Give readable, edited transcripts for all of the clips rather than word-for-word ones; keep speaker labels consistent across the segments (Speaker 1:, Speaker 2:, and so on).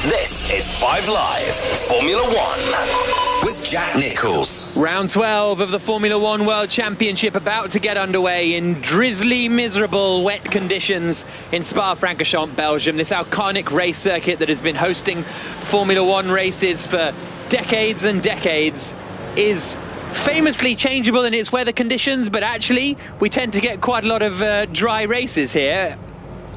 Speaker 1: This is 5 Live Formula One with Jack Nichols.
Speaker 2: Round 12 of the Formula One World Championship about to get underway in drizzly, miserable, wet conditions in Spa-Francorchamps, Belgium. This iconic race circuit that has been hosting Formula One races for decades and decades is famously changeable in its weather conditions, but actually we tend to get quite a lot of dry races here,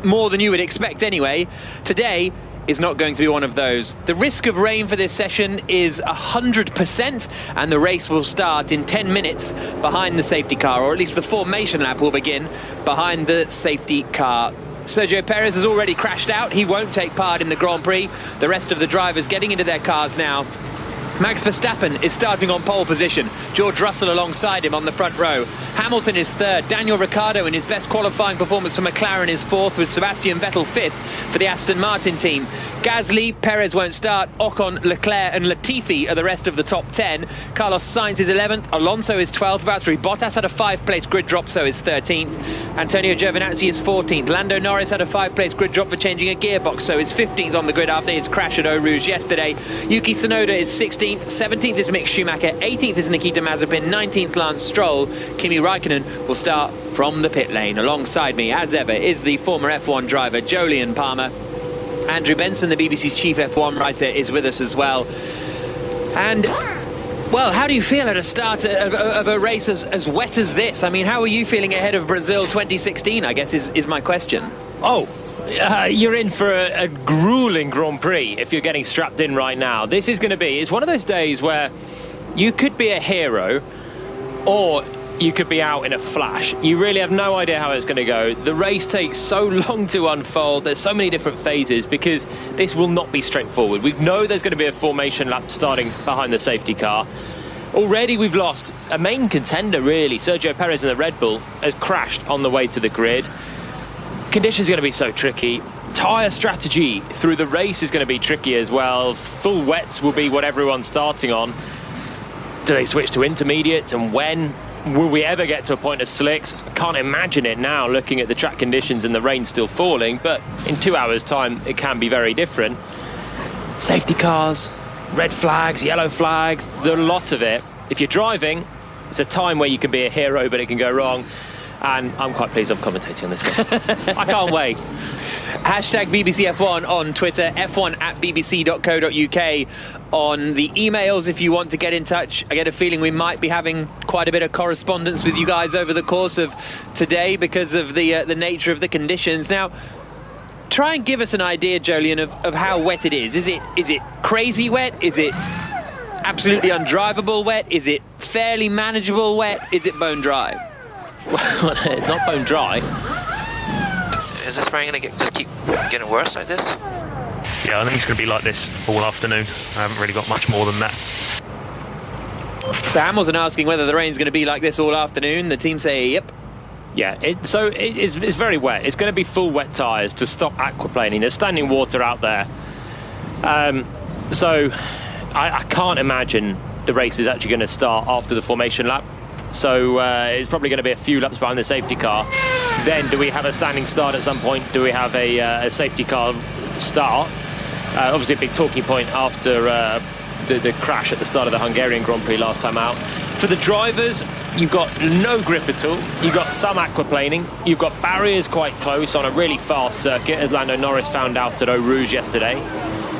Speaker 2: more than you would expect anyway. Today is not going to be one of those. The risk of rain for this session is 100%, and the race will start in 10 minutes behind the safety car, or at least the formation lap will begin behind the safety car. Sergio Perez has already crashed out. He won't take part in the Grand Prix. The rest of the drivers getting into their cars now. Max Verstappen is starting on pole position. George Russell alongside him on the front row. Hamilton is third. Daniel Ricciardo in his best qualifying performance for McLaren is fourth, with Sebastian Vettel fifth for the Aston Martin team. Gasly, Perez won't start. Ocon, Leclerc and Latifi are the rest of the top 10. Carlos Sainz is 11th. Alonso is 12th. Valtteri Bottas had a 5-place grid drop, so is 13th. Antonio Giovinazzi is 14th. Lando Norris had a 5-place grid drop for changing a gearbox, so is 15th on the grid after his crash at Eau Rouge yesterday. Yuki Tsunoda is 16th. 17th is Mick Schumacher. 18th is Nikita Mazepin. 19th Lance Stroll. Kimi Raikkonen will start from the pit lane. Alongside me, as ever, is the former F1 driver Jolyon Palmer. Andrew Benson, the BBC's chief F1 writer, is with us as well. And, well, how do you feel at a start of a race as wet as this? I mean, how are you feeling ahead of Brazil 2016, I guess, is my question.
Speaker 3: You're in for a grueling Grand Prix if you're getting strapped in right now. This is going to be, it's one of those days where you could be a hero or you could be out in a flash. You really have no idea how it's going to go. The race takes so long to unfold. There's so many different phases because this will not be straightforward. We know there's going to be a formation lap starting behind the safety car. Already we've lost a main contender, really. Sergio Perez in the Red Bull has crashed on the way to the grid. Conditions are going to be so tricky. Tyre strategy through the race is going to be tricky as well. Full wets will be what everyone's starting on. Do they switch to intermediates, and when? Will we ever get to a point of slicks? I can't imagine it now, looking at the track conditions and the rain still falling, but in 2 hours' time, it can be very different. Safety cars, red flags, yellow flags, the lot of it. If you're driving, it's a time where you can be a hero, but it can go wrong. And I'm quite pleased I'm commentating on this one. I can't wait.
Speaker 2: Hashtag BBC F1 on Twitter, f1@bbc.co.uk on the emails if you want to get in touch. I get a feeling we might be having quite a bit of correspondence with you guys over the course of today because of the nature of the conditions. Now, try and give us an idea, Jolyon, of how wet it is. Is it crazy wet? Is it absolutely undrivable wet? Is it fairly manageable wet? Is it bone dry?
Speaker 3: Well, it's not bone dry.
Speaker 4: Is this rain going to just keep getting worse like this?
Speaker 5: Yeah, I think it's going to be like this all afternoon. I haven't really got much more than that.
Speaker 2: So Hamilton asking whether the rain's going to be like this all afternoon. The team say yep.
Speaker 3: Yeah, it's very wet. It's going to be full wet tyres to stop aquaplaning. There's standing water out there. So I can't imagine the race is actually going to start after the formation lap. So it's probably going to be a few laps behind the safety car. Then do we have a standing start at some point? Do we have a safety car start? Obviously a big talking point after the crash at the start of the Hungarian Grand Prix last time out. For the drivers, you've got no grip at all. You've got some aquaplaning. You've got barriers quite close on a really fast circuit, as Lando Norris found out at Eau Rouge yesterday.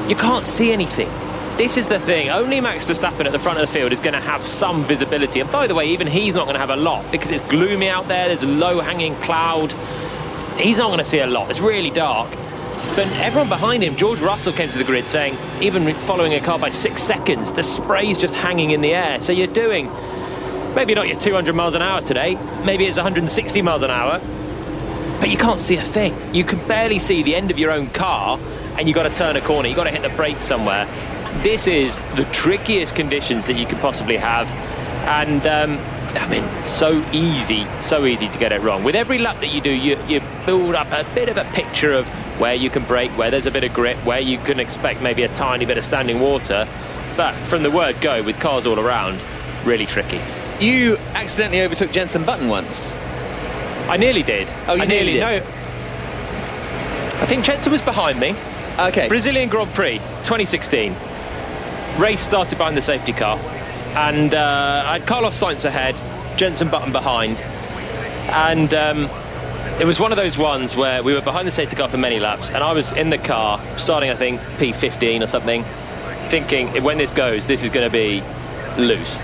Speaker 3: You can't see anything. This is the thing. Only Max Verstappen at the front of the field is going to have some visibility. And by the way, even he's not going to have a lot because it's gloomy out there. There's a low-hanging cloud. He's not going to see a lot. It's really dark. But everyone behind him, George Russell came to the grid saying, even following a car by 6 seconds, the spray's just hanging in the air. So you're doing maybe not your 200 miles an hour today. Maybe it's 160 miles an hour. But you can't see a thing. You can barely see the end of your own car, and you've got to turn a corner. You've got to hit the brakes somewhere. This is the trickiest conditions that you could possibly have, and I mean, so easy to get it wrong. With every lap that you do, you build up a bit of a picture of where you can brake, where there's a bit of grip, where you can expect maybe a tiny bit of standing water, but from the word go, with cars all around, really tricky.
Speaker 2: You accidentally overtook Jenson Button once.
Speaker 3: I nearly did.
Speaker 2: Oh, you nearly did?
Speaker 3: No, I think Jenson was behind me.
Speaker 2: Okay.
Speaker 3: Brazilian Grand Prix 2016. Race started behind the safety car, and I had Carlos Sainz ahead, Jenson Button behind, and it was one of those ones where we were behind the safety car for many laps, and I was in the car starting, I think, P15 or something, thinking when this goes, this is going to be loose.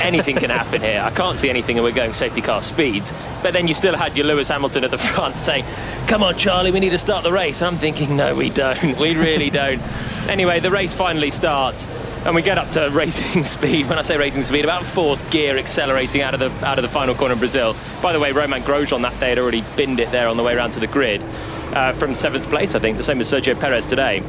Speaker 3: Anything can happen here. I can't see anything, and we're going safety car speeds. But then you still had your Lewis Hamilton at the front saying, come on, Charlie, we need to start the race. And I'm thinking, no, we don't. We really don't. Anyway, the race finally starts, and we get up to racing speed. When I say racing speed, about fourth gear, accelerating out of the final corner in Brazil. By the way, Romain Grosjean that day had already binned it there on the way around to the grid from 7th place, I think, the same as Sergio Perez today.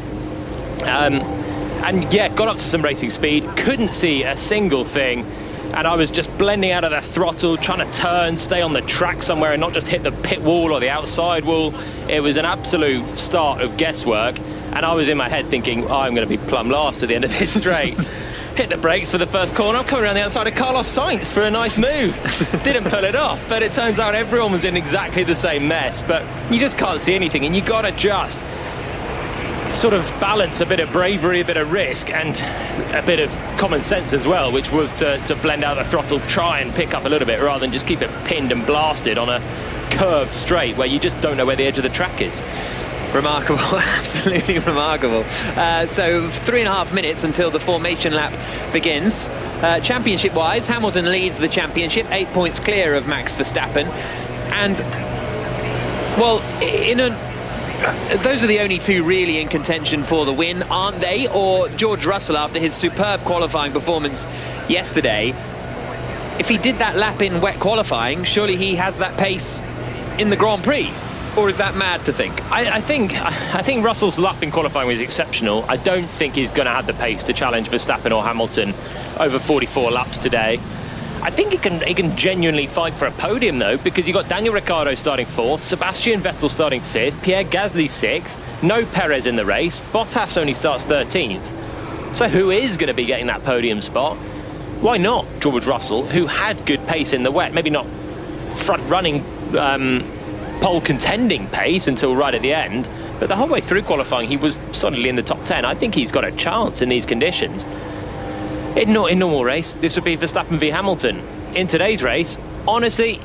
Speaker 3: And yeah, got up to some racing speed, couldn't see a single thing, and I was just blending out of the throttle, trying to turn, stay on the track somewhere and not just hit the pit wall or the outside wall. It was an absolute start of guesswork, and I was in my head thinking, oh, I'm going to be plumb last at the end of this straight. Hit the brakes for the first corner, I'm coming around the outside of Carlos Sainz for a nice move. Didn't pull it off, but it turns out everyone was in exactly the same mess, but you just can't see anything, and you got to just sort of balance a bit of bravery, a bit of risk, and a bit of common sense as well, which was to blend out the throttle, try and pick up a little bit rather than just keep it pinned and blasted on a curved straight where you just don't know where the edge of the track is.
Speaker 2: Remarkable, absolutely remarkable. So 3.5 minutes until the formation lap begins. Championship-wise, Hamilton leads the championship, 8 points clear of Max Verstappen. And, well, those are the only two really in contention for the win, aren't they? Or George Russell, after his superb qualifying performance yesterday, if he did that lap in wet qualifying, surely he has that pace in the Grand Prix. Or is that mad to think?
Speaker 3: I think Russell's lap in qualifying was exceptional. I don't think he's going to have the pace to challenge Verstappen or Hamilton over 44 laps today. I think he can genuinely fight for a podium, though, because you've got Daniel Ricciardo starting 4th, Sebastian Vettel starting 5th, Pierre Gasly 6th, no Perez in the race, Bottas only starts 13th. So who is going to be getting that podium spot? Why not George Russell, who had good pace in the wet, maybe not front-running pole contending pace until right at the end, but the whole way through qualifying he was solidly in the top 10. I think he's got a chance in these conditions. In normal race, this would be Verstappen v Hamilton. In today's race, honestly,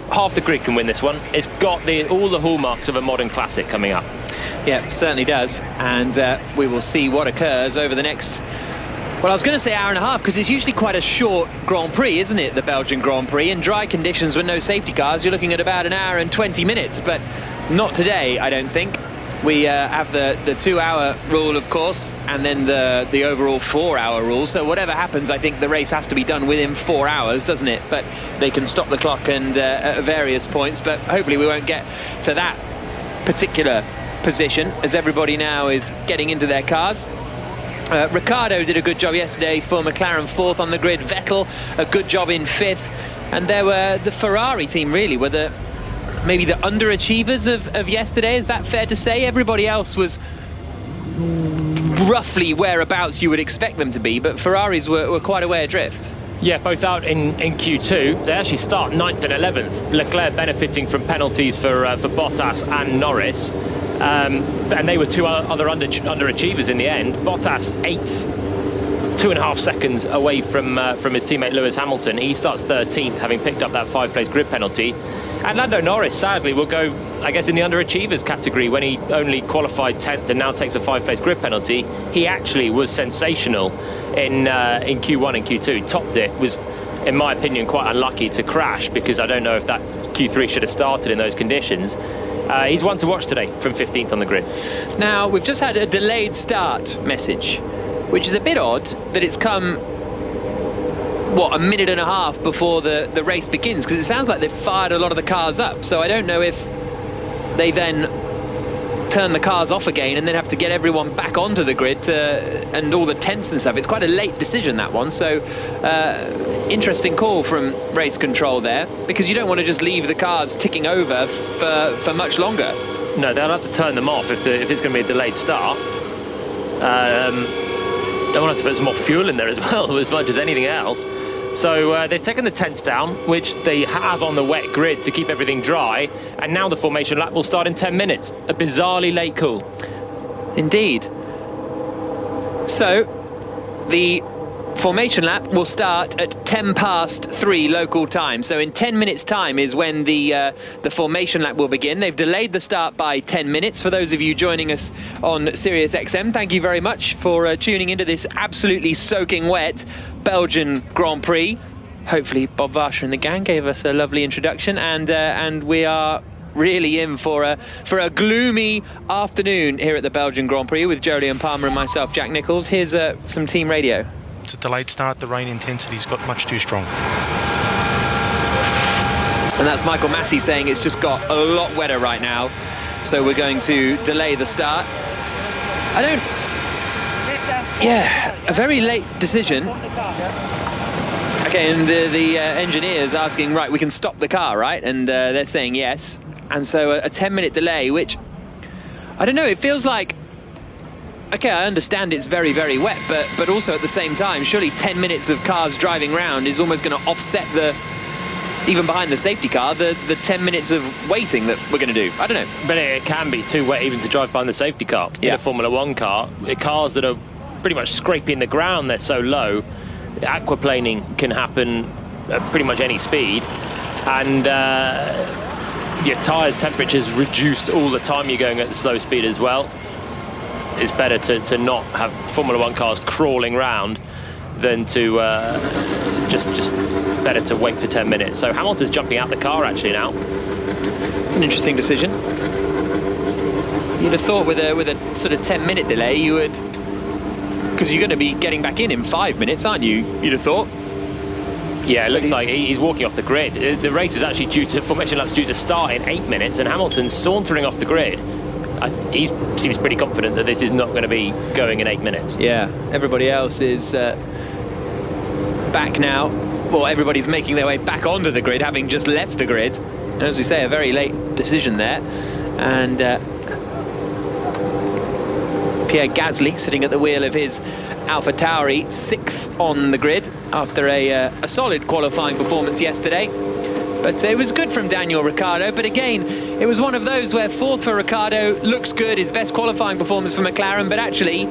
Speaker 3: half the grid can win this one. It's got all the hallmarks of a modern classic coming up.
Speaker 2: Yeah, certainly does. And we will see what occurs over the next, well, I was going to say hour and a half, because it's usually quite a short Grand Prix, isn't it, the Belgian Grand Prix? In dry conditions with no safety cars, you're looking at about an hour and 20 minutes, but not today, I don't think. We have the 2-hour rule, of course, and then the overall 4-hour rule. So whatever happens, I think the race has to be done within 4 hours, doesn't it? But they can stop the clock and at various points. But hopefully we won't get to that particular position, as everybody now is getting into their cars. Ricciardo did a good job yesterday for McLaren, 4th on the grid. Vettel, a good job in 5th. And there were the Ferrari team, really, were maybe the underachievers of yesterday. Is that fair to say? Everybody else was roughly whereabouts you would expect them to be, but Ferraris were quite a way adrift.
Speaker 3: Yeah, both out in Q2. They actually start 9th and 11th. Leclerc benefiting from penalties for Bottas and Norris. And they were two other underachievers in the end. Bottas 8th, 2.5 seconds away from his teammate Lewis Hamilton. He starts 13th, having picked up that 5th-place grid penalty. And Lando Norris, sadly, will go, I guess, in the underachievers category when he only qualified 10th and now takes a 5th-place grid penalty. He actually was sensational in Q1 and Q2. Topped it, was, in my opinion, quite unlucky to crash, because I don't know if that Q3 should have started in those conditions. He's one to watch today from 15th on the grid.
Speaker 2: Now, we've just had a delayed start message, which is a bit odd that it's come, what, a minute and a half before the race begins, because it sounds like they've fired a lot of the cars up. So I don't know if they then turn the cars off again and then have to get everyone back onto the grid and all the tents and stuff. It's quite a late decision, that one. So interesting call from race control there, because you don't want to just leave the cars ticking over for much longer.
Speaker 3: No, they'll have to turn them off if it's going to be a delayed start. They'll want to put some more fuel in there as well, as much as anything else. So they've taken the tents down, which they have on the wet grid to keep everything dry, and now the formation lap will start in 10 minutes. A bizarrely late call.
Speaker 2: Indeed. So, the formation lap will start at 3:10 local time. So in 10 minutes time is when the formation lap will begin. They've delayed the start by 10 minutes. For those of you joining us on Sirius XM, thank you very much for tuning into this absolutely soaking wet Belgian Grand Prix. Hopefully Bob Varsha and the gang gave us a lovely introduction, and we are really in for a gloomy afternoon here at the Belgian Grand Prix with Jolyon Palmer and myself, Jack Nicholls. Here's some team radio.
Speaker 6: It's a delayed start. The rain intensity's got much too strong.
Speaker 2: And that's Michael Massey saying it's just got a lot wetter right now, so we're going to delay the start. A very late decision. Okay, and the engineer's asking, right, we can stop the car, right? And they're saying yes. And so a 10-minute delay, which, I don't know, it feels like, okay, I understand it's very, very wet, but also at the same time, surely 10 minutes of cars driving around is almost going to offset even behind the safety car, the 10 minutes of waiting that we're going to do. I don't know.
Speaker 3: But it can be too wet even to drive behind the safety car. In a Formula One car, the cars that are pretty much scraping the ground, they're so low, aquaplaning can happen at pretty much any speed. And your tyre temperature's reduced all the time you're going at the slow speed as well. It's better to not have Formula One cars crawling round than to just better to wait for 10 minutes. So Hamilton's jumping out the car actually now.
Speaker 2: It's an interesting decision. You'd have thought with a sort of 10-minute delay you would, because you're going to be getting back in 5 minutes, aren't you? You'd have thought.
Speaker 3: Yeah, it looks like he's walking off the grid. The race is actually formation lap's due to start in 8 minutes, and Hamilton's sauntering off the grid. He seems pretty confident that this is not going to be going in 8 minutes.
Speaker 2: Yeah, everybody else is back now. Well, everybody's making their way back onto the grid, having just left the grid. As we say, a very late decision there. And Pierre Gasly sitting at the wheel of his Alpha Tauri, 6th on the grid after a solid qualifying performance yesterday. But it was good from Daniel Ricciardo. But again, it was one of those where 4th for Ricciardo looks good, his best qualifying performance for McLaren, but actually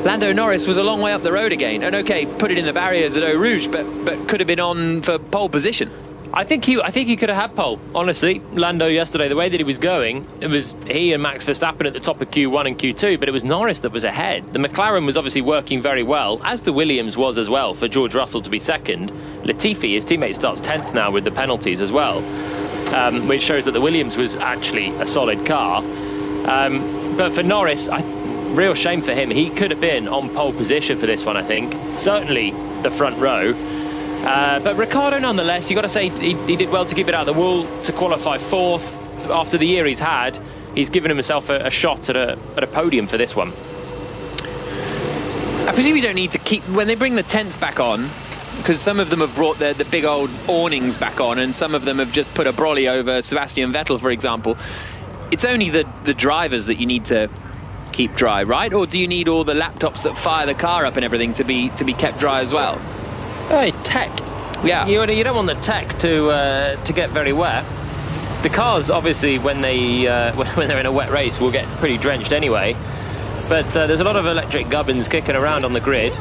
Speaker 2: Lando Norris was a long way up the road again. And okay, put it in the barriers at Eau Rouge, but could have been on for pole position.
Speaker 3: I think he could have had pole, honestly. Lando yesterday, the way that he was going, it was he and Max Verstappen at the top of Q1 and Q2, but it was Norris that was ahead. The McLaren was obviously working very well, as the Williams was as well, for George Russell to be second. Latifi, his teammate, starts 10th now with the penalties as well, which shows that the Williams was actually a solid car. But for Norris, real shame for him. He could have been on pole position for this one, I think. Certainly the front row. But Ricciardo, nonetheless, you've got to say he did well to keep it out of the wool, to qualify 4th. After the year he's had, he's given himself a shot at a podium for this one.
Speaker 2: I presume you don't need to keep, when they bring the tents back on, because some of them have brought the big old awnings back on, and some of them have just put a brolly over Sebastian Vettel, for example. It's only the drivers that you need to keep dry, right? Or do you need all the laptops that fire the car up and everything to be kept dry as well?
Speaker 3: Tech.
Speaker 2: Yeah.
Speaker 3: You don't want the tech to get very wet. The cars, obviously, when they're in a wet race, will get pretty drenched anyway. But there's a lot of electric gubbins kicking around on the grid.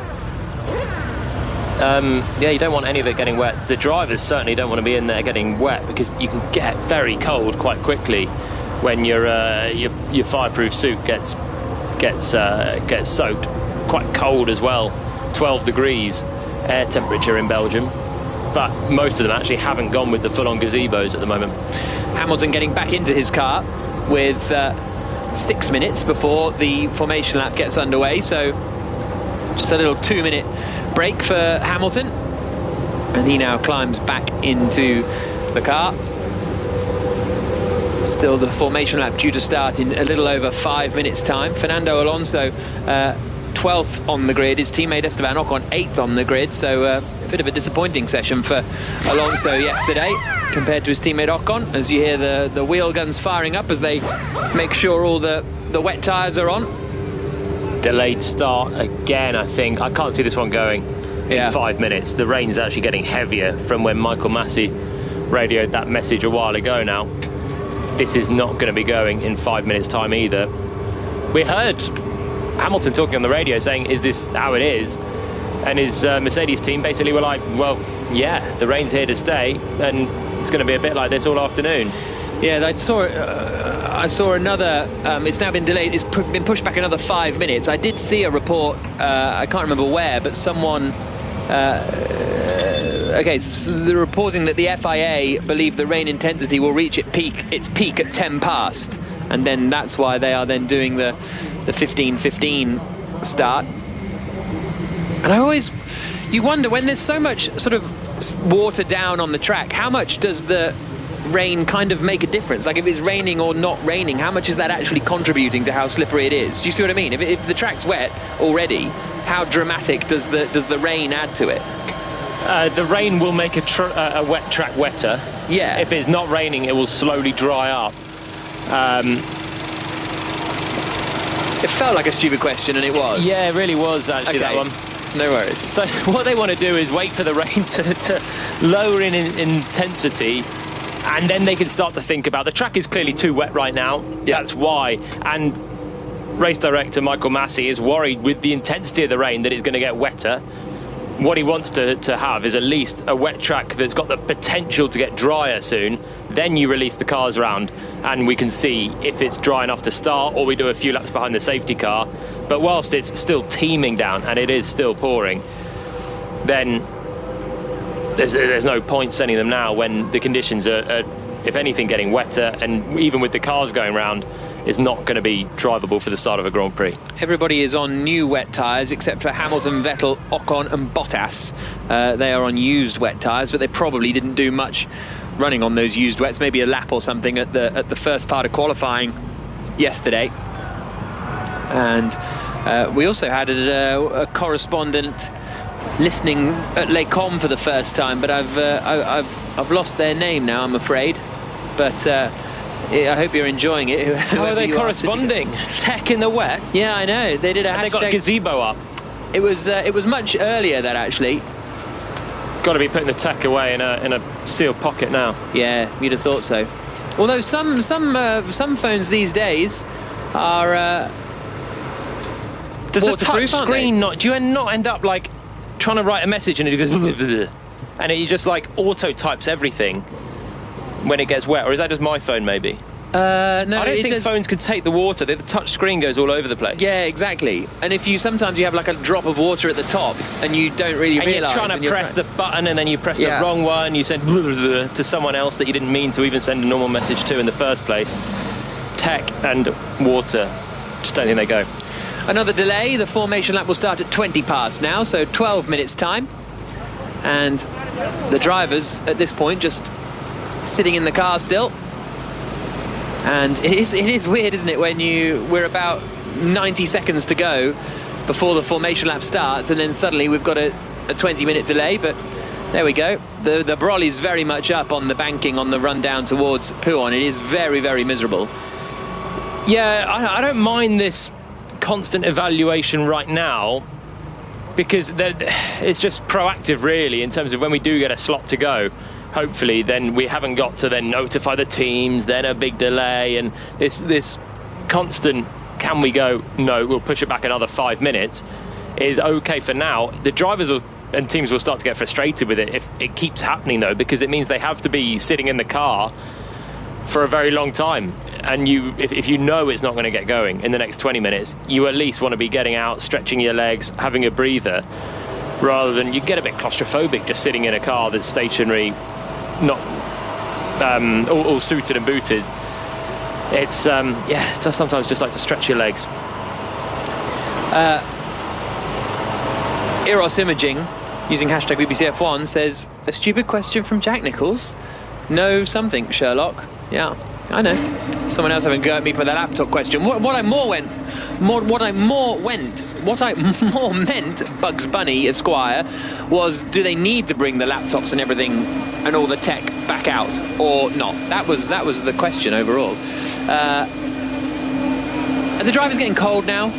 Speaker 3: You don't want any of it getting wet. The drivers certainly don't want to be in there getting wet, because you can get very cold quite quickly when your fireproof suit gets soaked. Quite cold as well. 12 degrees air temperature in Belgium. But most of them actually haven't gone with the full-on gazebos at the moment.
Speaker 2: Hamilton getting back into his car with 6 minutes before the formation lap gets underway. So just a little 2-minute break for Hamilton. And he now climbs back into the car. Still the formation lap due to start in a little over 5 minutes' time. Fernando Alonso 12th on the grid, his teammate Esteban Ocon 8th on the grid, so a bit of a disappointing session for Alonso yesterday compared to his teammate Ocon, as you hear the wheel guns firing up as they make sure all the wet tyres are on.
Speaker 3: Delayed start again, I think. I can't see this one going in 5 minutes. The rain's actually getting heavier from when Michael Massey radioed that message a while ago now. This is not going to be going in 5 minutes' time either. We heard Hamilton talking on the radio saying, is this how it is? And his Mercedes team basically were like, well, yeah, the rain's here to stay, and it's going to be a bit like this all afternoon.
Speaker 2: Yeah, I saw another, it's now been delayed, it's been pushed back another 5 minutes. I did see a report, I can't remember where, but someone, so they're reporting that the FIA believe the rain intensity will reach its peak at 10 past, and then that's why they are then doing the 15:15 start. And you wonder, when there's so much sort of water down on the track, how much does the rain kind of make a difference? Like, if it's raining or not raining, how much is that actually contributing to how slippery it is? Do you see what I mean? If the track's wet already, how dramatic does the rain add to it?
Speaker 3: The rain will make a wet track wetter.
Speaker 2: Yeah.
Speaker 3: If it's not raining, it will slowly dry up.
Speaker 2: It felt like a stupid question, and it was.
Speaker 3: Yeah, it really was, actually, that one.
Speaker 2: No worries.
Speaker 3: So what they want to do is wait for the rain to lower in intensity, and then they can start to think about, the track is clearly too wet right now. Yeah. That's why. And race director Michael Massey is worried with the intensity of the rain that it's going to get wetter. What he wants to have is at least a wet track that's got the potential to get drier soon. Then you release the cars around, and we can see if it's dry enough to start, or we do a few laps behind the safety car. But whilst it's still teeming down and it is still pouring, then there's no point sending them now when the conditions are, if anything, getting wetter, and even with the cars going round, is not going to be drivable for the start of a Grand Prix.
Speaker 2: Everybody is on new wet tyres except for Hamilton, Vettel, Ocon and Bottas. They are on used wet tyres, but they probably didn't do much running on those used wets, maybe a lap or something at the first part of qualifying yesterday. And we also had a correspondent listening at Les Combes for the first time, but I've lost their name now, I'm afraid. But I hope you're enjoying it.
Speaker 3: How are they corresponding? Tech in the wet?
Speaker 2: Yeah, I know. They did a hashtag.
Speaker 3: They got a gazebo up.
Speaker 2: It was much earlier, that, actually.
Speaker 3: Got to be putting the tech away in a sealed pocket now.
Speaker 2: Yeah, you'd have thought so. Although some phones these days are
Speaker 3: does the
Speaker 2: waterproof,
Speaker 3: touch screen not? Do you not end up like trying to write a message and it goes and it just like auto types everything when it gets wet? Or is that just my phone, maybe?
Speaker 2: No,
Speaker 3: I don't think phones can take the water. The touch screen goes all over the place.
Speaker 2: Yeah, exactly. And if sometimes you have like a drop of water at the top and you don't really realise.
Speaker 3: And you're trying to press the button and then you press the wrong one. You send to someone else that you didn't mean to even send a normal message to in the first place. Tech and water, just don't think they go.
Speaker 2: Another delay. The formation lap will start at 20 past now, so 12 minutes time. And the drivers at this point just sitting in the car still. And it is weird, isn't it, when we're about 90 seconds to go before the formation lap starts, and then suddenly we've got a 20-minute delay. But there we go. The Brolly's very much up on the banking on the run down towards Pouhon. It is very, very miserable.
Speaker 3: Yeah, I don't mind this constant evaluation right now, because it's just proactive, really, in terms of when we do get a slot to go. Hopefully, then we haven't got to then notify the teams, then a big delay, and this constant, can we go? No, we'll push it back another 5 minutes, is okay for now. The drivers and teams will start to get frustrated with it if it keeps happening, though, because it means they have to be sitting in the car for a very long time. And if you know it's not going to get going in the next 20 minutes, you at least want to be getting out, stretching your legs, having a breather, rather than you get a bit claustrophobic just sitting in a car that's stationary, not all suited and booted. It's just sometimes just like to stretch your legs.
Speaker 2: Eros Imaging, using hashtag BBCF1, says, a stupid question from Jack Nicholls. No something, Sherlock. Yeah, I know. Someone else having a go at me for the laptop question. What I more meant, Bugs Bunny Esquire, was, do they need to bring the laptops and everything and all the tech back out or not? That was the question overall. Are the drivers getting cold now?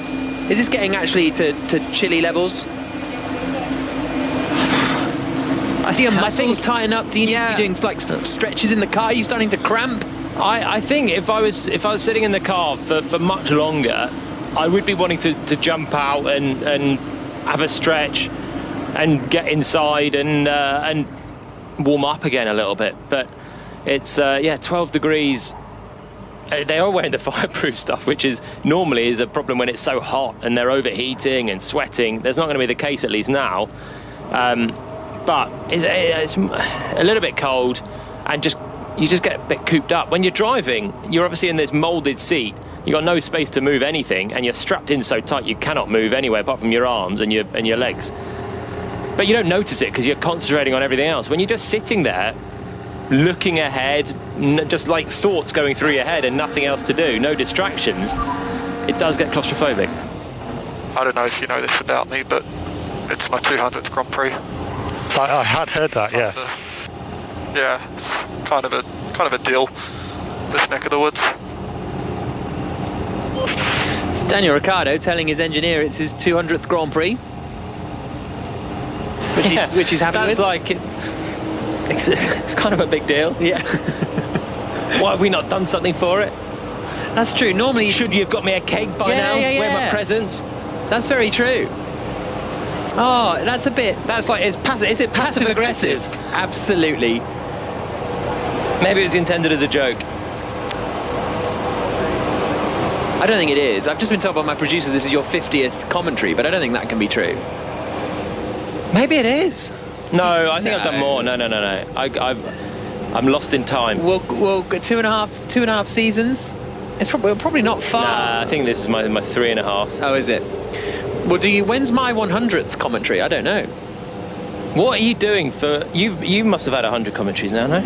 Speaker 2: Is this getting actually to chilly levels? I see your muscles tighten up. Do you need to be doing like stretches in the car? Are you starting to cramp?
Speaker 3: I think if I was sitting in the car for much longer, I would be wanting to jump out and have a stretch and get inside and warm up again a little bit. But it's 12 degrees. They are wearing the fireproof stuff, which is normally is a problem when it's so hot and they're overheating and sweating. There's not going to be the case, at least now. But it's a little bit cold, and you just get a bit cooped up. When you're driving, you're obviously in this moulded seat. You've got no space to move anything, and you're strapped in so tight you cannot move anywhere apart from your arms and your legs. But you don't notice it because you're concentrating on everything else. When you're just sitting there, looking ahead, just like thoughts going through your head and nothing else to do, no distractions, it does get claustrophobic.
Speaker 7: I don't know if you know this about me, but it's my 200th Grand Prix.
Speaker 5: I had heard that, yeah.
Speaker 7: Yeah, it's kind of a deal, this neck of the woods.
Speaker 2: It's Daniel Ricciardo telling his engineer it's his 200th Grand Prix, which he's happy
Speaker 3: That's
Speaker 2: with.
Speaker 3: like it's kind of a big deal.
Speaker 2: Yeah.
Speaker 3: Why have we not done something for it?
Speaker 2: That's true. Normally,
Speaker 3: Should you have got me a cake by now? Where are my presents?
Speaker 2: That's very true. Oh, that's a bit.
Speaker 3: That's like, is it passive aggressive?
Speaker 2: Absolutely.
Speaker 3: Maybe it was intended as a joke.
Speaker 2: I don't think it is. I've just been told by my producer this is your 50th commentary, but I don't think that can be true.
Speaker 3: Maybe it is. No, I think
Speaker 2: No.
Speaker 3: I've done more. No. I'm lost in time.
Speaker 2: We'll go two and a half seasons. It's probably not far.
Speaker 3: Nah, I think this is my 3.5.
Speaker 2: Oh, is it? Well, when's my 100th commentary? I don't know.
Speaker 3: What are you doing for... You must have had 100 commentaries now, no?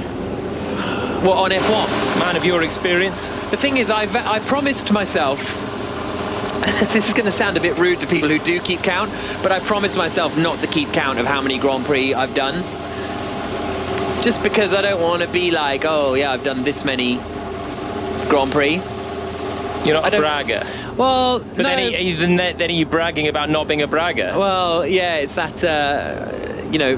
Speaker 2: What, on F1?
Speaker 3: Man of your experience.
Speaker 2: The thing is, I promised myself... this is going to sound a bit rude to people who do keep count, but I promised myself not to keep count of how many Grand Prix I've done. Just because I don't want to be like, oh, yeah, I've done this many Grand Prix.
Speaker 3: You're not a bragger.
Speaker 2: Well,
Speaker 3: But
Speaker 2: no.
Speaker 3: then are you bragging about not being a bragger?
Speaker 2: Well, yeah, it's that,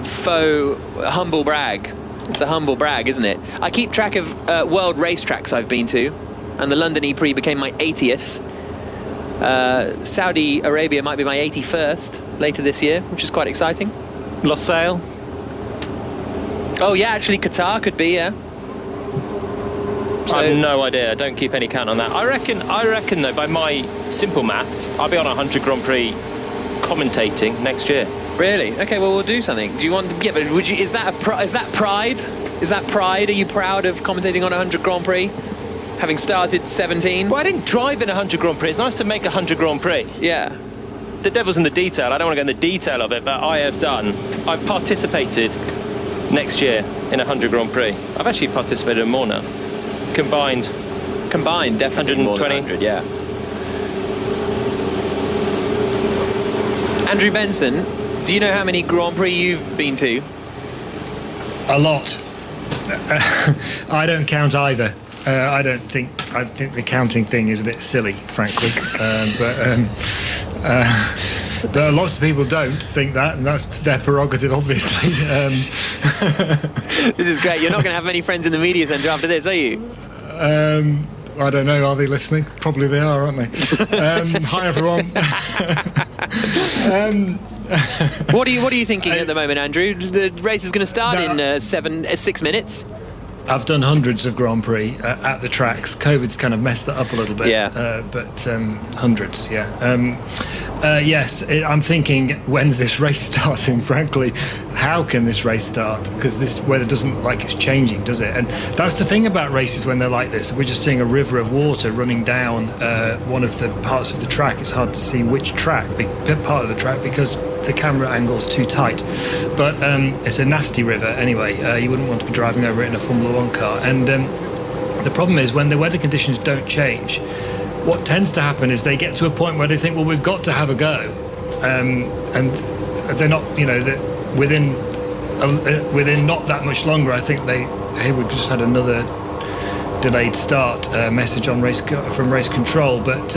Speaker 2: faux humble brag. It's a humble brag, isn't it? I keep track of world racetracks I've been to, and the London E-Prix became my 80th. Saudi Arabia might be my 81st later this year, which is quite exciting.
Speaker 3: Losail?
Speaker 2: Oh, yeah, actually, Qatar could be, yeah. So,
Speaker 3: I have no idea. I don't keep any count on that. I reckon though, by my simple maths, I'll be on 100 Grand Prix commentating next year.
Speaker 2: Really? Okay, well, we'll do something. Do you want... Yeah, but would you... Is that pride? Is that pride? Are you proud of commentating on 100 Grand Prix? Having started 17?
Speaker 3: Well, I didn't drive in 100 Grand Prix. It's nice to make 100 Grand Prix.
Speaker 2: Yeah.
Speaker 3: The devil's in the detail. I don't want to go in the detail of it, but I've participated next year in 100 Grand Prix. I've actually participated in more now. Combined,
Speaker 2: definitely
Speaker 3: 120.
Speaker 2: more than 100, yeah. Andrew Benson, do you know how many Grand Prix you've been to?
Speaker 8: A lot. I don't count either. I think the counting thing is a bit silly, frankly. But lots of people don't think that, and that's their prerogative, obviously.
Speaker 2: This is great. You're not going to have many friends in the media centre after this, are you?
Speaker 8: I don't know. Are they listening? Probably they are, aren't they? Hi, everyone.
Speaker 2: What are you thinking at the moment, Andrew? The race is going to start in 6 minutes.
Speaker 8: I've done hundreds of Grand Prix at the tracks. COVID's kind of messed that up a little bit.
Speaker 2: Yeah.
Speaker 8: But hundreds, yeah. Yes, I'm thinking, when's this race starting, frankly? How can this race start? Because this weather doesn't look like it's changing, does it? And that's the thing about races when they're like this. We're just seeing a river of water running down one of the parts of the track. It's hard to see which part of the track because the camera angle's too tight. But it's a nasty river anyway. You wouldn't want to be driving over it in a Formula 1 car. And the problem is when the weather conditions don't change, what tends to happen is they get to a point where they think, well, we've got to have a go. And they're not, within not that much longer, I think Hayward just had another delayed start message on from race control, but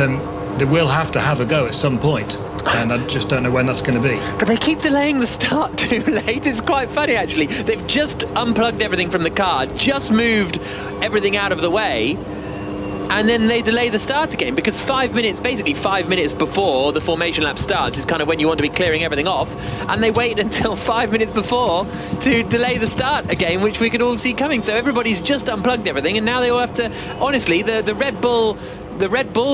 Speaker 8: they will have to have a go at some point. And I just don't know when that's going to be.
Speaker 2: But they keep delaying the start too late. It's quite funny, actually. They've just unplugged everything from the car, just moved everything out of the way, and then they delay the start again, because 5 minutes, basically 5 minutes before the formation lap starts is kind of when you want to be clearing everything off, and they wait until 5 minutes before to delay the start again, which we could all see coming. So everybody's just unplugged everything, and now they all have to, honestly, the Red Bull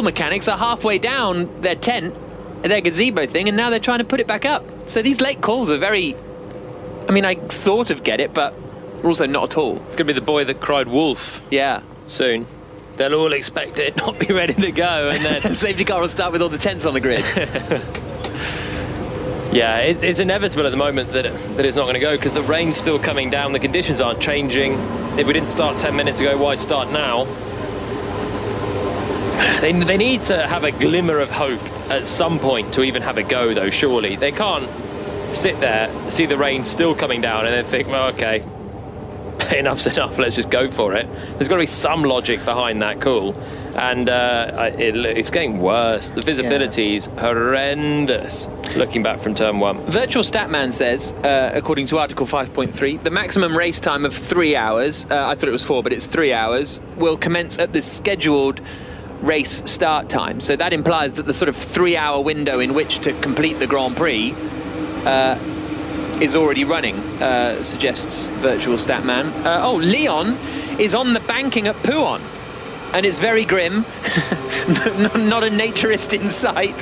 Speaker 2: mechanics are halfway down their tent, their gazebo thing, and now they're trying to put it back up. So these late calls are very, I mean, I sort of get it, but also not at all.
Speaker 3: It's going to be the boy that cried wolf.
Speaker 2: Yeah.
Speaker 3: Soon. They'll all expect it, not be ready to go, and then
Speaker 2: safety car will start with all the tents on the grid.
Speaker 3: Yeah, it's inevitable at the moment that it's not going to go, because the rain's still coming down, the conditions aren't changing. If we didn't start 10 minutes ago, why start now? They need to have a glimmer of hope at some point to even have a go, though, surely. They can't sit there, see the rain still coming down, and then think, well, okay, enough's enough, let's just go for it. There's got to be some logic behind that call. And it's getting worse. The visibility is horrendous looking back from turn 1.
Speaker 2: Virtual Statman says, according to Article 5.3, the maximum race time of 3 hours, I thought it was 4, but it's 3 hours, will commence at the scheduled race start time. So that implies that the sort of 3-hour window in which to complete the Grand Prix is already running, suggests Virtual Statman. Leon is on the banking at Podium, and it's very grim. Not a naturist in sight.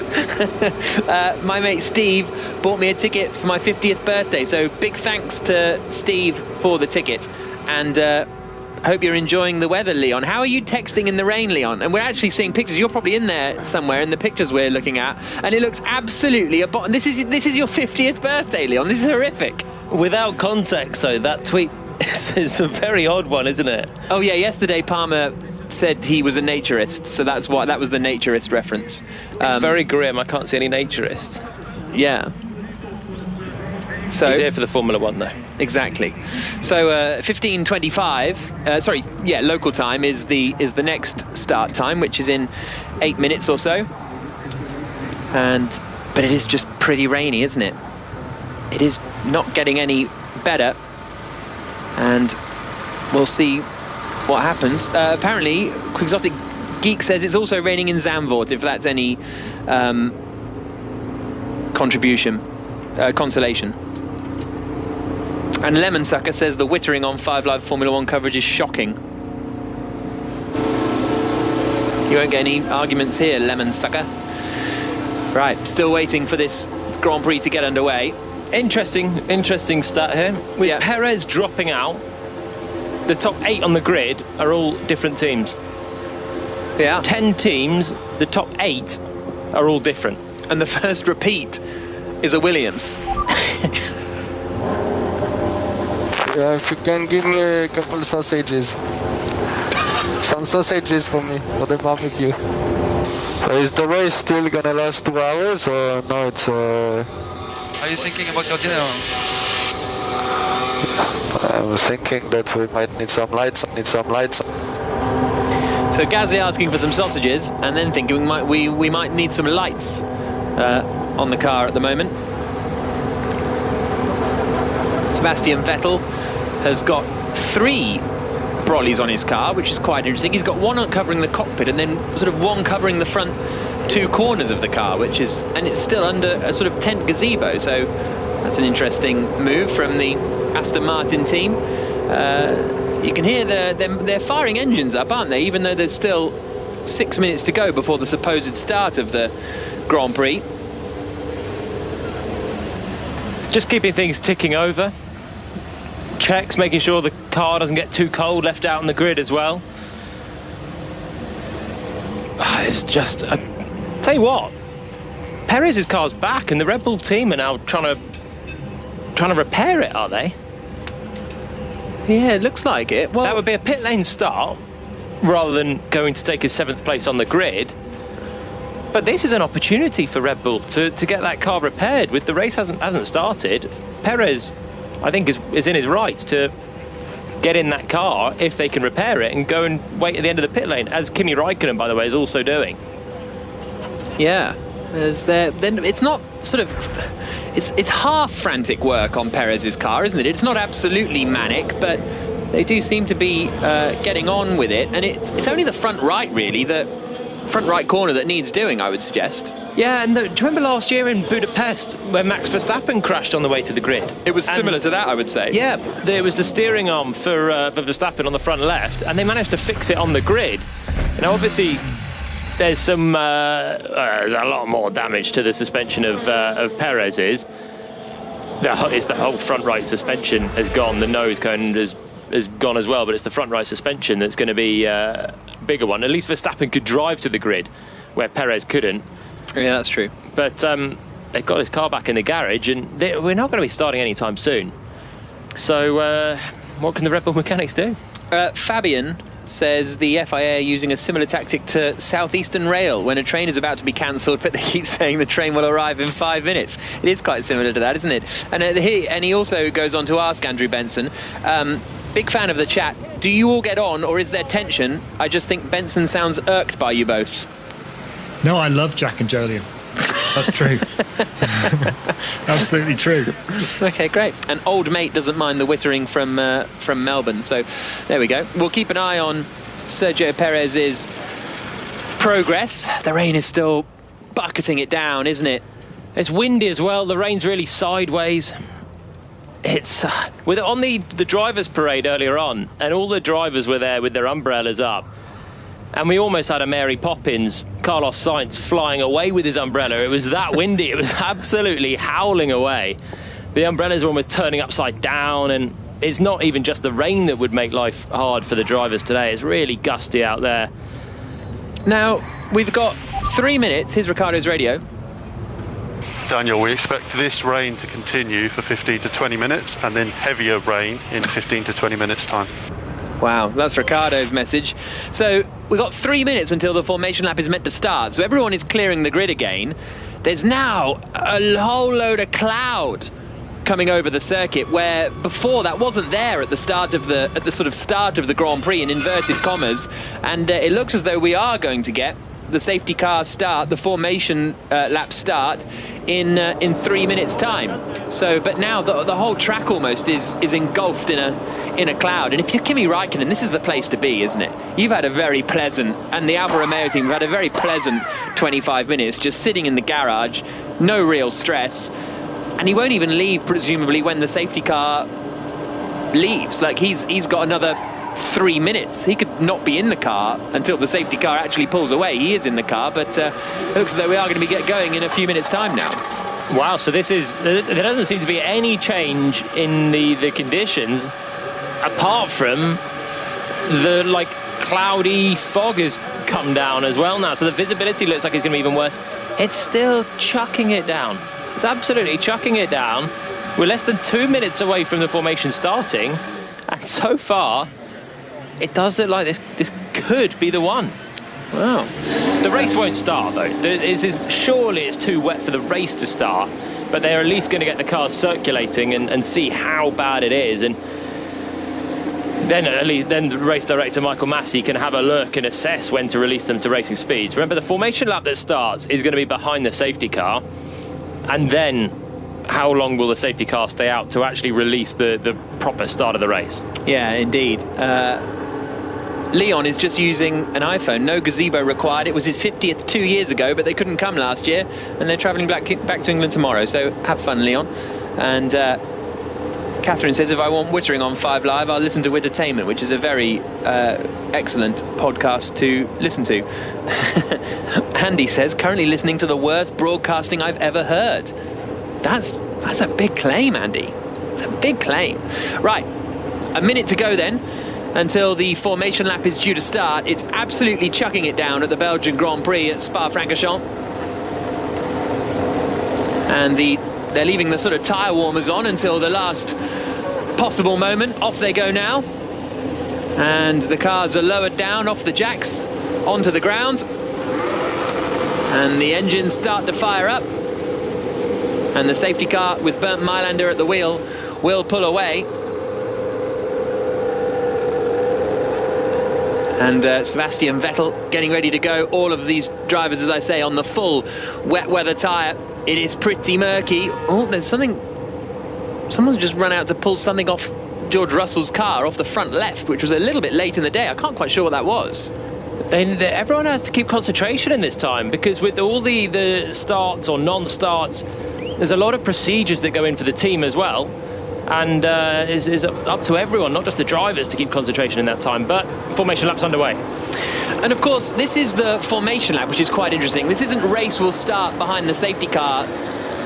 Speaker 2: My mate Steve bought me a ticket for my 50th birthday, so big thanks to Steve for the ticket, and I hope you're enjoying the weather, Leon. How are you texting in the rain, Leon? And we're actually seeing pictures. You're probably in there somewhere in the pictures we're looking at, and it looks absolutely this is your 50th birthday, Leon. This is horrific.
Speaker 3: Without context, though, that tweet is a very odd one, isn't it?
Speaker 2: Oh yeah, yesterday Palmer said he was a naturist, so that was the naturist reference.
Speaker 3: It's very grim. I can't see any naturist.
Speaker 2: Yeah. So
Speaker 3: he's here for the Formula 1, though.
Speaker 2: Exactly. So 15:25. Local time is the next start time, which is in 8 minutes or so. But it is just pretty rainy, isn't it? It is not getting any better, and we'll see what happens. Apparently, Quixotic Geek says it's also raining in Zandvoort, if that's any consolation. And Lemon Sucker says the wittering on 5 Live Formula 1 coverage is shocking. You won't get any arguments here, Lemon Sucker. Right, still waiting for this Grand Prix to get underway.
Speaker 3: Interesting stat here. With Perez dropping out, the top 8 on the grid are all different teams.
Speaker 2: Yeah.
Speaker 3: 10 teams, the top 8 are all different.
Speaker 2: And the first repeat is a Williams.
Speaker 9: If you can give me a couple of sausages. Some sausages for me, for the barbecue. Is the race still gonna last 2 hours, or no, it's...
Speaker 10: Are you thinking about your dinner?
Speaker 9: I was thinking that we might need some lights.
Speaker 2: So Gasly asking for some sausages, and then thinking we might need some lights on the car at the moment. Sebastian Vettel has got 3 brollies on his car, which is quite interesting. He's got one covering the cockpit, and then sort of one covering the front 2 corners of the car, and it's still under a sort of tent gazebo. So that's an interesting move from the Aston Martin team. You can hear they're firing engines up, aren't they? Even though there's still 6 minutes to go before the supposed start of the Grand Prix.
Speaker 3: Just keeping things ticking over. Checks, making sure the car doesn't get too cold, left out on the grid as well. It's just... tell you what, Perez's car's back, and the Red Bull team are now trying to repair it, are they?
Speaker 2: Yeah, it looks like it. Well,
Speaker 3: that would be a pit lane start rather than going to take his 7th place on the grid. But this is an opportunity for Red Bull to get that car repaired. With the race hasn't started, Perez, I think, is in his rights to get in that car if they can repair it and go and wait at the end of the pit lane, as Kimi Raikkonen, by the way, is also doing.
Speaker 2: Yeah, then it's not sort of... It's half frantic work on Perez's car, isn't it? It's not absolutely manic, but they do seem to be getting on with it, and it's only the front right, really, the front right corner that needs doing, I would suggest.
Speaker 3: Yeah, and do you remember last year in Budapest when Max Verstappen crashed on the way to the grid?
Speaker 2: It was similar to that, I would say.
Speaker 3: Yeah, there was the steering arm for Verstappen on the front left, and they managed to fix it on the grid. Now, obviously, there's a lot more damage to the suspension of Perez's. It's the whole front right suspension has gone. The nose cone has gone as well, but it's the front right suspension that's going to be a bigger one. At least Verstappen could drive to the grid, where Perez couldn't.
Speaker 2: Yeah, that's true.
Speaker 3: But they've got his car back in the garage, and we're not going to be starting anytime soon. So what can the Red Bull mechanics do?
Speaker 2: Fabian says the FIA are using a similar tactic to Southeastern Rail when a train is about to be cancelled, but they keep saying the train will arrive in 5 minutes. It is quite similar to that, isn't it? And he also goes on to ask Andrew Benson, big fan of the chat, do you all get on or is there tension? I just think Benson sounds irked by you both.
Speaker 8: No, I love Jack and Jolyon. That's true. Absolutely true.
Speaker 2: Okay, great. An old mate doesn't mind the whittering from Melbourne. So there we go. We'll keep an eye on Sergio Perez's progress. The rain is still bucketing it down, isn't it?
Speaker 3: It's windy as well. The rain's really sideways. It's on the drivers' parade earlier on, and all the drivers were there with their umbrellas up. And we almost had a Mary Poppins, Carlos Sainz flying away with his umbrella. It was that windy. It was absolutely howling away. The umbrellas were almost turning upside down, and it's not even just the rain that would make life hard for the drivers today. It's really gusty out there.
Speaker 2: Now, we've got 3 minutes. Here's Ricardo's radio.
Speaker 11: Daniel, we expect this rain to continue for 15 to 20 minutes and then heavier rain in 15 to 20 minutes time.
Speaker 2: Wow, that's Ricardo's message. So we've got 3 minutes until the formation lap is meant to start. So everyone is clearing the grid again. There's now a whole load of cloud coming over the circuit, where before that wasn't there at the start of the sort of start of the Grand Prix, in inverted commas. And it looks as though we are going to get the safety car start, the formation lap start in 3 minutes time. So, but now the whole track almost is engulfed in a cloud. And if you're Kimi Räikkönen, this is the place to be, isn't it? You've had a very pleasant, and the Alfa Romeo team have had a very pleasant 25 minutes just sitting in the garage, no real stress. And he won't even leave, presumably, when the safety car leaves. Like, he's got another 3 minutes. He could not be in the car until the safety car actually pulls away. He is in the car, but it looks as though we are going to be going in a few minutes' time now.
Speaker 3: Wow, so there doesn't seem to be any change in the conditions, apart from the cloudy fog has come down as well now. So the visibility looks like it's going to be even worse. It's still chucking it down. It's absolutely chucking it down. We're less than 2 minutes away from the formation starting, and so far it does look like this could be the one.
Speaker 2: Wow.
Speaker 3: The race won't start, though. Surely it's too wet for the race to start, but they're at least going to get the cars circulating and see how bad it is, and then the race director Michael Massey can have a look and assess when to release them to racing speeds. Remember, the formation lap that starts is going to be behind the safety car, and then how long will the safety car stay out to actually release the proper start of the race?
Speaker 2: Yeah, indeed. Leon is just using an iPhone, no gazebo required. It was his 50th 2 years ago, but they couldn't come last year, and they're travelling back to England tomorrow, so have fun, Leon. And Catherine says, if I want Wittering on 5 Live, I'll listen to Wittertainment, which is a very excellent podcast to listen to. Andy says, currently listening to the worst broadcasting I've ever heard. That's a big claim, Andy. It's a big claim. Right, a minute to go then until the formation lap is due to start. It's absolutely chucking it down at the Belgian Grand Prix at Spa-Francorchamps. And they're leaving the sort of tyre warmers on until the last possible moment. Off they go now. And the cars are lowered down off the jacks onto the ground. And the engines start to fire up. And the safety car with Bernd Mailander at the wheel will pull away. And Sebastian Vettel getting ready to go. All of these drivers, as I say, on the full wet weather tyre. It is pretty murky. Oh, there's something. Someone's just run out to pull something off George Russell's car off the front left, which was a little bit late in the day. I can't quite sure what that was.
Speaker 3: Everyone has to keep concentration in this time, because with all the starts or non-starts, there's a lot of procedures that go in for the team as well. And is up to everyone, not just the drivers, to keep concentration in that time. But formation lap's underway.
Speaker 2: And of course, this is the formation lap, which is quite interesting. This isn't race will start behind the safety car,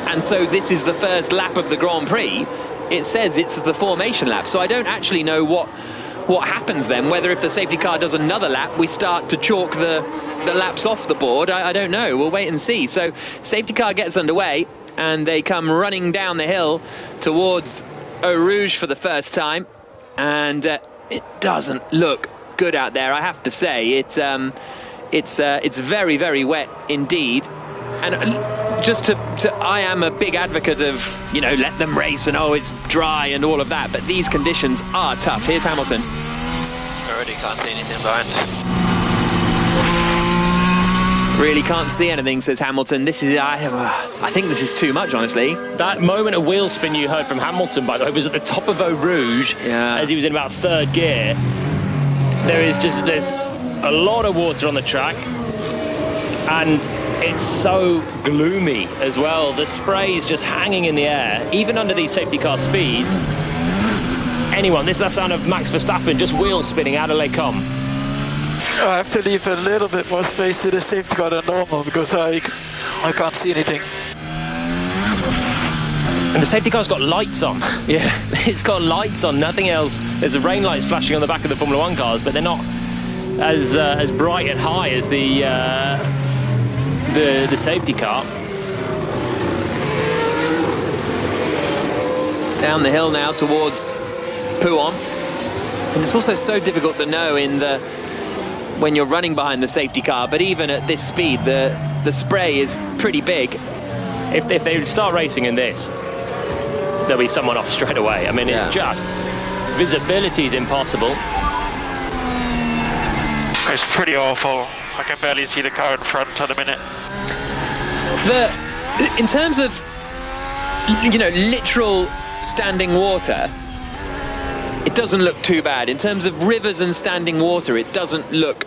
Speaker 2: and so this is the first lap of the Grand Prix. It says it's the formation lap, so I don't actually know what happens then, whether if the safety car does another lap, we start to chalk the laps off the board. I don't know. We'll wait and see. So safety car gets underway, and they come running down the hill towards Eau Rouge for the first time, and it doesn't look good out there, I have to say. It's very, very wet indeed. And just I am a big advocate of, you know, let them race and it's dry and all of that, but these conditions are tough. Here's Hamilton.
Speaker 4: I already can't see anything behind.
Speaker 2: Really can't see anything, says Hamilton. This is, I think this is too much, honestly.
Speaker 3: That moment of wheel spin you heard from Hamilton, by the way, was at the top of Eau Rouge, as he was in about third gear. There's a lot of water on the track, and it's so gloomy as well. The spray is just hanging in the air, even under these safety car speeds. This is the sound of Max Verstappen just wheel spinning out of Les Combes.
Speaker 9: I have to leave a little bit more space to the safety car than normal, because I can't see anything.
Speaker 3: And the safety car's got lights on.
Speaker 2: Yeah,
Speaker 3: it's got lights on, nothing else. There's rain lights flashing on the back of the Formula 1 cars, but they're not as bright and high as the safety car.
Speaker 2: Down the hill now towards Podium. And it's also so difficult to know when you're running behind the safety car, but even at this speed, the spray is pretty big.
Speaker 3: If they start racing in this, there'll be someone off straight away. I mean, it's just, visibility is impossible.
Speaker 7: It's pretty awful. I can barely see the car in front at the minute.
Speaker 2: In terms of, you know, literal standing water, it doesn't look too bad. In terms of rivers and standing water, it doesn't look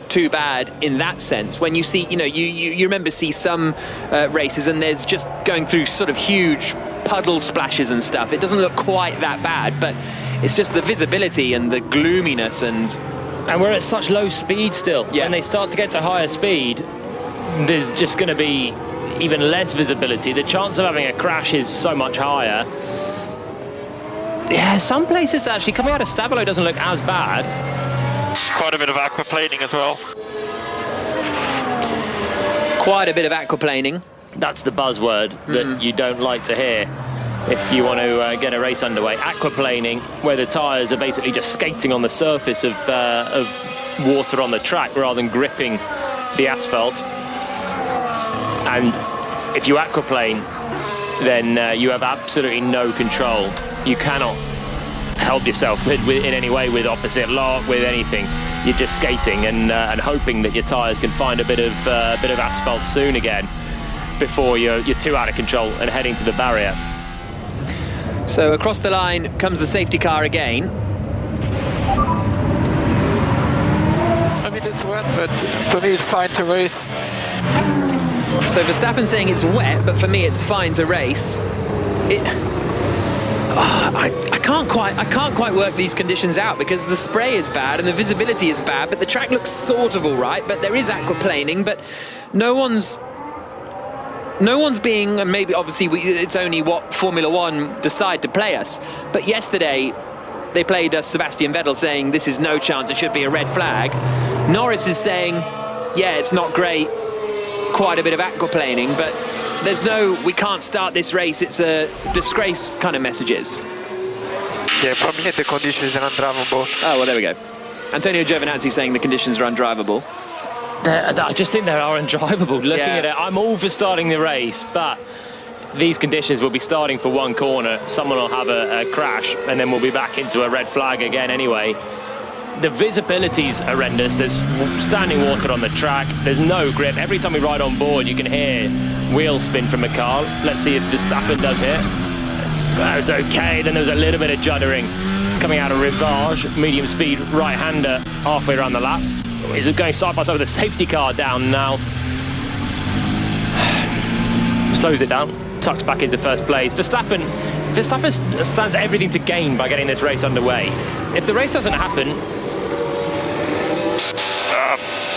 Speaker 2: too bad in that sense. When you see, you know, you remember see some races and there's just going through sort of huge puddle splashes and stuff. It doesn't look quite that bad, but it's just the visibility and the gloominess and
Speaker 3: we're at such low speed still.
Speaker 2: Yeah.
Speaker 3: When they start to get to higher speed, there's just going to be even less visibility. The chance of having a crash is so much higher. Yeah, some places actually coming out of Stabilo doesn't look as bad.
Speaker 7: Quite a bit of aquaplaning as well.
Speaker 2: Quite a bit of aquaplaning.
Speaker 3: That's the buzzword that you don't like to hear if you want to get a race underway. Aquaplaning, where the tyres are basically just skating on the surface of water on the track rather than gripping the asphalt. And if you aquaplane, then you have absolutely no control. You cannot help yourself in any way with opposite lock, with anything. You're just skating and hoping that your tyres can find a bit of asphalt soon again before you're too out of control and heading to the barrier.
Speaker 2: So across the line comes the safety car again.
Speaker 9: I mean, it's wet, but for me it's fine to race.
Speaker 2: So Verstappen saying it's wet, but for me it's fine to race. I can't quite work these conditions out, because the spray is bad and the visibility is bad, but the track looks sort of all right, but there is aquaplaning, but no one's being, and maybe obviously it's only what Formula One decide to play us, but yesterday they played us Sebastian Vettel saying this is no chance, it should be a red flag. Norris is saying, yeah, it's not great, quite a bit of aquaplaning, but we can't start this race, it's a disgrace kind of messages.
Speaker 9: Yeah, for me the conditions are undrivable.
Speaker 2: Oh, well, there we go. Antonio Giovinazzi saying the conditions are undrivable.
Speaker 3: I just think they are undrivable. Looking at it, I'm all for starting the race, but these conditions will be starting for one corner, someone will have a crash, and then we'll be back into a red flag again anyway. The visibility's horrendous. There's standing water on the track. There's no grip. Every time we ride on board, you can hear wheel spin from a car. Let's see if Verstappen does hit. That was okay. Then there was a little bit of juddering coming out of Rivage, medium speed right-hander halfway around the lap. Is it going side by side with a safety car down now? Slows it down, tucks back into first place. Verstappen stands everything to gain by getting this race underway. If the race doesn't happen...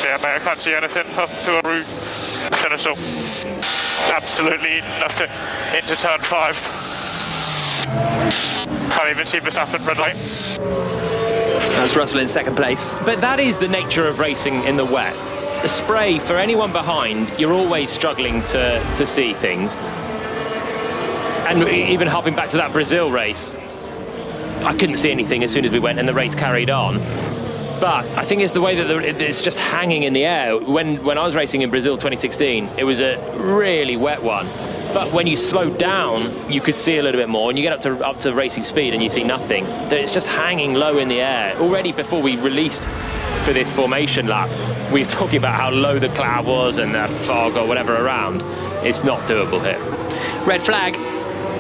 Speaker 7: yeah, mate, I can't see anything up to a route finish up. Absolutely nothing into turn 5. Can't even see Verstappen red light.
Speaker 2: That's Russell in second place.
Speaker 3: But that is the nature of racing in the wet. The spray, for anyone behind, you're always struggling to see things. And even hopping back to that Brazil race, I couldn't see anything as soon as we went and the race carried on. But I think it's the way that it's just hanging in the air. When I was racing in Brazil 2016, it was a really wet one. But when you slow down, you could see a little bit more, and you get up to racing speed and you see nothing. It's just hanging low in the air. Already before we released for this formation lap, we were talking about how low the cloud was and the fog or whatever around. It's not doable here.
Speaker 2: Red flag,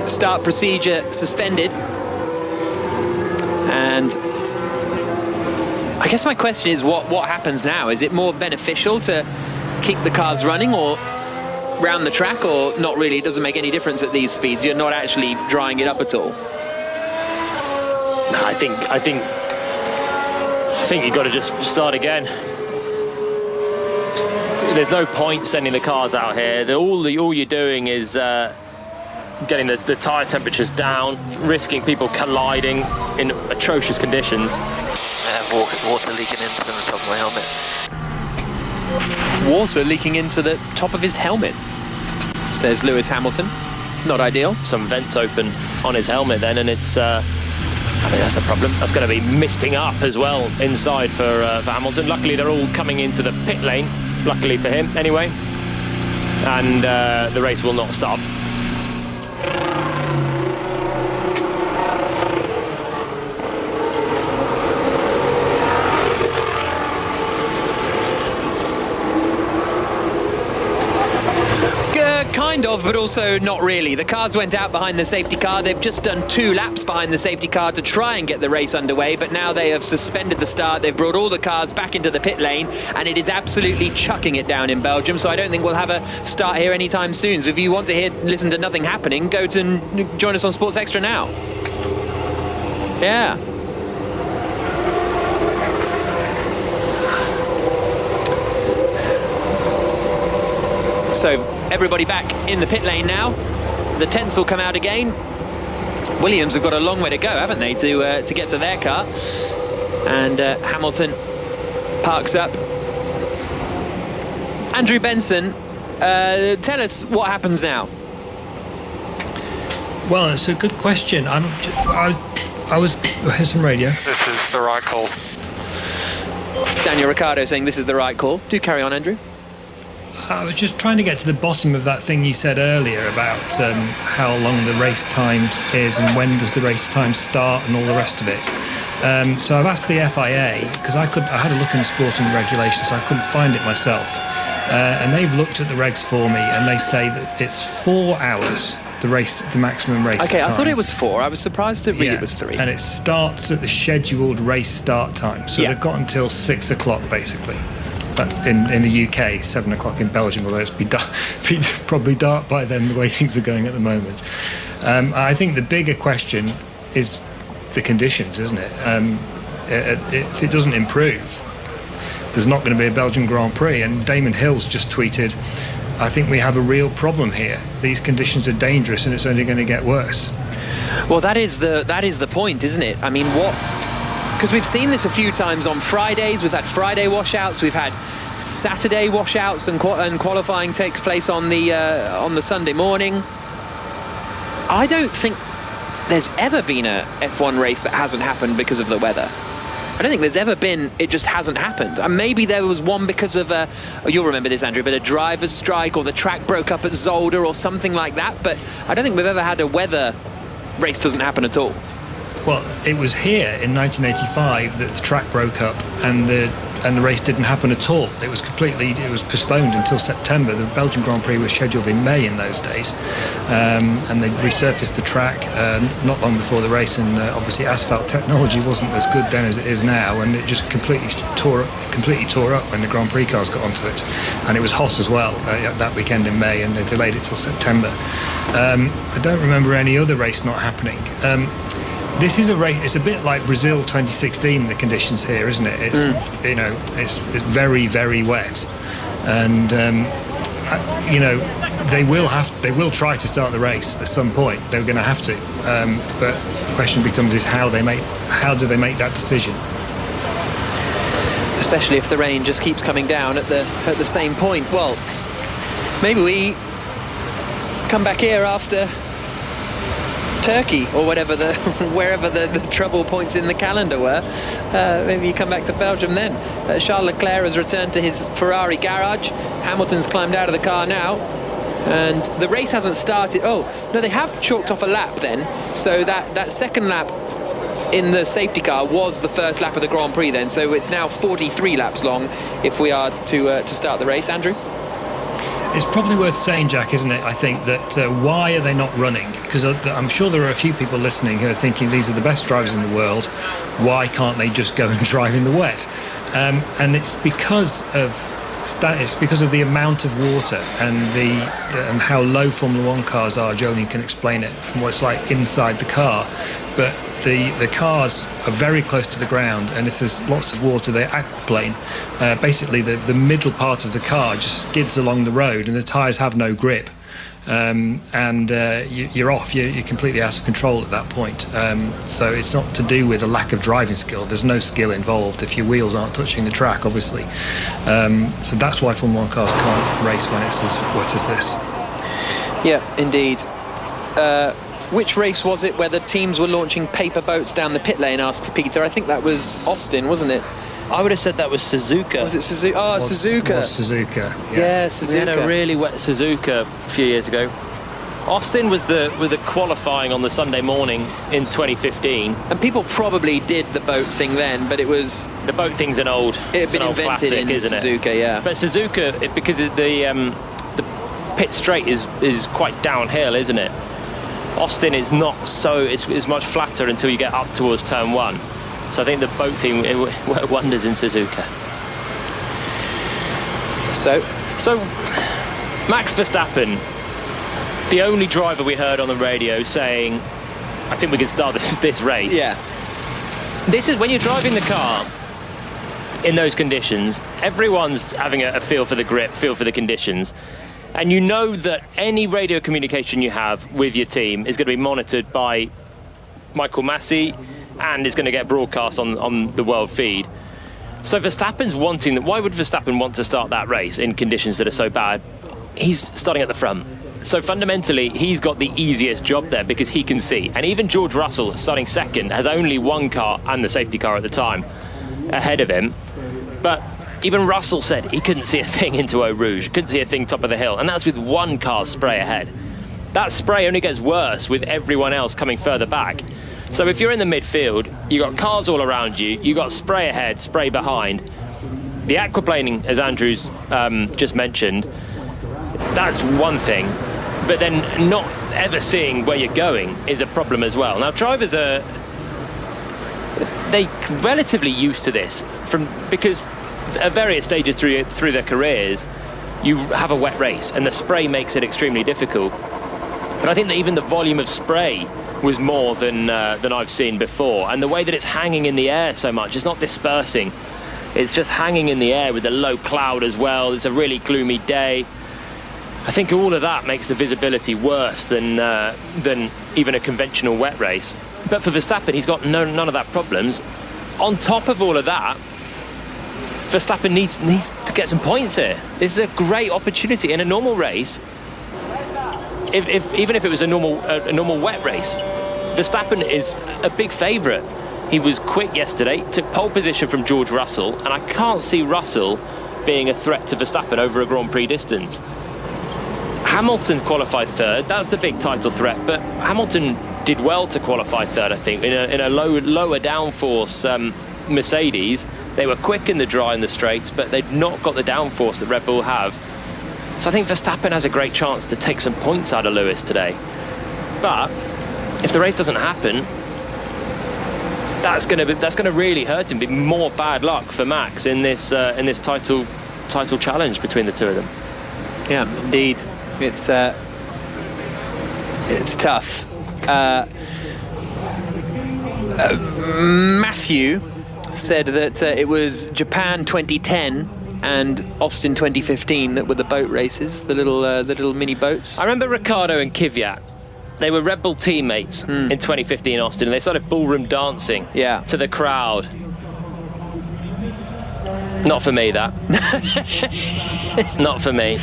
Speaker 2: start procedure suspended. And I guess my question is, what happens now? Is it more beneficial to keep the cars running or round the track, or not really? It doesn't make any difference at these speeds. You're not actually drying it up at all.
Speaker 3: No, I think you've got to just start again. There's no point sending the cars out here. All you're doing is getting the tyre temperatures down, risking people colliding in atrocious conditions.
Speaker 4: Water leaking into the top of my helmet.
Speaker 2: Water leaking into the top of his helmet, says Lewis Hamilton. Not ideal.
Speaker 3: Some vents open on his helmet then, and it's I mean, that's a problem. That's going to be misting up as well inside for Hamilton. Luckily they're all coming into the pit lane, luckily for him anyway, and the race will not stop.
Speaker 2: Kind of, but also not really. The cars went out behind the safety car. They've just done 2 laps behind the safety car to try and get the race underway, but now they have suspended the start. They've brought all the cars back into the pit lane, and it is absolutely chucking it down in Belgium, so I don't think we'll have a start here anytime soon. So if you want to listen to nothing happening, go to join us on Sports Extra now. Yeah. So everybody back in the pit lane now. The tents will come out again. Williams have got a long way to go, haven't they, to get to their car. And Hamilton parks up. Andrew Benson, tell us what happens now.
Speaker 8: Well, it's a good question. Here's some radio.
Speaker 7: This is the right call.
Speaker 2: Daniel Ricciardo saying this is the right call. Do carry on, Andrew.
Speaker 8: I was just trying to get to the bottom of that thing you said earlier about how long the race time is and when does the race time start and all the rest of it. So I've asked the FIA, because I had a look in the sporting regulations, so I couldn't find it myself. And they've looked at the regs for me, and they say that it's 4 hours, the maximum race time.
Speaker 2: Okay, I thought it was 4. I was surprised to read it was 3.
Speaker 8: And it starts at the scheduled race start time. So they've got until 6 o'clock, basically. In the UK, 7 o'clock in Belgium, although it's be probably dark by then, the way things are going at the moment. I think the bigger question is the conditions, isn't it? If it doesn't improve, there's not going to be a Belgian Grand Prix. And Damon Hill's just tweeted, I think we have a real problem here. These conditions are dangerous and it's only going to get worse.
Speaker 2: Well, that is the point, isn't it? I mean, because we've seen this a few times on Fridays. We've had Friday washouts, we've had Saturday washouts, and qualifying takes place on the Sunday morning. I don't think there's ever been a F1 race that hasn't happened because of the weather. I don't think there's ever been, it just hasn't happened. And maybe there was one because of you'll remember this, Andrew, but a driver's strike, or the track broke up at Zolder or something like that. But I don't think we've ever had a weather race doesn't happen at all.
Speaker 8: Well, it was here in 1985 that the track broke up and the and the race didn't happen at all. It was postponed until September. The Belgian Grand Prix was scheduled in May in those days, and they resurfaced the track not long before the race, and obviously asphalt technology wasn't as good then as it is now, and it just completely tore up when the Grand Prix cars got onto it, and it was hot as well that weekend in May, and they delayed it till September. I don't remember any other race not happening. This is a race. It's a bit like Brazil 2016. The conditions here, isn't it? It's it's very, very wet, and they will try to start the race at some point. They're going to have to, but the question becomes is how do they make that decision?
Speaker 2: Especially if the rain just keeps coming down at the same point. Well, maybe we come back here after Turkey or wherever the trouble points in the calendar were. Maybe you come back to Belgium then. Charles Leclerc has returned to his Ferrari garage. Hamilton's climbed out of the car now, and the race hasn't started. Oh no, they have chalked off a lap then, so that second lap in the safety car was the first lap of the Grand Prix then, so it's now 43 laps long if we are to start the race. Andrew?
Speaker 8: It's probably worth saying, Jack, isn't it? I think that why are they not running? Because I'm sure there are a few people listening who are thinking these are the best drivers in the world. Why can't they just go and drive in the wet? And it's because of the amount of water and how low Formula One cars are. Jolene can explain it from what it's like inside the car, but the cars are very close to the ground, and if there's lots of water, they aquaplane. Basically, the middle part of the car just skids along the road, and the tyres have no grip, and you're off. You're completely out of control at that point. So it's not to do with a lack of driving skill. There's no skill involved if your wheels aren't touching the track, obviously. So that's why Formula One cars can't race when it's as wet as this.
Speaker 2: Yeah, indeed. Which race was it where the teams were launching paper boats down the pit lane, asks Peter. I think that was Austin, wasn't it?
Speaker 3: I would have said that was Suzuka.
Speaker 2: Was it Suzuka? Oh, Suzuka.
Speaker 8: Was Suzuka.
Speaker 2: Yeah, Suzuka.
Speaker 3: We had a really wet Suzuka a few years ago. Austin was the qualifying on the Sunday morning in 2015.
Speaker 2: And people probably did the boat thing then, but it was...
Speaker 3: The boat thing's an old classic,
Speaker 2: it had been invented in Suzuka, yeah.
Speaker 3: But Suzuka, because the pit straight is quite downhill, isn't it? Austin is not so, it's much flatter until you get up towards turn one. So I think the boat thing worked wonders in Suzuka. So Max Verstappen, the only driver we heard on the radio saying, I think we can start this race.
Speaker 2: Yeah.
Speaker 3: This is when you're driving the car in those conditions, everyone's having a feel for the grip, feel for the conditions. And you know that any radio communication you have with your team is going to be monitored by Michael Massey and is going to get broadcast on the world feed. So Verstappen's wanting that. Why would Verstappen want to start that race in conditions that are so bad? He's starting at the front. So fundamentally, he's got the easiest job there because he can see. And even George Russell, starting second, has only one car and the safety car at the time ahead of him. But even Russell said he couldn't see a thing into Eau Rouge, couldn't see a thing top of the hill, and that's with one car spray ahead. That spray only gets worse with everyone else coming further back. So if you're in the midfield, you've got cars all around you, you've got spray ahead, spray behind. The aquaplaning, as Andrew's just mentioned, that's one thing, but then not ever seeing where you're going is a problem as well. Now, drivers are relatively used to this because at various stages through their careers, you have a wet race, and the spray makes it extremely difficult. But I think that even the volume of spray was more than I've seen before, and the way that it's hanging in the air so much, it's not dispersing. It's just hanging in the air with the low cloud as well. It's a really gloomy day. I think all of that makes the visibility worse than even a conventional wet race. But for Verstappen, he's got none of that problems. On top of all of that, Verstappen needs to get some points here. This is a great opportunity in a normal race. Even if it was a normal wet race, Verstappen is a big favourite. He was quick yesterday, took pole position from George Russell, and I can't see Russell being a threat to Verstappen over a Grand Prix distance. Hamilton qualified third. That's the big title threat, but Hamilton did well to qualify third, I think, in a lower downforce Mercedes, They were quick in the dry and the straights, but they'd not got the downforce that Red Bull have. So I think Verstappen has a great chance to take some points out of Lewis today. But if the race doesn't happen, that's going to really hurt him. Be more bad luck for Max in this title challenge between the two of them.
Speaker 2: Yeah, indeed, it's tough. Matthew said that it was Japan 2010 and Austin 2015 that were the boat races, the little mini boats.
Speaker 3: I remember Ricciardo and Kvyat. They were Red Bull teammates in 2015 Austin, and they started ballroom dancing to the crowd. Not for me, that. Not for me.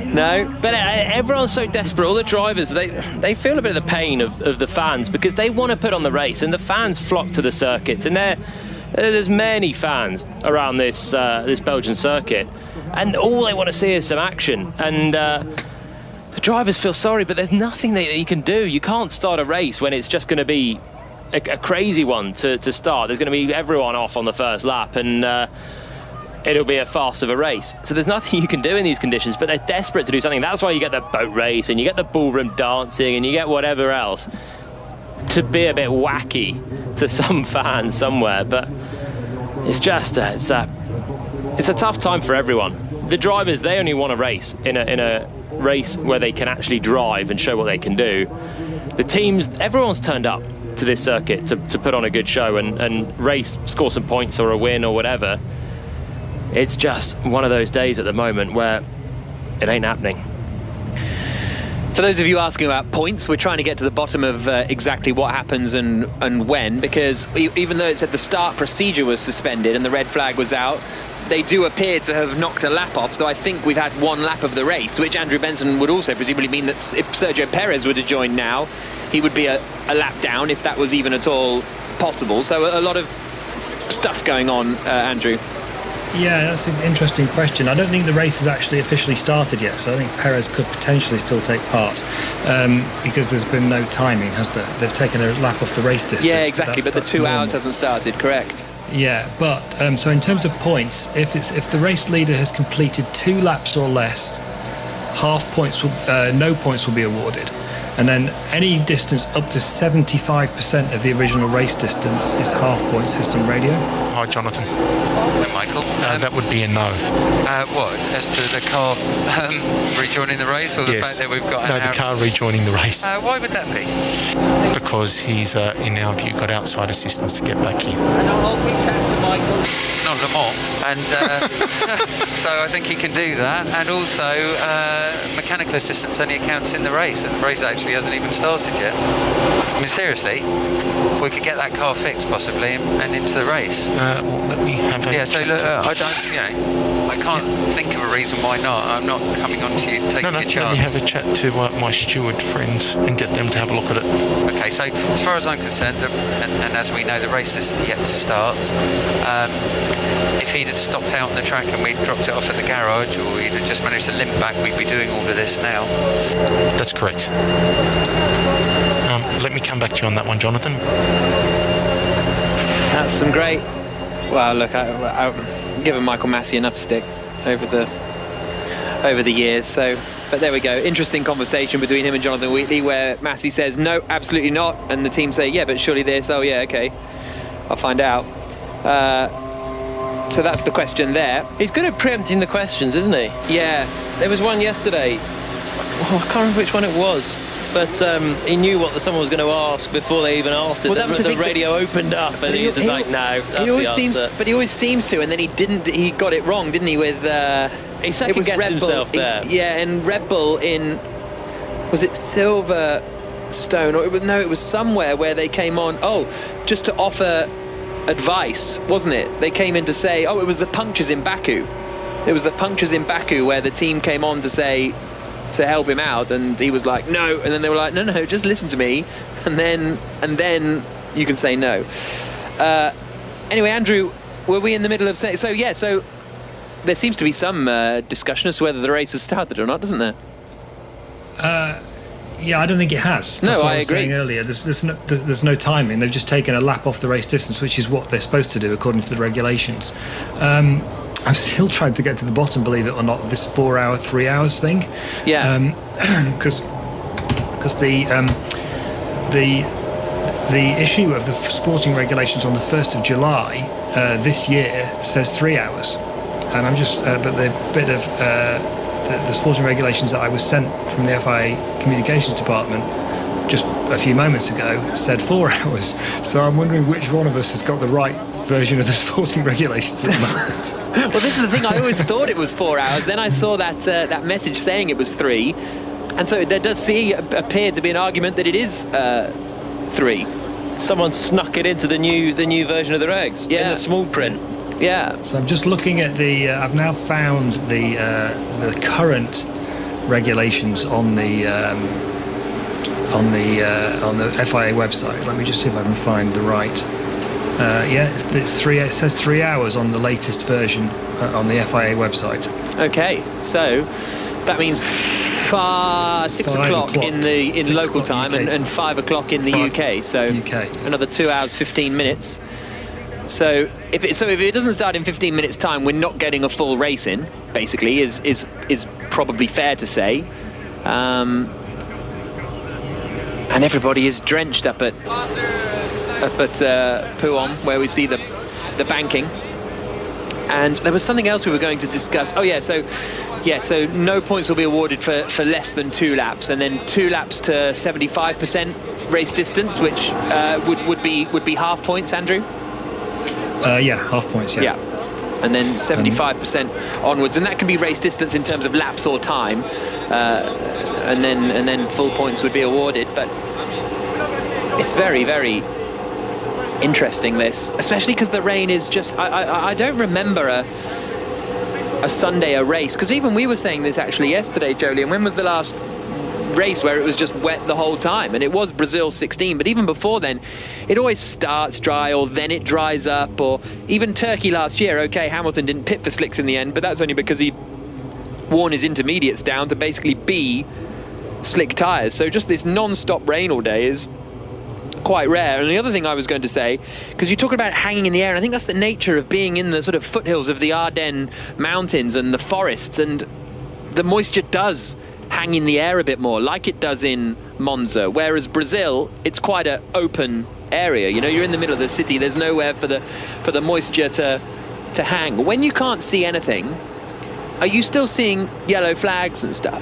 Speaker 2: No.
Speaker 3: But everyone's so desperate. All the drivers, they feel a bit of the pain of the fans because they want to put on the race, and the fans flock to the circuits, and there's many fans around this Belgian circuit, and all they want to see is some action. And the drivers feel sorry, but there's nothing that you can do. You can't start a race when it's just going to be a crazy one to start. There's going to be everyone off on the first lap, and it'll be a fast of a race. So there's nothing you can do in these conditions, but they're desperate to do something. That's why you get the boat race, and you get the ballroom dancing, and you get whatever else to be a bit wacky to some fans somewhere. But it's just it's a tough time for everyone. The drivers, they only want to race in a race where they can actually drive and show what they can do. The teams, everyone's turned up to this circuit to put on a good show and race, score some points or a win or whatever. It's just one of those days at the moment where it ain't happening.
Speaker 2: For those of you asking about points, we're trying to get to the bottom of exactly what happens and when, because even though it said the start procedure was suspended and the red flag was out, they do appear to have knocked a lap off. So I think we've had one lap of the race, which Andrew Benson would also presumably mean that if Sergio Perez were to join now, he would be a lap down, if that was even at all possible. So a lot of stuff going on, Andrew.
Speaker 8: Yeah, that's an interesting question. I don't think the race has actually officially started yet, so I think Perez could potentially still take part because there's been no timing, has there? They've taken a lap off the race distance.
Speaker 2: Yeah, exactly, but the 2
Speaker 8: normal.
Speaker 2: hours hasn't started, correct?
Speaker 8: Yeah, but so in terms of points, if the race leader has completed 2 laps or less, no points will be awarded. And then any distance up to 75% of the original race distance is half points, system radio.
Speaker 6: Hi, Jonathan.
Speaker 10: Hello, Michael.
Speaker 6: That would be a no.
Speaker 10: What? As to the car rejoining the race, or the fact that we've got
Speaker 6: the car rejoining the race.
Speaker 10: Why would that be?
Speaker 6: Because he's, in our view, got outside assistance to get back in.
Speaker 10: It's not Le Mans, and so I think he can do that. And also, mechanical assistance only accounts in the race, and the race actually hasn't even started yet. I mean, seriously, we could get that car fixed possibly and into the race.
Speaker 6: Well, let me have a
Speaker 10: so look, I don't, I can't think of a reason why not. I'm not coming on to you taking a chance.
Speaker 6: Let me have a chat to my steward friends and get them to have a look at it.
Speaker 10: Okay, so as far as I'm concerned, and as we know, the race is yet to start. If he'd have stopped out on the track and we'd dropped it off at the garage, or he'd have just managed to limp back, we'd be doing all of this now.
Speaker 6: That's correct. Let me come back to you on that one, Jonathan.
Speaker 2: That's some great... Well, look, I've given Michael Massey enough stick over the years, so... But there we go. Interesting conversation between him and Jonathan Wheatley, where Massey says, no, absolutely not, and the team say, yeah, but surely this, oh yeah, okay, I'll find out. So that's the question there.
Speaker 3: He's good at preempting the questions, isn't he?
Speaker 2: Yeah.
Speaker 3: There was one yesterday. I can't remember which one it was. But he knew what someone was going to ask before they even asked it.
Speaker 2: Well, that was
Speaker 3: the radio opened up, and he was just like, "No, that's the answer."
Speaker 2: But he always seems to, and then he didn't. He got it wrong, didn't he? With
Speaker 3: he second-guessed himself there.
Speaker 2: Yeah, and Red Bull was it Silverstone, or it was somewhere where they came on. Oh, just to offer advice, wasn't it? They came in to say, oh, it was the punctures in Baku. It was the punctures in Baku where the team came on to say, to help him out, and he was like, no, and then they were like, no, just listen to me, and then you can say no. Anyway, Andrew, were we in the middle of saying, so there seems to be some discussion as to whether the race has started or not, doesn't there?
Speaker 8: Yeah, I don't think it has.
Speaker 2: No,
Speaker 8: That's what
Speaker 2: I
Speaker 8: I was
Speaker 2: agree.
Speaker 8: saying earlier. There's no timing. They've just taken a lap off the race distance, which is what they're supposed to do according to the regulations. I'm still trying to get to the bottom, believe it or not, of this 4 hour, 3 hours thing.
Speaker 2: Yeah.
Speaker 8: Because the issue of the sporting regulations on the 1st of July this year says 3 hours, and I'm just but the bit of the sporting regulations that I was sent from the FIA communications department just a few moments ago said 4 hours. So I'm wondering which one of us has got the right version of the sporting regulations at the moment.
Speaker 2: Well, this is the thing. I always thought it was 4 hours. Then I saw that message saying it was 3, and so there does appear to be an argument that it is 3.
Speaker 3: Someone snuck it into the new version of the regs in the small print.
Speaker 2: Yeah.
Speaker 8: So I'm just looking at I've now found the current regulations on the FIA website. Let me just see if I can find the right. It says 3 hours on the latest version on the FIA website.
Speaker 2: Okay, so that means 6 o'clock in local time and 5 o'clock in the UK. So another 2 hours 15 minutes. So if it doesn't start in 15 minutes time, we're not getting a full race in. Basically, is probably fair to say. And everybody is drenched up at Podium, where we see the banking. And there was something else we were going to discuss. Oh yeah, so no points will be awarded for less than 2 laps, and then 2 laps to 75% race distance, which would be half points, Andrew.
Speaker 8: Half points. Yeah.
Speaker 2: And then 75% onwards, and that can be race distance in terms of laps or time, and then full points would be awarded. But it's very, very interesting, this, especially because the rain is just I don't remember a Sunday a race, because even we were saying this actually yesterday, Jolien. When was the last race where it was just wet the whole time? And it was Brazil 16, but even before then it always starts dry, or then it dries up. Or even Turkey last year, okay, Hamilton didn't pit for slicks in the end, but that's only because he'd worn his intermediates down to basically be slick tyres. So just this non-stop rain all day is quite rare. And the other thing I was going to say, because you talk about hanging in the air, and I think that's the nature of being in the sort of foothills of the Ardennes mountains and the forests, and the moisture does hang in the air a bit more, like it does in Monza, whereas Brazil, it's quite an open area. You know, you're in the middle of the city, there's nowhere for the moisture to hang. When you can't see anything, are you still seeing yellow flags and stuff?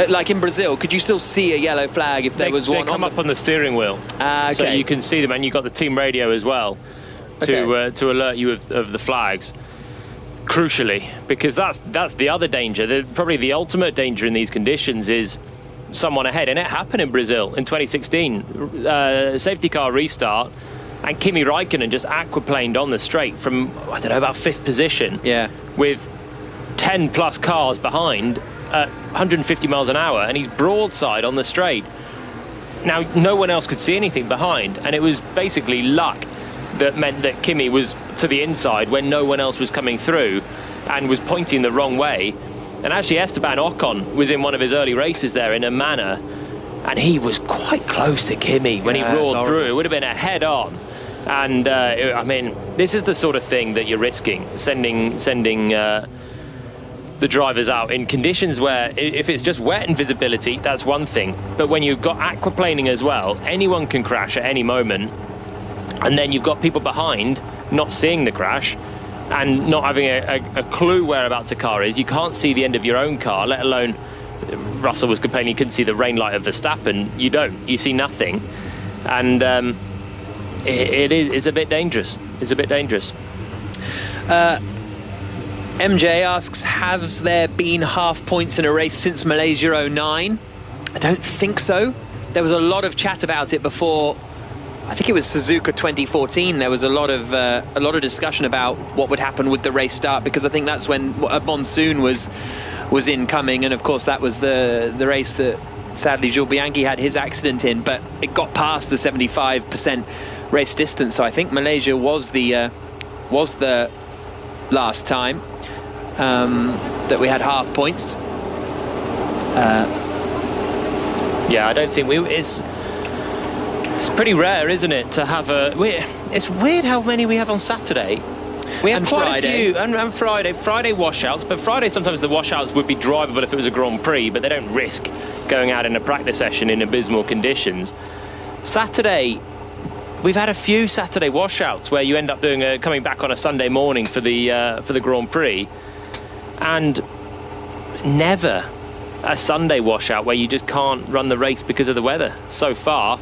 Speaker 2: Like in Brazil, could you still see a yellow flag if there was one?
Speaker 3: They come up on the steering wheel, so you can see them, and you've got the team radio as well to alert you of the flags. Crucially, because that's the other danger. Probably the ultimate danger in these conditions is someone ahead, and it happened in Brazil in 2016. Safety car restart, and Kimi Raikkonen just aquaplaned on the straight from, I don't know, about 5th position.
Speaker 2: Yeah,
Speaker 3: with 10 plus cars behind at 150 miles an hour, and he's broadside on the straight. Now, no one else could see anything behind, and it was basically luck that meant that Kimi was to the inside when no one else was coming through and was pointing the wrong way. And actually Esteban Ocon was in one of his early races there in a manner, and he was quite close to Kimi when he roared through. It would have been a head-on. And I mean, this is the sort of thing that you're risking, sending the drivers out in conditions where, if it's just wet and visibility, that's one thing. But when you've got aquaplaning as well, anyone can crash at any moment. And then you've got people behind not seeing the crash and not having a clue whereabouts a car is. You can't see the end of your own car, let alone, Russell was complaining you couldn't see the rain light of Verstappen. You don't. You see nothing. And it's a bit dangerous. It's a bit dangerous.
Speaker 2: MJ asks, has there been half points in a race since Malaysia 09? I don't think so. There was a lot of chat about it before. I think it was Suzuka 2014. There was a lot of discussion about what would happen with the race start, because I think that's when a monsoon was incoming, and of course that was the race that sadly Jules Bianchi had his accident in. But it got past the 75% race distance, so I think Malaysia was the last time that we had half points.
Speaker 3: Yeah, I don't think it's pretty rare, isn't it, to have it's weird how many we have on Saturday. We have quite a few, and Friday washouts, but Friday sometimes the washouts would be drivable if it was a Grand Prix, but they don't risk going out in a practice session in abysmal conditions. Saturday, we've had a few Saturday washouts where you end up coming back on a Sunday morning for the Grand Prix, and never a Sunday washout where you just can't run the race because of the weather. So far,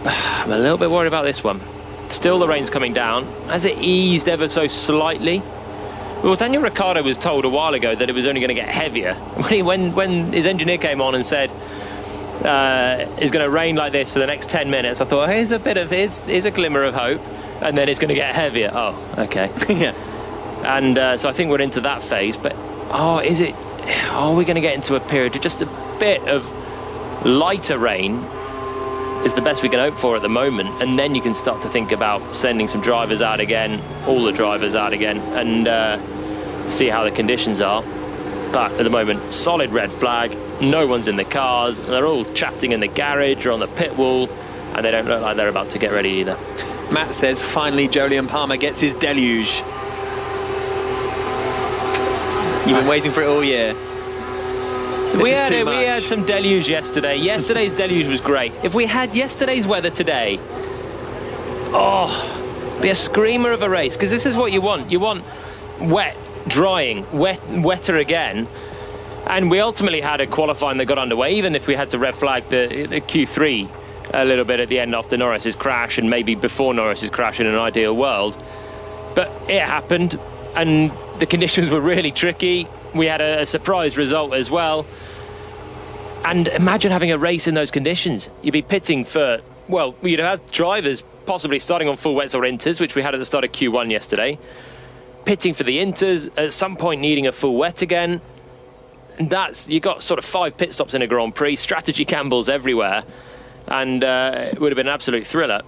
Speaker 3: I'm a little bit worried about this one. Still the rain's coming down. Has it eased ever so slightly? Well, Daniel Ricciardo was told a while ago that it was only going to get heavier. When his engineer came on and said it's going to rain like this for the next 10 minutes, I thought, here's a glimmer of hope, and then it's going to get heavier. Oh, okay. Yeah. And so I think we're into that phase, but are we going to get into a period of just a bit of lighter rain is the best we can hope for at the moment, and then you can start to think about sending some drivers out again, all the drivers out again, and see how the conditions are. But at the moment, solid red flag, no one's in the cars, they're all chatting in the garage or on the pit wall, and they don't look like they're about to get ready either.
Speaker 2: Matt says finally Jolyon Palmer gets his deluge. You've been waiting for it all year.
Speaker 3: We had some deluge yesterday. Yesterday's deluge was great. If we had yesterday's weather today, be a screamer of a race, because this is what you want. You want wet, drying, wetter again. And we ultimately had a qualifying that got underway, even if we had to red flag the Q3 a little bit at the end after Norris's crash, and maybe before Norris's crash in an ideal world. But it happened, and the conditions were really tricky. We had a surprise result as well. And imagine having a race in those conditions. You'd be pitting you'd have drivers possibly starting on full wets or inters, which we had at the start of Q1 yesterday. Pitting for the inters, at some point needing a full wet again. And you got sort of 5 pit stops in a Grand Prix, strategy gambles everywhere. And it would have been an absolute thriller.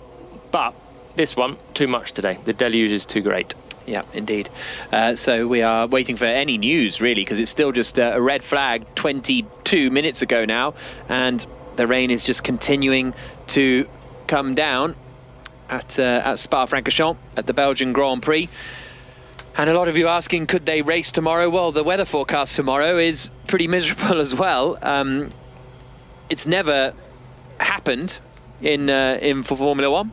Speaker 3: But this one, too much today. The deluge is too great.
Speaker 2: Yeah, indeed. So we are waiting for any news, really, because it's still just a red flag 22 minutes ago now, and the rain is just continuing to come down at Spa-Francorchamps at the Belgian Grand Prix. And a lot of you asking, could they race tomorrow? Well, the weather forecast tomorrow is pretty miserable as well. It's never happened for Formula One.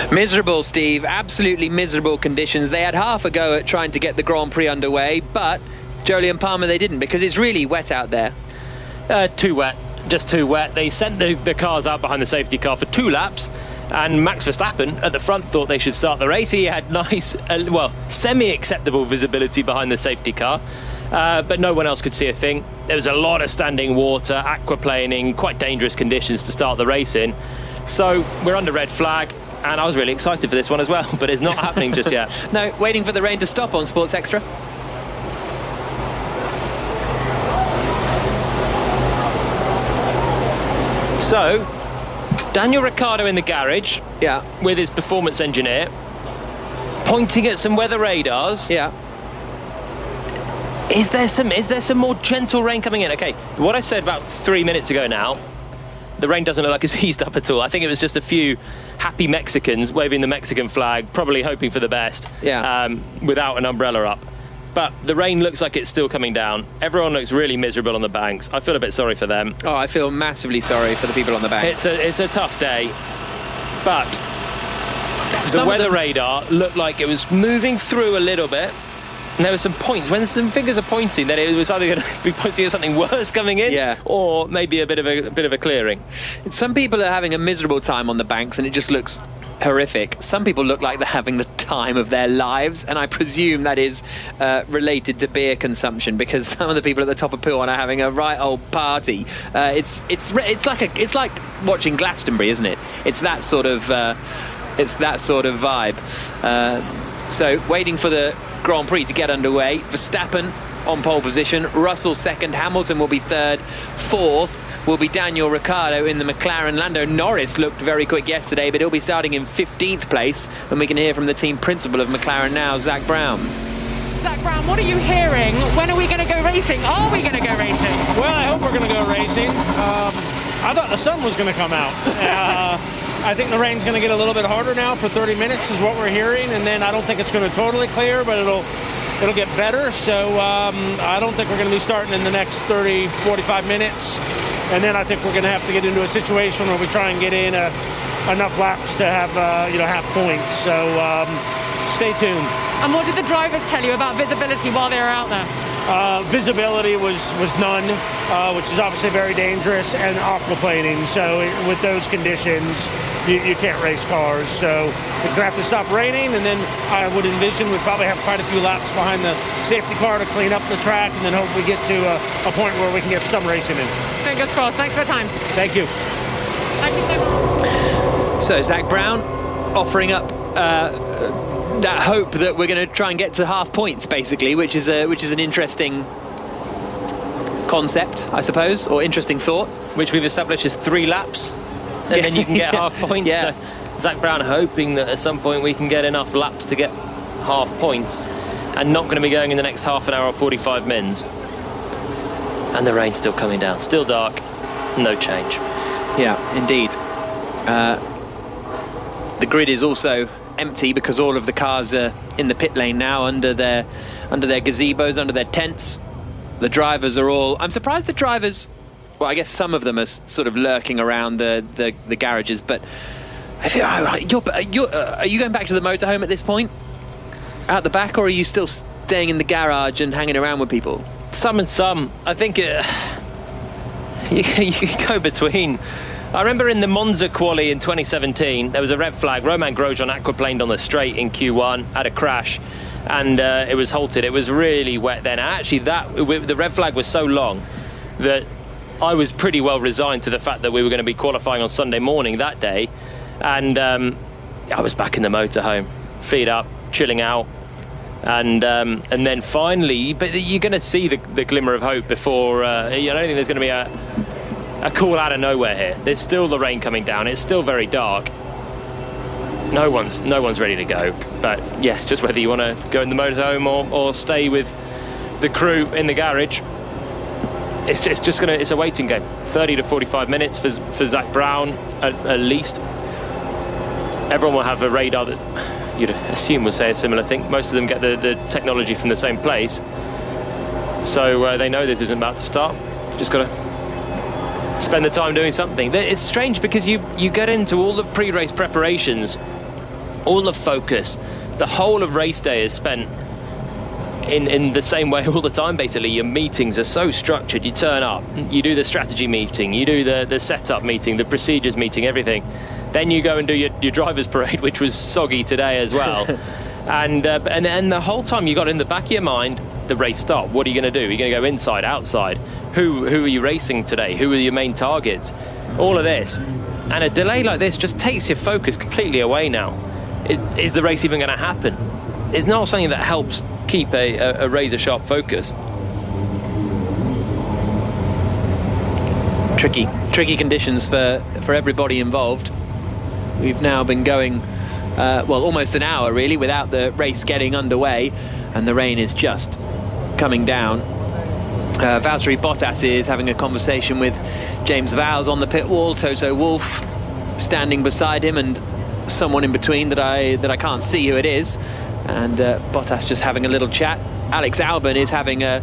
Speaker 2: Miserable, Steve. Absolutely miserable conditions. They had half a go at trying to get the Grand Prix underway, but Jolyon Palmer, they didn't, because it's really wet out there.
Speaker 3: Too wet. Just too wet. They sent the cars out behind the safety car for 2 laps, and Max Verstappen at the front thought they should start the race. He had nice, semi-acceptable visibility behind the safety car, but no one else could see a thing. There was a lot of standing water, aquaplaning, quite dangerous conditions to start the race in. So we're under red flag. And I was really excited for this one as well, but it's not happening just yet.
Speaker 2: No, waiting for the rain to stop on Sports Extra.
Speaker 3: So, Daniel Ricciardo in the garage, with his performance engineer, pointing at some weather radars.
Speaker 2: Yeah.
Speaker 3: Is there some more gentle rain coming in? Okay, what I said about 3 minutes ago now, the rain doesn't look like it's eased up at all. I think it was just a few happy Mexicans waving the Mexican flag, probably hoping for the best, without an umbrella up. But the rain looks like it's still coming down. Everyone looks really miserable on the banks. I feel a bit sorry for them.
Speaker 2: Oh, I feel massively sorry for the people on the bank.
Speaker 3: It's a tough day, but the weather radar looked like it was moving through a little bit. And there were some points, when some fingers are pointing, that it was either going to be pointing at something worse coming in, or maybe a bit of a clearing.
Speaker 2: Some people are having a miserable time on the banks, and it just looks horrific. Some people look like they're having the time of their lives, and I presume that is related to beer consumption, because some of the people at the top of Podium are having a right old party. It's like watching Glastonbury, isn't it? It's that sort of vibe. So waiting for the Grand Prix to get underway. Verstappen on pole position, Russell second, Hamilton will be third, fourth. will be Daniel Ricciardo in the McLaren. Lando Norris looked very quick yesterday, but he'll be starting in 15th place. And we can hear from the team principal of McLaren now, Zach Brown.
Speaker 12: Zach Brown, what are you hearing? When are we going to go racing? Are we going to go racing?
Speaker 13: Well, I hope we're going to go racing. I thought the sun was going to come out. I think the rain's going to get a little bit harder now for 30 minutes is what we're hearing, and then I don't think it's going to totally clear, but it'll get better. So I don't think we're going to be starting in the next 30, 45 minutes, and then I think we're going to have to get into a situation where we try and get in enough laps to have half points. So stay tuned.
Speaker 12: And what did the drivers tell you about visibility while they were out there?
Speaker 13: Visibility was none, which is obviously very dangerous, and aquaplaning. So with those conditions, you can't race cars. So it's going to have to stop raining, and then I would envision we'd probably have quite a few laps behind the safety car to clean up the track, and then hope we get to a point where we can get some racing in.
Speaker 12: Fingers crossed. Thanks for your time.
Speaker 13: Thank you.
Speaker 12: Thank you so much.
Speaker 2: So Zach Brown offering up that hope that we're going to try and get to half points, basically, which is an interesting concept, I suppose, or interesting thought.
Speaker 3: Which we've established is 3 laps, and then you can get half points.
Speaker 2: Yeah.
Speaker 3: So Zach Brown hoping that at some point we can get enough laps to get half points, and not going to be going in the next half an hour or 45 minutes. And the rain's still coming down, still dark, no change.
Speaker 2: Yeah, indeed. The grid is also empty because all of the cars are in the pit lane now under their gazebos, under their tents. The drivers are all... I'm surprised the drivers... Well, I guess some of them are sort of lurking around the garages, but... Are you going back to the motorhome at this point? Out the back, or are you still staying in the garage and hanging around with people?
Speaker 3: Some and some. I think you can go between. I remember in the Monza quali in 2017, there was a red flag. Romain Grosjean aquaplaned on the straight in Q1, had a crash, and it was halted. It was really wet then. And actually, the red flag was so long that I was pretty well resigned to the fact that we were going to be qualifying on Sunday morning that day. And I was back in the motorhome, feet up, chilling out. And then finally, but you're going to see the glimmer of hope before. I don't think there's going to be a call out of nowhere here. There's still the rain coming down. It's still very dark. No one's ready to go. But yeah, just whether you want to go in the motorhome or stay with the crew in the garage. It's a waiting game. 30 to 45 minutes for Zach Brown at least. Everyone will have a radar that you'd assume will say a similar thing. Most of them get the technology from the same place, so they know this isn't about to start. Just got to spend the time doing something. It's strange because you get into all the pre-race preparations, all the focus, the whole of race day is spent in the same way all the time. Basically, your meetings are so structured. You turn up, you do the strategy meeting, you do the setup meeting, the procedures meeting, everything. Then you go and do your driver's parade, which was soggy today as well. and the whole time you got in the back of your mind the race start. What are you going to do? Are you going to go inside, outside? Who are you racing today? Who are your main targets? All of this. And a delay like this just takes your focus completely away now. Is the race even going to happen? It's not something that helps keep a razor-sharp focus.
Speaker 2: Tricky conditions for everybody involved. We've now been going, almost an hour really without the race getting underway, and the rain is just coming down. Valtteri Bottas is having a conversation with James Vowles on the pit wall. Toto Wolff standing beside him, and someone in between that I can't see who it is. And Bottas just having a little chat. Alex Albon is having a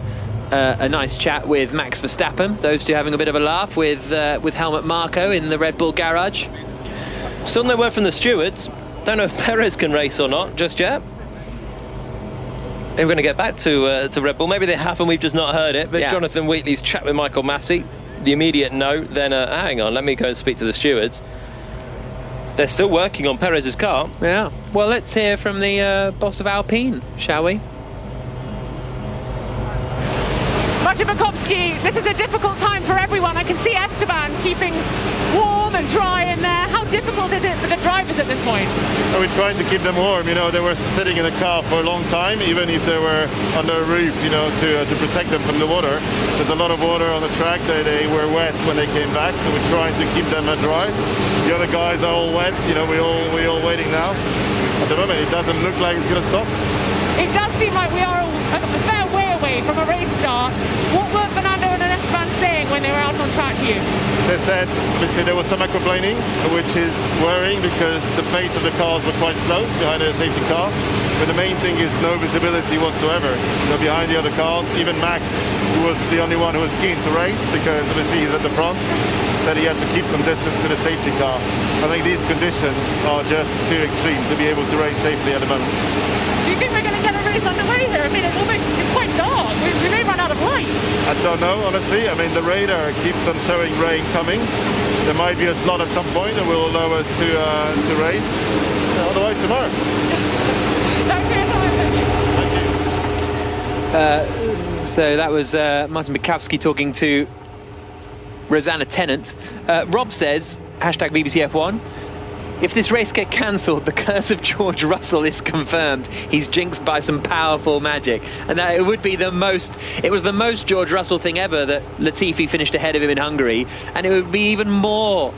Speaker 2: nice chat with Max Verstappen. Those two having a bit of a laugh with Helmut Marko in the Red Bull garage.
Speaker 3: Still no word from the stewards. Don't know if Perez can race or not just yet. We're going to get back to Red Bull. Maybe they have and we've just not heard it. But yeah. Jonathan Wheatley's chat with Michael Massey, the immediate no. Then hang on, let me go and speak to the stewards. They're still working on Perez's car.
Speaker 2: Yeah. Well, let's hear from the boss of Alpine, shall we?
Speaker 12: Maciej, this is a difficult time for everyone. I can see Esteban keeping warm and dry in there. How difficult is it for the drivers at this point?
Speaker 14: We're trying to keep them warm. You know, they were sitting in the car for a long time, even if they were under a roof, you know, to protect them from the water. There's a lot of water on the track. They were wet when they came back, so we're trying to keep them dry. The other guys are all wet. You know, we're all waiting now. At the moment, it doesn't look like it's going to stop.
Speaker 12: It does seem like we are a fair way away from a race start. What were Fernando and Esteban saying when they were out on track to you?
Speaker 14: They said, obviously, there was some aquaplaning, which is worrying because the pace of the cars were quite slow behind the safety car. But the main thing is no visibility whatsoever. You know, behind the other cars, even Max, who was the only one who was keen to race because obviously he's at the front, said he had to keep some distance to the safety car. I think these conditions are just too extreme to be able to race safely at the moment.
Speaker 12: Do you think we're going to get a race underway here? I mean, it's quite dark. We may run out of light.
Speaker 14: I don't know, honestly. I mean, the radar keeps on showing rain coming. There might be a slot at some point that will allow us to race. Otherwise, tomorrow.
Speaker 12: Thanks for your time.
Speaker 14: Thank you.
Speaker 2: So that was Martin Bukowski talking to Rosanna Tennant. Rob says, hashtag BBC F1, if this race gets cancelled, the curse of George Russell is confirmed. He's jinxed by some powerful magic. And that it was the most George Russell thing ever that Latifi finished ahead of him in Hungary. And it would be even more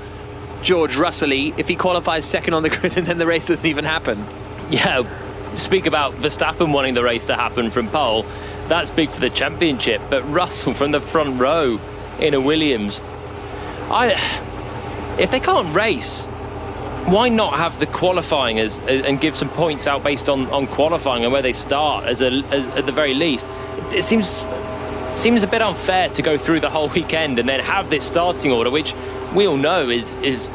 Speaker 2: George Russell-y if he qualifies second on the grid and then the race doesn't even happen.
Speaker 3: Yeah, speak about Verstappen wanting the race to happen from pole. That's big for the championship. But Russell from the front row in a Williams. If they can't race, why not have the qualifying and give some points out based on qualifying and where they start as at the very least? It seems a bit unfair to go through the whole weekend and then have this starting order, which we all know is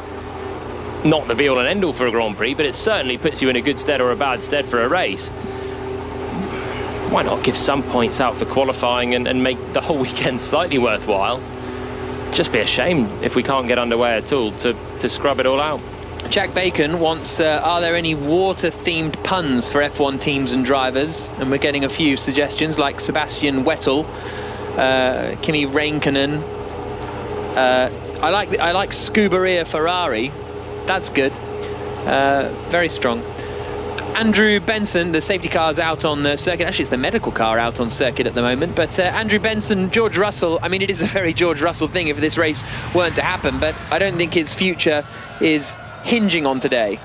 Speaker 3: not the be-all and end-all for a Grand Prix, but it certainly puts you in a good stead or a bad stead for a race. Why not give some points out for qualifying and make the whole weekend slightly worthwhile? Just be a shame if we can't get underway at all to scrub it all out.
Speaker 2: Jack Bacon wants, are there any water-themed puns for F1 teams and drivers? And we're getting a few suggestions, like Sebastian Vettel, Kimi Räikkönen. I like Scuderia Ferrari. That's good. Very strong. Andrew Benson, the safety car's out on the circuit. Actually, it's the medical car out on circuit at the moment. But Andrew Benson, George Russell, I mean, it is a very George Russell thing if this race weren't to happen. But I don't think his future is hinging on today.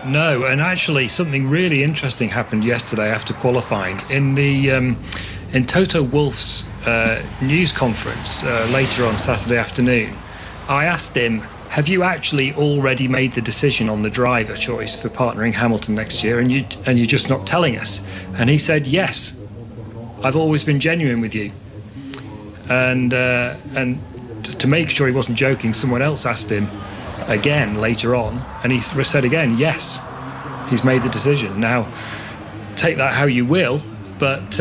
Speaker 8: No, and actually something really interesting happened yesterday after qualifying. In the in Toto Wolff's news conference later on Saturday afternoon, I asked him, have you actually already made the decision on the driver choice for partnering Hamilton next year, and you're just not telling us? And he said, yes, I've always been genuine with you. And to make sure he wasn't joking, someone else asked him again later on, and he said again, yes, he's made the decision. Now, take that how you will, but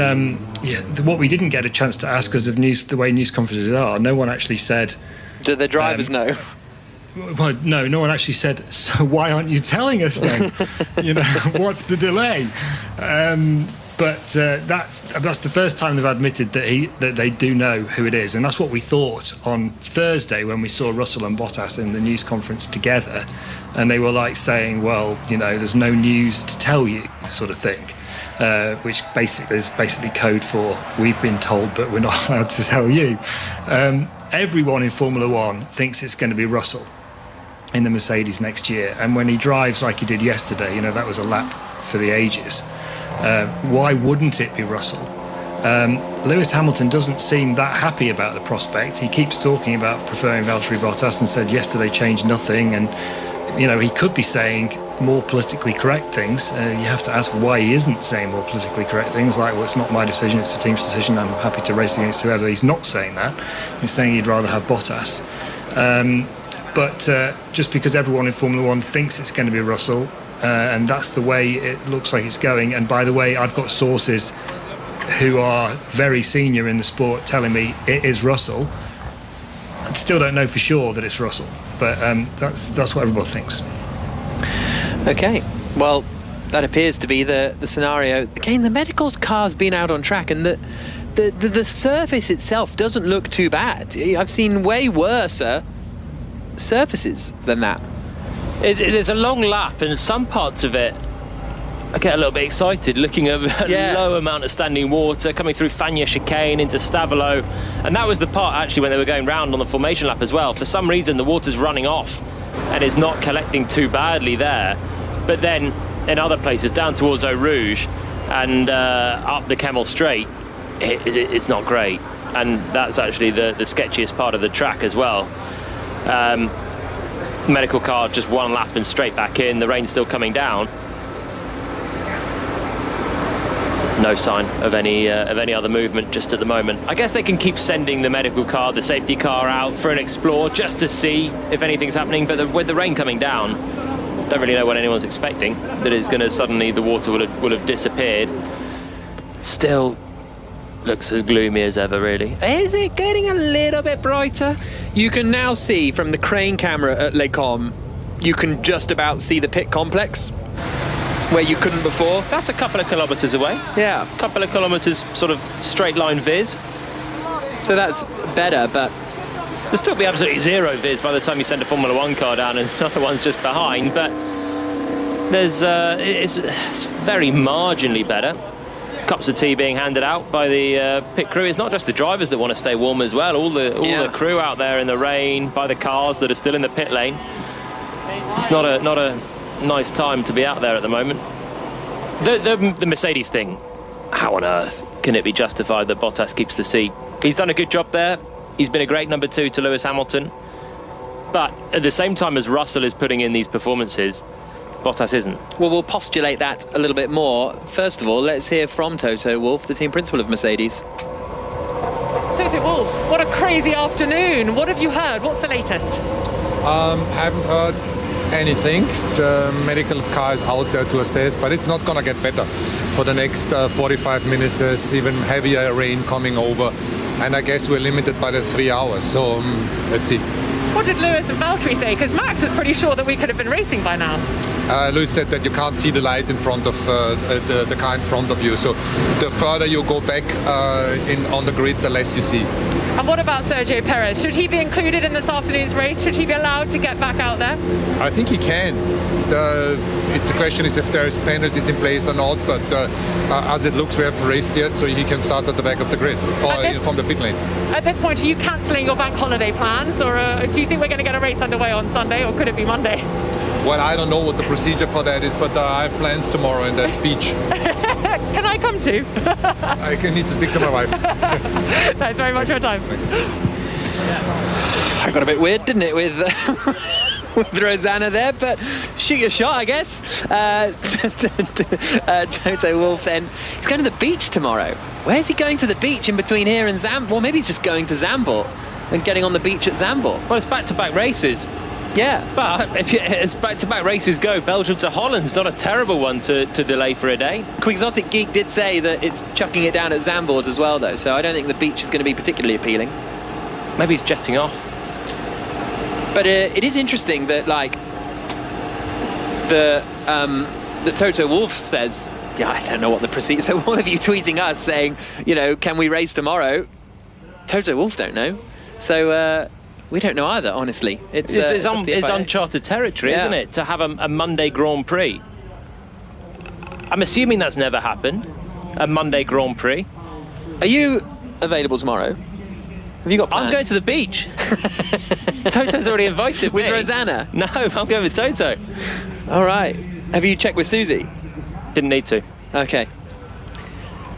Speaker 8: what we didn't get a chance to ask because of the way news conferences are, no one actually said...
Speaker 2: Do the drivers know?
Speaker 8: Well, no one actually said, so why aren't you telling us then? What's the delay? But that's the first time they've admitted that they do know who it is, and that's what we thought on Thursday when we saw Russell and Bottas in the news conference together, and they were like saying, well, there's no news to tell you, sort of thing, which is basically code for we've been told but we're not allowed to tell you. Everyone in Formula One thinks it's going to be Russell in the Mercedes next year, and when he drives like he did yesterday, that was a lap for the ages. Why wouldn't it be Russell? Lewis Hamilton doesn't seem that happy about the prospect. He keeps talking about preferring Valtteri Bottas and said yesterday changed nothing, and he could be saying more politically correct things. You have to ask why he isn't saying more politically correct things, like, well, it's not my decision, it's the team's decision, I'm happy to race against whoever. He's not saying that. He's saying he'd rather have Bottas. But just because everyone in Formula One thinks it's going to be Russell, and that's the way it looks like it's going. And by the way, I've got sources who are very senior in the sport telling me it is Russell. I still don't know for sure that it's Russell, but that's what everybody thinks.
Speaker 2: Okay, well, that appears to be the scenario. Again, the medicals car's been out on track, and the surface itself doesn't look too bad. I've seen way worse surfaces than that.
Speaker 3: There's a long lap, and some parts of it I get a little bit excited looking at a low amount of standing water coming through Fagnes chicane into Stavolo, and that was the part actually when they were going round on the formation lap as well. For some reason the water's running off and is not collecting too badly there, but then in other places down towards Eau Rouge and up the Kemmel Straight it's not great, and that's actually the sketchiest part of the track as well. Medical car just one lap and straight back in, the rain's still coming down. No sign of any other movement just at the moment. I guess they can keep sending the medical car, the safety car out for an explore just to see if anything's happening, but with the rain coming down, don't really know what anyone's expecting, that it's going to suddenly, the water will have disappeared. Still looks as gloomy as ever, really. Is it getting a little bit brighter?
Speaker 2: You can now see from the crane camera at Les Combes, you can just about see the pit complex, where you couldn't before.
Speaker 3: That's a couple of kilometres away.
Speaker 2: Yeah.
Speaker 3: A couple of kilometres sort of straight line viz.
Speaker 2: So that's better, but
Speaker 3: there'll still be absolutely zero viz by the time you send a Formula 1 car down and another one's just behind, but there's it's very marginally better. Cups of tea being handed out by the pit crew. It's not just the drivers that want to stay warm as well. All the crew out there in the rain, by the cars that are still in the pit lane. It's not a nice time to be out there at the moment. The Mercedes thing, how on earth can it be justified that Bottas keeps the seat? He's done a good job there. He's been a great number 2 to Lewis Hamilton, but at the same time as Russell is putting in these performances, Bottas isn't.
Speaker 2: Well, we'll postulate that a little bit more. First of all, let's hear from Toto Wolff, the team principal of Mercedes.
Speaker 12: Toto Wolff, what a crazy afternoon. What have you heard? What's the latest?
Speaker 15: Haven't heard anything. The medical car is out there to assess, but it's not going to get better. For the next 45 minutes, there's even heavier rain coming over, and I guess we're limited by the 3 hours, so let's see.
Speaker 12: What did Lewis and Valtteri say? Because Max was pretty sure that we could have been racing by now.
Speaker 15: Lewis said that you can't see the light in front of the car in front of you, so the further you go back on the grid, the less you see.
Speaker 12: And what about Sergio Perez? Should he be included in this afternoon's race? Should he be allowed to get back out there?
Speaker 15: I think he can. The question is if there is penalties in place or not, but as it looks, we haven't raced yet, so he can start at the back of the grid, or from the pit lane.
Speaker 12: At this point, are you cancelling your bank holiday plans, or do you think we're going to get a race underway on Sunday, or could it be Monday?
Speaker 15: Well, I don't know what the procedure for that is, but I have plans tomorrow in that speech.
Speaker 12: Can I come too?
Speaker 15: I need to speak to my wife.
Speaker 12: Thanks very much for your time.
Speaker 2: I got a bit weird, didn't it, with Rosanna there, but shoot your shot, I guess. Toto Wolff then, he's going to the beach tomorrow. Where's he going to the beach in between here and Zandvoort? Well, maybe he's just going to Zandvoort and getting on the beach at Zandvoort.
Speaker 3: Well, it's back-to-back races.
Speaker 2: Yeah,
Speaker 3: but as back-to-back races go, Belgium to Holland's not a terrible one to delay for a day.
Speaker 2: Quixotic Geek did say that it's chucking it down at Zandvoort as well, though, so I don't think the beach is going to be particularly appealing.
Speaker 3: Maybe he's jetting off.
Speaker 2: But it is interesting that, like, the Toto Wolff says, yeah, I don't know what the procedure. So one of you tweeting us saying, you know, can we race tomorrow? Toto Wolff don't know. So we don't know either, honestly. It's
Speaker 3: uncharted territory, isn't it, to have a Monday Grand Prix? I'm assuming that's never happened, a Monday Grand Prix.
Speaker 2: Are you available tomorrow? Have you got plans?
Speaker 3: I'm going to the beach. Toto's already invited
Speaker 2: with
Speaker 3: me.
Speaker 2: Rosanna?
Speaker 3: No, I'm going with Toto.
Speaker 2: All right. Have you checked with Susie?
Speaker 3: Didn't need to.
Speaker 2: Okay.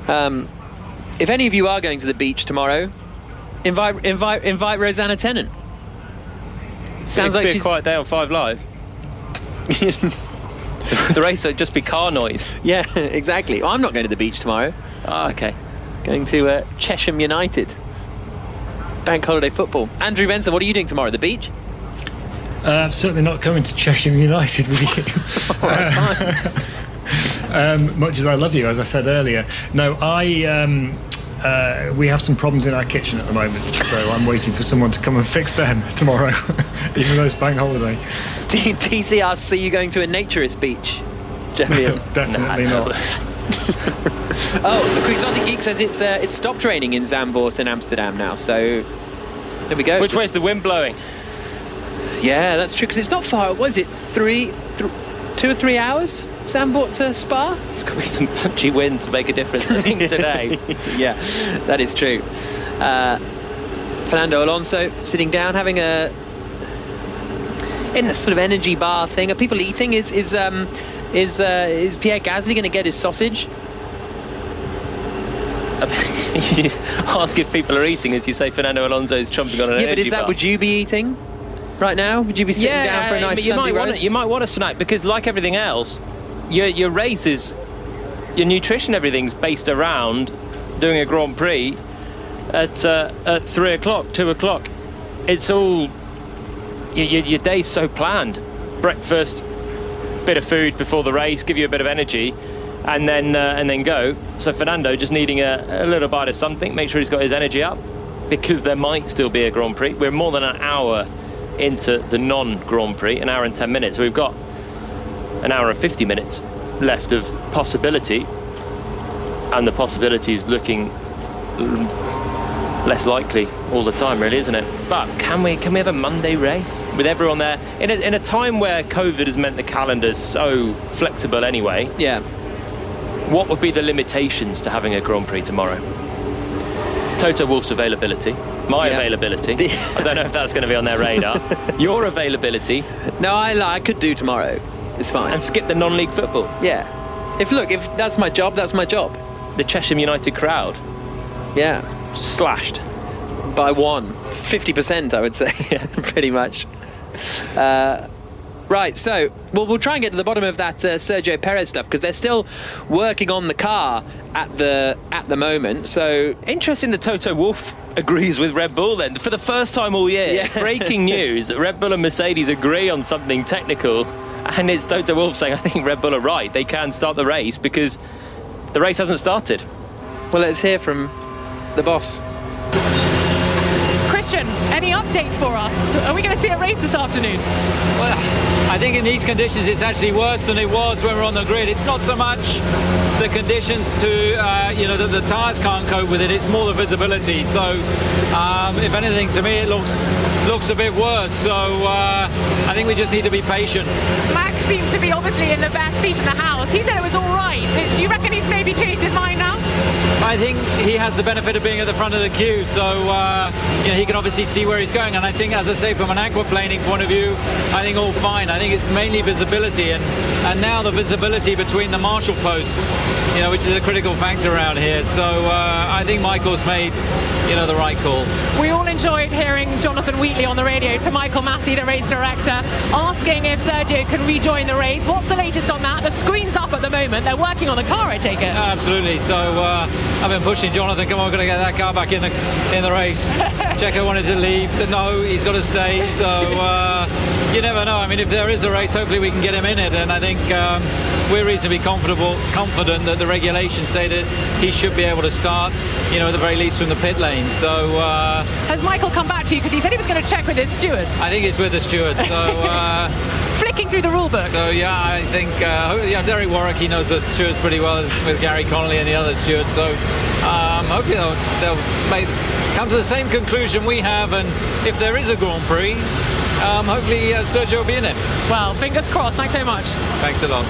Speaker 2: If any of you are going to the beach tomorrow, invite Rosanna Tennant.
Speaker 3: Sounds like she's a quiet day on 5 Live. The race would just be car noise.
Speaker 2: Yeah, exactly. Well, I'm not going to the beach tomorrow.
Speaker 3: Oh, okay.
Speaker 2: Going to Chesham United. Bank holiday football. Andrew Benson, what are you doing tomorrow? The beach?
Speaker 8: I'm certainly not coming to Chesham United with you. Much as I love you, as I said earlier. No, we have some problems in our kitchen at the moment, so I'm waiting for someone to come and fix them tomorrow, even though it's bank holiday.
Speaker 2: TC asks, are you going to a naturist beach, Julian?
Speaker 8: Definitely not.
Speaker 2: Oh, the Quixotic Geek says it's stopped raining in Zandvoort and Amsterdam now, so there we go.
Speaker 3: Which way is the wind blowing?
Speaker 2: Yeah, that's true, because it's not far. What is it, 2 or 3 hours, Zandvoort to Spa?
Speaker 3: It's going to be some punchy wind to make a difference, I think, today.
Speaker 2: Yeah, that is true. Fernando Alonso sitting down, having in a sort of energy bar thing. Are people eating? Is Pierre Gasly going to get his sausage?
Speaker 3: You ask if people are eating as you say Fernando Alonso is chomping on an energy bar.
Speaker 2: Would you be eating right now? Would you be sitting down for a nice Sunday roast?
Speaker 3: You might want a snack, because like everything else, your races, your nutrition, everything's based around doing a Grand Prix at 3 o'clock, 2 o'clock. It's all, your day's so planned. Breakfast, bit of food before the race, give you a bit of energy, and then go. So Fernando just needing a little bite of something, make sure he's got his energy up, because there might still be a Grand Prix. We're more than an hour into the non-Grand Prix, an hour and 10 minutes. So we've got an hour and 50 minutes left of possibility, and the possibility is looking less likely all the time, really, isn't it? But can we have a Monday race with everyone there in a time where COVID has meant the calendar's so flexible anyway?
Speaker 2: Yeah.
Speaker 3: What would be the limitations to having a Grand Prix tomorrow? Toto Wolff's availability, my availability. I don't know if that's going to be on their radar. Your availability.
Speaker 2: No, I could do tomorrow. It's fine.
Speaker 3: And skip the non-league football.
Speaker 2: Yeah. If that's my job, that's my job.
Speaker 3: The Chesham United crowd.
Speaker 2: Yeah.
Speaker 3: Slashed.
Speaker 2: By 50%, I would say. Pretty much. Right, so we'll try and get to the bottom of that Sergio Perez stuff, because they're still working on the car at the moment. So
Speaker 3: interesting that Toto Wolff agrees with Red Bull then for the first time all year.
Speaker 2: Yeah.
Speaker 3: Breaking news: Red Bull and Mercedes agree on something technical, and it's Toto Wolff saying, "I think Red Bull are right. They can start the race because the race hasn't started."
Speaker 2: Well, let's hear from the boss.
Speaker 12: Christian, any updates for us? Are we going to see a race this afternoon?
Speaker 16: Well, I think in these conditions it's actually worse than it was when we're on the grid. It's not so much the conditions to, the tyres can't cope with it. It's more the visibility. So, if anything, to me it looks a bit worse. So, I think we just need to be patient.
Speaker 12: Max seemed to be obviously in the best seat in the house. He said it was all right. Do you reckon he's maybe changed his mind now?
Speaker 16: I think he has the benefit of being at the front of the queue, so he can obviously see where he's going. And I think, as I say, from an aquaplaning point of view, I think all fine. I think it's mainly visibility, and now the visibility between the marshal posts, which is a critical factor around here. So I think Michael's made, the right call.
Speaker 12: We all enjoyed hearing Jonathan Wheatley on the radio to Michael Massey, the race director, asking if Sergio can rejoin the race. What's the latest on that? The screen's up at the moment. They're working on the car, I take it.
Speaker 16: Absolutely. So I've been pushing Jonathan. Come on, we're going to get that car back in the race. Checo wanted to leave. Said no, he's got to stay. So you never know. I mean, if there is a race, hopefully we can get him in it. And I think we're reasonably confident that the regulations say that he should be able to start, at the very least from the pit lane. So
Speaker 12: has Michael come back to you? Because he said he was going to check with his stewards.
Speaker 16: I think it's with the stewards. So
Speaker 12: flicking through the rule book.
Speaker 16: So I think Derek Warwick, he knows the stewards pretty well with Gary Connolly and the other stewards. So hopefully they'll come to the same conclusion we have. And if there is a Grand Prix, hopefully Sergio will be in it.
Speaker 12: Well, fingers crossed. Thanks so much.
Speaker 16: Thanks a lot.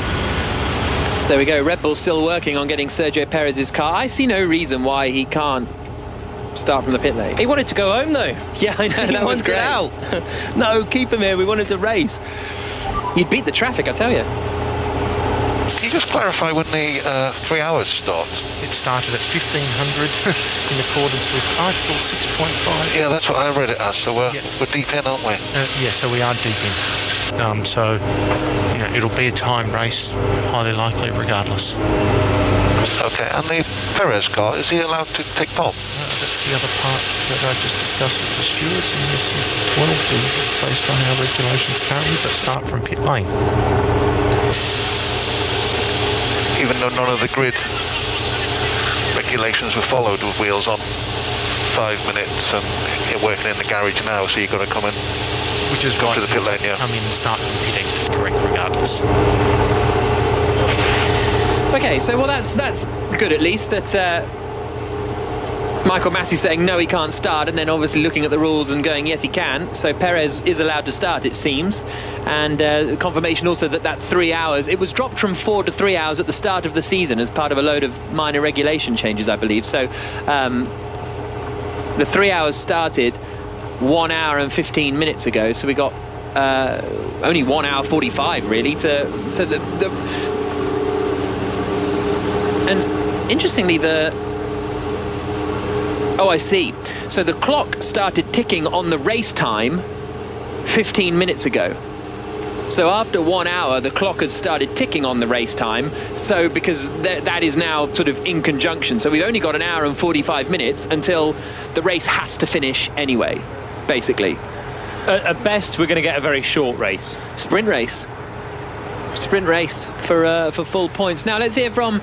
Speaker 2: So there we go. Red Bull still working on getting Sergio Perez's car. I see no reason why he can't start from the pit lane.
Speaker 3: He wanted to go home though.
Speaker 2: Yeah, I know.
Speaker 3: That was great. Out. No, keep him here. We wanted to race.
Speaker 2: You'd beat the traffic, I tell you.
Speaker 17: Can you just clarify when the 3 hours starts?
Speaker 6: It started at 1500 in accordance with Article 6.5.
Speaker 17: Yeah, that's what I read it as. So we're deep in, aren't we?
Speaker 6: Yeah, so we are deep in. So it'll be a time race, highly likely, regardless.
Speaker 17: Okay, and the Perez car, is he allowed to take pole?
Speaker 6: That's the other part that I just discussed with the stewards, and yes, he will be based on our regulations currently, but start from pit lane.
Speaker 17: Even though none of the grid regulations were followed with wheels on 5 minutes and you're working in the garage now, so you've got to come in.
Speaker 6: Which is right.
Speaker 17: To the pit lane, yeah.
Speaker 6: Come in and start from pit exit, correct, regardless.
Speaker 2: Okay, so that's good at least that Michael Massey saying no, he can't start, and then obviously looking at the rules and going yes, he can. So Perez is allowed to start, it seems. And confirmation also that 3 hours, it was dropped from 4 to 3 hours at the start of the season as part of a load of minor regulation changes, I believe. So the 3 hours started 1 hour and 15 minutes ago. So we got only 1 hour 45 really and interestingly oh, I see. So the clock started ticking on the race time 15 minutes ago. So after 1 hour, the clock has started ticking on the race time. So because that is now sort of in conjunction. So we've only got 1 hour and 45 minutes until the race has to finish anyway, basically.
Speaker 3: At best, we're going to get a very short race.
Speaker 2: Sprint race for full points. Now let's hear from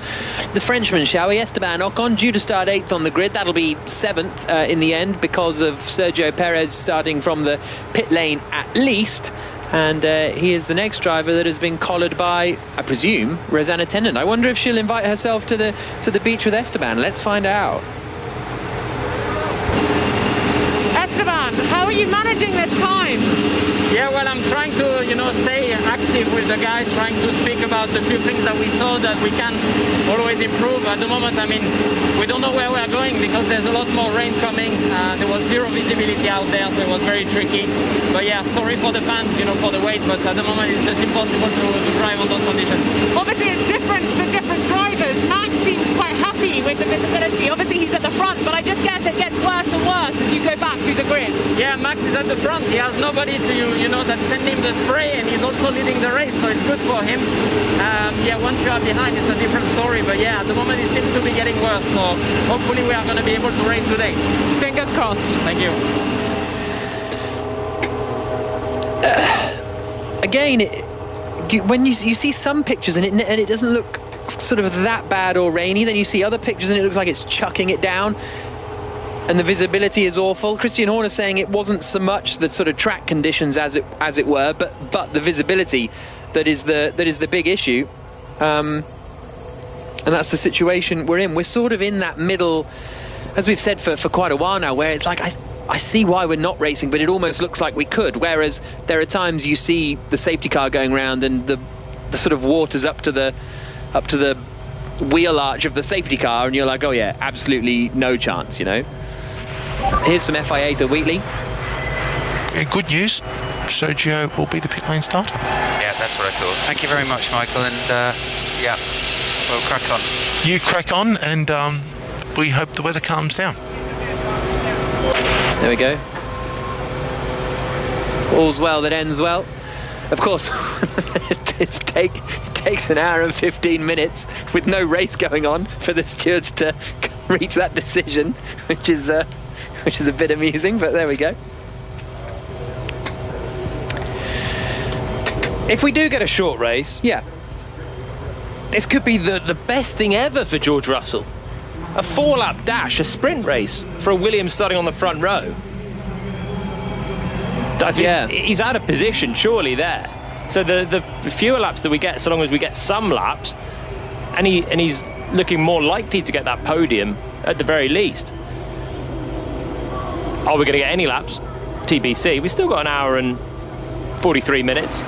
Speaker 2: the Frenchman, shall we? Esteban Ocon, due to start 8th on the grid. That'll be 7th in the end because of Sergio Perez starting from the pit lane at least. And he is the next driver that has been collared by, I presume, Rosanna Tennant. I wonder if she'll invite herself to the beach with Esteban. Let's find out.
Speaker 12: Esteban, how are you managing this time?
Speaker 18: Yeah, well, I'm trying to, stay active with the guys, trying to speak about the few things that we saw that we can always improve. At the moment, I mean, we don't know where we're going because there's a lot more rain coming. There was zero visibility out there, so it was very tricky. But yeah, sorry for the fans, for the wait, but at the moment it's just impossible to drive on those conditions.
Speaker 12: Obviously, it's different for different drivers. Max seemed quite happy with the visibility. Obviously, he's at the front, but I just guess it gets worse and worse as you go back through the grid.
Speaker 18: Yeah, Max is at the front. He has nobody to, that send him the spray, and he's also leading the race, so it's good for him. Yeah, once you are behind, it's a different story, but yeah, at the moment it seems to be getting worse, so hopefully we are going to be able to race today.
Speaker 12: Fingers crossed.
Speaker 18: Thank you.
Speaker 2: Again, when you see some pictures and it doesn't look sort of that bad or rainy, then you see other pictures and it looks like it's chucking it down. And the visibility is awful. Christian Horner saying it wasn't so much the sort of track conditions as it were, but the visibility that is the big issue, and that's the situation we're in. We're sort of in that middle, as we've said for quite a while now, where it's like I see why we're not racing, but it almost looks like we could. Whereas there are times you see the safety car going around and the sort of water's up to the wheel arch of the safety car, and you're like, oh yeah, absolutely no chance, Here's some FIA to Wheatley.
Speaker 6: Good news, Sergio will be the pit lane starter.
Speaker 10: Yeah, that's what I thought. Thank you very much, Michael, and yeah, we'll crack on.
Speaker 6: You crack on, and we hope the weather calms down.
Speaker 2: There we go. All's well that ends well. Of course, it takes 1 hour and 15 minutes with no race going on for the stewards to reach that decision, which is a bit amusing, but there we go.
Speaker 3: If we do get a short race,
Speaker 2: yeah,
Speaker 3: this could be the best thing ever for George Russell. A 4-lap dash, a sprint race for a Williams starting on the front row. I think he's out of position, surely, there. So the fewer laps that we get, so long as we get some laps, and he's looking more likely to get that podium at the very least. Are we going to get any laps? TBC. We've still got 1 hour and 43 minutes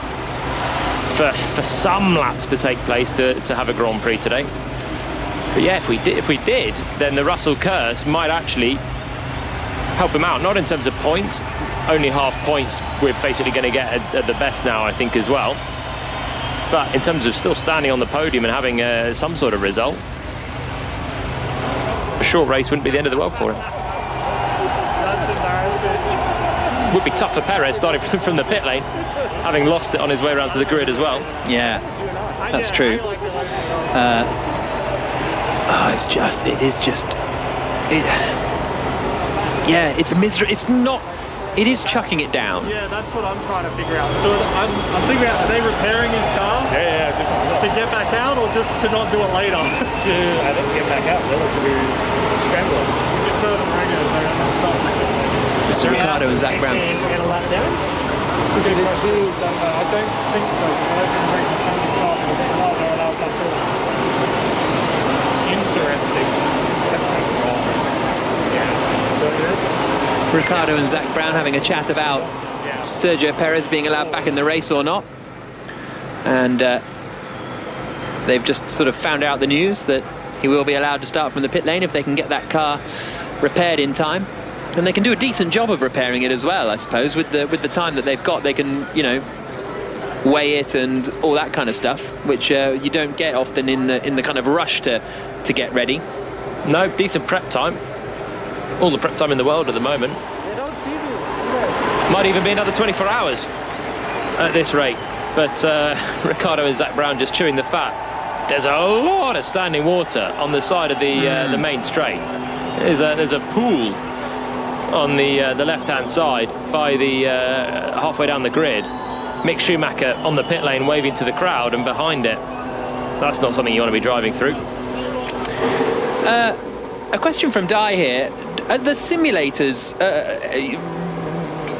Speaker 3: for some laps to take place to have a Grand Prix today. But yeah, if we did, then the Russell curse might actually help him out. Not in terms of points, only half points we're basically going to get at the best now, I think, as well. But in terms of still standing on the podium and having some sort of result, a short race wouldn't be the end of the world for him. Would be tough for Perez starting from the pit lane, having lost it on his way around to the grid as well.
Speaker 2: Yeah, that's true. It is chucking it down.
Speaker 7: Yeah, that's what I'm trying to figure out. So I'm figuring out, are they repairing his car?
Speaker 19: Yeah, just
Speaker 7: to get back out, or just to not do it later?
Speaker 19: I think get back out, they'll have to be scrambling.
Speaker 7: Just throw them
Speaker 2: Mr. Ricardo and Zach Brown.
Speaker 7: Get a lap down? I don't think so. I don't think they're allowed that through. Interesting. That's kind of wrong. Yeah.
Speaker 2: Ricciardo and Zach Brown having a chat about Sergio Perez being allowed back in the race or not. And they've just sort of found out the news that he will be allowed to start from the pit lane if they can get that car repaired in time. And they can do a decent job of repairing it as well, I suppose. With the time that they've got, they can, you know, weigh it and all that kind of stuff, which you don't get often in the kind of rush to get ready.
Speaker 3: No, decent prep time. All the prep time in the world at the moment. Might even be another 24 hours at this rate. But Ricciardo and Zach Brown just chewing the fat. There's a lot of standing water on the side of the main straight. There's a pool on the left-hand side by the halfway down the grid. Mick Schumacher on the pit lane waving to the crowd, and behind it, that's not something you want to be driving through.
Speaker 2: A question from Di here. Are the simulators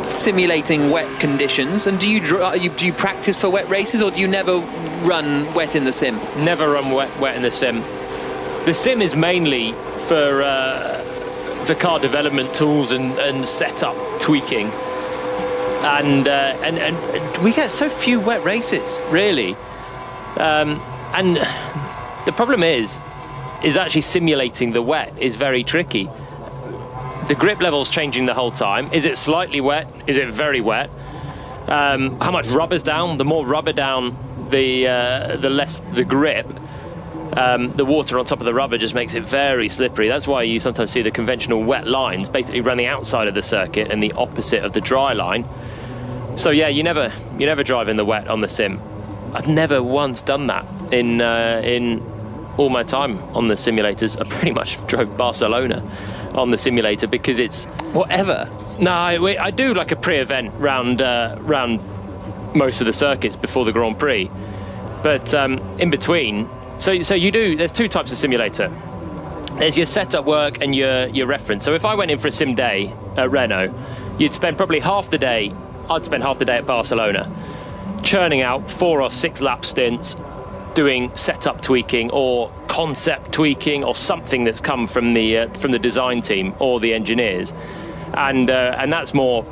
Speaker 2: simulating wet conditions, and do you practice for wet races, or do you never run wet in the sim?
Speaker 3: Never run wet in the sim. The sim is mainly for car development tools and setup tweaking. And we get so few wet races, really. And the problem is actually simulating the wet is very tricky. The grip level's changing the whole time. Is it slightly wet? Is it very wet? How much rubber's down? The more rubber down, the less the grip. The water on top of the rubber just makes it very slippery. That's why you sometimes see the conventional wet lines basically running outside of the circuit and the opposite of the dry line. So yeah, you never drive in the wet on the sim. I've never once done that in all my time on the simulators. I pretty much drove Barcelona on the simulator because it's
Speaker 2: whatever.
Speaker 3: No, I do like a pre-event round most of the circuits before the Grand Prix, but in between. So you do. There's two types of simulator. There's your setup work and your reference. So if I went in for a sim day at Renault, you'd spend probably half the day. I'd spend half the day at Barcelona, churning out 4 or 6 lap stints, doing setup tweaking or concept tweaking or something that's come from the design team or the engineers, and that's more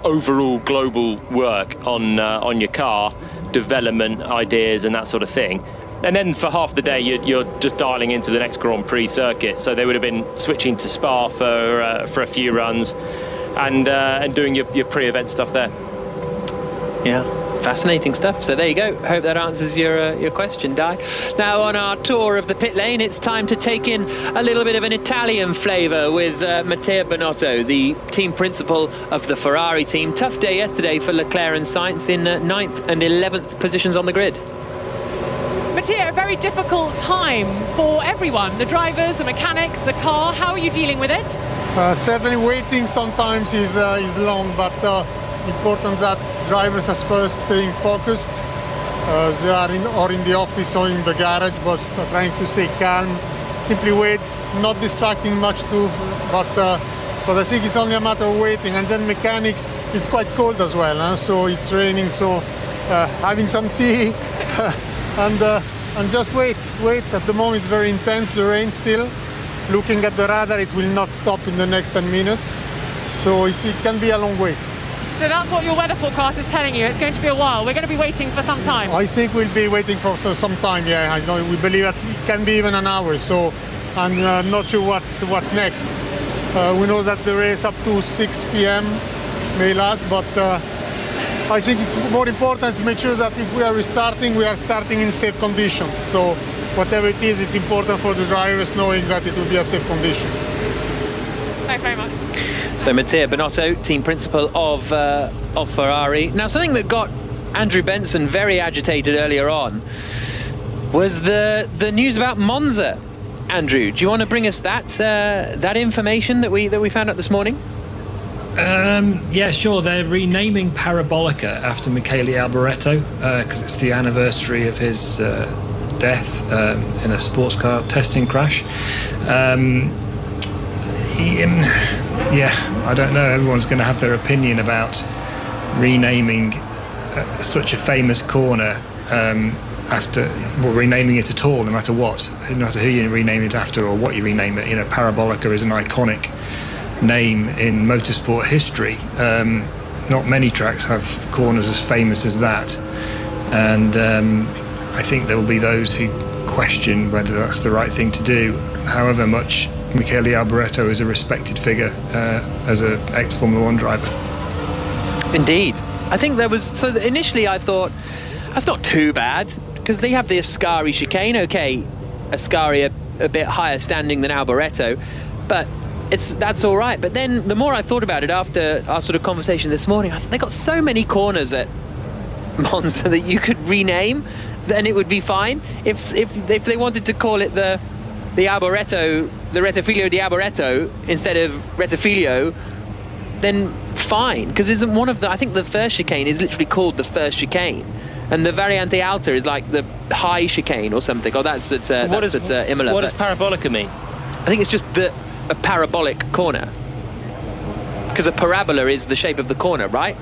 Speaker 3: overall global work on your car development ideas and that sort of thing. And then for half the day you're just dialing into the next Grand Prix circuit. So they would have been switching to Spa for a few runs and doing your pre-event stuff there.
Speaker 2: Yeah, fascinating stuff. So there you go. Hope that answers your question, Di. Now on our tour of the pit lane, it's time to take in a little bit of an Italian flavour with Matteo Binotto, the team principal of the Ferrari team. Tough day yesterday for Leclerc and Sainz in 9th and 11th positions on the grid.
Speaker 12: Matteo, a very difficult time for everyone, the drivers, the mechanics, the car. How are you dealing with it?
Speaker 20: Certainly waiting sometimes is long, but important that drivers are first staying focused. They are in the office or in the garage, but trying to stay calm. Simply wait, not distracting much too, but I think it's only a matter of waiting. And then mechanics, it's quite cold as well, huh? So it's raining, so having some tea and just wait. At the moment it's very intense, the rain still. Looking at the radar, it will not stop in the next 10 minutes, so it can be a long wait.
Speaker 12: So that's what your weather forecast is telling you. It's going to be a while. We're going to be waiting for some time.
Speaker 20: I think we'll be waiting for some time. Yeah, I know. We believe that it can be even an hour. So I'm not sure what's next. We know that the race up to 6 p.m. may last, but I think it's more important to make sure that if we are restarting, we are starting in safe conditions. So whatever it is, it's important for the drivers knowing that it will be a safe condition.
Speaker 12: Thanks very much.
Speaker 2: So Matteo Binotto, team principal of Ferrari. Now, something that got Andrew Benson very agitated earlier on was the news about Monza. Andrew, do you want to bring us that information that we found out this morning?
Speaker 8: Yeah, sure. They're renaming Parabolica after Michele Alboreto because it's the anniversary of his death in a sports car testing crash. Yeah, I don't know. Everyone's going to have their opinion about renaming such a famous corner renaming it at all, no matter what, no matter who you rename it after or what you rename it. You know, Parabolica is an iconic name in motorsport history. Not many tracks have corners as famous as that, and I think there will be those who question whether that's the right thing to do, however much Michele Alboreto is a respected figure as an ex-Formula 1 driver.
Speaker 2: Indeed. I think there was... So initially I thought, that's not too bad, because they have the Ascari chicane. Okay, Ascari a bit higher standing than Alboreto, but that's all right. But then the more I thought about it after our sort of conversation this morning, I think they got so many corners at Monza that you could rename, then it would be fine. If they wanted to call it the Alboreto, the Rettifilio di Alboreto instead of Rettifilio, then fine, because isn't one of the... I think the first chicane is literally called the first chicane, and the Variante Alta is like the high chicane or something. Oh, that's at Imola.
Speaker 3: What does parabolica mean?
Speaker 2: I think it's just a parabolic corner, because a parabola is the shape of the corner, right?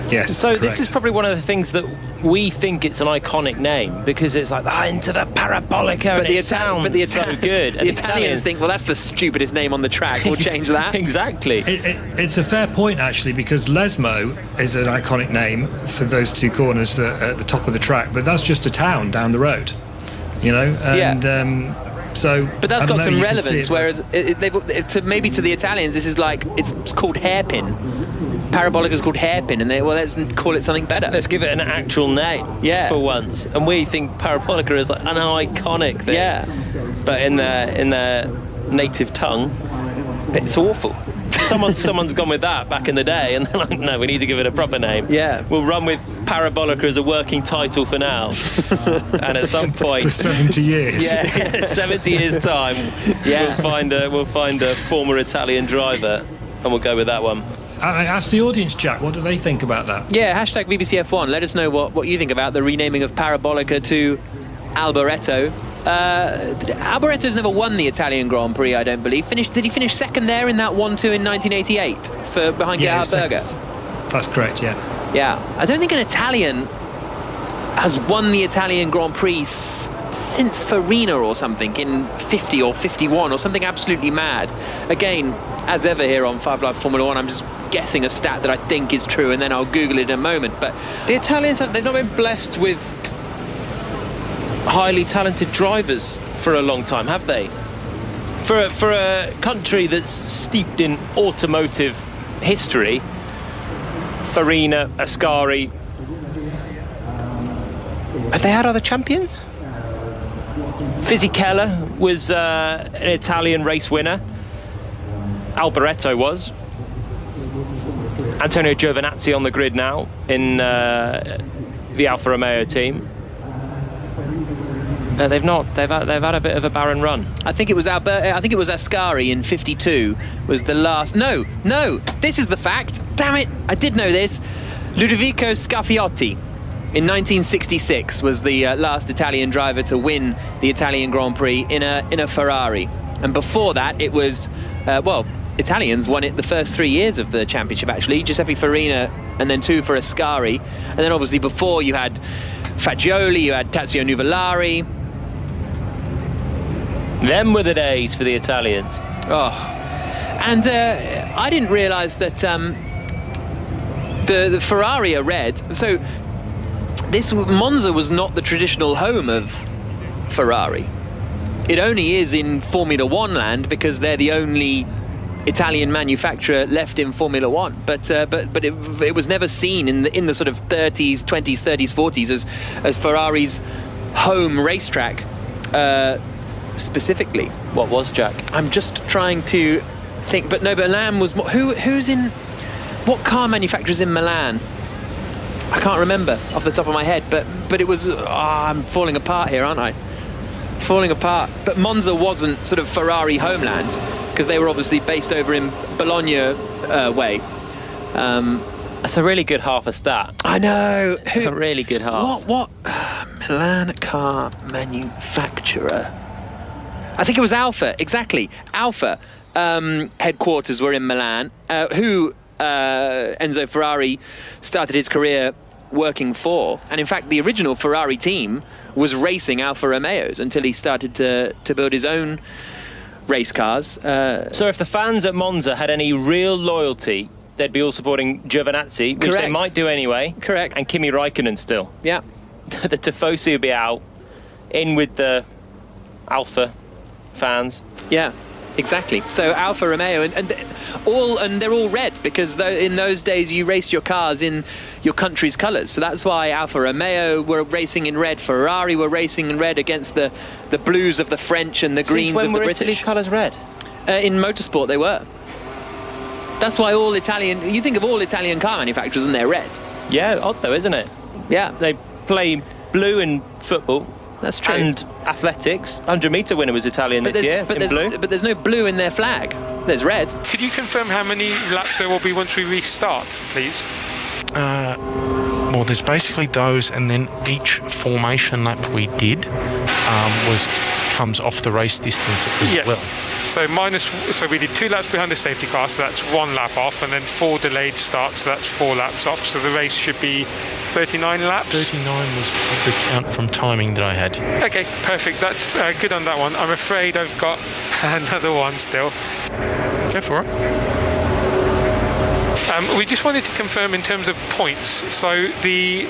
Speaker 8: Yes.
Speaker 3: So
Speaker 8: correct.
Speaker 3: This is probably one of the things that we think it's an iconic name, because it's like into the parabolica, but it sounds so good.
Speaker 2: The Italians think, well, that's the stupidest name on the track. We'll change that.
Speaker 3: Exactly.
Speaker 8: It's a fair point, actually, because Lesmo is an iconic name for those two corners that are at the top of the track, but that's just a town down the road, you know. And, so,
Speaker 2: but that's got some relevance. Whereas maybe to the Italians, this is like it's called hairpin. Parabolica is called hairpin, and let's call it something better.
Speaker 3: Let's give it an actual name, for once. And we think parabolica is like an iconic thing.
Speaker 2: Yeah.
Speaker 3: But in their native tongue, it's awful. Someone's gone with that back in the day, and they're like, no, we need to give it a proper name.
Speaker 2: Yeah.
Speaker 3: We'll run with parabolica as a working title for now. And at some point,
Speaker 8: for 70 years.
Speaker 3: Yeah, 70 years time, we'll find a former Italian driver, and we'll go with that one.
Speaker 8: I asked the audience, Jack, what do they think about that?
Speaker 2: Yeah, hashtag BBC F1. Let us know what you think about the renaming of Parabolica to Alboreto. Alboreto's never won the Italian Grand Prix, I don't believe. Did he finish second there in that 1-2 in 1988 behind Gerhard Berger?
Speaker 8: That's correct, yeah.
Speaker 2: Yeah. I don't think an Italian has won the Italian Grand Prix since Farina or something in 50 or 51 or something absolutely mad. Again, as ever here on 5 Live Formula 1, I'm just guessing a stat that I think is true, and then I'll Google it in a moment. But
Speaker 3: the Italians, they've not been blessed with highly talented drivers for a long time, have they? For a country that's steeped in automotive history, Farina, Ascari, have they had other champions? Fisichella was an Italian race winner. Alboreto was. Antonio Giovinazzi on the grid now in the Alfa Romeo team. But they've had a bit of a barren run.
Speaker 2: I think it was Ascari in 52 was the last. No, this is the fact. Damn it, I did know this. Ludovico Scaffiotti in 1966 was the last Italian driver to win the Italian Grand Prix in a Ferrari. And before that, it was Italians won it the first 3 years of the championship, actually. Giuseppe Farina, and then 2 for Ascari. And then obviously before you had Fagioli, you had Tazio Nuvolari.
Speaker 3: Them were the days for the Italians.
Speaker 2: Oh. And I didn't realise that the Ferrari are red. So Monza was not the traditional home of Ferrari. It only is in Formula One land because they're the only Italian manufacturer left in Formula One, but it was never seen in the sort of 20s, 30s, 40s as Ferrari's home racetrack specifically.
Speaker 3: What was, Jack?
Speaker 2: I'm just trying to think, but Milan was who's in what car manufacturer's in Milan? I can't remember off the top of my head, but it was. I'm falling apart here, aren't I? Falling apart. But Monza wasn't sort of Ferrari homeland, because they were obviously based over in Bologna way.
Speaker 3: That's a really good half a stat.
Speaker 2: I know.
Speaker 3: It's a really good half.
Speaker 2: What Milan car manufacturer? I think it was Alfa, exactly. Alfa headquarters were in Milan, who Enzo Ferrari started his career working for. And in fact, the original Ferrari team was racing Alfa Romeos until he started to build his own race cars.
Speaker 3: So if the fans at Monza had any real loyalty, they'd be all supporting Giovinazzi, which they might do anyway.
Speaker 2: Correct.
Speaker 3: And Kimi Räikkönen still.
Speaker 2: Yeah.
Speaker 3: The Tifosi would be out, in with the Alfa fans.
Speaker 2: Yeah, exactly. So Alfa Romeo and they're all red, because in those days you raced your cars in your country's colours. So that's why Alfa Romeo were racing in red, Ferrari were racing in red against the blues of the French and the greens of the British.
Speaker 3: Italy's colours red?
Speaker 2: In motorsport they were. That's why you think of all Italian car manufacturers and they're red.
Speaker 3: Yeah, odd though, isn't it?
Speaker 2: Yeah.
Speaker 3: They play blue in football.
Speaker 2: That's true.
Speaker 3: And athletics. 100-metre winner was Italian this year in blue.
Speaker 2: But there's no blue in their flag. There's red.
Speaker 6: Could you confirm how many laps there will be once we restart, please? Well, there's basically those, and then each formation lap we did comes off the race distance as well. So we did 2 laps behind the safety car, so that's 1 lap off, and then 4 delayed starts, so that's 4 laps off. So the race should be 39 laps. 39 was the count from timing that I had. Okay, perfect. That's good on that one. I'm afraid I've got another one still. Go for it. We just wanted to confirm in terms of points. So the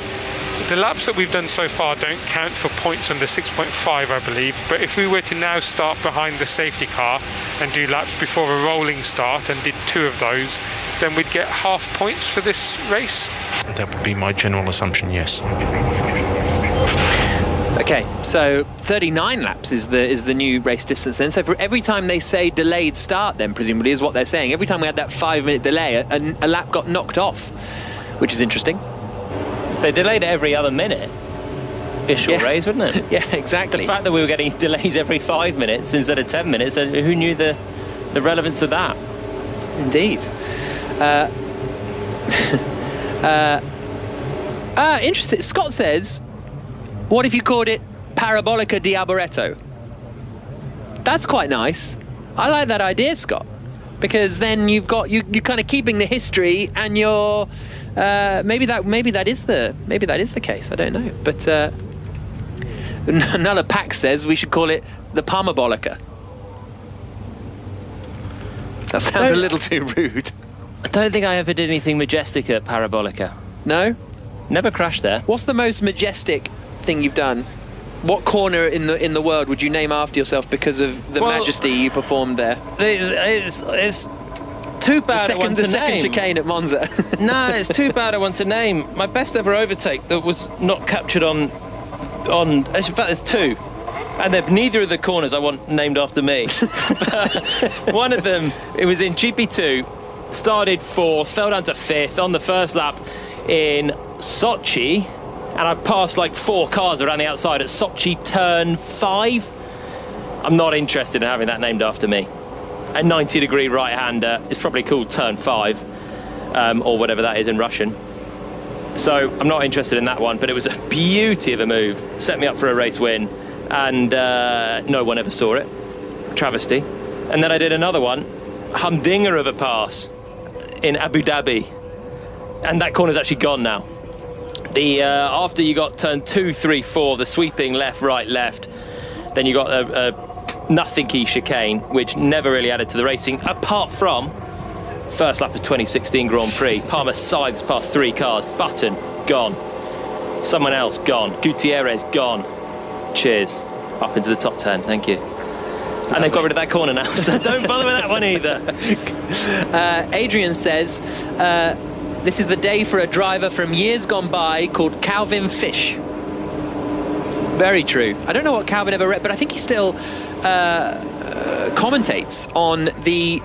Speaker 6: laps that we've done so far don't count for points under 6.5, I believe. But if we were to now start behind the safety car and do laps before a rolling start and did 2 of those, then we'd get half points for this race? That would be my general assumption, yes.
Speaker 2: Okay, so 39 laps is the new race distance then. So for every time they say delayed start, then presumably is what they're saying. Every time we had that 5-minute delay, a lap got knocked off, which is interesting.
Speaker 3: If they delayed it every other minute, be a short race, wouldn't it?
Speaker 2: Yeah, exactly.
Speaker 3: The fact that we were getting delays every 5 minutes instead of 10 minutes, who knew the relevance of that?
Speaker 2: Indeed. Interesting. Scott says, what if you called it Parabolica di Arboreto? That's quite nice. I like that idea, Scott, because then you're kind of keeping the history, and you're maybe that is the case. I don't know, but another pack says we should call it the Parmabolica. That sounds a little too rude.
Speaker 3: I don't think I ever did anything majestic at Parabolica.
Speaker 2: No?
Speaker 3: Never crashed there.
Speaker 2: What's the most majestic thing you've done? What corner in the world would you name after yourself because of the majesty you performed there?
Speaker 3: It's too bad I want to name.
Speaker 2: The second chicane at Monza.
Speaker 3: No, it's too bad I want to name. My best ever overtake that was not captured on. In fact, there's 2. And neither of the corners I want named after me. One of them, it was in GP2, started 4th, fell down to 5th on the first lap in Sochi, and I passed like 4 cars around the outside at Sochi turn 5. I'm not interested in having that named after me. A 90-degree right-hander is probably called turn 5, or whatever that is in Russian. So I'm not interested in that one, but it was a beauty of a move. Set me up for a race win, and no one ever saw it. Travesty. And then I did another one, humdinger of a pass in Abu Dhabi, and that corner's actually gone now. After you got turn 2, 3, 4, the sweeping left, right, left, then you got a nothing-key chicane, which never really added to the racing, apart from first lap of 2016 Grand Prix. Palmer sides past 3 cars. Button, gone. Someone else, gone. Gutierrez, gone. Cheers. Up into the top 10, thank you. And they've got rid of that corner now, so don't bother with that one either.
Speaker 2: Adrian says, this is the day for a driver from years gone by called Calvin Fish. Very true. I don't know what Calvin ever read, but I think he still commentates on the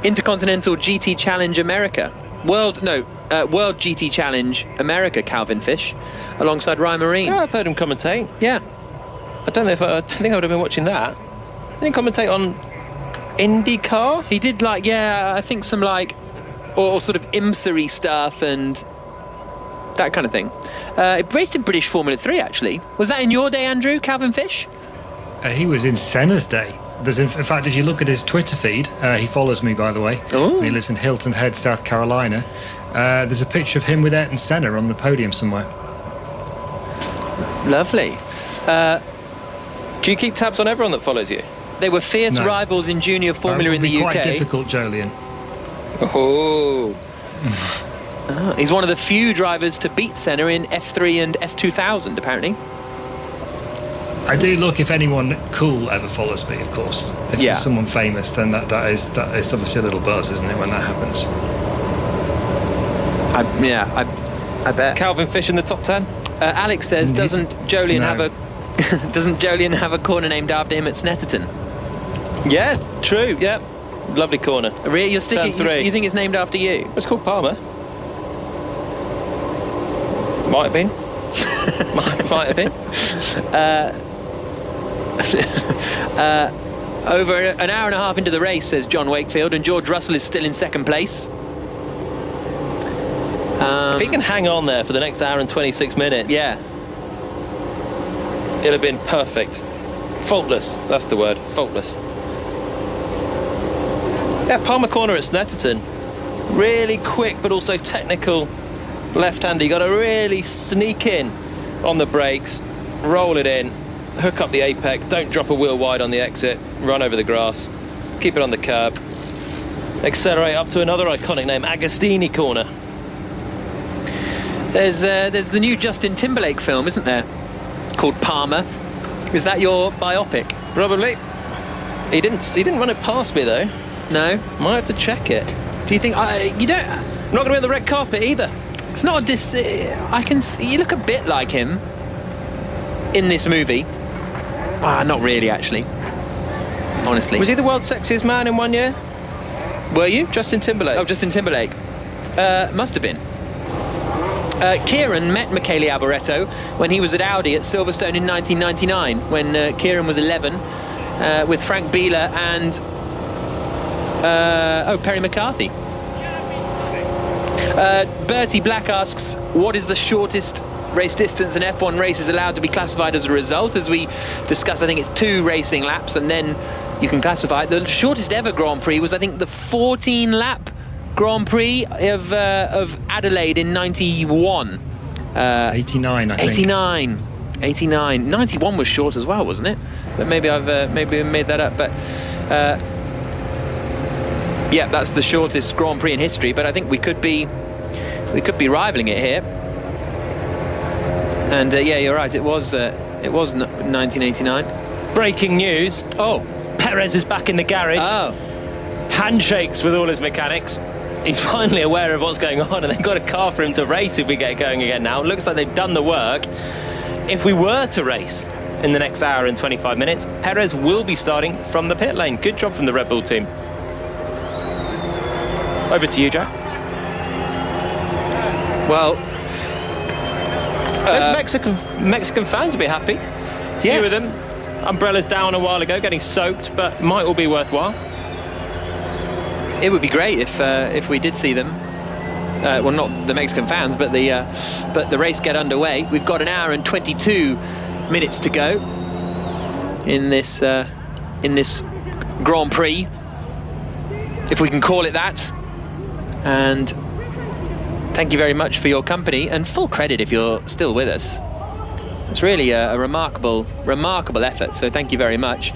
Speaker 2: Intercontinental GT Challenge America. World GT Challenge America, Calvin Fish, alongside Ryan Marine.
Speaker 3: Yeah, I've heard him commentate.
Speaker 2: Yeah.
Speaker 3: I don't think I would have been watching that. Didn't he commentate on IndyCar?
Speaker 2: He did, I think some or sort of IMSA-y stuff and that kind of thing. It raced in British Formula 3, actually. Was that in your day, Andrew, Calvin Fish?
Speaker 8: He was in Senna's day. In fact, if you look at his Twitter feed, he follows me, by the way.
Speaker 2: Ooh.
Speaker 8: He lives in Hilton Head, South Carolina. There's a picture of him with Ayrton Senna on the podium somewhere.
Speaker 2: Lovely.
Speaker 3: Do you keep tabs on everyone that follows you?
Speaker 2: They were fierce rivals in junior Formula in the UK.
Speaker 8: Quite difficult, Jolyon.
Speaker 2: Oh. He's one of the few drivers to beat Senna in F3 and F2000, apparently.
Speaker 8: I do look if anyone cool ever follows me, of course. If there's someone famous, then that is obviously a little buzz, isn't it, when that happens?
Speaker 2: I bet.
Speaker 3: Calvin Fish in the top 10.
Speaker 2: Alex says, doesn't Jolyon have a corner named after him at Snetterton?
Speaker 3: Yeah, true. Yeah, lovely corner.
Speaker 2: Really, you're sticking. You think it's named after you?
Speaker 3: It's called Palmer. Might have been. might have been.
Speaker 2: Over an hour and a half into the race, says John Wakefield, and George Russell is still in second place.
Speaker 3: If he can hang on there for the next hour and 26 minutes, it'll have been perfect. Faultless, that's the word, faultless. Yeah, Palmer corner at Snetterton. Really quick, but also technical left-hander. You got to really sneak in on the brakes, roll it in, hook up the apex, don't drop a wheel wide on the exit, run over the grass, keep it on the curb, accelerate up to another iconic name, Agostini corner.
Speaker 2: There's the new Justin Timberlake film, isn't there? Called Palmer. Is that your biopic?
Speaker 3: Probably. He didn't run it past me though.
Speaker 2: No.
Speaker 3: Might have to check it.
Speaker 2: Do you think you don't?
Speaker 3: I'm not going to be on the red carpet either.
Speaker 2: It's not a I can see you look a bit like him in this movie. Not really, actually. Honestly.
Speaker 3: Was he the world's sexiest man in 1 year?
Speaker 2: Were you?
Speaker 3: Justin Timberlake.
Speaker 2: Oh, Justin Timberlake. Must have been. Kieran met Michele Alboreto when he was at Audi at Silverstone in 1999, when Kieran was 11, with Frank Bieler and Perry McCarthy. Bertie Black asks, what is the shortest race distance an F1 race is allowed to be classified as a result? As we discussed, I think it's 2 racing laps, and then you can classify it. The shortest ever Grand Prix was, I think, the 14-lap Grand Prix of Adelaide in 91.
Speaker 8: 89, I think.
Speaker 2: 89. 91 was short as well, wasn't it? But maybe I've made that up. But yeah, that's the shortest Grand Prix in history. But I think we could be rivaling it here. And yeah, you're right. It was 1989.
Speaker 3: Breaking news.
Speaker 2: Oh,
Speaker 3: Perez is back in the garage.
Speaker 2: Oh,
Speaker 3: handshakes with all his mechanics. He's finally aware of what's going on, and they've got a car for him to race if we get going again now. It looks like they've done the work. If we were to race in the next hour and 25 minutes, Perez will be starting from the pit lane. Good job from the Red Bull team. Over to you, Jack.
Speaker 2: Well,
Speaker 3: Mexican fans will be happy. A few of them. Umbrellas down a while ago, getting soaked, but might all be worthwhile.
Speaker 2: It would be great if we did see them. Well, not the Mexican fans, but the race get underway. We've got an hour and 22 minutes to go in this Grand Prix, if we can call it that. And thank you very much for your company, and full credit if you're still with us. It's really a remarkable effort, so thank you very much.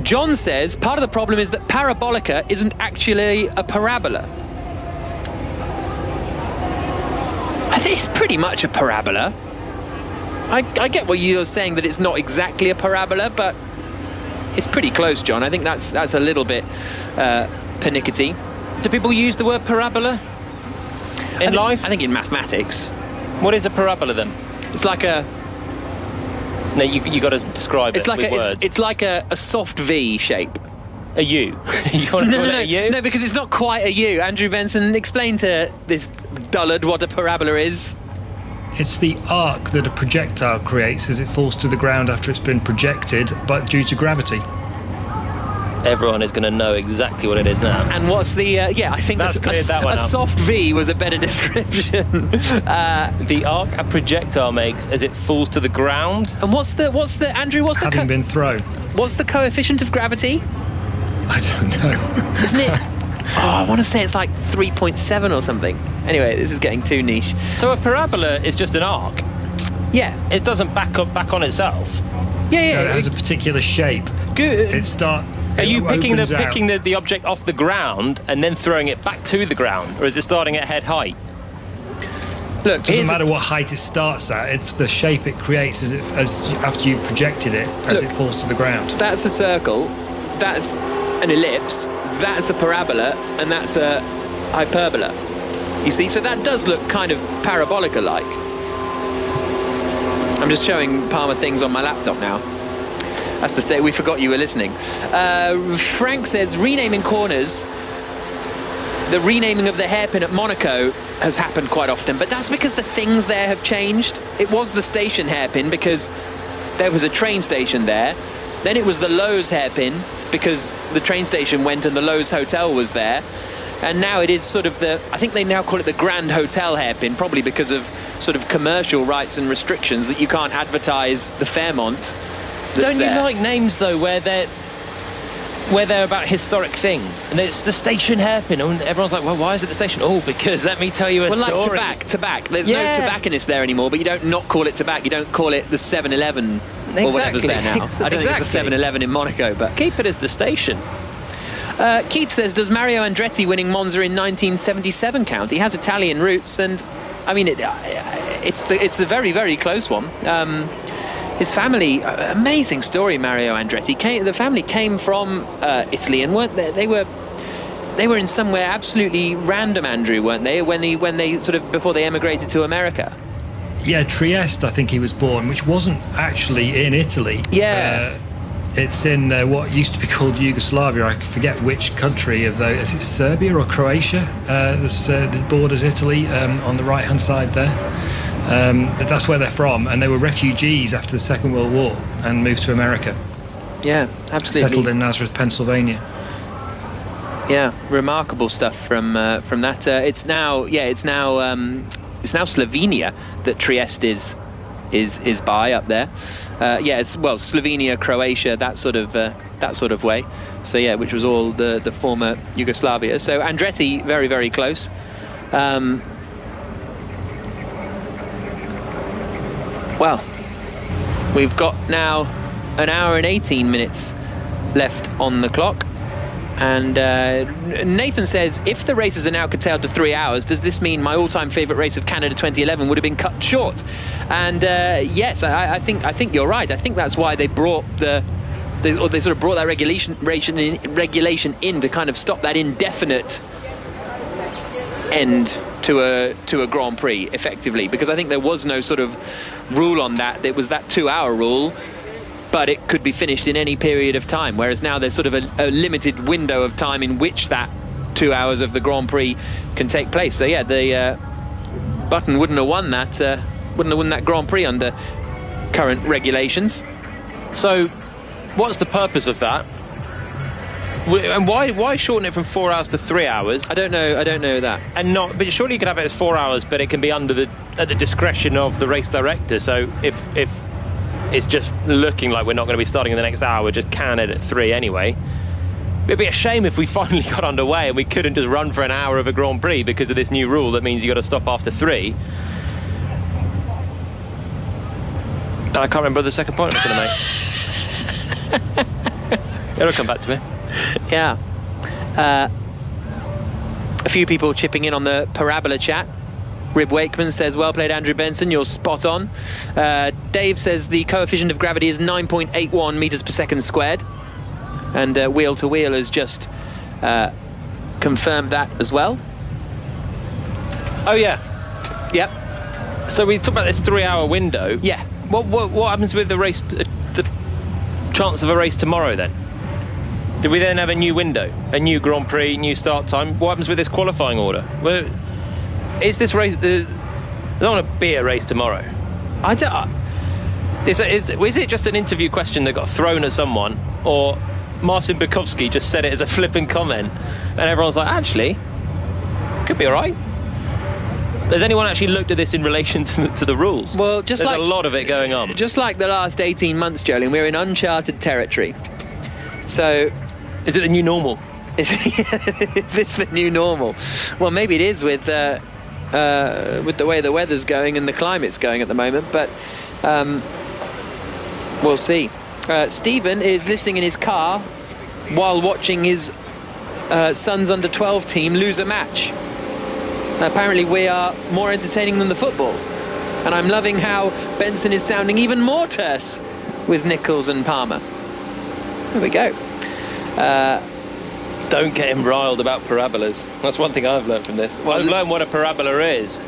Speaker 2: John says part of the problem is that Parabolica isn't actually a parabola. I think it's pretty much a parabola. I get what you're saying, that it's not exactly a parabola, but it's pretty close, John. I think that's a little bit pernickety.
Speaker 3: Do people use the word parabola in life?
Speaker 2: I think in mathematics.
Speaker 3: What is a parabola then?
Speaker 2: It's like a...
Speaker 3: No, you got to describe it with words.
Speaker 2: It's like a soft V shape.
Speaker 3: A U? You want to call it a U?
Speaker 2: No, because it's not quite a U. Andrew Benson, explain to this dullard what a parabola is.
Speaker 8: It's the arc that a projectile creates as it falls to the ground after it's been projected, but due to gravity.
Speaker 3: Everyone is going to know exactly what it is now.
Speaker 2: And what's the... I think
Speaker 3: that's cleared that one
Speaker 2: a
Speaker 3: up.
Speaker 2: soft V was a better description.
Speaker 3: The arc a projectile makes as it falls to the ground.
Speaker 2: And what's the Andrew, what's the...
Speaker 8: Having been thrown.
Speaker 2: What's the coefficient of gravity?
Speaker 8: I don't know.
Speaker 2: Isn't it? I want to say it's like 3.7 or something. Anyway, this is getting too niche.
Speaker 3: So a parabola is just an arc?
Speaker 2: Yeah.
Speaker 3: It doesn't back on itself?
Speaker 2: Yeah.
Speaker 8: No, it has a particular shape.
Speaker 3: good.
Speaker 8: Are
Speaker 3: you picking
Speaker 8: opens out.
Speaker 3: the object off the ground and then throwing it back to the ground, or is it starting at head height?
Speaker 8: Look, it doesn't matter what height it starts at. It's the shape it creates as after you projected it as it falls to the ground.
Speaker 2: That's a circle. That's an ellipse. That's a parabola, and that's a hyperbola. You see, so that does look kind of parabolica-like. I'm just showing Palmer things on my laptop now. That's to say, we forgot you were listening. Frank says, renaming corners. The renaming of the hairpin at Monaco has happened quite often, but that's because the things there have changed. It was the station hairpin because there was a train station there. Then it was the Lowe's hairpin because the train station went and the Lowe's hotel was there. And now it is sort of I think they now call it the Grand Hotel hairpin, probably because of sort of commercial rights and restrictions that you can't advertise the Fairmont.
Speaker 3: Don't you like names though where they're about historic things, and it's the station hairpin, and everyone's like, well, why is it the station? Oh, because let me tell you a story.
Speaker 2: Well, like tobacco. There's no tobacconist there anymore, but you don't not call it tobacco. You don't call it the 7-Eleven or whatever's there now. I don't think it's a 7-Eleven in Monaco, but
Speaker 3: keep it as the station.
Speaker 2: Keith says, does Mario Andretti winning Monza in 1977 count? He has Italian roots, and I mean, it's a very, very close one. His family, amazing story, Mario Andretti. The family came from Italy and weren't they were in somewhere absolutely random, Andrew, weren't they, when they sort of before they emigrated to America?
Speaker 8: Yeah, Trieste, I think he was born, which wasn't actually in Italy.
Speaker 2: Yeah.
Speaker 8: It's in what used to be called Yugoslavia. I forget which country of those. Is it Serbia or Croatia? That borders Italy on the right-hand side there. But that's where they're from, and they were refugees after the Second World War and moved to America.
Speaker 2: Yeah, absolutely.
Speaker 8: Settled in Nazareth, Pennsylvania.
Speaker 2: Yeah, remarkable stuff from that. It's now Slovenia that Trieste is by up there. It's Slovenia, Croatia, that sort of way. So yeah, which was all the former Yugoslavia. So Andretti very, very close. Well, we've got now an hour and 18 minutes left on the clock. And Nathan says, if the races are now curtailed to 3 hours, does this mean my all-time favourite race of Canada 2011 would have been cut short? And yes, I think you're right. I think that's why they brought they sort of brought that regulation in to kind of stop that indefinite end to a Grand Prix, effectively, because I think there was no sort of rule on that. It was that 2-hour rule, but it could be finished in any period of time, whereas now there's sort of a limited window of time in which that 2 hours of the Grand Prix can take place. So yeah, the Button wouldn't have won that Grand Prix under current regulations.
Speaker 3: So what's the purpose of that? And why shorten it from 4 hours to 3 hours?
Speaker 2: I don't know that.
Speaker 3: But surely you could have it as 4 hours, but it can be at the discretion of the race director. So if it's just looking like we're not going to be starting in the next hour, just can it at 3 anyway. It'd be a shame if we finally got underway and we couldn't just run for an hour of a Grand Prix because of this new rule that means you got to stop after 3. And I can't remember the second point I was going to make. It'll come back to me.
Speaker 2: Yeah. A few people chipping in on the parabola chat. Rib Wakeman says, well played, Andrew Benson, you're spot on. Dave says the coefficient of gravity is 9.81 meters per second squared. And Wheel to Wheel has just confirmed that as well.
Speaker 3: Oh, yeah.
Speaker 2: Yep.
Speaker 3: So we talked about this 3-hour window.
Speaker 2: Yeah.
Speaker 3: What happens with the race, the chance of a race tomorrow then? Do we then have a new window, a new Grand Prix, new start time? What happens with this qualifying order? Is this race... There's not going to be a race tomorrow.
Speaker 2: I don't...
Speaker 3: Is it just an interview question that got thrown at someone, or Marcin Bukowski just said it as a flippant comment, and everyone's like, actually, could be all right? Has anyone actually looked at this in relation to the rules?
Speaker 2: Well,
Speaker 3: there's a lot of it going on.
Speaker 2: Just like the last 18 months, Jolene, we're in uncharted territory. So...
Speaker 3: Is it the new normal?
Speaker 2: Is this the new normal? Well, maybe it is with the way the weather's going and the climate's going at the moment, but we'll see. Stephen is listening in his car while watching his son's under-12 team lose a match. Apparently we are more entertaining than the football. And I'm loving how Benson is sounding even more terse with Nichols and Palmer. There we go.
Speaker 3: Don't get him riled about parabolas. That's one thing I've learned from this. Well, I've learned what a parabola is.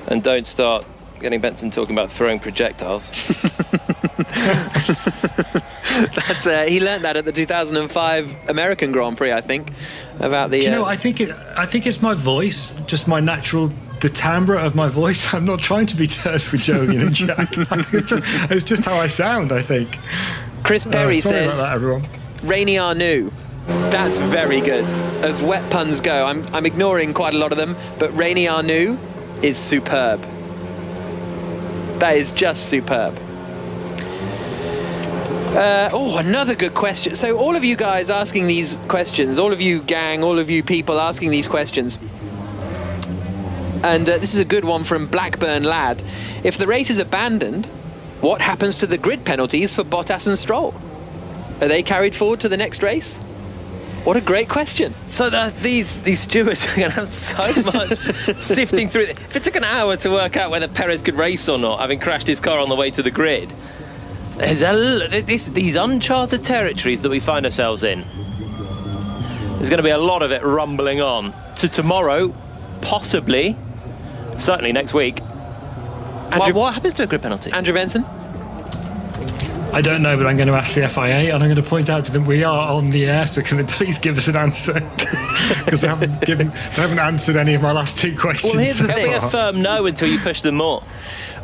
Speaker 3: And don't start getting Benson talking about throwing projectiles.
Speaker 2: He learnt that at the 2005 American Grand Prix, I think, about the...
Speaker 8: Do you know, I think it's my voice, just my natural... the timbre of my voice. I'm not trying to be terse with Jolien and Jack. It's just how I sound, I think.
Speaker 2: Chris Perry
Speaker 8: sorry
Speaker 2: says,
Speaker 8: about that, everyone.
Speaker 2: Rainy Arnoux. That's very good. As wet puns go, I'm ignoring quite a lot of them, but Rainy Arnoux is superb. That is just superb. Another good question. So all of you guys asking these questions, all of you gang, all of you people asking these questions, and this is a good one from Blackburn Lad. If the race is abandoned, what happens to the grid penalties for Bottas and Stroll? Are they carried forward to the next race? What a great question.
Speaker 3: So these stewards are going to have so much sifting through. If it took an hour to work out whether Perez could race or not, having crashed his car on the way to the grid, there's these uncharted territories that we find ourselves in. There's going to be a lot of it rumbling on. To tomorrow, possibly, certainly next week. What happens to a grid penalty?
Speaker 2: Andrew Benson?
Speaker 8: I don't know, but I'm going to ask the FIA, and I'm going to point out to them we are on the air, so can they please give us an answer? Because they haven't answered any of my last two questions.
Speaker 2: Well, here's the thing:
Speaker 3: a firm no until you push them more.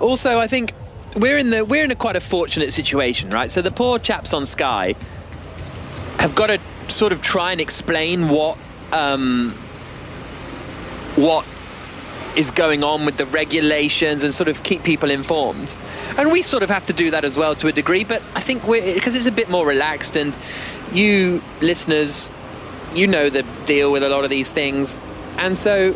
Speaker 2: Also, I think we're in a quite a fortunate situation, right? So the poor chaps on Sky have got to sort of try and explain what is going on with the regulations and sort of keep people informed. And we sort of have to do that as well to a degree, but I think because it's a bit more relaxed, and you listeners, you know the deal with a lot of these things, and so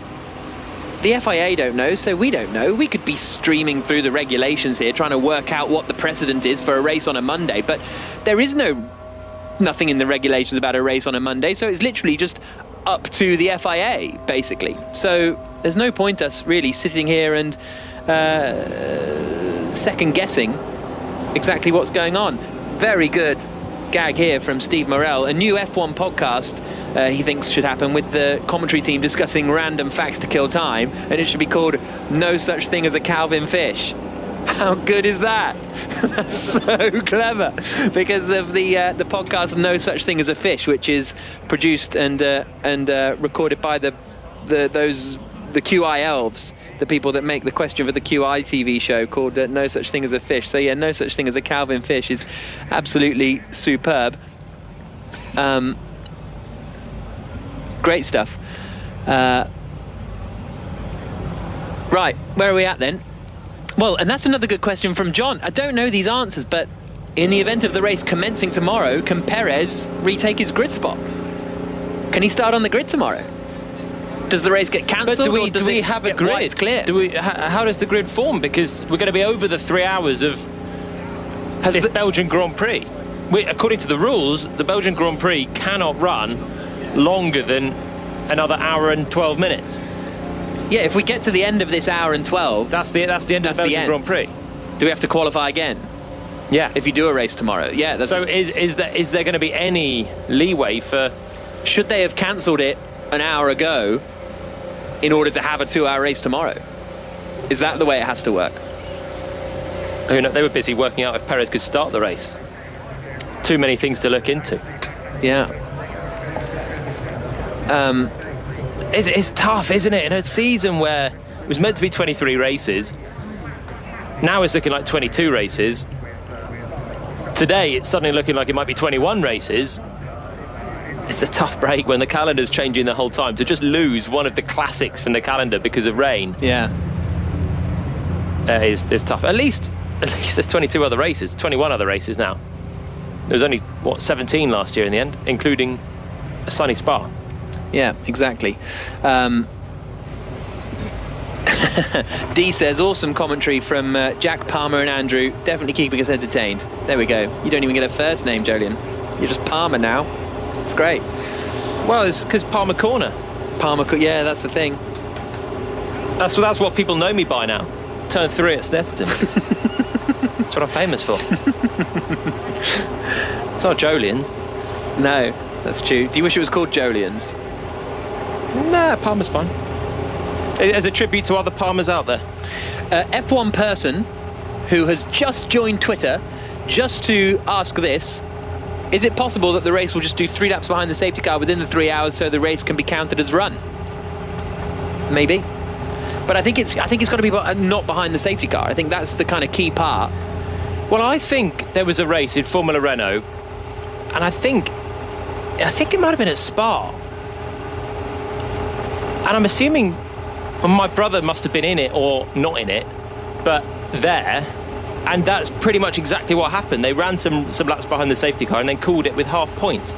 Speaker 2: the FIA don't know, so we don't know. We could be streaming through the regulations here, trying to work out what the precedent is for a race on a Monday, but there is nothing in the regulations about a race on a Monday, so it's literally just up to the FIA, basically. So there's no point us really sitting here and second guessing exactly what's going on. Very good gag here from Steve Morrell. A new F1 podcast he thinks should happen with the commentary team discussing random facts to kill time, and it should be called No Such Thing as a Calvin Fish. How good is that? That's so clever, because of the podcast No Such Thing as a Fish, which is produced and recorded by the QI elves, the people that make the question for the QI TV show called No Such Thing as a Fish. So yeah, No Such Thing as a Calvin Fish is absolutely superb. Great stuff. Right, where are we at then? Well, and that's another good question from John. I don't know these answers, but in the event of the race commencing tomorrow, can Perez retake his grid spot? Can he start on the grid tomorrow? Does the race get cancelled?
Speaker 3: But do we have a grid?
Speaker 2: Clear?
Speaker 3: How does the grid form? Because we're going to be over the 3 hours of this Belgian Grand Prix. According to the rules, the Belgian Grand Prix cannot run longer than another hour and 12 minutes.
Speaker 2: Yeah, if we get to the end of this hour and 12...
Speaker 3: That's the end of the Belgian Grand Prix.
Speaker 2: Do we have to qualify again?
Speaker 3: Yeah.
Speaker 2: If you do a race tomorrow. Yeah.
Speaker 3: So is there going to be any leeway for...
Speaker 2: Should they have cancelled it an hour ago in order to have a 2-hour race tomorrow? Is that the way it has to work?
Speaker 3: They were busy working out if Perez could start the race. Too many things to look into.
Speaker 2: Yeah.
Speaker 3: It's tough, isn't it? In a season where it was meant to be 23 races, now it's looking like 22 races. Today, it's suddenly looking like it might be 21 races. It's a tough break when the calendar's changing the whole time. To just lose one of the classics from the calendar because of rain, is tough. At least there's 22 other races, 21 other races now. There was only 17 last year in the end, including a sunny Spa.
Speaker 2: Yeah, exactly. And D says, awesome commentary from Jack, Palmer and Andrew. Definitely keeping us entertained. There we go. You don't even get a first name, Jolyon. You're just Palmer now. It's great.
Speaker 3: Well, it's because Palmer Corner.
Speaker 2: Yeah, that's the thing.
Speaker 3: That's what people know me by now. Turn 3 at Snetterton. That's what I'm famous for. It's not Jolyon's.
Speaker 2: No, that's true. Do you wish it was called Jolyon's?
Speaker 3: Nah, Palmer's fine. As a tribute to other Palmers out there.
Speaker 2: F1 person who has just joined Twitter just to ask this: is it possible that the race will just do 3 laps behind the safety car within the 3 hours so the race can be counted as run? Maybe. But I think it's got to be not behind the safety car. I think that's the kind of key part.
Speaker 3: Well, I think there was a race in Formula Renault, and I think it might have been at Spa. And I'm assuming my brother must have been in it or not in it, but there. And that's pretty much exactly what happened. They ran some laps behind the safety car and then called it with half points.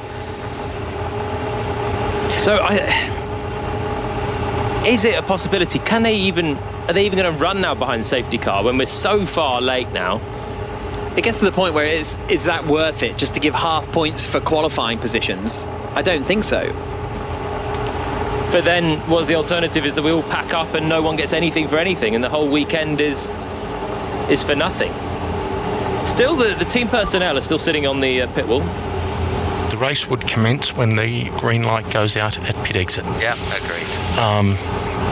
Speaker 3: So is it a possibility? Are they even going to run now behind the safety car when we're so far late now?
Speaker 2: It gets to the point where is that worth it just to give half points for qualifying positions? I don't think so.
Speaker 3: But then what the alternative is that we all pack up and no one gets anything for anything and the whole weekend is for nothing. Still, the team personnel are still sitting on the pit wall.
Speaker 6: The race would commence when the green light goes out at pit exit.
Speaker 10: Yeah, agreed.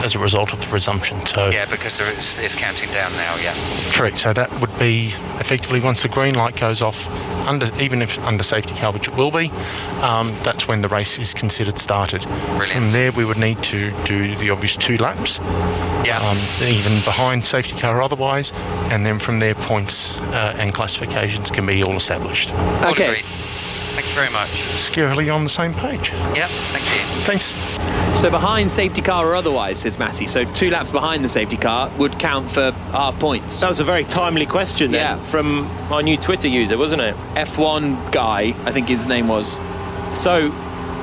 Speaker 6: As a result of the resumption. So
Speaker 10: yeah, because it's counting down now, yeah.
Speaker 6: Correct. So that would be effectively once the green light goes off, even if under safety car, which it will be, that's when the race is considered started.
Speaker 10: Brilliant.
Speaker 6: From there, we would need to do the obvious 2 laps.
Speaker 10: Yeah.
Speaker 6: Even behind safety car or otherwise, and then from there, points and classifications can be all established.
Speaker 2: Okay.
Speaker 10: Agreed. Thank you very much.
Speaker 6: Scarily on the same page.
Speaker 10: Yep, thank you.
Speaker 6: Thanks.
Speaker 2: So behind safety car or otherwise, says Massey. So 2 laps behind the safety car would count for half points.
Speaker 3: That was a very timely question then, from our new Twitter user, wasn't it?
Speaker 2: F1 guy, I think his name was.
Speaker 3: So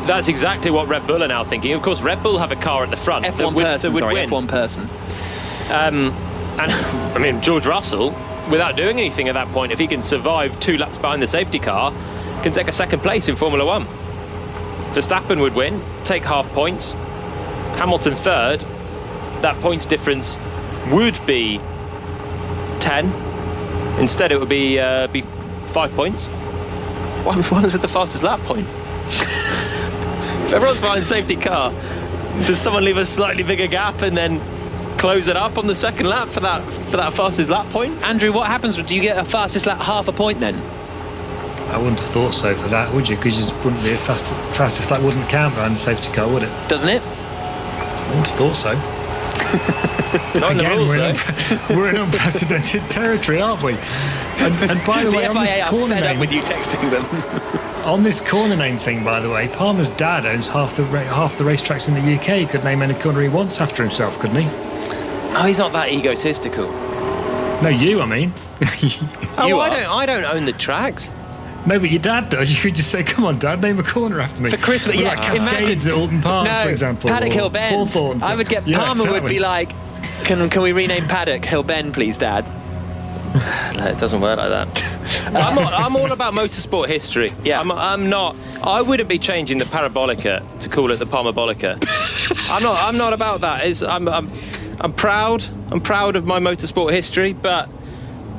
Speaker 3: that's exactly what Red Bull are now thinking. Of course, Red Bull have a car at the front.
Speaker 2: F1 person.
Speaker 3: And I mean, George Russell, without doing anything at that point, if he can survive 2 laps behind the safety car, can take a second place in Formula 1. Verstappen would win, take half points. Hamilton third. That points difference would be 10. Instead, it would be 5 points. What was with the fastest lap point? If everyone's behind safety car, does someone leave a slightly bigger gap and then close it up on the second lap for that fastest lap point?
Speaker 2: Andrew, what happens? Do you get a fastest lap half a point then?
Speaker 8: I wouldn't have thought so for that, would you? Because you wouldn't be a fastest lap wouldn't count behind the safety car, would it?
Speaker 2: Doesn't it?
Speaker 8: I wouldn't have thought so.
Speaker 3: Not in the rules,
Speaker 8: we're in unprecedented territory, aren't we? And by the way,
Speaker 2: FIA
Speaker 8: on this
Speaker 2: are
Speaker 8: corner
Speaker 2: fed
Speaker 8: name,
Speaker 2: up with you texting them.
Speaker 8: On this corner name thing, by the way, Palmer's dad owns half the racetracks in the UK. He could name any corner he wants after himself, couldn't he?
Speaker 3: Oh, he's not that egotistical.
Speaker 8: No, you, I mean.
Speaker 3: I don't own the tracks.
Speaker 8: No, but your dad does. You could just say, come on, Dad, name a corner after me.
Speaker 2: For Christmas,
Speaker 8: yeah. Like Cascades at Alton Park, for example.
Speaker 2: Paddock Hill Bend.
Speaker 8: Hawthorne.
Speaker 2: I would get, Palmer would be like, can we rename Paddock Hill Bend, please, Dad?
Speaker 3: No, it doesn't work like that. I'm all about motorsport history. Yeah, I'm not. I wouldn't be changing the Parabolica to call it the Palmabolica. I'm not about that. I'm proud. I'm proud of my motorsport history, but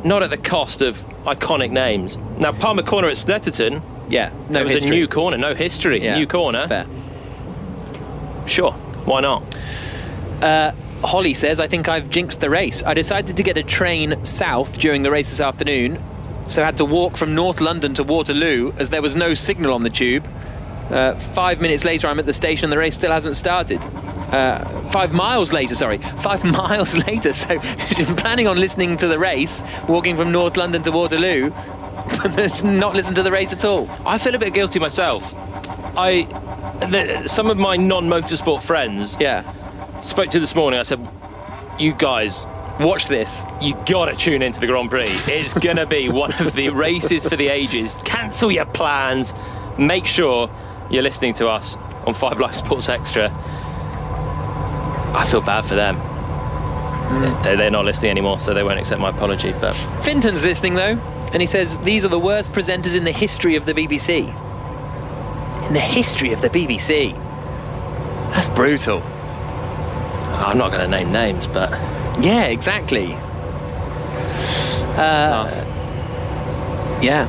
Speaker 3: not at the cost of iconic names. Now, Palmer Corner at Snetterton.
Speaker 2: Yeah, no
Speaker 3: history. It was a new corner, no history.
Speaker 2: Yeah.
Speaker 3: New corner.
Speaker 2: Fair.
Speaker 3: Sure, why not?
Speaker 2: Holly says, I think I've jinxed the race. I decided to get a train south during the race this afternoon, so I had to walk from North London to Waterloo as there was no signal on the tube. 5 minutes later, I'm at the station. The race still hasn't started. 5 miles later, sorry. 5 miles later. So she's planning on listening to the race, walking from North London to Waterloo, but not listen to the race at all.
Speaker 3: I feel a bit guilty myself. Some of my non-motorsport friends spoke to this morning. I said, you guys,
Speaker 2: watch this.
Speaker 3: You gotta tune into the Grand Prix. It's gonna be one of the races for the ages. Cancel your plans. Make sure you're listening to us on 5 Live Sports Extra. I feel bad for them. They're not listening anymore, so they won't accept my apology. But
Speaker 2: Finton's listening though, and he says these are the worst presenters in the history of the BBC. In the history of the BBC. That's brutal.
Speaker 3: I'm not going to name names, but
Speaker 2: yeah, exactly.
Speaker 3: Tough.
Speaker 2: Yeah.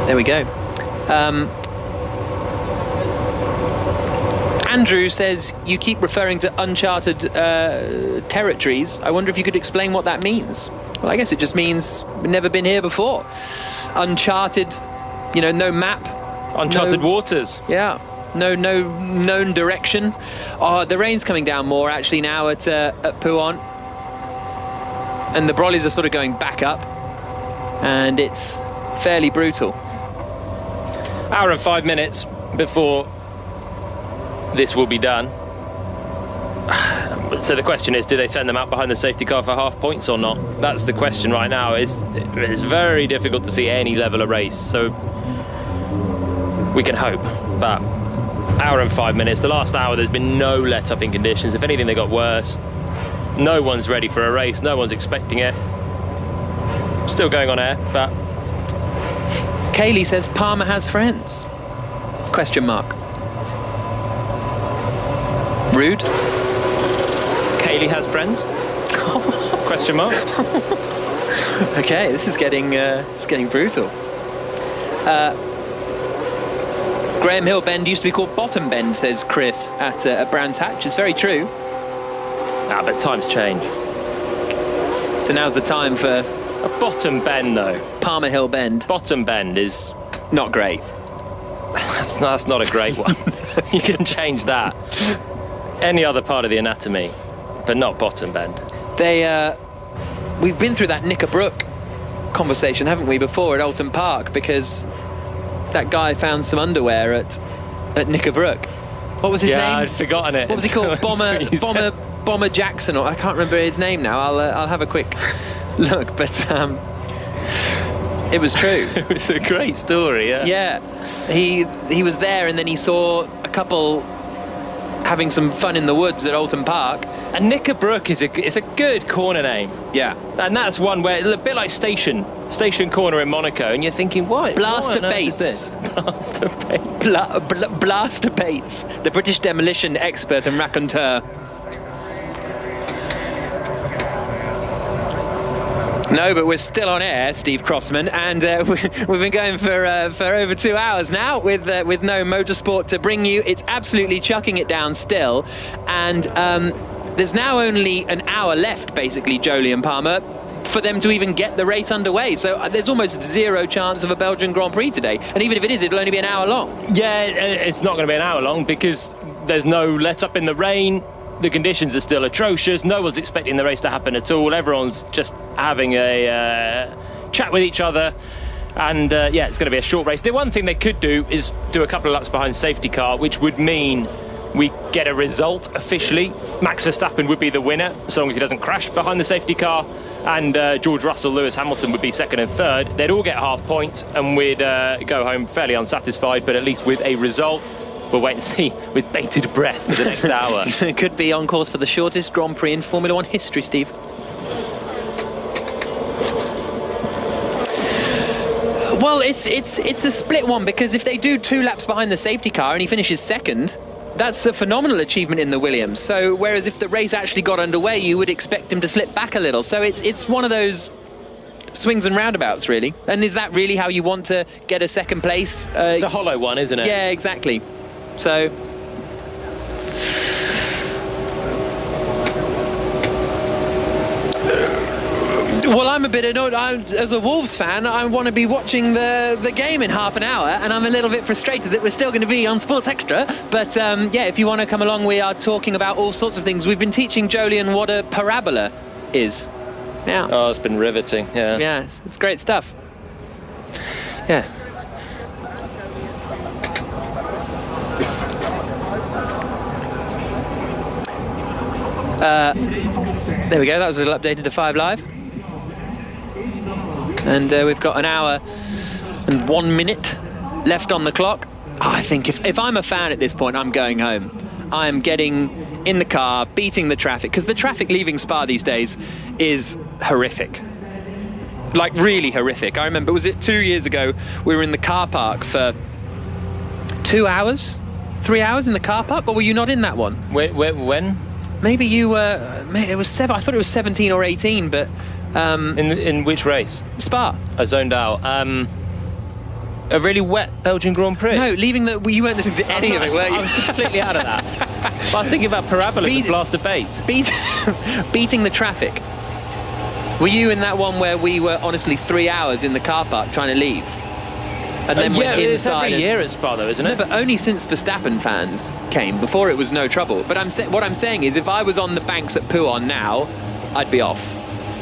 Speaker 2: There we go. Andrew says you keep referring to uncharted territories. I wonder if you could explain what that means. Well, I guess it just means we've never been here before. Uncharted, no map.
Speaker 3: Uncharted waters.
Speaker 2: Yeah. No known direction. The rain's coming down more actually now at Pouant. And the brollies are sort of going back up. And it's fairly brutal.
Speaker 3: Hour and 5 minutes before this will be done. So the question is, do they send them out behind the safety car for half points or not? That's the question right now. It's very difficult to see any level of race. So we can hope. But hour and 5 minutes. The last hour, there's been no let-up in conditions. If anything, they got worse. No one's ready for a race. No one's expecting it. Still going on air, but...
Speaker 2: Kaylee says Palmer has friends. Question mark. Rude.
Speaker 3: Kaylee has friends? Question mark.
Speaker 2: Okay, this is getting brutal. Graham Hill Bend used to be called Bottom Bend, says Chris at Brands Hatch. It's very true.
Speaker 3: But times change.
Speaker 2: So now's the time for
Speaker 3: a Bottom Bend, though.
Speaker 2: Palmer Hill Bend.
Speaker 3: Bottom Bend is
Speaker 2: not great.
Speaker 3: That's not a great one. You can change that. Any other part of the anatomy, but not Bottom Bend.
Speaker 2: We've been through that Knickerbrook conversation, haven't we, before at Alton Park, because that guy found some underwear at Knickerbrook. What was his name?
Speaker 3: Yeah, I'd forgotten it.
Speaker 2: What was he called? Bomber Jackson, or I can't remember his name now. I'll have a quick look, but it was true.
Speaker 3: It was a great story.
Speaker 2: Yeah. He was there, and then he saw a couple having some fun in the woods at Alton Park.
Speaker 3: And Knickerbrook is a good corner name.
Speaker 2: Yeah.
Speaker 3: And that's one where it's a bit like Station Corner in Monaco, and you're thinking, what?
Speaker 2: Blaster
Speaker 3: what
Speaker 2: Bates.
Speaker 3: Blaster Bates.
Speaker 2: Blaster Bates, the British demolition expert and raconteur. No, but we're still on air, Steve Crossman, and we've been going for over 2 hours now with no motorsport to bring you. It's absolutely chucking it down still, and there's now only an hour left, basically, Jolie and Palmer, for them to even get the race underway. So there's almost zero chance of a Belgian Grand Prix today, and even if it is, it'll only be an hour long.
Speaker 3: Yeah, it's not going to be an hour long because there's no let-up in the rain. The conditions are still atrocious. No one's expecting the race to happen at all. Everyone's just having a chat with each other. And yeah, it's going to be a short race. The one thing they could do is do a couple of laps behind safety car, which would mean we get a result officially. Max Verstappen would be the winner, as long as he doesn't crash behind the safety car. And George Russell, Lewis Hamilton would be second and third. They'd all get half points, and we'd go home fairly unsatisfied, but at least with a result. We'll wait and see with bated breath for the next hour.
Speaker 2: It could be on course for the shortest Grand Prix in Formula One history, Steve. Well, it's a split one, because if they do 2 laps behind the safety car and he finishes second, that's a phenomenal achievement in the Williams. So whereas if the race actually got underway, you would expect him to slip back a little. So it's one of those swings and roundabouts, really. And is that really how you want to get a second place?
Speaker 3: It's a hollow one, isn't it?
Speaker 2: Yeah, exactly. So well, I'm a bit annoyed. As a Wolves fan, I want to be watching the game in half an hour, and I'm a little bit frustrated that we're still going to be on Sports Extra. But yeah, if you want to come along, we are talking about all sorts of things. We've been teaching Jolien what a parabola is. Yeah.
Speaker 3: Oh, it's been riveting. Yeah.
Speaker 2: Yeah, it's great stuff. Yeah. There we go, that was a little updated to 5 Live. And we've got an hour and 1 minute left on the clock. I think if I'm a fan at this point, I'm going home. I am getting in the car, beating the traffic, because the traffic leaving Spa these days is horrific. Like, really horrific. I remember, was it 2 years ago, we were in the car park for 2 hours? 3 hours in the car park? Or were you not in that one?
Speaker 3: When?
Speaker 2: Maybe you were... It was I thought it was 17 or 18, but...
Speaker 3: In which race?
Speaker 2: Spa.
Speaker 3: I zoned out. A really wet Belgian Grand Prix?
Speaker 2: No, leaving the... You weren't listening to any of it, were you?
Speaker 3: I was completely out of that. I was thinking about parabolas and blast of baits.
Speaker 2: Beating the traffic. Were you in that one where we were honestly 3 hours in the car park trying to leave? And then went inside.
Speaker 3: It's every year at Spa though, isn't it?
Speaker 2: No, but only since Verstappen fans came. Before it was no trouble. But what I'm saying is, if I was on the banks at Podium now, I'd be off.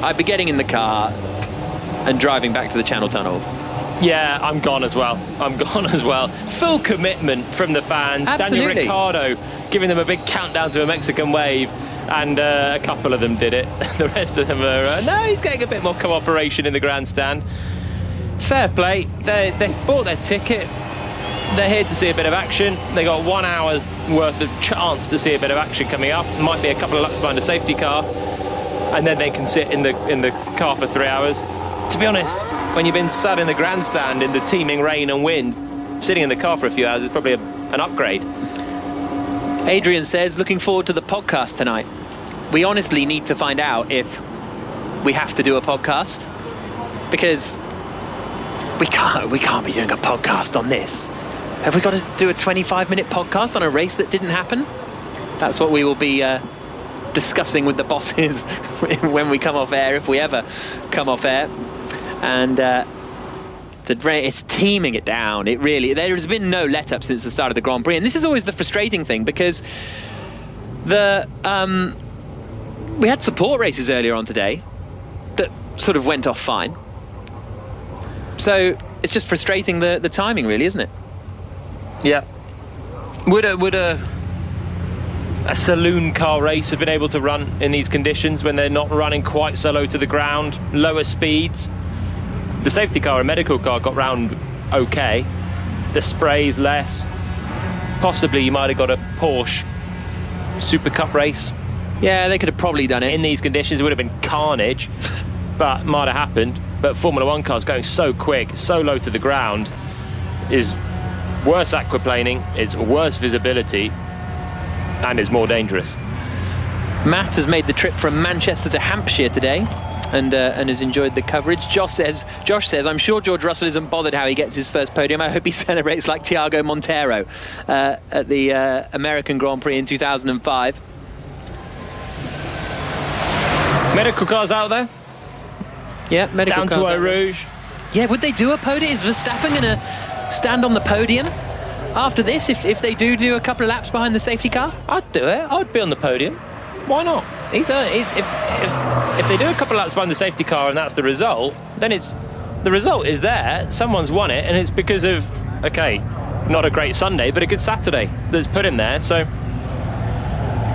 Speaker 2: I'd be getting in the car and driving back to the Channel Tunnel.
Speaker 3: Yeah, I'm gone as well. Full commitment from the fans.
Speaker 2: Absolutely.
Speaker 3: Daniel Ricciardo giving them a big countdown to a Mexican wave, and a couple of them did it. The rest of them are, no, he's getting a bit more cooperation in the grandstand. Fair play. They've bought their ticket. They're here to see a bit of action. They got 1 hour's worth of chance to see a bit of action coming up. Might be a couple of laps behind a safety car, and then they can sit in the car for 3 hours. To be honest, when you've been sat in the grandstand in the teeming rain and wind, sitting in the car for a few hours is probably an upgrade.
Speaker 2: Adrian says, looking forward to the podcast tonight. We honestly need to find out if we have to do a podcast, because we can't be doing a podcast on this. Have we got to do a 25-minute podcast on a race that didn't happen? That's what we will be discussing with the bosses when we come off air, if we ever come off air. And it's teaming it down. There has been no let-up since the start of the Grand Prix. And this is always the frustrating thing, because we had support races earlier on today that sort of went off fine. So it's just frustrating the timing, really, isn't it?
Speaker 3: Yeah. Would a saloon car race have been able to run in these conditions when they're not running quite so low to the ground, lower speeds? The safety car and medical car got round okay. The spray's less. Possibly you might have got a Porsche Super Cup race.
Speaker 2: Yeah, they could have probably done it.
Speaker 3: In these conditions, it would have been carnage, but might have happened. But Formula One cars going so quick, so low to the ground, is worse aquaplaning, is worse visibility, and is more dangerous.
Speaker 2: Matt has made the trip from Manchester to Hampshire today, and has enjoyed the coverage. Josh says, I'm sure George Russell isn't bothered how he gets his first podium. I hope he celebrates like Thiago Montero at the American Grand Prix in 2005.
Speaker 3: Medical cars out there?
Speaker 2: Yeah, medical
Speaker 3: down
Speaker 2: cars
Speaker 3: to Eau Rouge.
Speaker 2: Yeah, would they do a podium? Is Verstappen going to stand on the podium after this if they do a couple of laps behind the safety car?
Speaker 3: I'd do it. I'd be on the podium. Why not? If they do a couple of laps behind the safety car and that's the result, then the result is there. Someone's won it, and it's because of, okay, not a great Sunday, but a good Saturday that's put him there. So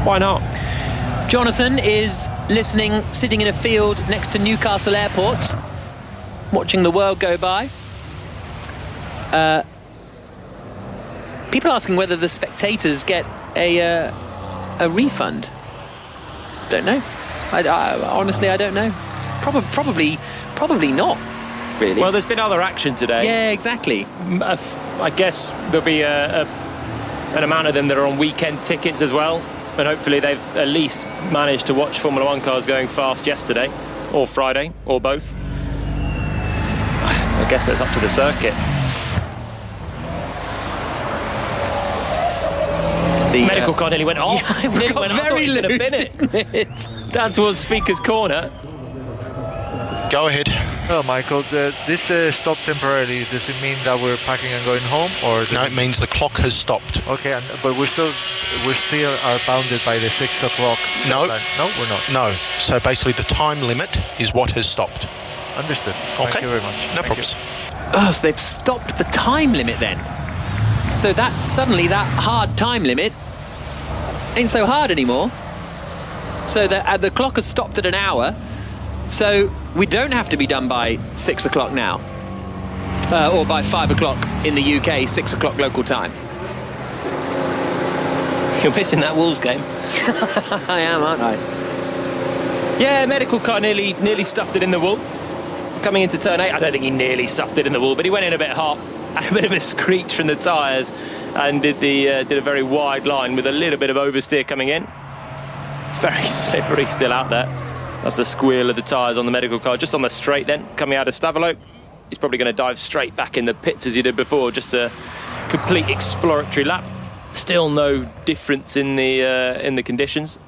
Speaker 3: why not?
Speaker 2: Jonathan is listening, sitting in a field next to Newcastle Airport, watching the world go by. People asking whether the spectators get a refund. Don't know. Honestly, I don't know. Probably not, really.
Speaker 3: Well, there's been other action today.
Speaker 2: Yeah, exactly.
Speaker 3: I guess there'll be an amount of them that are on weekend tickets as well. And hopefully they've at least managed to watch Formula One cars going fast yesterday, or Friday, or both. I guess that's up to the circuit. The medical car nearly went off.
Speaker 2: Yeah,
Speaker 3: nearly
Speaker 2: got
Speaker 3: went
Speaker 2: very
Speaker 3: off.
Speaker 2: loose, didn't it?
Speaker 3: Down towards Speaker's Corner.
Speaker 17: Go ahead.
Speaker 21: Well, Michael, this stopped temporarily. Does it mean that we're packing and going home, or
Speaker 17: no? It means the clock has stopped.
Speaker 21: Okay, but we still are bounded by the 6 o'clock.
Speaker 17: No,
Speaker 21: no, we're not.
Speaker 17: No. So basically, the time limit is what has stopped.
Speaker 21: Understood.
Speaker 17: Okay.
Speaker 21: Thank you very much.
Speaker 17: No problems.
Speaker 2: Oh, so they've stopped the time limit then. So that suddenly that hard time limit ain't so hard anymore. So the clock has stopped at an hour. So we don't have to be done by 6 o'clock now, or by 5 o'clock in the UK, 6 o'clock local time.
Speaker 3: You're missing that Wolves game.
Speaker 2: I am, aren't I?
Speaker 3: Yeah, medical car nearly stuffed it in the wall. Coming into turn 8, I don't think he nearly stuffed it in the wall, but he went in a bit hot, had a bit of a screech from the tyres, and did a very wide line with a little bit of oversteer coming in. It's very slippery still out there. That's the squeal of the tyres on the medical car. Just on the straight then, coming out of Stavolo. He's probably going to dive straight back in the pits as he did before, just a complete exploratory lap. Still no difference in the conditions.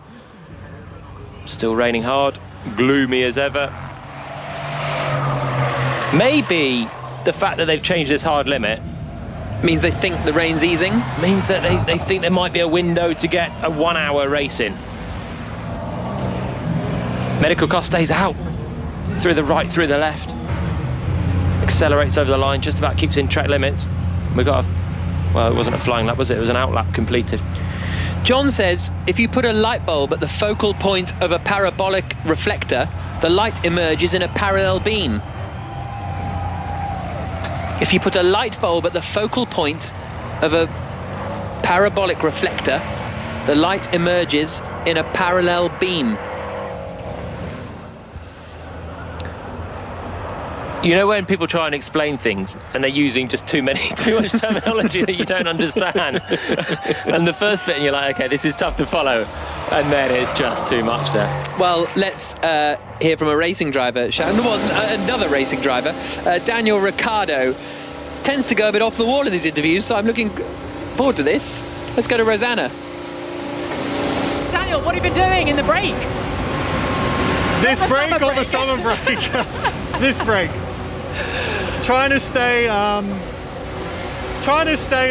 Speaker 3: Still raining hard, gloomy as ever. Maybe the fact that they've changed this hard limit
Speaker 2: means they think the rain's easing.
Speaker 3: Means that they think there might be a window to get a 1 hour race in. Medical car stays out. Through the right, through the left. Accelerates over the line, just about keeps in track limits. We got well, it wasn't a flying lap, was it? It was an out lap completed.
Speaker 2: John says, if you put a light bulb at the focal point of a parabolic reflector, the light emerges in a parallel beam. If you put a light bulb at the focal point of a parabolic reflector, the light emerges in a parallel beam.
Speaker 3: You know when people try and explain things and they're using just too much terminology that you don't understand, and the first bit and you're like, okay, this is tough to follow, and then it's just too much there.
Speaker 2: Well, let's hear from a racing driver, another racing driver. Daniel Ricciardo tends to go a bit off the wall in these interviews, so I'm looking forward to this. Let's go to Rosanna.
Speaker 12: Daniel, what have you been doing in the break?
Speaker 1: This break or the summer break? This break. Trying to stay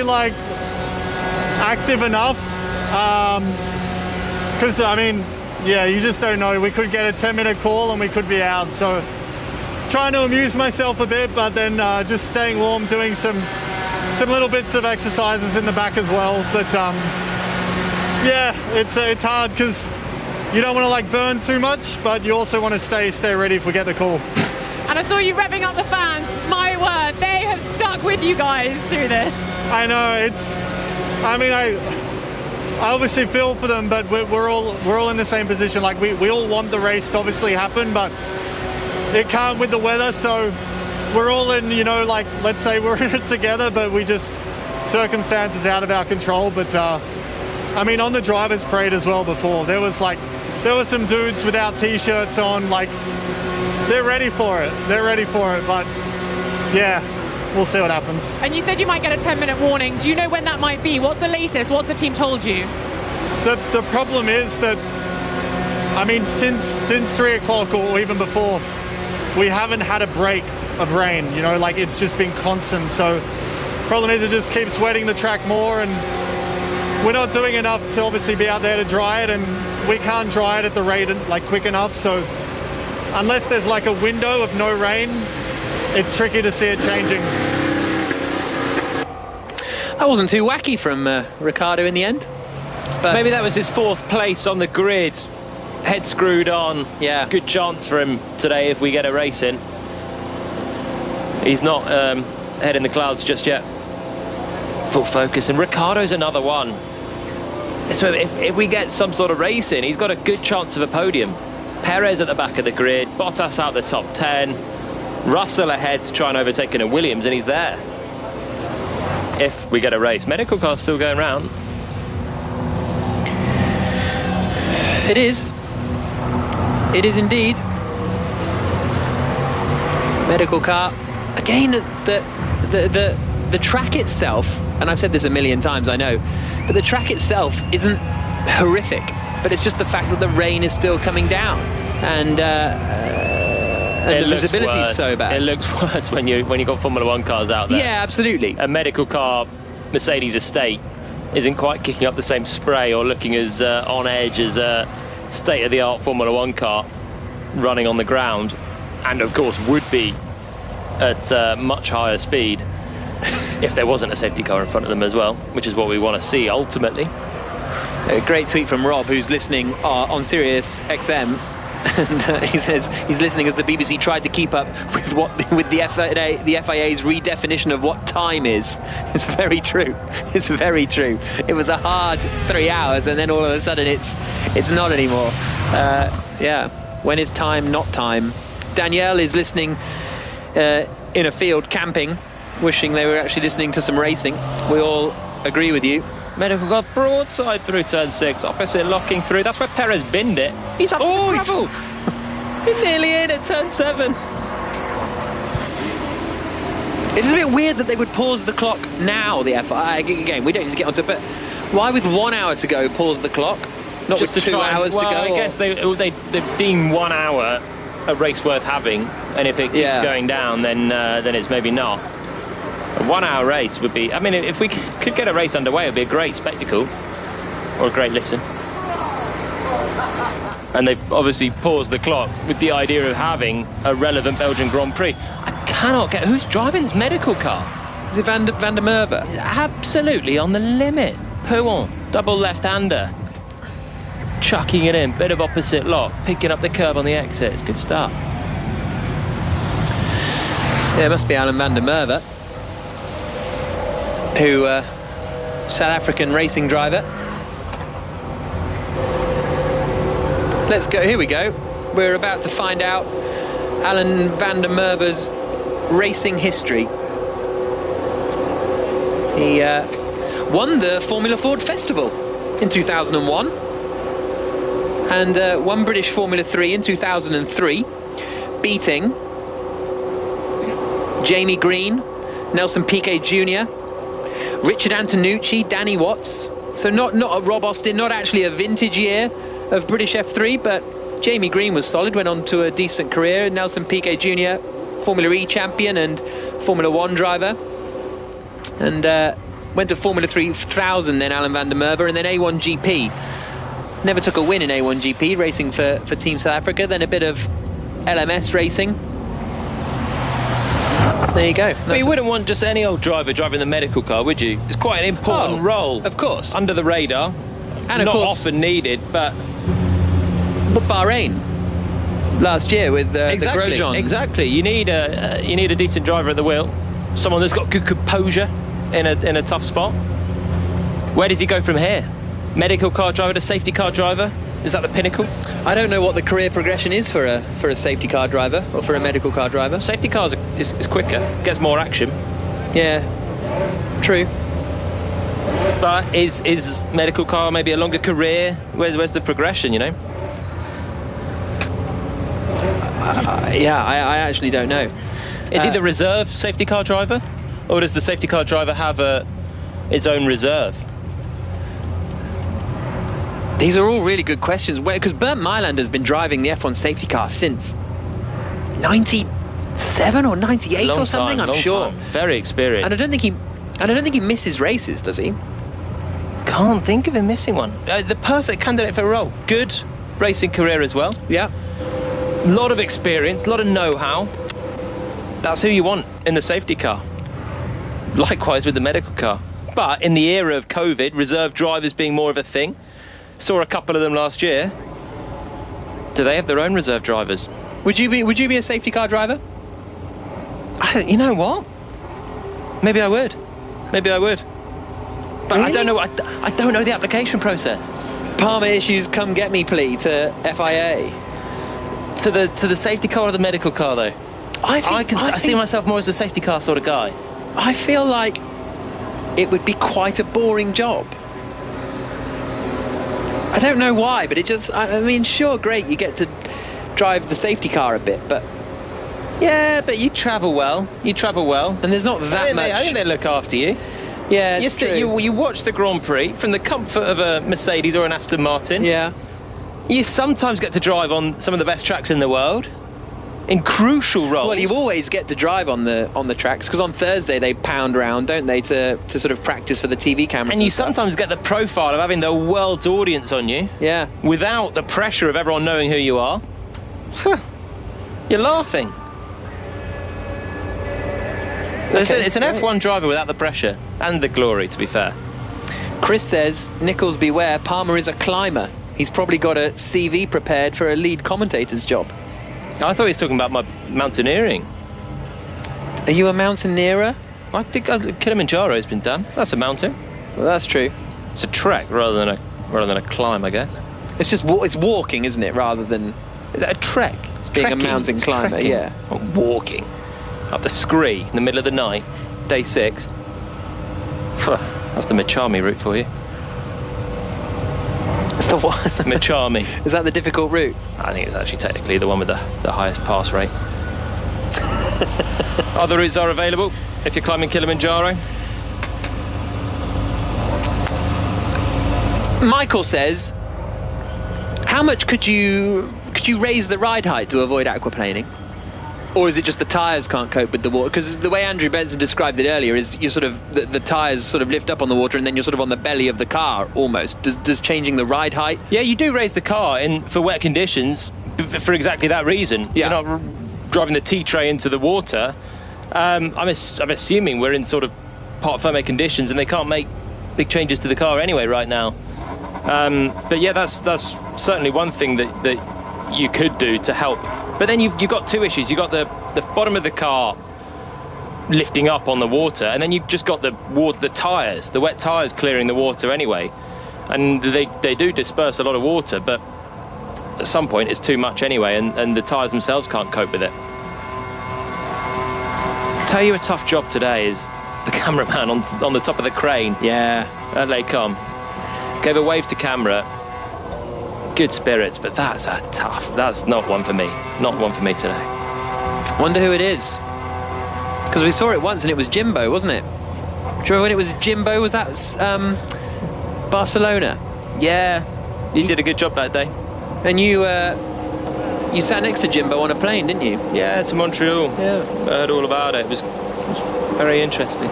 Speaker 1: like active enough, because I mean, yeah, you just don't know. We could get a 10-minute call and we could be out. So trying to amuse myself a bit, but then just staying warm, doing some little bits of exercises in the back as well. But yeah, it's hard because you don't want to like burn too much, but you also want to stay ready if we get the call.
Speaker 12: And I saw you revving up the fans. My word, they have stuck with you guys through this.
Speaker 1: I know, I obviously feel for them, but we're all in the same position. Like we all want the race to obviously happen, but it can't with the weather. So we're all in, like, let's say we're in it together, but we just, circumstances out of our control. But I mean, on the driver's parade as well before, there were some dudes without t-shirts on, like, they're ready for it, but yeah, we'll see what happens.
Speaker 12: And you said you might get a 10-minute warning. Do you know when that might be? What's the latest? What's the team told you?
Speaker 1: The problem is that, I mean, since 3 o'clock or even before, we haven't had a break of rain, like it's just been constant. So problem is it just keeps wetting the track more, and we're not doing enough to obviously be out there to dry it, and we can't dry it at the rate like quick enough. So unless there's like a window of no rain, it's tricky to see it changing.
Speaker 2: That wasn't too wacky from Ricciardo in the end.
Speaker 3: But maybe that was his 4th place on the grid. Head screwed on.
Speaker 2: Yeah.
Speaker 3: Good chance for him today if we get a race in. He's not head in the clouds just yet. Full focus. And Ricciardo's another one. So if we get some sort of race in, he's got a good chance of a podium. Perez at the back of the grid, Bottas out the top 10, Russell ahead to try and overtake a Williams, and he's there. If we get a race. Medical car's still going round.
Speaker 2: It is. It is indeed. Medical car. Again, the track itself, and I've said this a million times, I know, but the track itself isn't horrific. But it's just the fact that the rain is still coming down, and the visibility is so bad.
Speaker 3: It looks worse when you got Formula 1 cars out there.
Speaker 2: Yeah, absolutely.
Speaker 3: A medical car, Mercedes estate, isn't quite kicking up the same spray or looking as on edge as a state-of-the-art Formula 1 car running on the ground, and of course would be at much higher speed if there wasn't a safety car in front of them as well, which is what we want to see ultimately.
Speaker 2: A great tweet from Rob, who's listening on Sirius XM. And he says he's listening as the BBC tried to keep up with the FIA's redefinition of what time is. It's very true. It's very true. It was a hard 3 hours, and then all of a sudden it's not anymore. Yeah. When is time not time? Danielle is listening in a field camping, wishing they were actually listening to some racing. We all agree with you.
Speaker 3: Medical got broadside through turn 6, opposite locking through. That's where Perez binned it. He's up to gravel. He's nearly in at turn 7.
Speaker 2: It is a bit weird that they would pause the clock now, the FIA. Again, we don't need to get onto it, but why with 1 hour to go pause the clock? Not
Speaker 3: Just
Speaker 2: with 2 hours to go?
Speaker 3: I guess they deem 1 hour a race worth having, and if it keeps going down, then it's maybe not. A 1 hour race would be, I mean, if we could get a race underway, it would be a great spectacle, or a great listen. And they've obviously paused the clock with the idea of having a relevant Belgian Grand Prix. I cannot get, who's driving this medical car?
Speaker 2: Is it Van der Merwe?
Speaker 3: Absolutely on the limit. Pouon, double left-hander. Chucking it in, bit of opposite lock, picking up the curb on the exit. It's good stuff.
Speaker 2: Yeah, it must be Alan van der Merwe, who South African racing driver. Let's go. Here we go. We're about to find out Alan van der Merwe's racing history. He won the Formula Ford Festival in 2001 and won British Formula 3 in 2003, beating Jamie Green, Nelson Piquet Jr., Richard Antonucci, Danny Watts. So not a Rob Austin, not actually a vintage year of British F3, but Jamie Green was solid, went on to a decent career. Nelson Piquet Jr., Formula E champion and Formula 1 driver. And went to Formula 3000 then, Alan van der Merwe, and then A1GP. Never took a win in A1GP, racing for Team South Africa. Then a bit of LMS racing. There you go.
Speaker 3: But you wouldn't want just any old driver driving the medical car, would you? It's quite an important role.
Speaker 2: Of course.
Speaker 3: Under the radar.
Speaker 2: And of
Speaker 3: not
Speaker 2: course,
Speaker 3: often needed, but
Speaker 2: Bahrain last year with the Grosjean.
Speaker 3: Exactly. You need a decent driver at the wheel. Someone that's got good composure in a tough spot. Where does he go from here? Medical car driver to safety car driver? Is that the pinnacle?
Speaker 2: I don't know what the career progression is for a safety car driver or for a medical car driver.
Speaker 3: Safety cars is quicker, gets more action.
Speaker 2: Yeah, true.
Speaker 3: But is medical car maybe a longer career? Where's the progression, you know?
Speaker 2: I actually don't know.
Speaker 3: Is he the reserve safety car driver? Or does the safety car driver have its own reserve?
Speaker 2: These are all really good questions. Because Bernd Mailand has been driving the F1 safety car since 97 or 98 or something, I'm sure.
Speaker 3: Very experienced.
Speaker 2: And I don't think he misses races, does he?
Speaker 3: Can't think of him missing one. The perfect candidate for a role. Good racing career as well.
Speaker 2: Yeah.
Speaker 3: A lot of experience, a lot of know-how. That's who you want in the safety car. Likewise with the medical car. But in the era of COVID, reserve drivers being more of a thing, saw a couple of them last year. Do they have their own reserve drivers?
Speaker 2: Would you be a safety car driver?
Speaker 3: You know what? Maybe I would. But really? I don't know. I don't know the application process.
Speaker 2: Palmer issues, come get me plea to FIA.
Speaker 3: To the safety car or the medical car though? I see myself more as a safety car sort of guy.
Speaker 2: I feel like it would be quite a boring job. I don't know why, but it just, I mean, sure, great, you get to drive the safety car a bit, but...
Speaker 3: Yeah, but you travel well.
Speaker 2: And there's not that much...
Speaker 3: I think they look after you.
Speaker 2: Yeah, it's true.
Speaker 3: You watch the Grand Prix from the comfort of a Mercedes or an Aston Martin.
Speaker 2: Yeah.
Speaker 3: You sometimes get to drive on some of the best tracks in the world. In crucial roles.
Speaker 2: Well, you always get to drive on the tracks, because on Thursday they pound around, don't they, to sort of practice for the TV cameras.
Speaker 3: And you sometimes get the profile of having the world's audience on you.
Speaker 2: Yeah.
Speaker 3: Without the pressure of everyone knowing who you are. You're laughing. Okay, it's an F1 driver without the pressure and the glory, to be fair.
Speaker 2: Chris says, Nichols beware, Palmer is a climber. He's probably got a CV prepared for a lead commentator's job.
Speaker 3: I thought he was talking about my mountaineering.
Speaker 2: Are you a mountaineerer?
Speaker 3: I think Kilimanjaro has been done. That's a mountain.
Speaker 2: Well, that's true.
Speaker 3: It's a trek rather than a climb, I guess.
Speaker 2: It's just it's walking, isn't it? Rather than
Speaker 3: is that a trek?
Speaker 2: Being
Speaker 3: Trekking.
Speaker 2: a mountain
Speaker 3: It's
Speaker 2: climber,
Speaker 3: trekking.
Speaker 2: yeah.
Speaker 3: Not walking up the Scree in the middle of the night, day 6. That's the Machami route for you.
Speaker 2: It's the one.
Speaker 3: Machami.
Speaker 2: Is that the difficult route?
Speaker 3: I think it's actually technically the one with the highest pass rate. Other routes are available if you're climbing Kilimanjaro.
Speaker 2: Michael says, how much could you raise the ride height to avoid aquaplaning? Or is it just the tyres can't cope with the water? Because the way Andrew Benson described it earlier is you sort of the tyres sort of lift up on the water and then you're sort of on the belly of the car almost. Does changing the ride height?
Speaker 3: Yeah, you do raise the car for wet conditions for exactly that reason.
Speaker 2: Yeah.
Speaker 3: You're not driving the T-tray into the water. I'm assuming we're in sort of part ferme conditions and they can't make big changes to the car anyway right now. But yeah, that's certainly one thing that you could do to help. But then you've got two issues. You've got the bottom of the car lifting up on the water, and then you've just got the tyres, the wet tyres clearing the water anyway. And they do disperse a lot of water, but at some point it's too much anyway, and the tyres themselves can't cope with it. Tell you a tough job today is the cameraman on the top of the crane.
Speaker 2: Yeah.
Speaker 3: They come. Gave a wave to camera. Good spirits, but that's not one for me. Not one for me today.
Speaker 2: Wonder who it is. Because we saw it once and it was Jimbo, wasn't it? Do you remember when it was Jimbo? Was that Barcelona?
Speaker 3: Yeah. You did a good job that day.
Speaker 2: And you sat next to Jimbo on a plane, didn't you?
Speaker 3: Yeah, to Montreal.
Speaker 2: Yeah.
Speaker 3: I heard all about it. It was very interesting.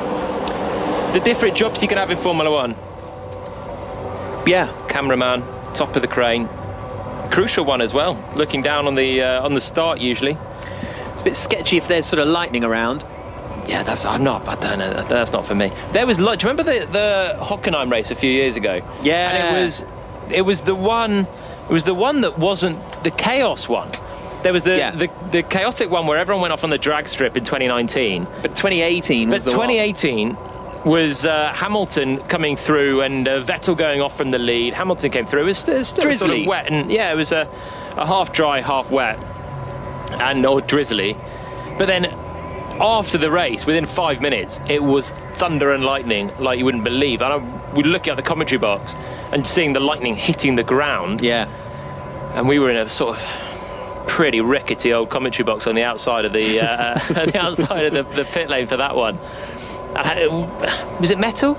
Speaker 3: The different jobs you can have in Formula 1.
Speaker 2: Yeah.
Speaker 3: Cameraman, top of the crane. Crucial one as well. Looking down on the start usually.
Speaker 2: It's a bit sketchy if there's sort of lightning around.
Speaker 3: Yeah, that's not for me. There was. Do you remember the Hockenheim race a few years ago?
Speaker 2: Yeah.
Speaker 3: And it was the one. It was the one that wasn't the chaos one. There was the chaotic one where everyone went off on the drag strip in 2019.
Speaker 2: But 2018 was the one.
Speaker 3: 2018 was Hamilton coming through and Vettel going off from the lead. Hamilton came through. It was still sort of wet, and yeah, it was a half dry, half wet, or drizzly. But then after the race, within 5 minutes, it was thunder and lightning like you wouldn't believe. And we look at the commentary box and seeing the lightning hitting the ground.
Speaker 2: Yeah. And
Speaker 3: we were in a sort of pretty rickety old commentary box on the outside of the the pit lane for that one. Was it metal?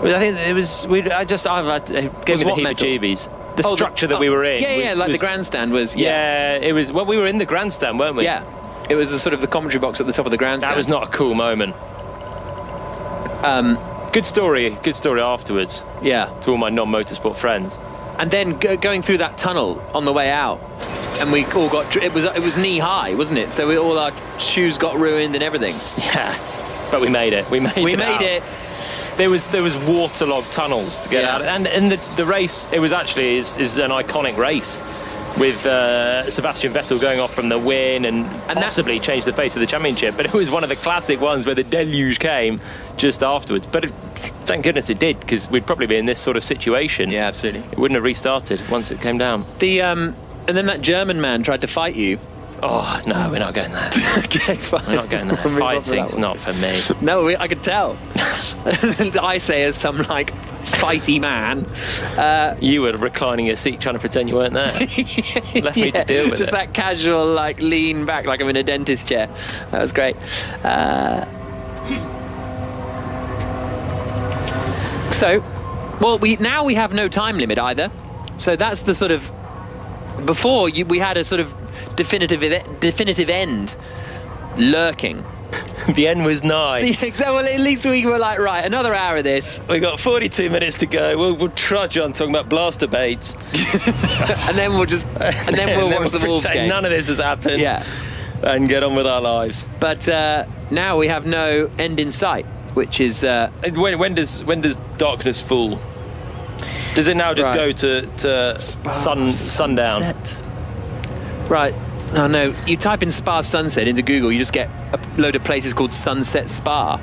Speaker 3: I think it was. It gave me the heebie-jeebies. The structure that we were in.
Speaker 2: Yeah, the grandstand was.
Speaker 3: Yeah, it was. Well, we were in the grandstand, weren't we?
Speaker 2: Yeah, it was the sort of the commentary box at the top of the grandstand.
Speaker 3: That was not a cool moment. Good story afterwards.
Speaker 2: Yeah,
Speaker 3: to all my non-motorsport friends.
Speaker 2: And then going through that tunnel on the way out, and we all got. It was knee high, wasn't it? So all our shoes got ruined and everything.
Speaker 3: Yeah. But we made it. We made it. There was waterlogged tunnels to get out, and the race. It was actually is an iconic race with Sebastian Vettel going off from the win and possibly changed the face of the championship. But it was one of the classic ones where the deluge came just afterwards. But thank goodness it did, because we'd probably be in this sort of situation.
Speaker 2: Yeah, absolutely.
Speaker 3: It wouldn't have restarted once it came down.
Speaker 2: And then that German man tried to fight you.
Speaker 3: Oh, no, we're not going there.
Speaker 2: Okay, fine.
Speaker 3: We're not going there. Fighting's not for me.
Speaker 2: No, I could tell. I say as some, fighty man.
Speaker 3: You were reclining your seat trying to pretend you weren't there. Left me to deal with
Speaker 2: just
Speaker 3: it.
Speaker 2: That casual, lean back like I'm in a dentist chair. That was great. Now we have no time limit either. So that's the sort of... Before, we had a sort of definitive end lurking.
Speaker 3: The end was nigh.
Speaker 2: Well, at least we were like, right, another hour of this.
Speaker 3: We got 42 minutes to go. We'll trudge on talking about blaster baits,
Speaker 2: and then we'll watch the Wolves game.
Speaker 3: None of this has happened.
Speaker 2: Yeah,
Speaker 3: and get on with our lives.
Speaker 2: But now we have no end in sight, which is
Speaker 3: when does darkness fall? Does it now just
Speaker 2: Right.
Speaker 3: go to sundown?
Speaker 2: Sunset. Right. No. You type in Spa Sunset into Google, you just get a load of places called Sunset Spa.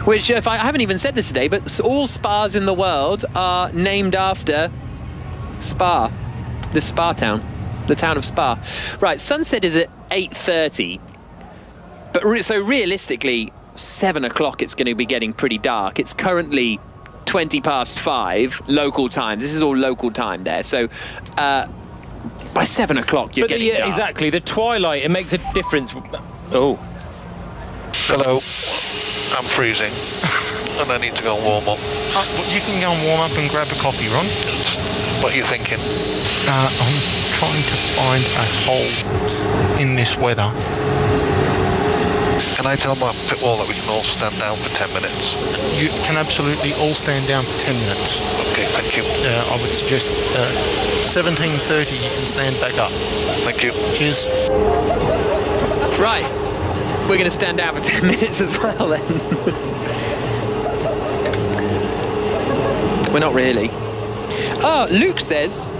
Speaker 2: Which, I haven't even said this today, but all spas in the world are named after Spa, the spa town, the town of Spa. Right, sunset is at 8:30, but so realistically, 7 o'clock it's going to be getting pretty dark. It's currently 20 past 5 local time. This is all local time there. So by 7 o'clock you're getting dark.
Speaker 3: Exactly, the twilight, it makes a difference. Oh.
Speaker 17: Hello. I'm freezing. And I need to go and warm up.
Speaker 6: You can go and warm up and grab a coffee, Ron.
Speaker 17: What are you thinking?
Speaker 6: I'm trying to find a hole in this weather.
Speaker 17: Can I tell my pit wall that we can all stand down for 10 minutes?
Speaker 6: You can absolutely all stand down for 10 minutes.
Speaker 17: Okay, thank you.
Speaker 6: I would suggest 17:30 you can stand back up.
Speaker 17: Thank you.
Speaker 6: Cheers.
Speaker 2: Right. We're going to stand down for 10 minutes as well then. We're not really. Oh, Luke says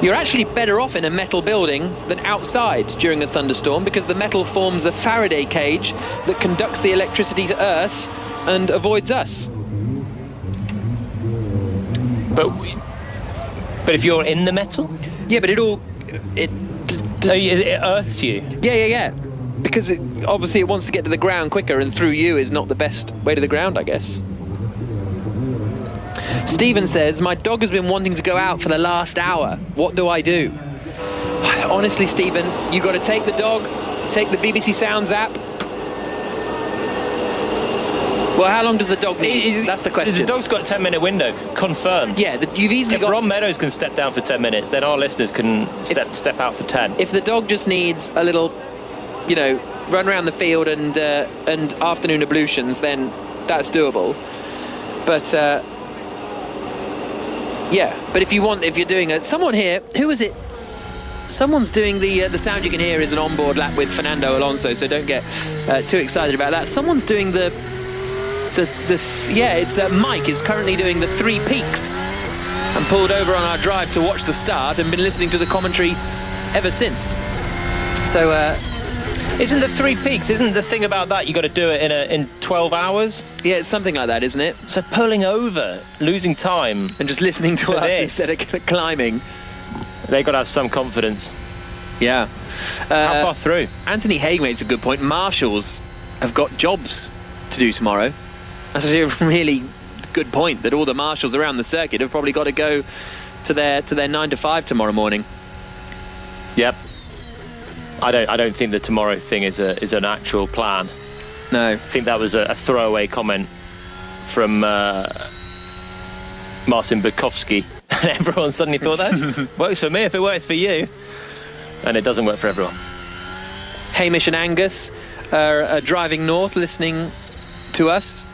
Speaker 2: you're actually better off in a metal building than outside during a thunderstorm because the metal forms a Faraday cage that conducts the electricity to Earth and avoids us.
Speaker 3: But if you're in the metal?
Speaker 2: Yeah, but it
Speaker 3: earths you?
Speaker 2: Yeah. Because obviously it wants to get to the ground quicker, and through you is not the best way to the ground, I guess. Stephen says, my dog has been wanting to go out for the last hour. What do I do? Honestly, Stephen, you got to take the dog, take the BBC Sounds app. Well, how long does the dog need? That's the question.
Speaker 3: The dog's got a 10-minute window, confirmed.
Speaker 2: Yeah, you've easily got...
Speaker 3: Ron Meadows can step down for 10 minutes, then our listeners can step out for 10.
Speaker 2: If the dog just needs a little, run around the field and afternoon ablutions, then that's doable. But but if you're doing it, someone here, who is it? Someone's doing the sound you can hear is an onboard lap with Fernando Alonso, so don't get too excited about that. Someone's doing it's Mike is currently doing the 3 peaks and pulled over on our drive to watch the start and been listening to the commentary ever since. So
Speaker 3: isn't the 3 peaks, isn't the thing about that you got to do it in 12 hours?
Speaker 2: Yeah, it's something like that, isn't it?
Speaker 3: So pulling over, losing time,
Speaker 2: and just listening to us instead of climbing.
Speaker 3: They got to have some confidence.
Speaker 2: Yeah.
Speaker 3: How far through?
Speaker 2: Anthony Haig makes a good point. Marshals have got jobs to do tomorrow. That's actually a really good point, that all the marshals around the circuit have probably got to go to their 9 to 5 tomorrow morning.
Speaker 3: Yep. I don't think the tomorrow thing is an actual plan.
Speaker 2: No.
Speaker 3: I think that was a throwaway comment from Marcin Bukowski. And everyone suddenly thought that works for me if it works for you. And it doesn't work for everyone.
Speaker 2: Hamish and Angus are driving north listening to us.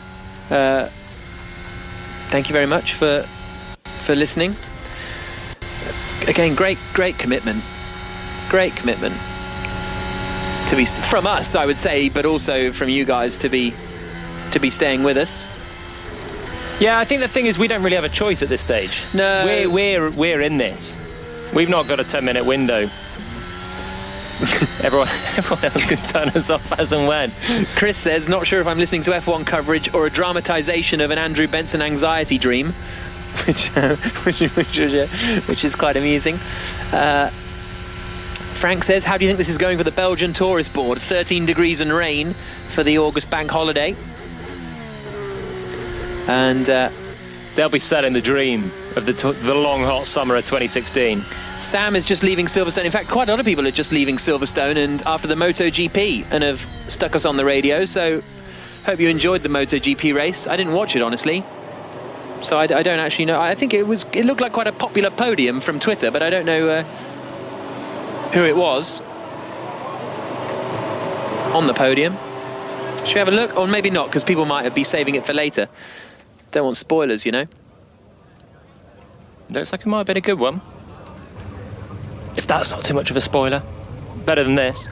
Speaker 2: Thank you very much for listening. Again, great commitment. Great commitment. To be from us, I would say, but also from you guys to be staying with us.
Speaker 3: Yeah, I think the thing is we don't really have a choice at this stage.
Speaker 2: No,
Speaker 3: we're in this. We've not got a 10-minute window. Everyone else can turn us off as and when.
Speaker 2: Chris says, not sure if I'm listening to F1 coverage or a dramatisation of an Andrew Benson anxiety dream, which is quite amusing. Frank says, how do you think this is going for the Belgian Tourist Board? 13 degrees and rain for the August bank holiday. And
Speaker 3: they'll be selling the dream of the long, hot summer of 2016.
Speaker 2: Sam is just leaving Silverstone. In fact, quite a lot of people are just leaving Silverstone and after the MotoGP and have stuck us on the radio. So hope you enjoyed the MotoGP race. I didn't watch it, honestly. So I don't actually know. I think it looked like quite a popular podium from Twitter, but I don't know who it was on the podium. Should we have a look? Or maybe not, because people might be saving it for later. Don't want spoilers,
Speaker 3: Looks like it might have been a good one. If that's not too much of a spoiler. Better than this.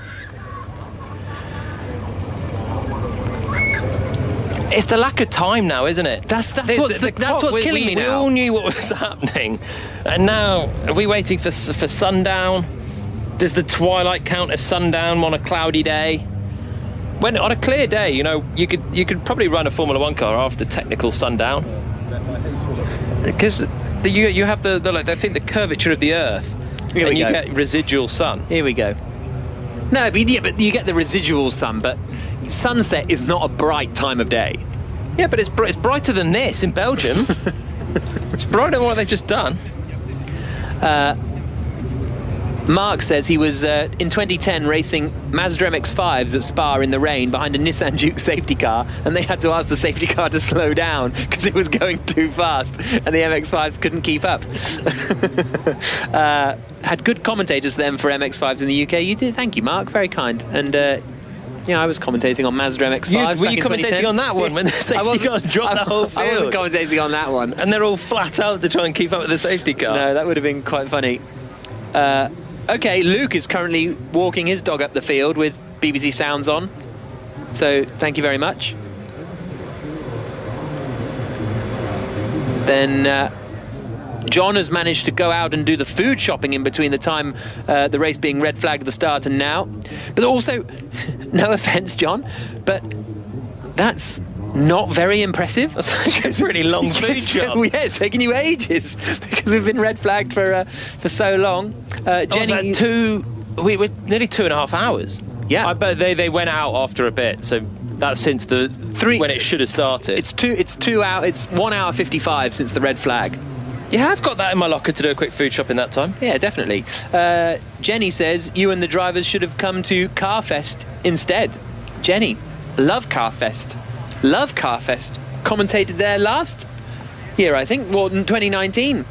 Speaker 3: It's the lack of time now, isn't it?
Speaker 2: That's what's killing me now.
Speaker 3: We all knew what was happening, and now are we waiting for sundown? Does the twilight count as sundown on a cloudy day? When on a clear day, you know, you could probably run a Formula 1 car after technical sundown, because you have the curvature of the Earth, and you get residual sun.
Speaker 2: Here we go. No, but you get the residual sun, but sunset is not a bright time of day.
Speaker 3: Yeah, but it's brighter than this in Belgium. It's brighter than what they've just done.
Speaker 2: Mark says he was in 2010 racing Mazda MX-5s at Spa in the rain behind a Nissan Juke safety car, and they had to ask the safety car to slow down because it was going too fast and the MX-5s couldn't keep up. Had good commentators then for MX-5s in the UK. You did, thank you, Mark, very kind. And I was commentating on Mazda MX-5s.
Speaker 3: Were you commentating on that one when the safety car dropped the whole field?
Speaker 2: I wasn't commentating on that one.
Speaker 3: And they're all flat out to try and keep up with the safety car.
Speaker 2: No, that would have been quite funny. Okay, Luke is currently walking his dog up the field with BBC Sounds on. So, thank you very much. Then John has managed to go out and do the food shopping in between the time the race being red flagged at the start and now. But also, no offence, John, but that's not very impressive.
Speaker 3: It's a really long food shop.
Speaker 2: Yeah, it's taken you ages because we've been red flagged for so long. Jenny,
Speaker 3: we're nearly 2.5 hours.
Speaker 2: Yeah,
Speaker 3: I bet they went out after a bit. So that's since the when it should have started.
Speaker 2: It's 2 hours. It's 1 hour 55 since the red flag.
Speaker 3: Yeah, I've got that in my locker to do a quick food shop in that time.
Speaker 2: Yeah, definitely. Jenny says you and the drivers should have come to Carfest instead. Jenny, love Carfest. Love Carfest. Commentated there last year, I think. Well, in 2019.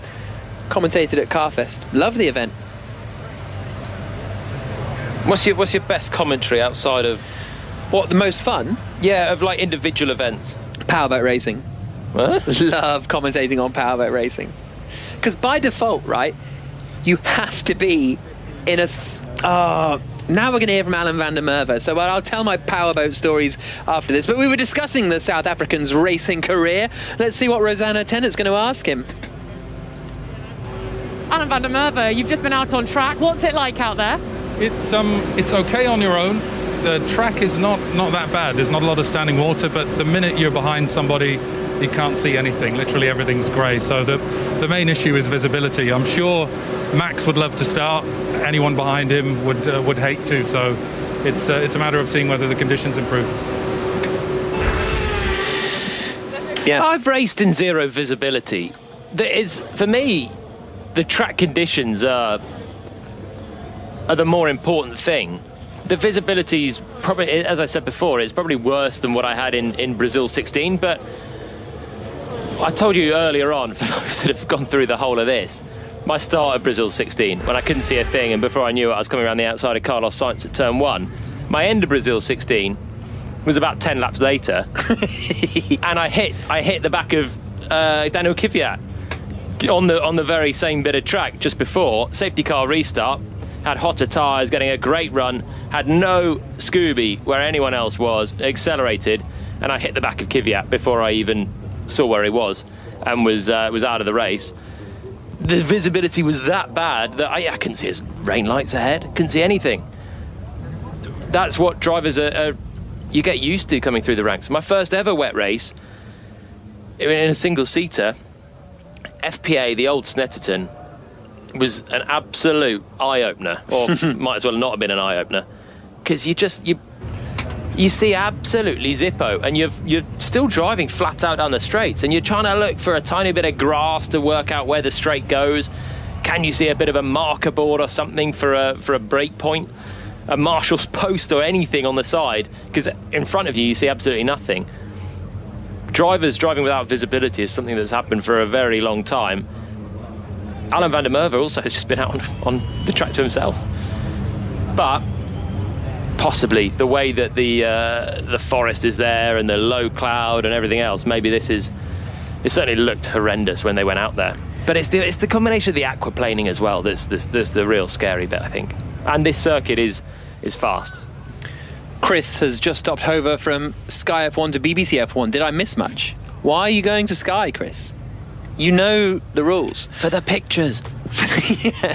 Speaker 2: Commentated at Carfest. Love the event.
Speaker 3: What's your best commentary outside of
Speaker 2: what, the most fun?
Speaker 3: Yeah, of like individual events.
Speaker 2: Powerboat racing.
Speaker 3: What?
Speaker 2: Love commentating on powerboat racing. Because by default, right, you have to be in a... now we're going to hear from Alan van der Merwe, so I'll tell my powerboat stories after this. But we were discussing the South African's racing career. Let's see what Rosanna Tenner's going to ask him.
Speaker 12: Alan van der Merwe, you've just been out on track. What's it like out there?
Speaker 5: It's okay on your own. The track is not that bad. There's not a lot of standing water, but the minute you're behind somebody, you can't see anything. Literally everything's grey. So the main issue is visibility. I'm sure Max would love to start. Anyone behind him would hate to. So it's a matter of seeing whether the conditions improve.
Speaker 3: Yeah, I've raced in zero visibility. For me, the track conditions are the more important thing. The visibility is probably, as I said before, it's probably worse than what I had in Brazil 16, but I told you earlier on, for those that have gone through the whole of this, my start at Brazil 16, when I couldn't see a thing, and before I knew it, I was coming around the outside of Carlos Sainz at turn 1. My end of Brazil 16 was about 10 laps later, and I hit the back of Daniel Kvyat on the very same bit of track just before. Safety car restart, had hotter tyres, getting a great run, had no Scooby where anyone else was, accelerated, and I hit the back of Kvyat before I even saw where he was, and was out of the race. The visibility was that bad that I couldn't see his rain lights ahead, couldn't see anything. That's what drivers you get used to coming through the ranks. My first ever wet race, in a single-seater, FPA, the old Snetterton, was an absolute eye-opener, or might as well not have been an eye-opener, because you see absolutely zippo, and you're still driving flat out down the straights, and you're trying to look for a tiny bit of grass to work out where the straight goes. Can you see a bit of a marker board or something for a brake point, a marshal's post or anything on the side? Because in front of you see absolutely nothing. Drivers driving without visibility is something that's happened for a very long time. Alan van der Merwe also has just been out on the track to himself. But possibly the way that the forest is there and the low cloud and everything else, maybe it certainly looked horrendous when they went out there. But it's the combination of the aquaplaning as well that's the real scary bit, I think. And this circuit is fast.
Speaker 2: Chris has just stopped over from Sky F1 to BBC F1. Did I miss much? Why are you going to Sky, Chris? You know the rules.
Speaker 11: For the pictures.
Speaker 2: Yeah.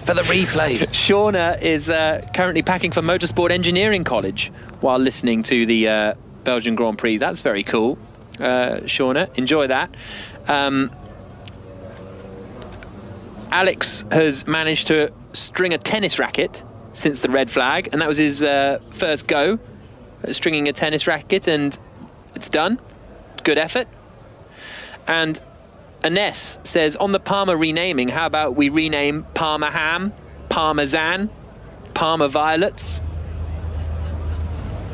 Speaker 11: For the replays.
Speaker 2: Shauna is currently packing for Motorsport Engineering College while listening to the Belgian Grand Prix. That's very cool. Shauna, enjoy that. Alex has managed to string a tennis racket since the red flag, and that was his first go at stringing a tennis racket, and it's done. Good effort. And Ines says, on the Parma renaming, how about we rename Parma Ham, Parmesan, Parma Violets?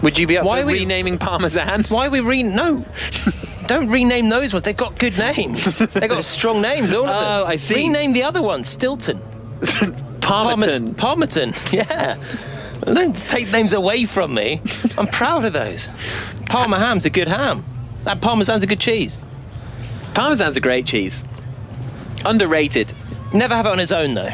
Speaker 2: Would you be up for renaming Parmesan?
Speaker 11: Why are we No. Don't rename those ones. They've got good names. They've got strong names, all of them.
Speaker 2: Oh, I see.
Speaker 11: Rename the other one, Stilton.
Speaker 2: Parmesan.
Speaker 11: Parmesan, yeah. Don't take names away from me. I'm proud of those. Parma Ham's a good ham. That Parmesan's a good cheese.
Speaker 2: Parmesan's a great cheese. Underrated.
Speaker 11: Never have it on its own, though.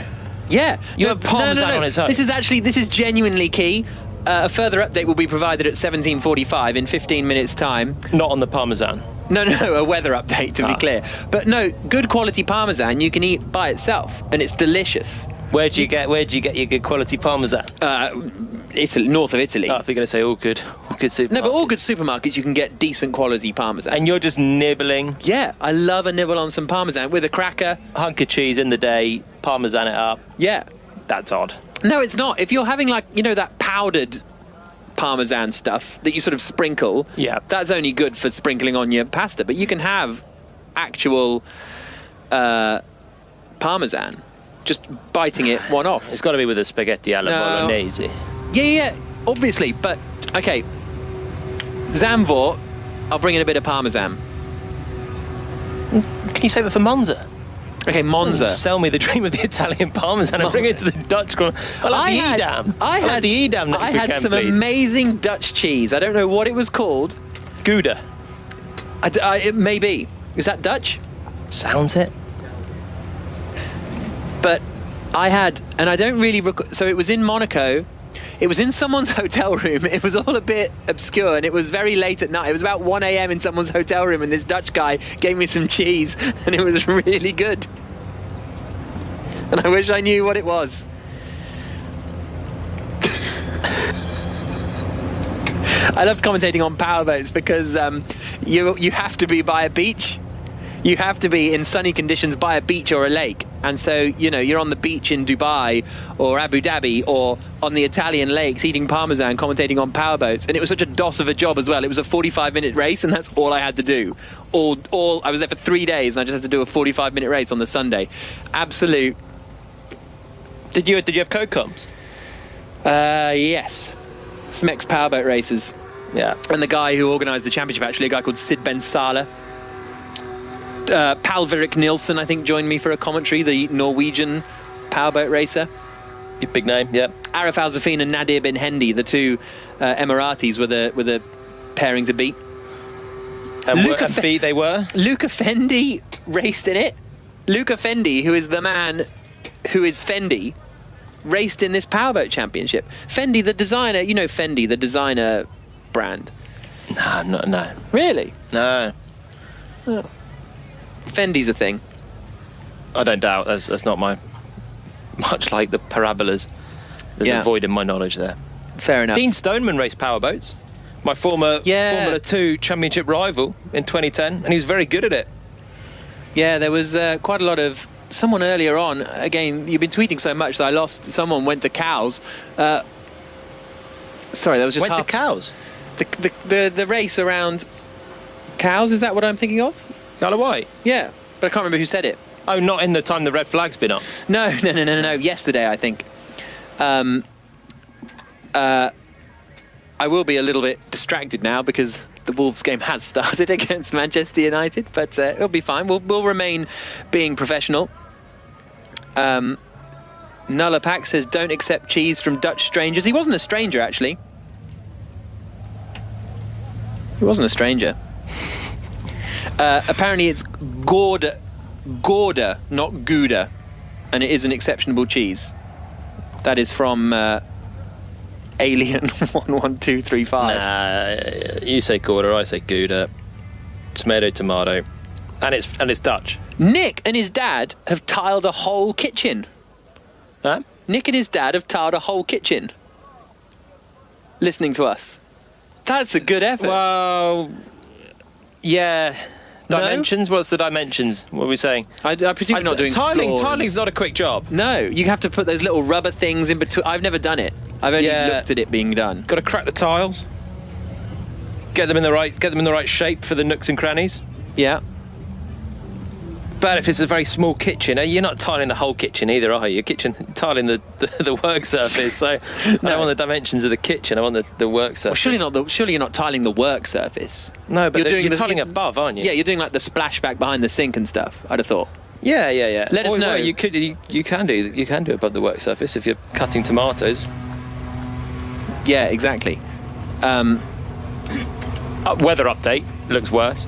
Speaker 2: Yeah.
Speaker 11: You have Parmesan on its own.
Speaker 2: This is genuinely key. A further update will be provided at 17:45 in 15 minutes' time.
Speaker 11: Not on the Parmesan.
Speaker 2: No, a weather update, to be clear. But no, good quality Parmesan you can eat by itself, and it's delicious.
Speaker 11: Where do you get your good quality Parmesan?
Speaker 2: Italy, north of Italy.
Speaker 11: Oh, I think you're going to say all good supermarkets.
Speaker 2: No, but all good supermarkets you can get decent quality Parmesan.
Speaker 11: And you're just nibbling.
Speaker 2: Yeah, I love a nibble on some Parmesan with a cracker.
Speaker 11: Hunk of cheese in the day, Parmesan it up.
Speaker 2: Yeah.
Speaker 11: That's odd.
Speaker 2: No, it's not. If you're having that powdered Parmesan stuff that you sort of sprinkle, that's only good for sprinkling on your pasta. But you can have actual Parmesan, just biting it one off.
Speaker 11: It's got to be with a spaghetti alla bolognese.
Speaker 2: Yeah, obviously. But, okay, Zandvoort, I'll bring in a bit of Parmesan.
Speaker 11: Can you save it for Monza?
Speaker 2: Okay, Monza.
Speaker 11: Sell me the dream of the Italian Parmesan and bring it to the Dutch Grand Prix. I had the Edam next weekend,
Speaker 2: some amazing Dutch cheese. I don't know what it was called.
Speaker 11: Gouda.
Speaker 2: It may be. Is that Dutch?
Speaker 11: Sounds it.
Speaker 2: But I had, and I don't really so it was in Monaco. It was in someone's hotel room. It was all a bit obscure, and it was very late at night. It was about 1 a.m. in someone's hotel room, and this Dutch guy gave me some cheese, and it was really good. And I wish I knew what it was. I love commentating on powerboats because you have to be by a beach. You have to be in sunny conditions by a beach or a lake. And so, you're on the beach in Dubai or Abu Dhabi or on the Italian lakes eating Parmesan, commentating on powerboats. And it was such a doss of a job as well. It was a 45-minute race, and that's all I had to do. I was there for 3 days, and I just had to do a 45-minute race on the Sunday. Absolute.
Speaker 11: Did you have code comps?
Speaker 2: Yes. Smex powerboat races.
Speaker 11: Yeah.
Speaker 2: And the guy who organised the championship, actually, a guy called Sid Ben Sala. Palverik Nilsson, I think, joined me for a commentary, the Norwegian powerboat racer.
Speaker 11: Big name, yeah.
Speaker 2: Arif Al-Zafin and Nadir bin Hendi, the two Emiratis, were the pairing to beat.
Speaker 11: And they were?
Speaker 2: Luca Fendi raced in it. Luca Fendi, who is the man who is Fendi, raced in this powerboat championship. Fendi, the designer, Fendi, the designer brand.
Speaker 11: No.
Speaker 2: Really?
Speaker 11: No.
Speaker 2: Oh. Fendi's a thing.
Speaker 11: I don't doubt. That's not much like the parabolas. There's a void in my knowledge there.
Speaker 2: Fair enough.
Speaker 11: Dean Stoneman raced powerboats. My former Formula 2 championship rival in 2010, and he was very good at it.
Speaker 2: Yeah, there was quite a lot of... Someone earlier on, again, you've been tweeting so much that I lost... Someone went to Cows. Sorry, that was just
Speaker 11: to Cows?
Speaker 2: The race around Cows, is that what I'm thinking of?
Speaker 11: Isle of Wight?
Speaker 2: Yeah, but I can't remember who said it.
Speaker 11: Oh, not in the time the red flag's been up?
Speaker 2: No. Yesterday, I think. I will be a little bit distracted now because the Wolves game has started against Manchester United, but it'll be fine. We'll remain being professional. Nulla Pack says, don't accept cheese from Dutch strangers. He wasn't a stranger, actually. He wasn't a stranger. Apparently it's Gouda, not Gouda, and it is an exceptionable cheese. That is from Alien 11235.
Speaker 11: Nah, you say Gouda, I say Gouda. Tomato. And it's Dutch.
Speaker 2: Nick and his dad have tiled a whole kitchen.
Speaker 11: Huh?
Speaker 2: Nick and his dad have tiled a whole kitchen. Listening to us. That's a good effort.
Speaker 11: Well, yeah.
Speaker 2: No?
Speaker 11: Dimensions? What's the dimensions? What are we saying?
Speaker 2: I presume you're not doing floors.
Speaker 11: Tiling's not a quick job.
Speaker 2: No, you have to put those little rubber things in between. I've never done it. I've only looked at it being done.
Speaker 11: Got to crack the tiles. Get them in the right shape for the nooks and crannies.
Speaker 2: Yeah.
Speaker 11: But if it's a very small kitchen, you're not tiling the whole kitchen either, are you? Tiling the work surface. So I don't want the dimensions of the kitchen. I want the work surface.
Speaker 2: Well, surely you're not tiling the work surface.
Speaker 11: No, but you're tiling above, aren't you?
Speaker 2: Yeah, you're doing like the splashback behind the sink and stuff. I'd have thought.
Speaker 11: Yeah.
Speaker 2: Let us know.
Speaker 11: Well, you can do above the work surface if you're cutting tomatoes.
Speaker 2: Yeah, exactly.
Speaker 3: Weather update looks worse.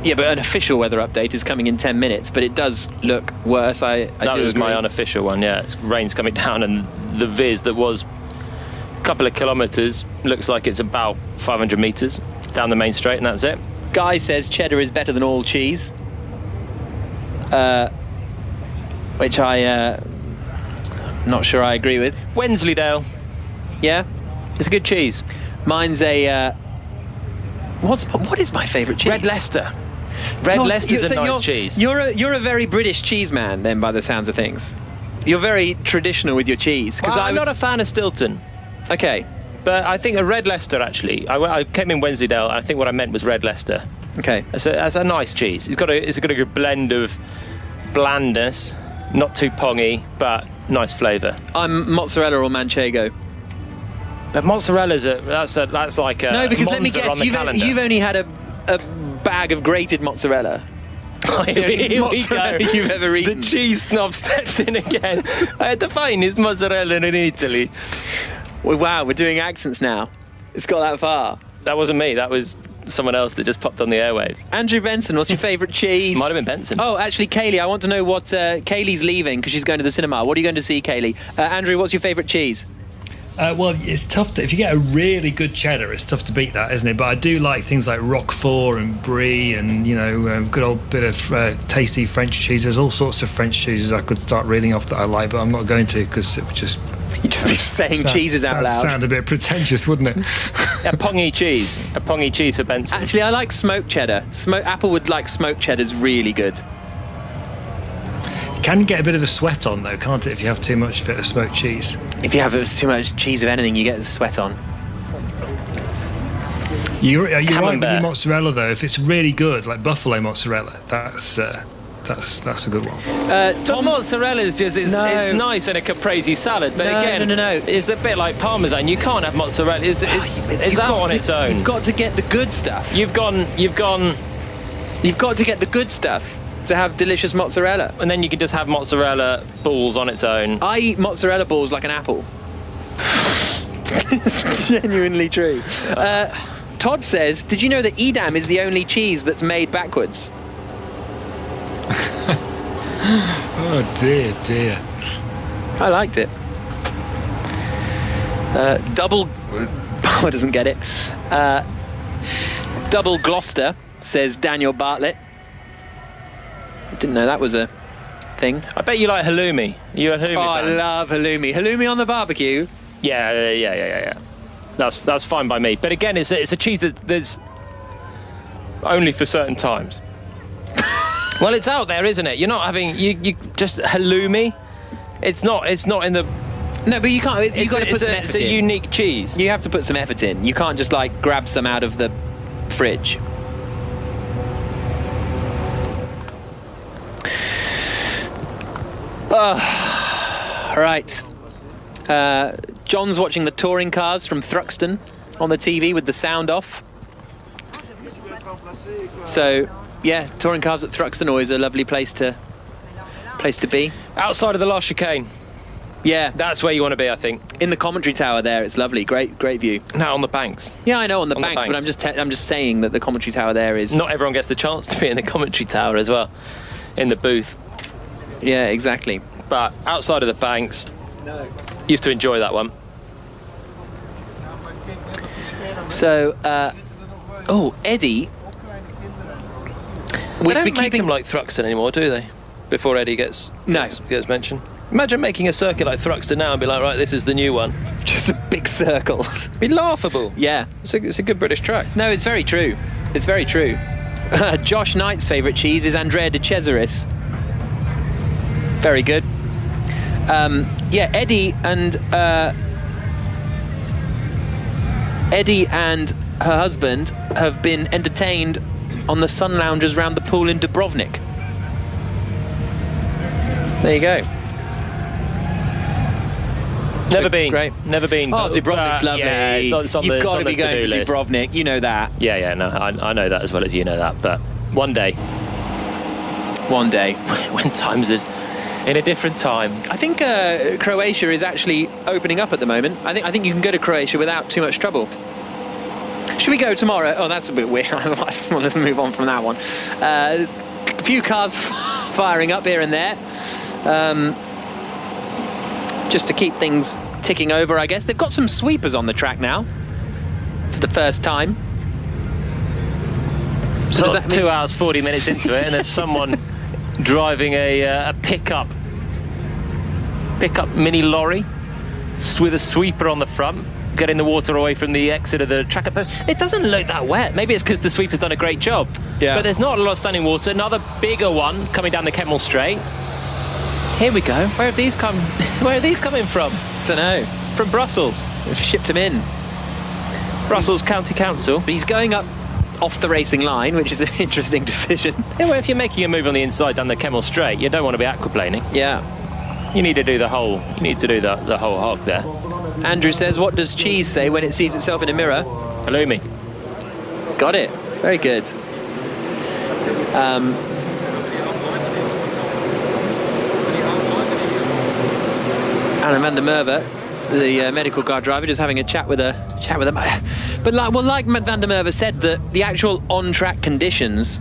Speaker 2: Yeah, but an official weather update is coming in 10 minutes, but it does look worse.
Speaker 3: That was my unofficial one, yeah. Rain's coming down, and the viz that was a couple of kilometres looks like it's about 500 metres down the main straight, and that's it.
Speaker 2: Guy says cheddar is better than all cheese, which I'm not sure I agree with.
Speaker 3: Wensleydale.
Speaker 2: Yeah?
Speaker 3: It's a good cheese.
Speaker 2: Mine's a... What is my favourite cheese?
Speaker 3: Red Leicester. Red Leicester's a nice cheese.
Speaker 2: You're a very British cheese man, then, by the sounds of things. You're very traditional with your cheese.
Speaker 3: Well, I'm not a fan of Stilton.
Speaker 2: Okay.
Speaker 3: But I think a Red Leicester, actually. I came in Wensleydale, and I think what I meant was Red Leicester.
Speaker 2: Okay.
Speaker 3: It's a nice cheese. It's got a good blend of blandness, not too pongy, but nice flavour.
Speaker 2: I'm mozzarella or manchego.
Speaker 3: But mozzarella's that's like a
Speaker 2: no, because
Speaker 3: Monza
Speaker 2: let me guess, you've only had a bag of grated mozzarella.
Speaker 3: Here we go.
Speaker 2: You've ever eaten.
Speaker 3: The cheese snob steps in again. I had the finest mozzarella in Italy.
Speaker 2: Well, wow, we're doing accents now. It's got that far.
Speaker 3: That wasn't me. That was someone else that just popped on the airwaves.
Speaker 2: Andrew Benson, what's your favourite cheese?
Speaker 3: Might have been Benson.
Speaker 2: Oh, actually, Kaylee, I want to know what... Kaylee's leaving because she's going to the cinema. What are you going to see, Kaylee? Andrew, what's your favourite cheese?
Speaker 8: Well, it's tough if you get a really good cheddar, it's tough to beat that, isn't it? But I do like things like Roquefort and Brie and, good old bit of tasty French cheese. There's all sorts of French cheeses I could start reading off that I like, but I'm not going to because it would just...
Speaker 2: You'd just be saying cheeses out loud.
Speaker 8: Sound a bit pretentious, wouldn't it?
Speaker 3: A pongy cheese for Benson.
Speaker 2: Actually, I like smoked cheddar. Applewood like smoked cheddar's really good.
Speaker 8: Can get a bit of a sweat on though, can't it, if you have too much of smoked cheese?
Speaker 2: If you have too much cheese of anything, you get the sweat on.
Speaker 8: You're right with your mozzarella though. If it's really good, like buffalo mozzarella, that's a good one.
Speaker 3: Tom mozzarella is it's nice in a caprese salad, but
Speaker 2: no.
Speaker 3: It's a bit like Parmesan. You can't have mozzarella. It's out on its own.
Speaker 2: You've got to get the good stuff.
Speaker 3: You've got
Speaker 2: to get the good stuff to have delicious mozzarella.
Speaker 3: And then you can just have mozzarella balls on its own.
Speaker 2: I eat mozzarella balls like an apple. It's genuinely true. Todd says, did you know that Edam is the only cheese that's made backwards?
Speaker 8: Oh dear.
Speaker 2: I liked it. Double... I doesn't get it. Double Gloucester, says Daniel Bartlett. Didn't know that was a thing.
Speaker 3: I bet you like halloumi. You a halloumi fan?
Speaker 2: I love halloumi. Halloumi on the barbecue?
Speaker 3: Yeah. That's fine by me. But again, it's a cheese that's only for certain times. Well, it's out there, isn't it? You're not having you just halloumi. It's not in the.
Speaker 2: No, but you can't. You've got to put some effort in.
Speaker 3: It's a unique cheese.
Speaker 2: You have to put some effort in. You can't just like grab some out of the fridge. Right. John's watching the touring cars from Thruxton on the TV with the sound off. So, yeah, touring cars at Thruxton always a lovely place to be.
Speaker 3: Outside of the last chicane.
Speaker 2: Yeah,
Speaker 3: that's where you want to be, I think.
Speaker 2: In the commentary tower there, it's lovely, great view.
Speaker 3: No, on the banks.
Speaker 2: Yeah, I know on the banks, but I'm just saying that the commentary tower there is.
Speaker 3: Not everyone gets the chance to be in the commentary tower as well, in the booth.
Speaker 2: Yeah, exactly.
Speaker 3: But outside of the banks, used to enjoy that one.
Speaker 2: So, Eddie.
Speaker 11: They don't make them like Thruxton anymore, do they? Before Eddie gets mentioned. Imagine making a circuit like Thruxton now and be like, right, this is the new one.
Speaker 2: Just a big circle.
Speaker 11: It'd be laughable.
Speaker 2: Yeah.
Speaker 11: It's a good British track.
Speaker 2: No, it's very true. It's very true. Josh Knight's favourite cheese is Andrea de Cesaris. Very good. Eddie and her husband have been entertained on the sun loungers round the pool in Dubrovnik. There you go.
Speaker 3: Never been.
Speaker 2: Great.
Speaker 3: Never been.
Speaker 2: Oh, Dubrovnik's lovely.
Speaker 3: Yeah, it's on
Speaker 2: You've got to be going to
Speaker 3: list.
Speaker 2: Dubrovnik. You know that.
Speaker 3: Yeah. No, I know that as well as you know that. But one day.
Speaker 2: One day.
Speaker 3: When times are in a different time.
Speaker 2: I think Croatia is actually opening up at the moment. I think you can go to Croatia without too much trouble. Should we go tomorrow? Oh, that's a bit weird. Let's move on from that one. A few cars firing up here and there. Just to keep things ticking over, I guess. They've got some sweepers on the track now for the first time.
Speaker 3: So does that mean 2 hours, 40 minutes into it, and there's someone driving a pickup mini lorry with a sweeper on the front, getting the water away from the exit of the track. It doesn't look that wet. Maybe it's because the sweeper's done a great job.
Speaker 2: Yeah.
Speaker 3: But there's not a lot of standing water. Another bigger one coming down the Kemmel Straight. Here we go. Where have these coming from?
Speaker 2: Don't know.
Speaker 3: From Brussels.
Speaker 2: They've shipped him in.
Speaker 3: Brussels County Council.
Speaker 2: But he's going up off the racing line, which is an interesting decision.
Speaker 3: Yeah, well, if you're making a move on the inside down the Kemmel Straight, you don't want to be aquaplaning.
Speaker 2: Yeah.
Speaker 3: You need to do the whole. You need to do the whole hog there.
Speaker 2: Andrew says, "What does cheese say when it sees itself in a mirror?"
Speaker 3: Halloumi.
Speaker 2: Got it. Very good. Alan van der Merwe, the medical car driver, just having a chat with him. But like van der Merwe said, that the actual on-track conditions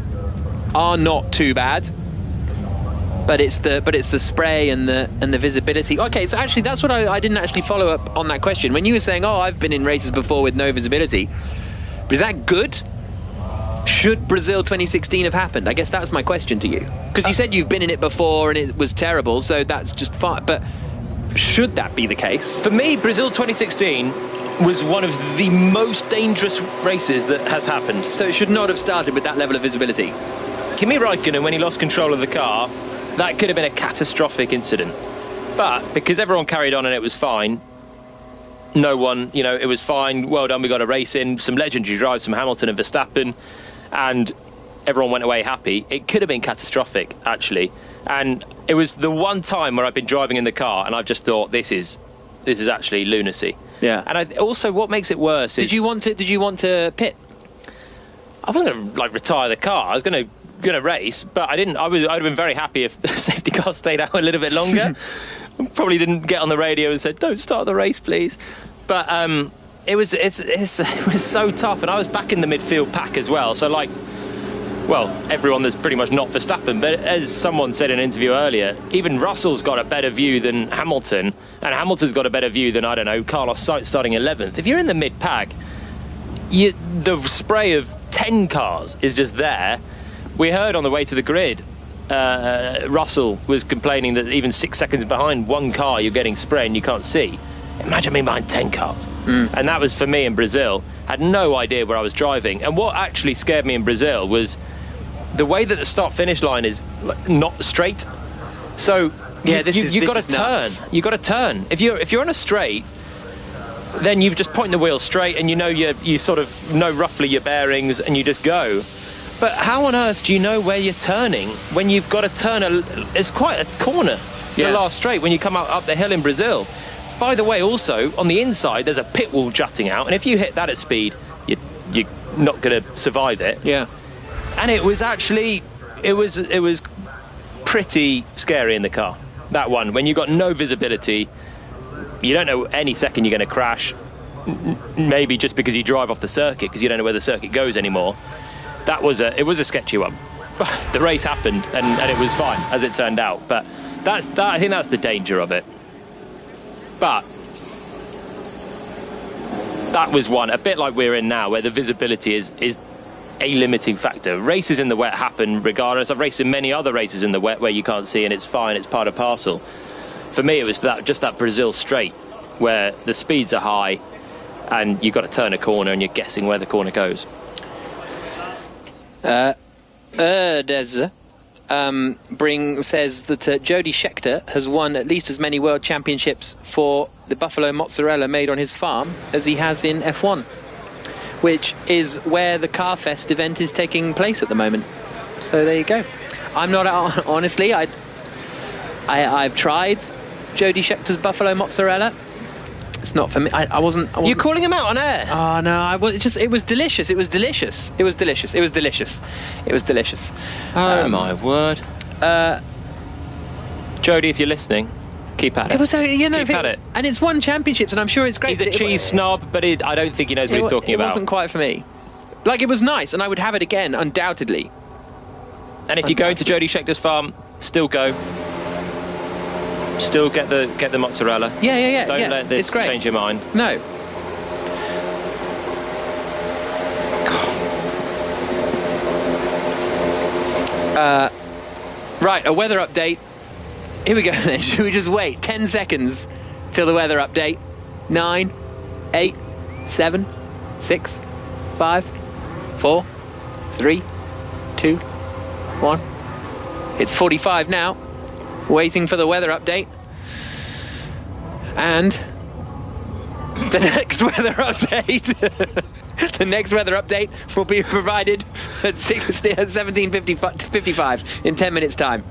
Speaker 2: are not too bad. But it's the spray and the visibility. Okay, so actually that's what I didn't actually follow up on that question. When you were saying, I've been in races before with no visibility, is that good? Should Brazil 2016 have happened? I guess that's my question to you. Because you said you've been in it before and it was terrible, so that's just fine. But should that be the case?
Speaker 3: For me, Brazil 2016 was one of the most dangerous races that has happened.
Speaker 2: So it should not have started with that level of visibility.
Speaker 3: Kimi Räikkönen, when he lost control of the car, that could have been a catastrophic incident. But because everyone carried on and it was fine, no one, it was fine, well done, we got a race in, some legendary drives from Hamilton and Verstappen, and everyone went away happy. It could have been catastrophic, actually. And it was the one time where I've been driving in the car and I've just thought, this is actually lunacy.
Speaker 2: Yeah.
Speaker 3: And also, what makes it worse is...
Speaker 2: Did you want to pit?
Speaker 3: I wasn't going to retire the car. I was going to race, but I didn't. I'd have been very happy if the safety car stayed out a little bit longer. Probably didn't get on the radio and said, "Don't start the race, please." But it was so tough, and I was back in the midfield pack as well. So everyone that's pretty much not Verstappen. But as someone said in an interview earlier, even Russell's got a better view than Hamilton, and Hamilton's got a better view than, I don't know, Carlos Sainz starting 11th. If you're in the mid pack, the spray of 10 cars is just there. We heard on the way to the grid, Russell was complaining that even 6 seconds behind one car you're getting spray and you can't see. Imagine being behind 10 cars. And that was for me in Brazil. Had no idea where I was driving. And what actually scared me in Brazil was the way that the start-finish line is not straight. So you've got to turn. You've got to turn. If you're on a straight, then you just point the wheel straight and you sort of know roughly your bearings and you just go. But how on earth do you know where you're turning when you've got to turn it's quite a corner, the last straight, when you come up the hill in Brazil. By the way, also, on the inside, there's a pit wall jutting out, and if you hit that at speed, you're not going to survive it.
Speaker 2: Yeah.
Speaker 3: And it was actually, it was pretty scary in the car, that one. When you've got no visibility, you don't know any second you're going to crash, maybe just because you drive off the circuit, because you don't know where the circuit goes anymore. It was a sketchy one. The race happened and it was fine as it turned out. But I think that's the danger of it. But that was one, a bit like we're in now, where the visibility is a limiting factor. Races in the wet happen regardless. I've raced in many other races in the wet where you can't see, and it's fine, it's part of parcel. For me, it was just that Brazil straight where the speeds are high and you've got to turn a corner and you're guessing where the corner goes.
Speaker 2: Bring says that Jody Scheckter has won at least as many world championships for the buffalo mozzarella made on his farm as he has in F1, which is where the Carfest event is taking place at the moment. So there you go. I'm not, honestly, I've tried Jody Schechter's buffalo mozzarella. It's not for me. I wasn't.
Speaker 11: You're calling him out on air?
Speaker 2: Oh no! It was delicious. It was delicious. It was delicious. It was delicious. It was delicious.
Speaker 3: Oh my word! Jody, if you're listening, keep at it.
Speaker 2: It was,
Speaker 3: keep at it.
Speaker 2: And it's won championships, and I'm sure it's great.
Speaker 3: He's a cheese snob, but I don't think he knows what he's talking about.
Speaker 2: It wasn't quite for me. Like, it was nice, and I would have it again, undoubtedly.
Speaker 3: And if you go into Jody Schechter's farm, still go. Still get the mozzarella.
Speaker 2: Yeah.
Speaker 3: Don't let this change your mind.
Speaker 2: No. Right, a weather update. Here we go then. Should we just wait 10 seconds till the weather update? 9, 8, 7, 6, 5, 4, 3, 2, 1. It's 45 now. Waiting for the weather update. And the next weather update the next weather update will be provided at 17:55 in 10 minutes time.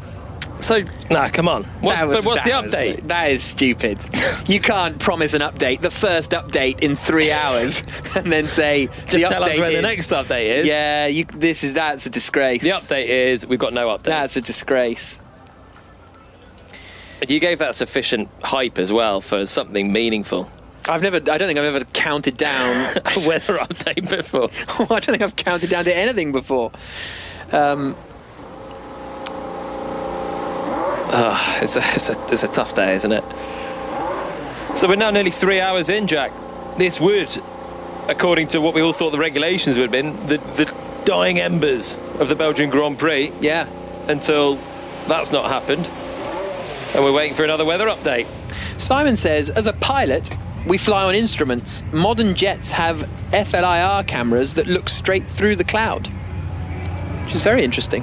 Speaker 11: So, no, come on. What's the update?
Speaker 2: That is stupid. You can't promise an update, the first update in 3 hours, and then say
Speaker 11: just tell us where the next update is.
Speaker 2: Yeah, that's a disgrace.
Speaker 11: The update is we've got no update.
Speaker 2: That's a disgrace.
Speaker 11: But you gave that sufficient hype as well for something meaningful.
Speaker 2: I don't think I've ever counted down
Speaker 11: a weather update before.
Speaker 2: I don't think I've counted down to anything before.
Speaker 11: It's a tough day, isn't it? So we're now nearly 3 hours in, Jack. This would, according to what we all thought the regulations would have been, the dying embers of the Belgian Grand Prix.
Speaker 2: Yeah.
Speaker 11: Until that's not happened. And we're waiting for another weather update.
Speaker 2: Simon says, as a pilot, we fly on instruments. Modern jets have FLIR cameras that look straight through the cloud, which is very interesting.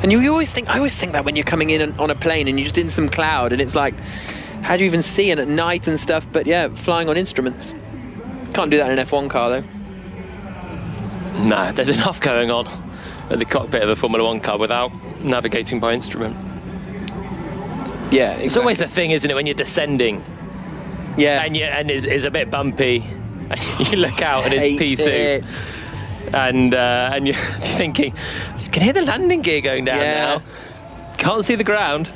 Speaker 2: And I always think that when you're coming in on a plane and you're just in some cloud and it's like, how do you even see it at night and stuff? But yeah, flying on instruments. Can't do that in an F1 car though.
Speaker 3: No, there's enough going on at the cockpit of a Formula 1 car without navigating by instrument.
Speaker 2: Yeah, exactly.
Speaker 3: It's always the thing, isn't it, when you're descending?
Speaker 2: Yeah.
Speaker 3: And it's a bit bumpy. And you look out and it's P2. And you're thinking, you can hear the landing gear going down now. Can't see the ground.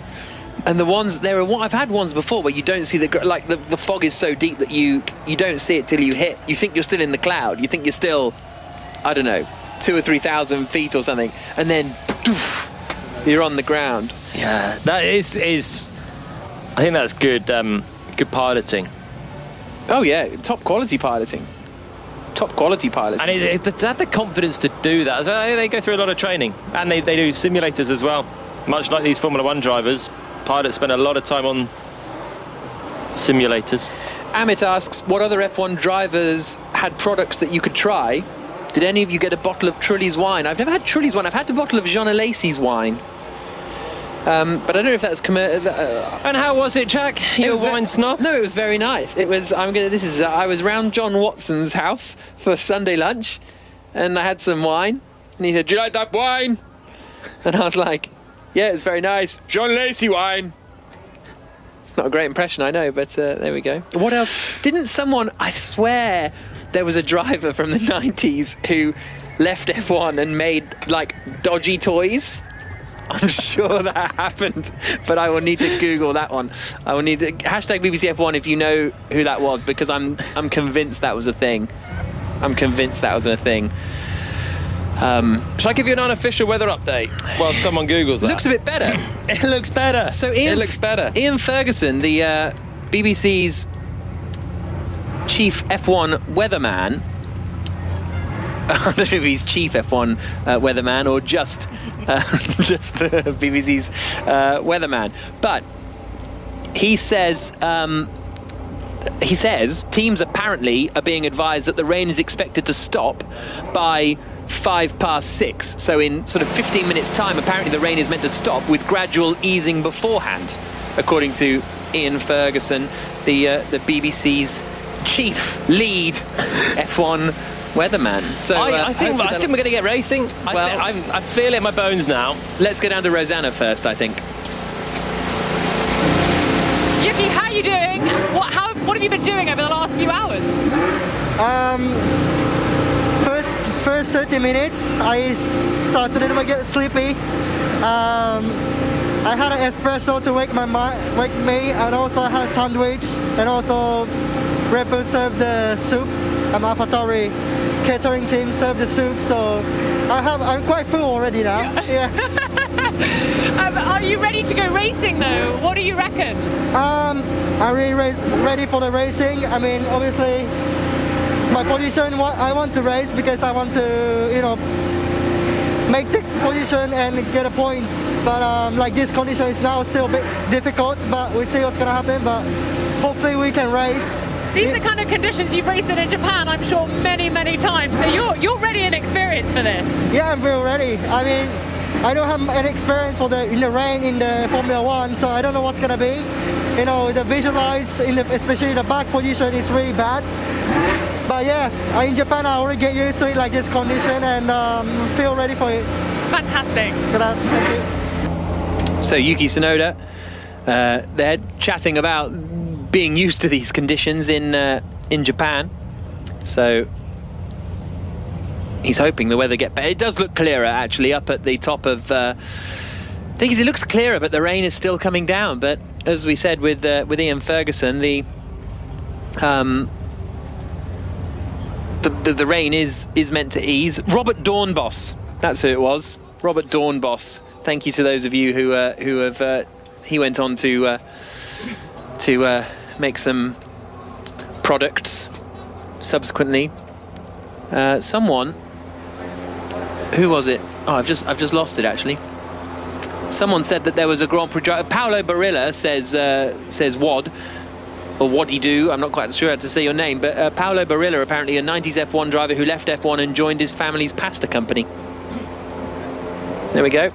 Speaker 2: And I've had ones before where you don't see the fog is so deep that you don't see it till you hit. You think you're still in the cloud. You think you're still, I don't know, 2,000 or 3,000 feet or something. And then, doof, you're on the ground.
Speaker 3: Yeah, that is. I think that's good piloting.
Speaker 2: Oh yeah, top quality piloting. Top quality piloting.
Speaker 3: And to have the confidence to do that as well. They go through a lot of training, and they do simulators as well. Much like these Formula 1 drivers, pilots spend a lot of time on simulators.
Speaker 2: Amit asks, what other F1 drivers had products that you could try? Did any of you get a bottle of Trulli's wine? I've never had Trulli's wine. I've had a bottle of Jean Alesi's wine. But I don't know if that's
Speaker 3: and how was it, Jack? You're a wine snob?
Speaker 2: No, it was very nice. It was. I was round John Watson's house for Sunday lunch, and I had some wine, and he said, "Do you like that wine?" And I was like, "Yeah, it's very nice, Jean Alesi wine." It's not a great impression, I know, but there we go. What else? Didn't someone? I swear, there was a driver from the 90s who left F1 and made like dodgy toys. I'm sure that happened, but I will need to Google that one. I will need to hashtag BBC F1 if you know who that was, because I'm convinced that was a thing. I'm convinced that was a thing.
Speaker 11: Shall I give you an unofficial weather update while someone Googles that?
Speaker 2: It looks a bit better.
Speaker 11: It looks better.
Speaker 2: So
Speaker 11: it looks better.
Speaker 2: Ian Ferguson, the BBC's chief F1 weatherman. I don't know if he's chief F1 weatherman or just the BBC's weatherman, but he says teams apparently are being advised that the rain is expected to stop by 6:05. So in sort of 15 minutes time, apparently the rain is meant to stop with gradual easing beforehand, according to Ian Ferguson, the BBC's chief lead F1 weatherman. So
Speaker 11: I think we're going to get racing. I feel it in my bones now.
Speaker 2: Let's go down to Rosanna first, I think.
Speaker 12: Yuki, how are you doing? What have you been doing over the last few hours?
Speaker 9: First 30 minutes, I started a little bit get sleepy. I had an espresso to wake me, and also I had a sandwich, and also Red Bull served the soup. AlphaTauri catering team served the soup, so I'm quite full already now. Yeah.
Speaker 12: Are you ready to go racing though? What do you reckon?
Speaker 9: I'm really ready for the racing. I mean, obviously, my position, I want to race because I want to, make the position and get the points. But like this condition is now still a bit difficult, but we'll see what's going to happen. But hopefully we can race.
Speaker 12: These are the kind of conditions you've raced in Japan, I'm sure, many, many times. So you're ready and experienced for this.
Speaker 9: Yeah, I'm very ready. I mean, I don't have any experience in the rain in the Formula One, so I don't know what's gonna be. The visualize especially the back position is really bad. But yeah, in Japan I already get used to it like this condition and feel ready for it.
Speaker 12: Fantastic.
Speaker 9: Thank you.
Speaker 2: So Yuki Tsunoda, they're chatting about being used to these conditions in Japan. So he's hoping the weather gets better. It does look clearer actually up at the top of. Thing is, it looks clearer, but the rain is still coming down. But as we said with Ian Ferguson, the rain is meant to ease. Robert Dornbos, that's who it was. Robert Dornbos. Thank you to those of you who have. He went on to make some products subsequently. Someone, who was it? Oh, I've just lost it actually. Someone said that there was a Grand Prix driver. Paolo Barilla says WOD or WOD-y-do. I'm not quite sure how to say your name, but Paolo Barilla, apparently a 90s F1 driver who left F1 and joined his family's pasta company. There we go.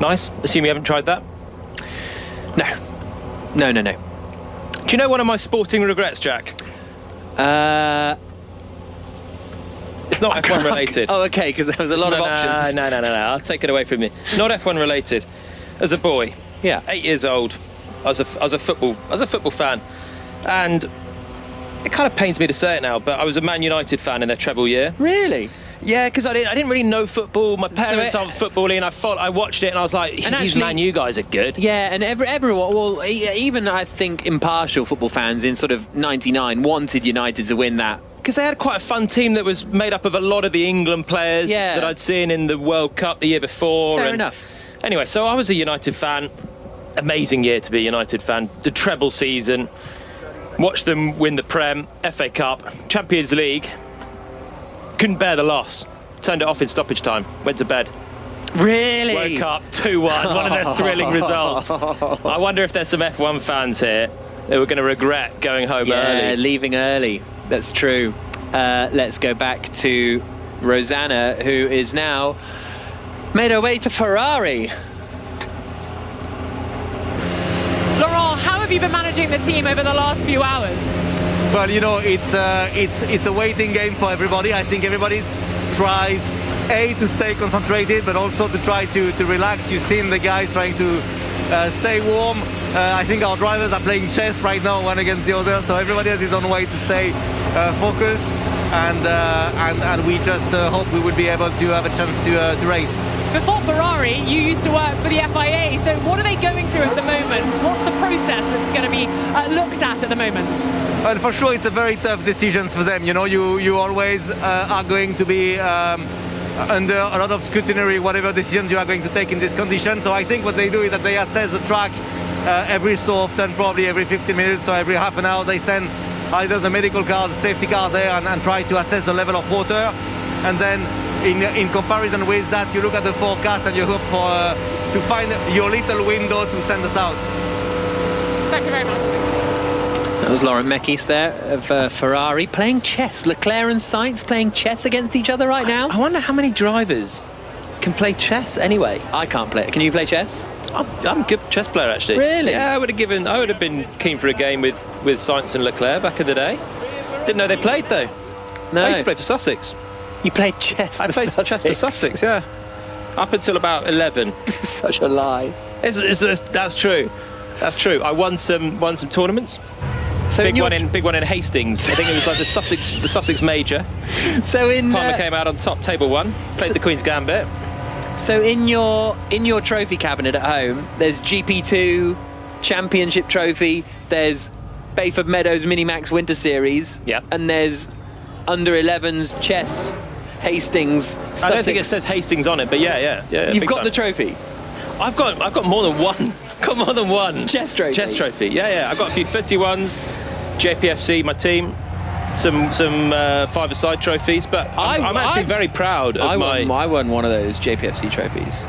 Speaker 11: Nice. Assume you haven't tried that?
Speaker 2: No.
Speaker 11: Do you know one of my sporting regrets, Jack? It's not F1 related.
Speaker 2: Oh, okay, because there was a lot of options.
Speaker 11: No. I'll take it away from you. Not F1 related. As a boy, 8 years old, I was a football fan, and it kind of pains me to say it now, but I was a Man United fan in their treble year.
Speaker 2: Really?
Speaker 11: Yeah, because I didn't really know football. My parents aren't footballing. I watched it and I was like, these Man U guys are good.
Speaker 2: Yeah, and everyone, well, even I think impartial football fans in sort of '99 wanted United to win that.
Speaker 11: Because they had quite a fun team that was made up of a lot of the England players that I'd seen in the World Cup the year before.
Speaker 2: Fair enough.
Speaker 11: Anyway, so I was a United fan. Amazing year to be a United fan. The treble season. Watched them win the Prem, FA Cup, Champions League. Couldn't bear the loss. Turned it off in stoppage time. Went to bed.
Speaker 2: Really?
Speaker 11: Woke up 2-1. One of the thrilling results. I wonder if there's some F1 fans here who are going to regret going home early.
Speaker 2: Yeah, leaving early. That's true. Let's go back to Rosanna, who is now made her way to Ferrari.
Speaker 12: Laurent, how have you been managing the team over the last few hours?
Speaker 22: Well, it's a waiting game for everybody. I think everybody tries to stay concentrated, but also to try to relax. You've seen the guys trying to stay warm. I think our drivers are playing chess right now, one against the other, so everybody has his own way to stay focused, and we just hope we would be able to have a chance to race.
Speaker 12: Before Ferrari, you used to work for the FIA, so what are they going through at the moment? What's the process that's going to be looked at the moment?
Speaker 22: Well, for sure, it's a very tough decisions for them. You always are going to be under a lot of scrutiny, whatever decisions you are going to take in this condition. So I think what they do is that they assess the track every so often, probably every 15 minutes or every half an hour. They send either the medical car, the safety car there, and try to assess the level of water. And then in comparison with that, you look at the forecast and you hope to find your little window to send us out.
Speaker 12: Thank you very much.
Speaker 2: That was Laurent Mekies there of Ferrari playing chess. Leclerc and Sainz playing chess against each other right now.
Speaker 11: I wonder how many drivers can play chess anyway.
Speaker 2: I can't play it. Can you play chess?
Speaker 11: I'm a good chess player, actually.
Speaker 2: Really?
Speaker 11: Yeah, I would have been keen for a game with Sainz and Leclerc back in the day. Didn't know they played, though.
Speaker 2: No.
Speaker 11: I used to play for Sussex.
Speaker 2: You played chess
Speaker 11: I played chess for Sussex, yeah. Up until about 11.
Speaker 2: Such a lie.
Speaker 11: That's true. That's true. I won some tournaments. So big one in Hastings. I think it was like the Sussex Major.
Speaker 2: So
Speaker 11: Palmer came out on top, table 1. Played the Queen's Gambit.
Speaker 2: So in your trophy cabinet at home, there's GP2 Championship Trophy. There's Bayford Meadows Minimax Winter Series.
Speaker 11: Yeah.
Speaker 2: And there's under 11s chess. Hastings. Sussex.
Speaker 11: I don't think it says Hastings on it, but yeah.
Speaker 2: You've got the trophy.
Speaker 11: I've got more than one. Got more than one
Speaker 2: chess trophy.
Speaker 11: Chess trophy. Yeah. I've got a few 51s, JPFC, my team, some five-a-side trophies. But I'm actually very proud of
Speaker 2: I won one of those JPFC trophies.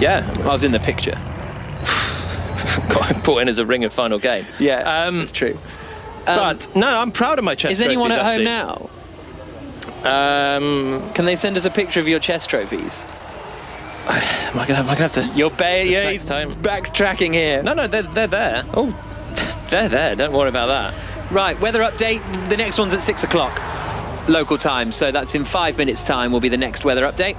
Speaker 11: Yeah,
Speaker 2: I was in the picture.
Speaker 11: Got brought in as a ring of final game.
Speaker 2: Yeah, that's true.
Speaker 11: But no, I'm proud of my chess.
Speaker 2: Is anyone
Speaker 11: trophies,
Speaker 2: at home
Speaker 11: actually.
Speaker 2: now? Can they send us a picture of your chess trophies?
Speaker 11: Am I gonna have to?
Speaker 2: He's backtracking here.
Speaker 11: No, they're there. Oh, they're there. Don't worry about that.
Speaker 2: Right, weather update. The next one's at 6 o'clock local time, so that's in 5 minutes' time. Will be the next weather update.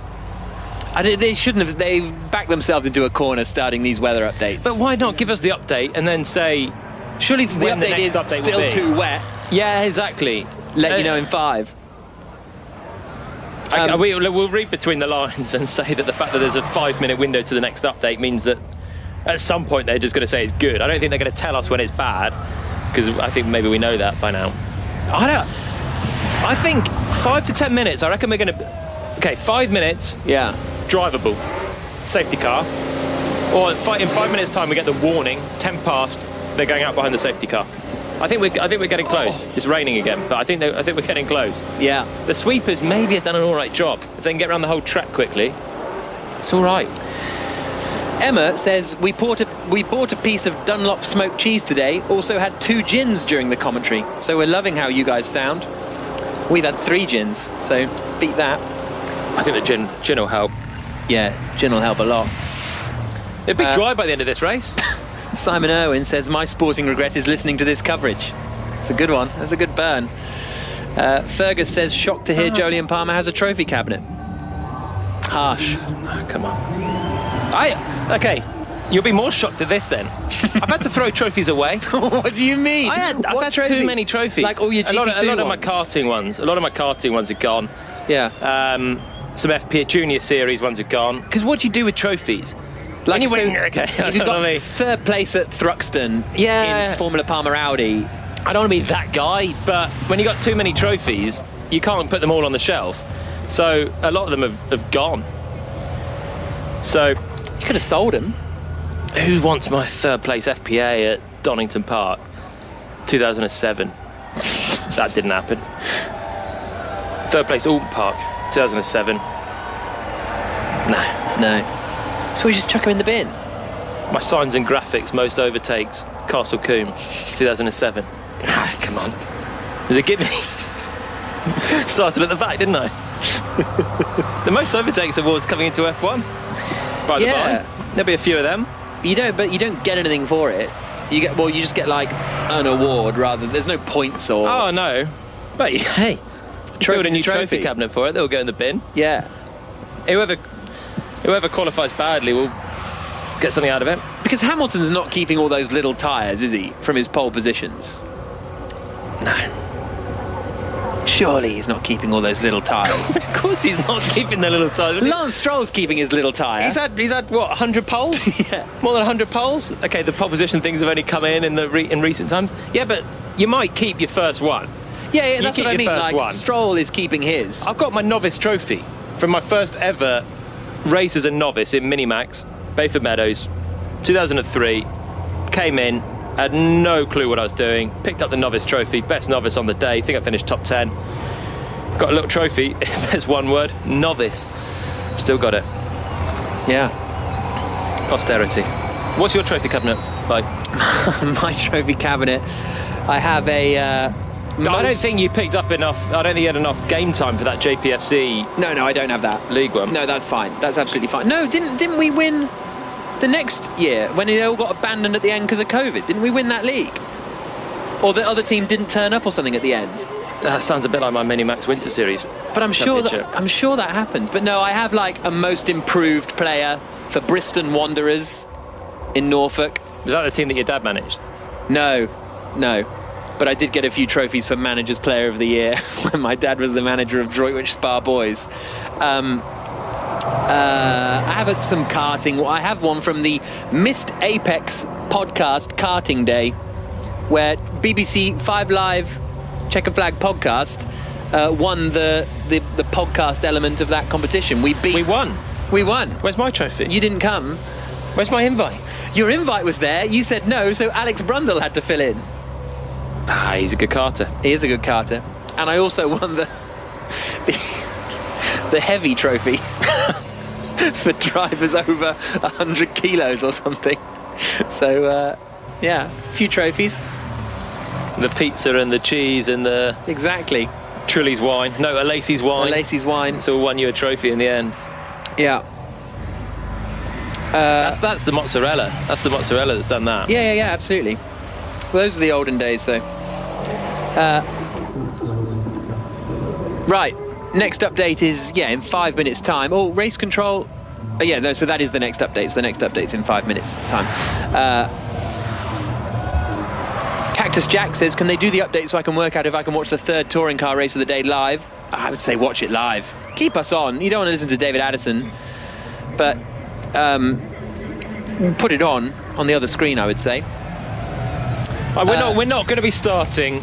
Speaker 2: They shouldn't have. They've backed themselves into a corner starting these weather updates.
Speaker 11: But why not give us the update and then say?
Speaker 2: Surely the update is still too wet.
Speaker 11: Yeah, exactly.
Speaker 2: Let you know in 5.
Speaker 11: We'll read between the lines and say that the fact that there's a 5-minute window to the next update means that at some point they're just going to say it's good. I don't think they're going to tell us when it's bad, because I think maybe we know that by now. I think 5 to 10 minutes. I reckon we're going to. Okay, 5 minutes.
Speaker 2: Yeah.
Speaker 11: Drivable. Safety car. Or in 5 minutes' time we get the warning. 10 past. They're going out behind the safety car. I think we're getting close. It's raining again, but I think we're getting close.
Speaker 2: Yeah.
Speaker 11: The sweepers maybe have done an all right job. If they can get around the whole track quickly, it's all right.
Speaker 2: Emma says we bought a piece of Dunlop smoked cheese today. Also had 2 gins during the commentary. So we're loving how you guys sound. We've had 3 gins, so beat that.
Speaker 11: I think the gin will help.
Speaker 2: Yeah, gin will help a lot.
Speaker 11: It'll be dry by the end of this race.
Speaker 2: Simon Irwin says, my sporting regret is listening to this coverage. It's a good one. That's a good burn. Fergus says, shocked to hear Jolyon Palmer has a trophy cabinet. Harsh.
Speaker 11: Come on. Okay, you'll be more shocked at this then. I've had to throw trophies away.
Speaker 2: What do you mean?
Speaker 11: I've had too many trophies.
Speaker 2: Like all your GP2
Speaker 11: a lot of my karting ones. A lot of my karting ones are gone.
Speaker 2: Yeah.
Speaker 11: Some FP Junior Series ones are gone. Because what do you do with trophies?
Speaker 2: Like,
Speaker 11: if
Speaker 2: you've got 3rd place at Thruxton in Formula Palmer Audi.
Speaker 11: I don't want to be that guy, but when you got too many trophies, you can't put them all on the shelf. So a lot of them have gone. So
Speaker 2: you could have sold them.
Speaker 11: Who wants my 3rd place FPA at Donington Park 2007? That didn't happen. 3rd place Alton Park 2007.
Speaker 2: No. So we just chuck him in the bin.
Speaker 11: My signs and graphics most overtakes Castle Combe 2007. Come on. It was a gimme. Started at the back, didn't I? The most overtakes awards coming into F1. By the by, there'll be a few of them.
Speaker 2: But you don't get anything for it. You just get like an award rather. There's no points or.
Speaker 11: Oh no. But hey, build a new trophy cabinet for it. They'll go in the bin.
Speaker 2: Yeah.
Speaker 11: Whoever qualifies badly will get something out of it.
Speaker 2: Because Hamilton's not keeping all those little tyres, is he, from his pole positions?
Speaker 11: No.
Speaker 2: Surely he's not keeping all those little tyres.
Speaker 11: Of course he's not keeping the little tyres.
Speaker 2: Lance Stroll's keeping his little tyre.
Speaker 11: He's had what, 100 poles?
Speaker 2: Yeah.
Speaker 11: More than 100 poles? Okay, the pole position things have only come in recent times. Yeah, but you might keep your first one.
Speaker 2: Yeah, that's what I mean. Like, Stroll is keeping his.
Speaker 11: I've got my novice trophy from my first ever race as a novice in Minimax, Bayford Meadows, 2003. Came in, Had no clue what I was doing. Picked up the novice trophy, best novice on the day. I think I finished top 10. Got a little trophy. It says one word: novice. Still got it.
Speaker 2: Yeah.
Speaker 11: Posterity. What's your trophy cabinet like?
Speaker 2: My trophy cabinet. I have a.
Speaker 11: I don't think you picked up enough. I don't think you had enough game time for that JPFC.
Speaker 2: No, I don't have that.
Speaker 11: League one.
Speaker 2: No, that's fine. That's absolutely fine. No, didn't we win the next year when they all got abandoned at the end because of COVID? Didn't we win that league? Or the other team didn't turn up or something at the end?
Speaker 11: That sounds a bit like my Minimax Winter Series.
Speaker 2: But I'm sure that happened. But no, I have like a most improved player for Bristol Wanderers in Norfolk.
Speaker 11: Was that the team that your dad managed?
Speaker 2: No. But I did get a few trophies for Manager's Player of the Year when my dad was the manager of Droitwich Spa Boys. I have some karting. I have one from the Missed Apex podcast Karting Day, where BBC 5 Live Checker Flag podcast won the podcast element of that competition. We won.
Speaker 11: Where's my trophy?
Speaker 2: You didn't come.
Speaker 11: Where's my invite?
Speaker 2: Your invite was there. You said no, so Alex Brundle had to fill in.
Speaker 11: He's a good karter.
Speaker 2: He is a good karter. And I also won the heavy trophy for drivers over 100 kilos or something. So, yeah, a few trophies.
Speaker 11: The pizza and the cheese and the...
Speaker 2: Exactly.
Speaker 11: Trulli's wine. No, a Lacey's wine.
Speaker 2: A Lacey's wine.
Speaker 11: So won you a trophy in the end.
Speaker 2: Yeah.
Speaker 11: That's the mozzarella. That's the mozzarella that's done that.
Speaker 2: Yeah, absolutely. Well, those are the olden days, though. Right. Next update is, in 5 minutes' time. Oh, race control. So that is the next update. So the next update's in 5 minutes' time. Cactus Jack says, can they do the update so I can work out if I can watch the third touring car race of the day live? I would say watch it live. Keep us on. You don't want to listen to David Addison. But put it on the other screen, I would say.
Speaker 11: We're not going to be starting.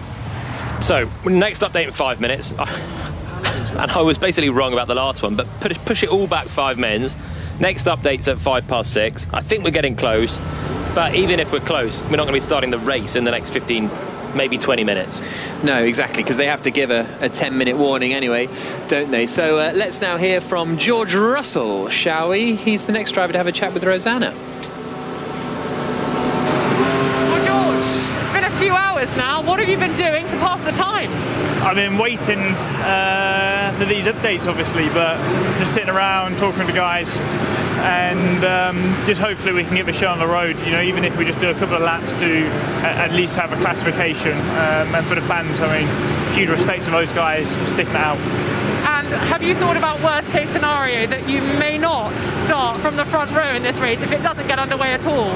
Speaker 11: So next update in 5 minutes. And I was basically wrong about the last one, but push it all back 5 minutes. Next update's at 6:05. I think we're getting close, but even if we're close, we're not going to be starting the race in the next 15, maybe 20 minutes.
Speaker 2: No, exactly, because they have to give a 10-minute warning anyway, don't they? So let's now hear from George Russell, shall we? He's the next driver to have a chat with Rosanna.
Speaker 12: Well, George, it's been a few hours now. What have you been doing to pass the time?
Speaker 19: I've been waiting for these updates, obviously, but just sitting around talking to the guys, and just hopefully we can get the show on the road. You know, even if we just do a couple of laps to at least have a classification. And for the fans, I mean, huge respect to those guys sticking it out.
Speaker 12: And have you thought about worst case scenario that you may not start from the front row in this race if it doesn't get underway at all?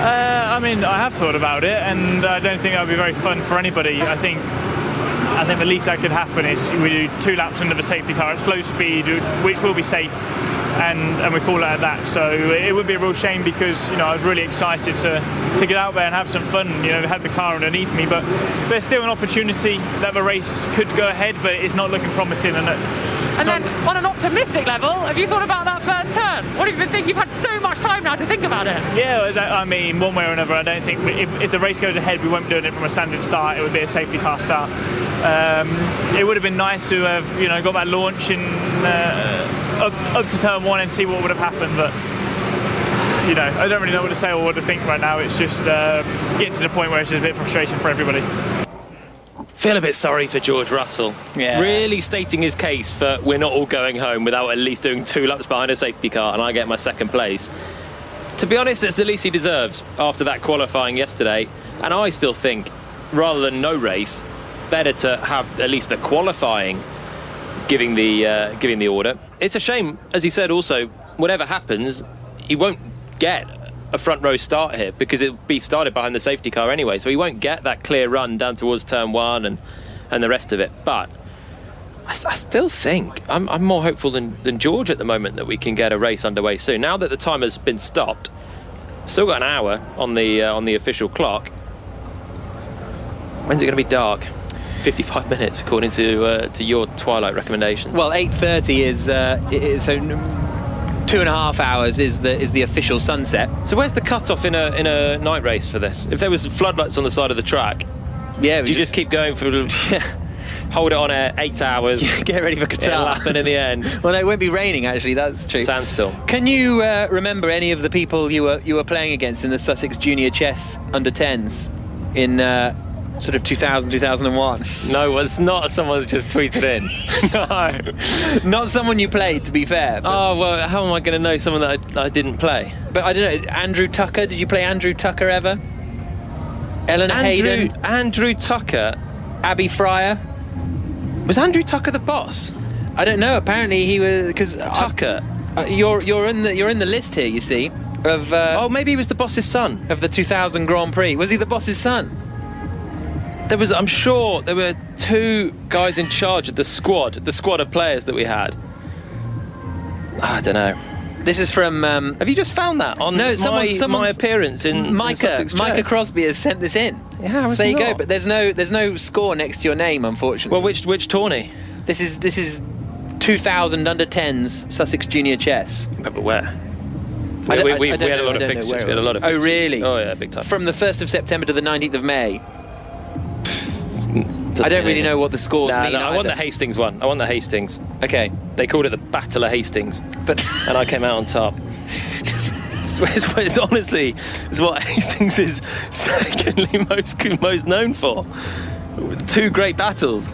Speaker 19: I mean, I have thought about it, and I don't think that would be very fun for anybody. I think the least that could happen is we do 2 laps under the safety car at slow speed, which will be safe, and we call it at that. So it would be a real shame because, you know, I was really excited to get out there and have some fun. You know, had the car underneath me, but there's still an opportunity that the race could go ahead, but it's not looking promising.
Speaker 12: And then, on an optimistic level, have you thought about that first turn? What have you been thinking? You've had so much time now to think about it.
Speaker 19: Yeah, I mean, one way or another, I don't think if the race goes ahead, we won't be doing it from a standard start. It would be a safety car start. It would have been nice to have, you know, got that launch in up to turn 1 and see what would have happened, but you know, I don't really know what to say or what to think right now. It's just getting to the point where it's just a bit frustrating for everybody.
Speaker 11: Feel a bit sorry for George Russell.
Speaker 2: Yeah.
Speaker 11: Really stating his case for we're not all going home without at least doing 2 laps behind a safety car and I get my second place. To be honest, it's the least he deserves after that qualifying yesterday. And I still think, rather than no race, better to have at least the qualifying giving the order. It's a shame, as he said also, whatever happens, he won't get a front row start here because it'll be started behind the safety car anyway, so he won't get that clear run down towards turn 1 and the rest of it. But I still think I'm more hopeful than George at the moment that we can get a race underway soon. Now that the time has been stopped, still got an hour on the official clock. When's it going to be dark? 55 minutes according to your twilight recommendation.
Speaker 2: Well, 8:30 is so 2.5 hours is the official sunset.
Speaker 11: So where's the cut-off in a night race for this? If there was floodlights on the side of the track,
Speaker 2: yeah,
Speaker 11: do you just keep going for hold it on 8 hours,
Speaker 2: get ready for Qatar,
Speaker 11: lapping in the end?
Speaker 2: Well, no, it won't be raining actually. That's true.
Speaker 11: Standstill.
Speaker 2: Can you remember any of the people you were playing against in the Sussex Junior Chess under 10s in sort of 2000, 2001?
Speaker 11: No, it's not someone that's just tweeted in.
Speaker 2: No, not someone you played, to be fair.
Speaker 11: Oh, well, how am I going to know someone that I didn't play?
Speaker 2: But I don't know, Andrew Tucker, did you play Andrew Tucker ever? Eleanor Hayden?
Speaker 11: Andrew Tucker?
Speaker 2: Abby Fryer?
Speaker 11: Was Andrew Tucker the boss?
Speaker 2: I don't know, apparently he was, because
Speaker 11: Tucker?
Speaker 2: You're in the list here, you see, of...
Speaker 11: oh, maybe he was the boss's son.
Speaker 2: Of the 2000 Grand Prix. Was he the boss's son?
Speaker 11: I'm sure there were 2 guys in charge of the squad of players that we had. I don't know.
Speaker 2: This is from...
Speaker 11: have you just found that on my appearance in Sussex
Speaker 2: Micah
Speaker 11: Chess?
Speaker 2: Crosby has sent this in.
Speaker 11: Yeah,
Speaker 2: so there you go. But there's no score next to your name, unfortunately.
Speaker 11: Well, which tourney?
Speaker 2: This is 2000 under 10s Sussex Junior Chess.
Speaker 11: But where? We had a lot of fixtures. We had a lot of fixtures.
Speaker 2: Oh, really?
Speaker 11: Oh, yeah, big time.
Speaker 2: From the 1st of September to the 19th of May. I don't really know what the scores mean.
Speaker 11: No, I want the Hastings one. I want the Hastings.
Speaker 2: Okay.
Speaker 11: They called it the Battle of Hastings, and I came out on top. It's honestly, it's what Hastings is secondly most known for. 2 great battles.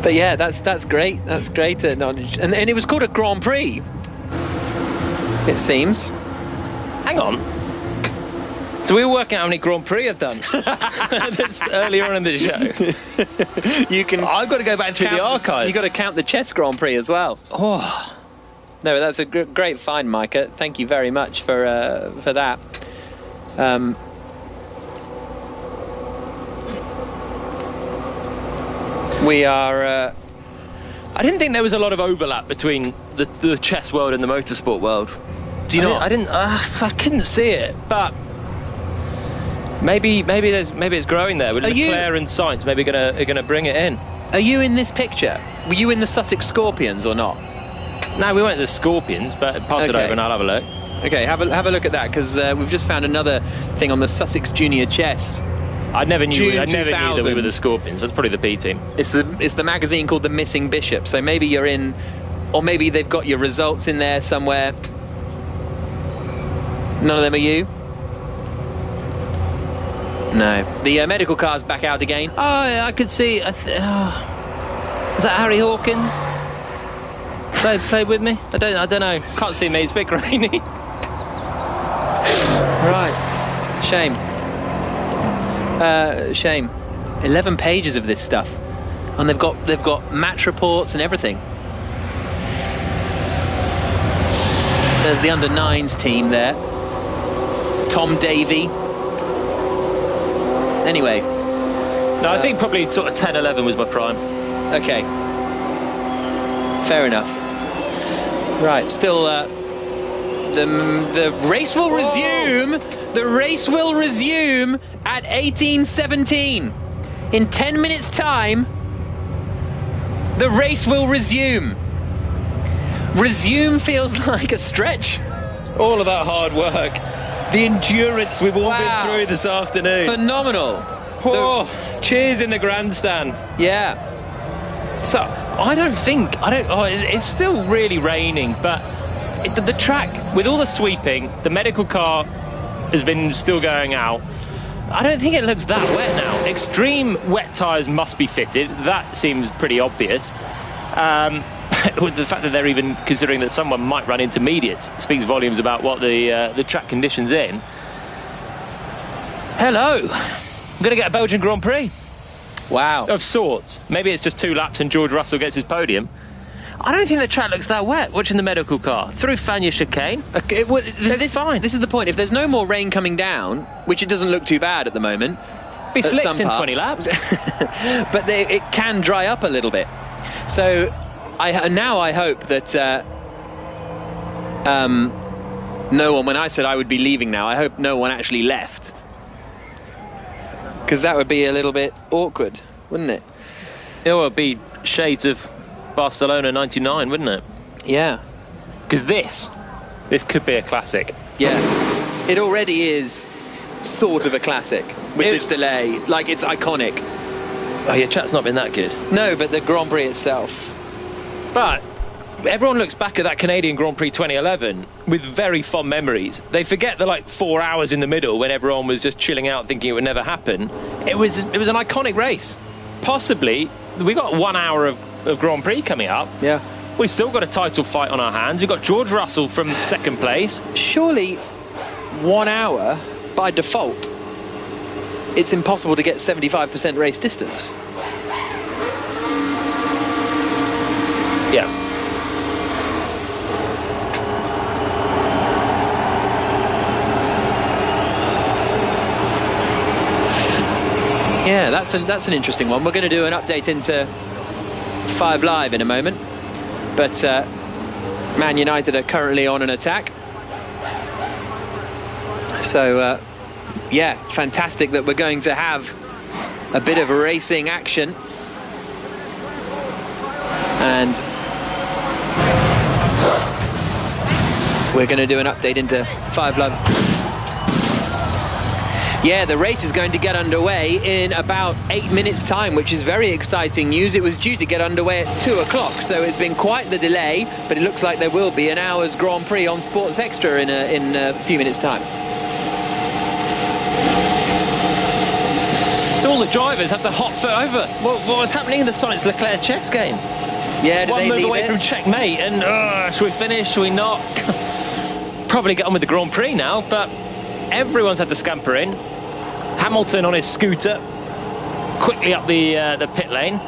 Speaker 2: But yeah, that's great. That's great knowledge. And it was called a Grand Prix, it seems.
Speaker 11: Hang on. So we were working out how many Grand Prix I've done. That's earlier on in the show. I've got to go back through the archives.
Speaker 2: You've got to count the chess Grand Prix as well.
Speaker 11: Oh.
Speaker 2: No, that's a great find, Micah. Thank you very much for that. We are...
Speaker 11: I didn't think there was a lot of overlap between the chess world and the motorsport world. Do you know? I couldn't see it, but... Maybe it's growing there. With Leclerc and Sainz maybe are gonna bring it in.
Speaker 2: Are you in this picture? Were you in the Sussex Scorpions or not?
Speaker 11: No, we weren't the Scorpions, but pass it over and I'll have a look.
Speaker 2: Okay, have a look at that, because we've just found another thing on the Sussex Junior Chess.
Speaker 11: I never knew that we were the Scorpions. That's probably the B team.
Speaker 2: It's the magazine called The Missing Bishop. So maybe you're in, or maybe they've got your results in there somewhere. None of them are you? No. The medical car's back out again.
Speaker 11: Oh, yeah, I could see. Is that Harry Hawkins? Play with me? I don't know. Can't see me. It's a bit grainy.
Speaker 2: Right. Shame. 11 pages of this stuff, and they've got match reports and everything. There's the under 9s team there. Tom Davey. Anyway.
Speaker 11: No, I think probably sort of 10-11 was my prime.
Speaker 2: Okay. Fair enough. Right, still the race will resume. The race will resume at 18:17. In 10 minutes' time, the race will resume. Resume feels like a stretch.
Speaker 11: All of that hard work. The endurance we've all been through this afternoon.
Speaker 2: Phenomenal.
Speaker 11: Oh, cheers in the grandstand.
Speaker 2: Yeah.
Speaker 11: So, it's still really raining, but the track, with all the sweeping, the medical car has been still going out. I don't think it looks that wet now. Extreme wet tyres must be fitted. That seems pretty obvious. With the fact that they're even considering that someone might run intermediates speaks volumes about what the track conditions in. Hello. I'm going to get a Belgian Grand Prix.
Speaker 2: Wow.
Speaker 11: Of sorts. Maybe it's just 2 laps and George Russell gets his podium. I don't think the track looks that wet, watching the medical car. Through Fania chicane.
Speaker 2: Okay, well, fine. This is the point. If there's no more rain coming down, which it doesn't look too bad at the moment.
Speaker 11: Be slicks in 20 laps.
Speaker 2: But it can dry up a little bit. So I hope that no one, when I said I would be leaving now, I hope no one actually left. Because that would be a little bit awkward, wouldn't it?
Speaker 11: It would be shades of Barcelona 99, wouldn't it?
Speaker 2: Yeah.
Speaker 11: Because this could be a classic.
Speaker 2: Yeah. It already is sort of a classic with this delay. Like, it's iconic.
Speaker 11: Oh, your chat's not been that good.
Speaker 2: No, but the Grand Prix itself.
Speaker 11: But everyone looks back at that Canadian Grand Prix 2011 with very fond memories. They forget the 4 hours in the middle when everyone was just chilling out thinking it would never happen. It was an iconic race. Possibly, we got 1 hour of Grand Prix coming up.
Speaker 2: Yeah.
Speaker 11: We've still got a title fight on our hands. We've got George Russell from second place.
Speaker 2: Surely 1 hour, by default, it's impossible to get 75% race distance.
Speaker 11: Yeah.
Speaker 2: Yeah, that's an interesting one. We're going to do an update into 5 Live in a moment. But Man United are currently on an attack. So, yeah, fantastic that we're going to have a bit of racing action. And we're going to do an update into 5 Live. Yeah, the race is going to get underway in about 8 minutes' time, which is very exciting news. It was due to get underway at 2 o'clock, so it's been quite the delay, but it looks like there will be an hour's Grand Prix on Sports Extra in a few minutes' time.
Speaker 11: So all the drivers have to hot foot over. What was happening in the Sainz Leclerc chess game?
Speaker 2: Yeah,
Speaker 11: one move away from checkmate, and should we finish, should we not? Probably get on with the Grand Prix now, but everyone's had to scamper in. Hamilton on his scooter, quickly up the pit lane,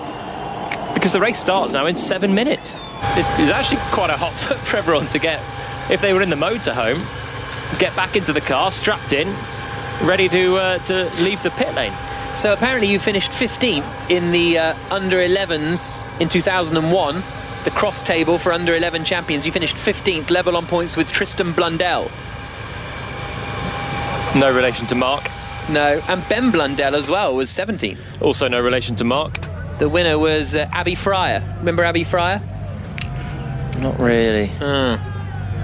Speaker 11: because the race starts now in 7 minutes. This is actually quite a hot foot for everyone to get, if they were in the motorhome, get back into the car, strapped in, ready to leave the pit lane.
Speaker 2: So apparently you finished 15th in the under-11s in 2001, the cross table for under-11 champions. You finished 15th, level on points with Tristan Blundell.
Speaker 3: No relation to Mark.
Speaker 2: No, and Ben Blundell as well was 17th.
Speaker 3: Also no relation to Mark.
Speaker 2: The winner was Abby Fryer. Remember Abby Fryer?
Speaker 3: Not really.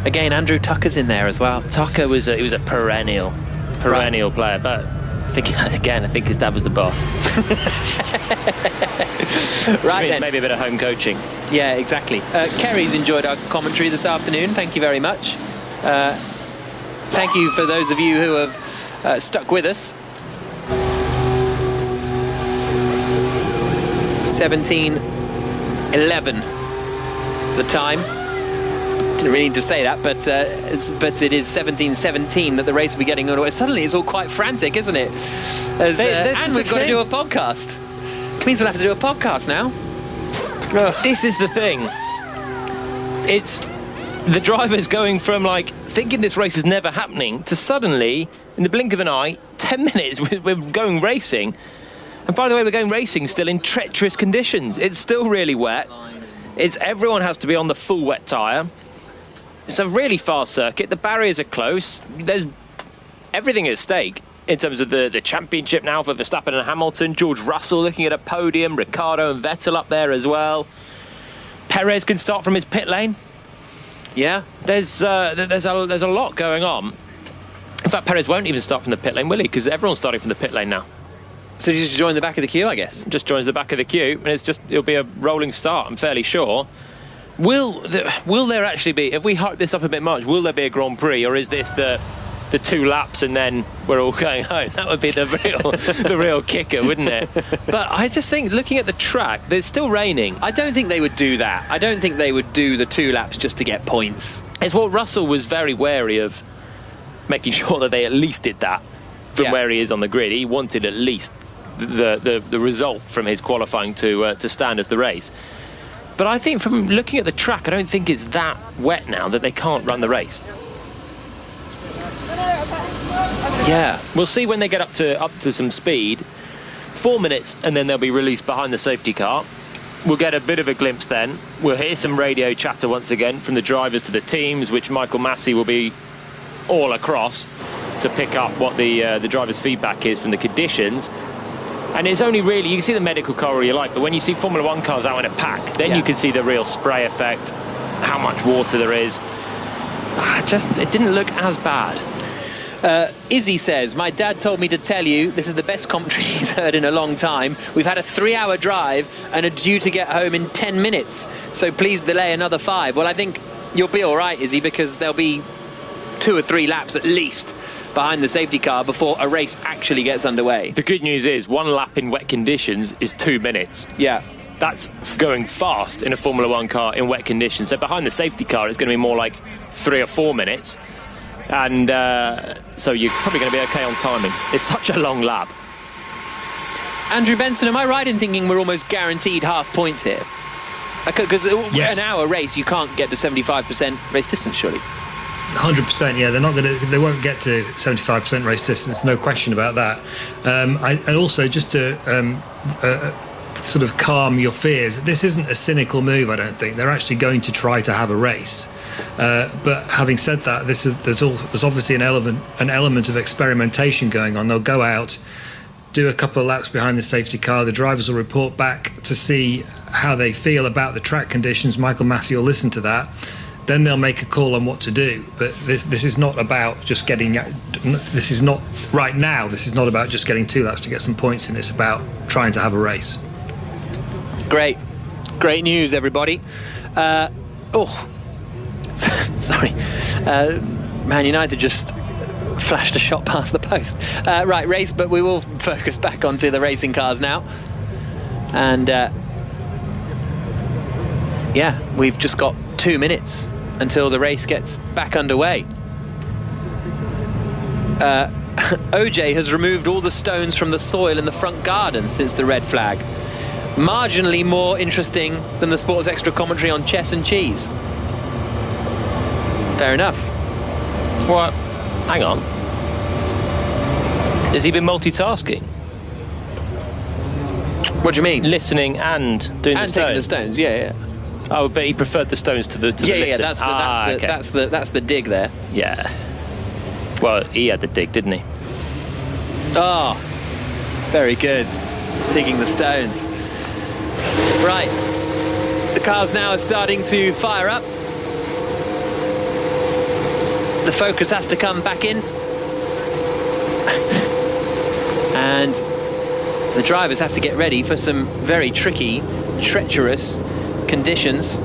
Speaker 2: Again, Andrew Tucker's in there as well.
Speaker 3: Tucker was a perennial player, but I think his dad was the boss.
Speaker 2: Right then.
Speaker 3: Maybe a bit of home coaching.
Speaker 2: Yeah, exactly. Kerry's enjoyed our commentary this afternoon. Thank you very much. Thank you for those of you who have stuck with us. 17:11 the time. Didn't really need to say that, but it is 17:17 that the race will be getting underway. Suddenly it's all quite frantic, isn't it? And we've got to do a podcast. It means we'll have to do a podcast now.
Speaker 3: This is the thing. It's the drivers going from thinking this race is never happening to suddenly, in the blink of an eye, 10 minutes we're going racing. And by the way, we're going racing still in treacherous conditions. It's still really wet. Everyone has to be on the full wet tyre. It's a really fast circuit. The barriers are close. There's everything at stake in terms of the championship now for Verstappen and Hamilton. George Russell looking at a podium. Ricciardo and Vettel up there as well. Perez can start from his pit lane.
Speaker 2: Yeah,
Speaker 3: there's a lot going on. In fact, Perez won't even start from the pit lane, will he? Because everyone's starting from the pit lane now.
Speaker 2: So he just join the back of the queue, I guess.
Speaker 3: Just joins the back of the queue, and it'll be a rolling start. I'm fairly sure. Will there actually be? If we hype this up a bit much, will there be a Grand Prix, or is this the 2 laps and then we're all going home? That would be the real kicker, wouldn't it? But I just think, looking at the track, it's still raining.
Speaker 2: I don't think they would do that. I don't think they would do the 2 laps just to get points.
Speaker 3: It's what Russell was very wary of, making sure that they at least did that from where he is on the grid. He wanted at least the result from his qualifying to stand as the race. But I think, from looking at the track, I don't think it's that wet now that they can't run the race.
Speaker 2: Yeah,
Speaker 3: we'll see when they get up to some speed. 4 minutes, and then they'll be released behind the safety car. We'll get a bit of a glimpse then. We'll hear some radio chatter once again from the drivers to the teams, which Michael Massey will be all across to pick up what the drivers' feedback is from the conditions. And it's only really, you can see the medical car all you like, but when you see Formula 1 cars out in a pack, then you can see the real spray effect, how much water there is. It didn't look as bad.
Speaker 2: Izzy says, my dad told me to tell you this is the best commentary he's heard in a long time. We've had a 3-hour drive and are due to get home in 10 minutes. So please delay another 5. Well, I think you'll be all right, Izzy, because there'll be 2 or 3 laps at least behind the safety car before a race actually gets underway.
Speaker 3: The good news is 1 lap in wet conditions is 2 minutes.
Speaker 2: Yeah.
Speaker 3: That's going fast in a Formula 1 car in wet conditions. So behind the safety car, it's going to be more like 3 or 4 minutes. And so you're probably going to be okay on timing. It's such a long lap.
Speaker 2: Andrew Benson, am I right in thinking we're almost guaranteed half points here? Because an hour race, you can't get to 75% race distance, surely.
Speaker 8: 100%, yeah. They won't get to 75% race distance. No question about that. And also, just to sort of calm your fears, this isn't a cynical move. I don't think they're actually going to try to have a race. But having said that, there's obviously an element of experimentation going on. They'll go out, do a couple of laps behind the safety car. The drivers will report back to see how they feel about the track conditions. Michael Massey will listen to that. Then they'll make a call on what to do. But this is not about just getting. This is not right now. This is not about just getting 2 laps to get some points in. It's about trying to have a race.
Speaker 2: Great news, everybody. Sorry. Man United just flashed a shot past the post. Right, race, but we will focus back onto the racing cars now. And we've just got 2 minutes until the race gets back underway. OJ has removed all the stones from the soil in the front garden since the red flag. Marginally more interesting than the Sports Extra commentary on chess and cheese. Fair enough.
Speaker 3: What? Hang on. Has he been multitasking?
Speaker 2: What do you mean?
Speaker 3: Listening and doing the stones?
Speaker 2: And taking the stones, yeah.
Speaker 3: Oh, but he preferred the stones to the listen.
Speaker 2: Yeah, that's the dig there.
Speaker 3: Yeah. Well, he had the dig, didn't he?
Speaker 2: Oh, very good. Digging the stones. Right. The cars now are starting to fire up. The focus has to come back in. And the drivers have to get ready for some very tricky, treacherous conditions.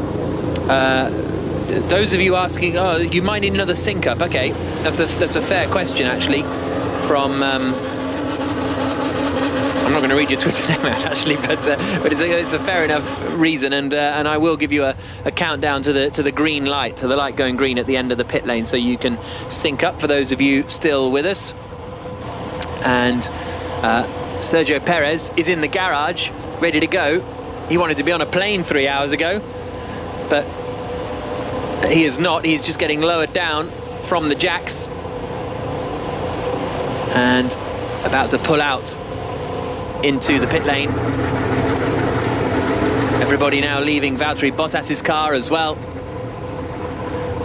Speaker 2: Those of you asking, you might need another sync up. Okay, that's a fair question, actually, from... I'm not going to read your Twitter name out, actually, but it's a fair enough reason, and I will give you a countdown to the green light, to the light going green at the end of the pit lane, so you can sync up for those of you still with us. And Sergio Perez is in the garage, ready to go. He wanted to be on a plane 3 hours ago, but he is not. He's just getting lowered down from the jacks and about to pull out into the pit lane. Everybody now leaving Valtteri Bottas's car as well.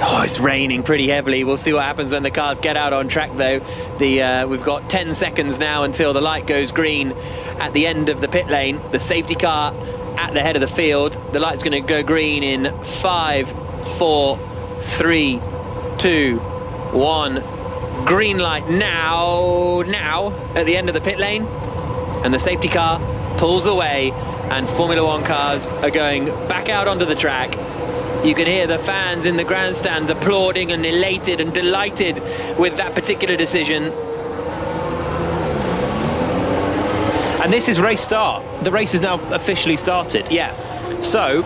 Speaker 2: Oh, it's raining pretty heavily. We'll see what happens when the cars get out on track, though. We've got 10 seconds now until the light goes green at the end of the pit lane. The safety car at the head of the field. The light's going to go green in 5, 4, 3, 2, 1. Green light now at the end of the pit lane. And the safety car pulls away, and Formula 1 cars are going back out onto the track. You can hear the fans in the grandstand applauding and elated and delighted with that particular decision.
Speaker 3: And this is race start. The race is now officially started.
Speaker 2: Yeah.
Speaker 3: So,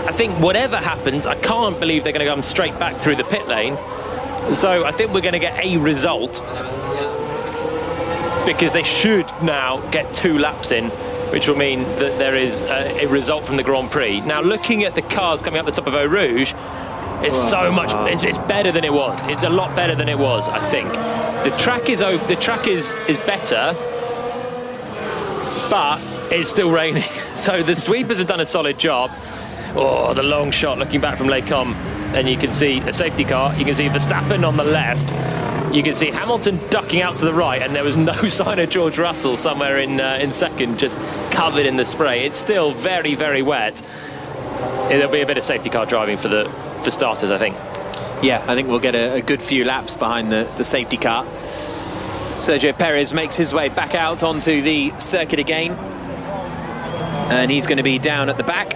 Speaker 3: I think whatever happens, I can't believe they're going to come straight back through the pit lane. So, I think we're going to get a result, because they should now get 2 laps in, which will mean that there is a result from the Grand Prix. Now, looking at the cars coming up the top of Eau Rouge, it's so much. It's better than it was. It's a lot better than it was, I think. The track is better, but it's still raining. So the sweepers have done a solid job. Oh, the long shot looking back from Les Combes. and you can see a safety car. You can see Verstappen on the left. You can see Hamilton ducking out to the right, and there was no sign of George Russell somewhere in second, just covered in the spray. It's still very, very wet. There'll be a bit of safety car driving for starters, I think.
Speaker 2: Yeah, I think we'll get a good few laps behind the safety car. Sergio Perez makes his way back out onto the circuit again, and he's going to be down at the back.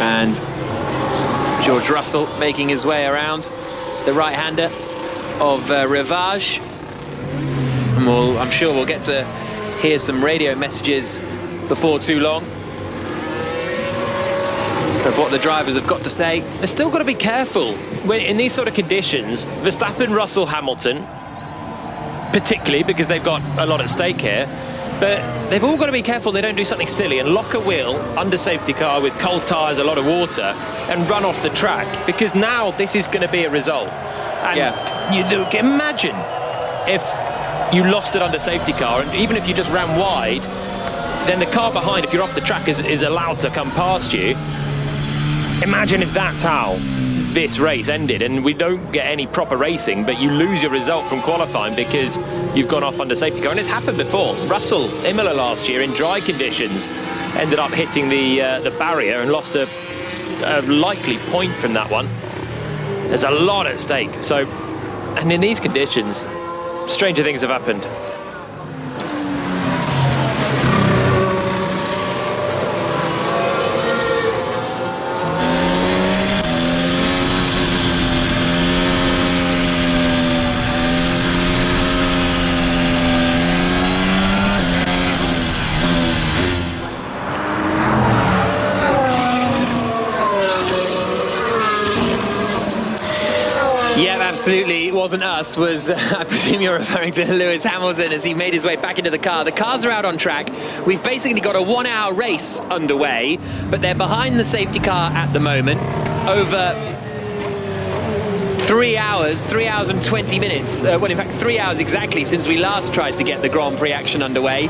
Speaker 2: And George Russell making his way around the right-hander of Rivage. And I'm sure we'll get to hear some radio messages before too long of what the drivers have got to say.
Speaker 3: They've still got to be careful. In these sort of conditions, Verstappen, Russell, Hamilton, particularly because they've got a lot at stake here, but they've all got to be careful they don't do something silly and lock a wheel under safety car with cold tyres, a lot of water, and run off the track, because now this is going to be a result. And you imagine if you lost it under safety car, and even if you just ran wide, then the car behind, if you're off the track, is allowed to come past you. Imagine if that's how this race ended, and we don't get any proper racing, but you lose your result from qualifying because you've gone off under safety car. And it's happened before. Russell, Imola last year in dry conditions, ended up hitting the barrier and lost a likely point from that one. There's a lot at stake. So, and in these conditions, stranger things have happened.
Speaker 2: Absolutely, it wasn't us. I presume you're referring to Lewis Hamilton as he made his way back into the car. The cars are out on track. We've basically got a 1-hour race underway, but they're behind the safety car at the moment. Over 3 hours and 20 minutes. Well, in fact, 3 hours exactly since we last tried to get the Grand Prix action underway.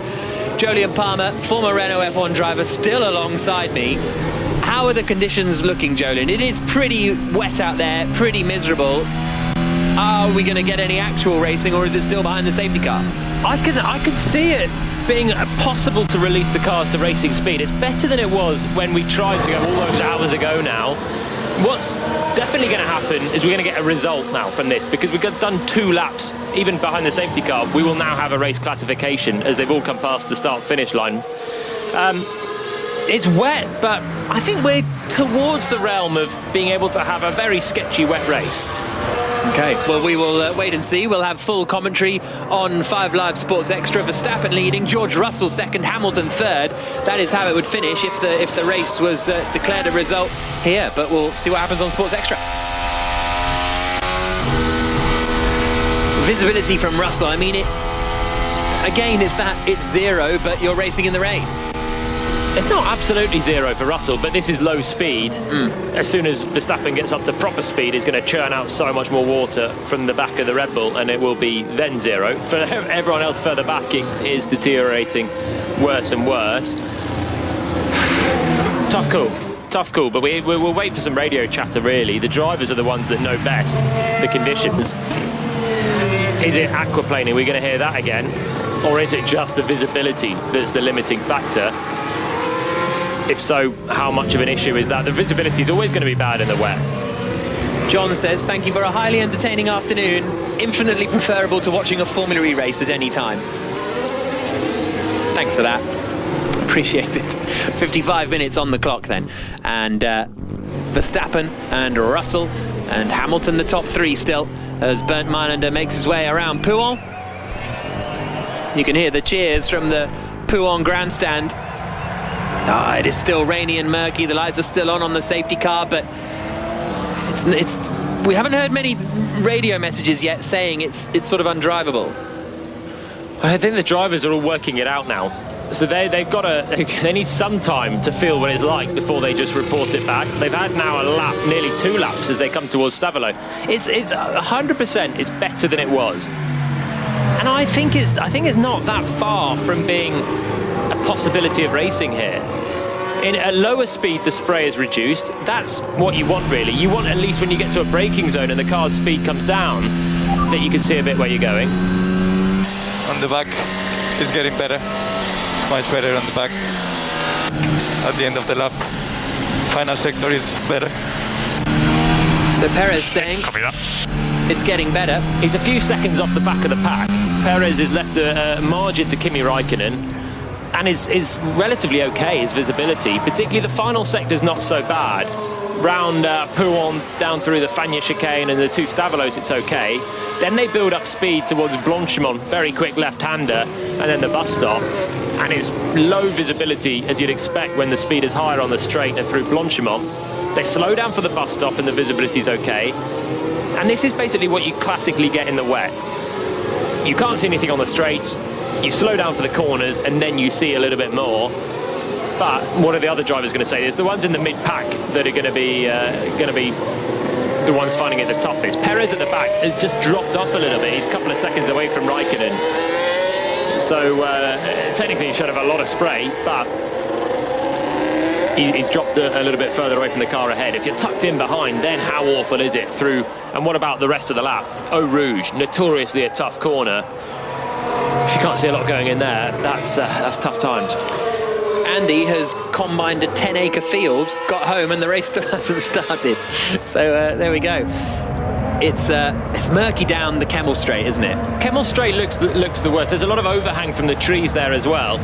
Speaker 2: Jolyon Palmer, former Renault F1 driver, still alongside me. How are the conditions looking, Jolyon? It is pretty wet out there, pretty miserable. Are we going to get any actual racing, or is it still behind the safety car?
Speaker 3: I can see it being possible to release the cars to racing speed. It's better than it was when we tried to go all those hours ago now. What's definitely going to happen is we're going to get a result now from this, because we've done 2 laps, even behind the safety car. We will now have a race classification as they've all come past the start-finish line. It's wet, but I think we're towards the realm of being able to have a very sketchy wet race.
Speaker 2: Okay, well, we will wait and see. We'll have full commentary on 5 Live Sports Extra. Verstappen leading, George Russell second, Hamilton third. That is how it would finish if the race was declared a result here. But we'll see what happens on Sports Extra. Visibility from Russell. I mean, it's 0, but you're racing in the rain.
Speaker 3: It's not absolutely 0 for Russell, but this is low speed. As soon as Verstappen gets up to proper speed, he's going to churn out so much more water from the back of the Red Bull, and it will be then 0. For everyone else further back, it is deteriorating worse and worse. Tough call, but we'll wait for some radio chatter, really. The drivers are the ones that know best the conditions. Is it aquaplaning? We're going to hear that again. Or is it just the visibility that's the limiting factor? If so, how much of an issue is that? The visibility is always going to be bad in the wet.
Speaker 2: John says, thank you for a highly entertaining afternoon. Infinitely preferable to watching a Formula E race at any time. Thanks for that. Appreciate it. 55 minutes on the clock then. And Verstappen and Russell and Hamilton, the top 3 still, as Bernd Mailander makes his way around Pouhon. You can hear the cheers from the Pouhon grandstand. It is still rainy and murky. The lights are still on the safety car, but we haven't heard many radio messages yet saying it's sort of undrivable.
Speaker 3: I think the drivers are all working it out now. So they need some time to feel what it's like before they just report it back. They've had now a lap, nearly 2 laps as they come towards Stavolo. It's 100%. It's better than it was, and I think it's not that far from being a possibility of racing here. At lower speed, the spray is reduced. That's what you want, really. You want, at least when you get to a braking zone and the car's speed comes down, that you can see a bit where you're going.
Speaker 4: On the back, it's getting better. It's much better on the back. At the end of the lap, final sector is better.
Speaker 2: So Perez saying it's getting better.
Speaker 3: He's a few seconds off the back of the pack. Perez has left a margin to Kimi Raikkonen, and is relatively okay, his visibility. Particularly the final sector's not so bad. Round Pouhon down through the Fagnes chicane and the two Stavelos, it's okay. Then they build up speed towards Blanchimont, very quick left-hander, and then the bus stop. And it's low visibility, as you'd expect when the speed is higher on the straight and through Blanchimont. They slow down for the bus stop and the visibility's okay. And this is basically what you classically get in the wet. You can't see anything on the straights, you slow down for the corners, and then you see a little bit more. But what are the other drivers going to say? There's the ones in the mid-pack that are going to be the ones finding it the toughest. Perez at the back has just dropped off a little bit. He's a couple of seconds away from Raikkonen. So technically he should have a lot of spray, but he's dropped a little bit further away from the car ahead. If you're tucked in behind, then how awful is it through? And what about the rest of the lap? Eau Rouge, notoriously a tough corner. If you can't see a lot going in there, that's tough times.
Speaker 2: Andy has combined a 10-acre field, got home, and the race still hasn't started. So there we go. It's murky down the Kemmel Straight, isn't it?
Speaker 3: Kemmel Straight looks the worst. There's a lot of overhang from the trees there as well.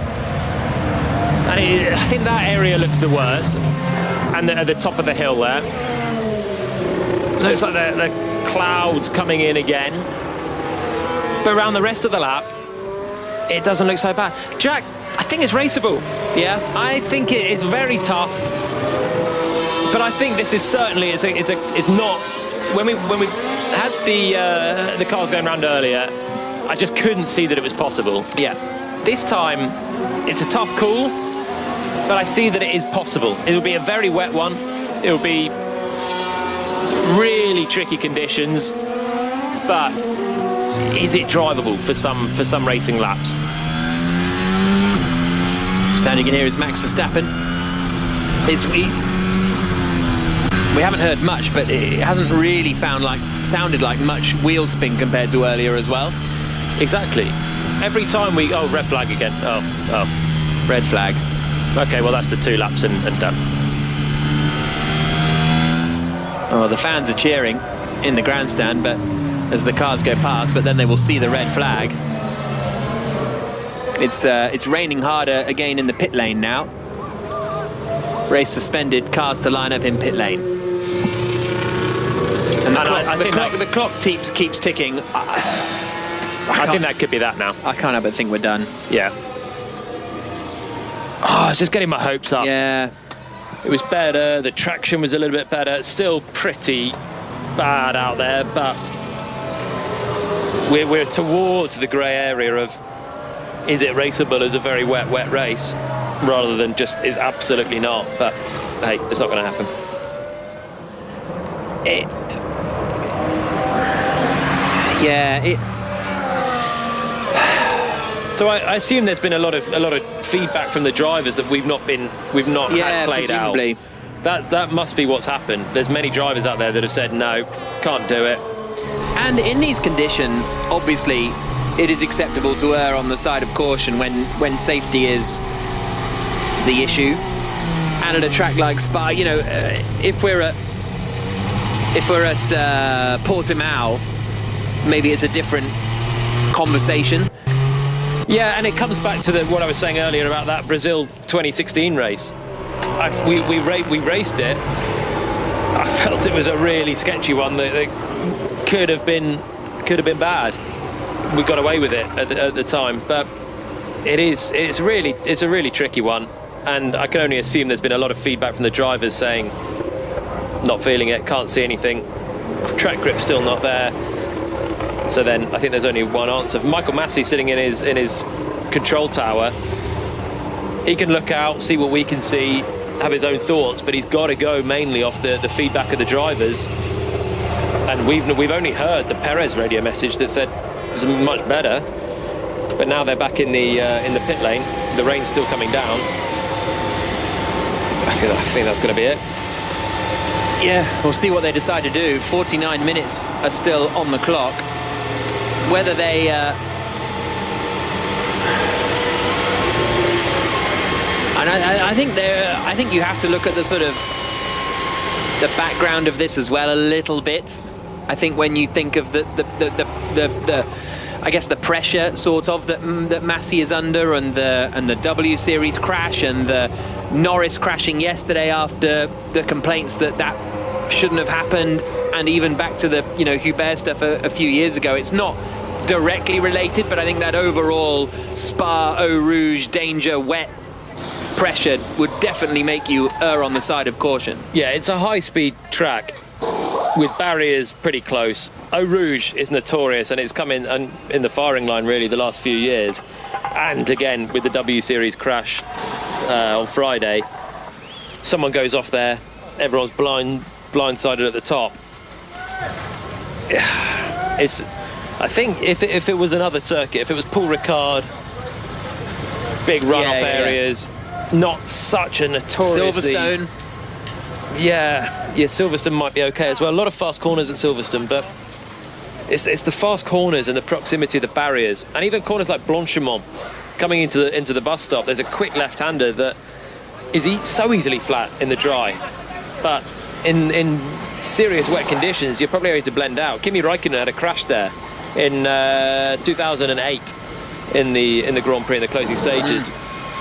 Speaker 3: And I think that area looks the worst. And at the top of the hill there. Looks like the clouds coming in again. But around the rest of the lap, it doesn't look so bad. Jack, I think it's raceable.
Speaker 2: Yeah,
Speaker 3: I think it is very tough. But I think this is certainly is not. When we had the cars going around earlier, I just couldn't see that it was possible.
Speaker 2: Yeah.
Speaker 3: This time, it's a tough call, but I see that it is possible. It'll be a very wet one. It'll be really tricky conditions, but is it drivable for some racing laps?
Speaker 2: Sound you can hear is Max Verstappen. We haven't heard much, but it hasn't really sounded like much wheel spin compared to earlier as well.
Speaker 3: Exactly. Every time red flag again. Oh,
Speaker 2: red flag.
Speaker 3: Okay, well that's the 2 laps and done.
Speaker 2: Oh, the fans are cheering in the grandstand, but as the cars go past, but then they will see the red flag. It's raining harder again in the pit lane now. Race suspended, cars to line up in pit lane. And the clock keeps ticking.
Speaker 3: I think that could be that now.
Speaker 2: I can't help but think we're done.
Speaker 3: Yeah. Oh, it's just getting my hopes up.
Speaker 2: Yeah.
Speaker 3: It was better, the traction was a little bit better. It's still pretty bad out there, but we're towards the grey area of is it raceable as a very wet race rather than just is absolutely not. But hey, it's not going to happen. So I assume there's been a lot of feedback from the drivers that we've not had played
Speaker 2: presumably.
Speaker 3: out. That must be what's happened. There's many drivers out there that have said no, can't do it.
Speaker 2: And in these conditions, obviously, it is acceptable to err on the side of caution when safety is the issue. And at a track like Spa, if we're at Portimao, maybe it's a different conversation.
Speaker 3: Yeah, and it comes back to what I was saying earlier about that Brazil 2016 race. We raced it. I felt it was a really sketchy one that could have been bad. We got away with it at the time, but it's a really tricky one, and I can only assume there's been a lot of feedback from the drivers saying not feeling it, can't see anything, track grip's still not there. So then I think there's only one answer. Michael Massey sitting in his control tower, he can look out, see what we can see, have his own thoughts, but he's got to go mainly off the feedback of the drivers. And we've only heard the Perez radio message that said it was much better, but now they're back in the pit lane. The rain's still coming down.
Speaker 11: I think that's going to be it.
Speaker 2: Yeah, we'll see what they decide to do. 49 minutes are still on the clock. Whether they... And I think you have to look at the sort of the background of this as well a little bit. I think when you think of the I guess the pressure sort of that Massey is under, and the W Series crash, and the Norris crashing yesterday after the complaints that shouldn't have happened, and even back to the Hubert stuff a few years ago. It's not directly related, but I think that overall Spa, Eau Rouge, danger, wet pressure would definitely make you err on the side of caution.
Speaker 11: Yeah, it's a high-speed track with barriers pretty close. Eau Rouge is notorious, and it's come in the firing line really the last few years. And again, with the W Series crash on Friday, someone goes off there, everyone's blindsided at the top. I think if it was another circuit, if it was Paul Ricard, big runoff areas, not such a notoriously...
Speaker 2: Silverstone.
Speaker 11: Yeah, Silverstone might be okay as well. A lot of fast corners at Silverstone, but it's the fast corners and the proximity of the barriers, and even corners like Blanchimont coming into the bus stop. There's a quick left-hander that is so easily flat in the dry, but in serious wet conditions, you're probably able to blend out. Kimi Räikkönen had a crash there in 2008 in the Grand Prix in the closing stages,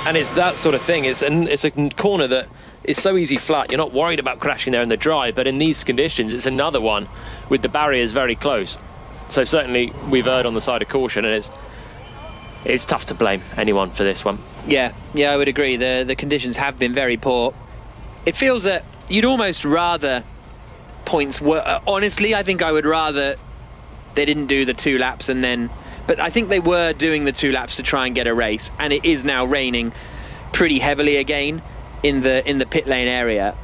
Speaker 11: and it's that sort of thing. It's a corner that is so easy flat, you're not worried about crashing there in the dry, but in these conditions it's another one with the barriers very close. So certainly we've erred on the side of caution, and it's tough to blame anyone for this one.
Speaker 2: Yeah, I would agree. The conditions have been very poor. It feels that you'd almost rather points were... honestly, I think I would rather they didn't do the 2 laps and then... But I think they were doing the 2 laps to try and get a race, and it is now raining pretty heavily again in the pit lane area.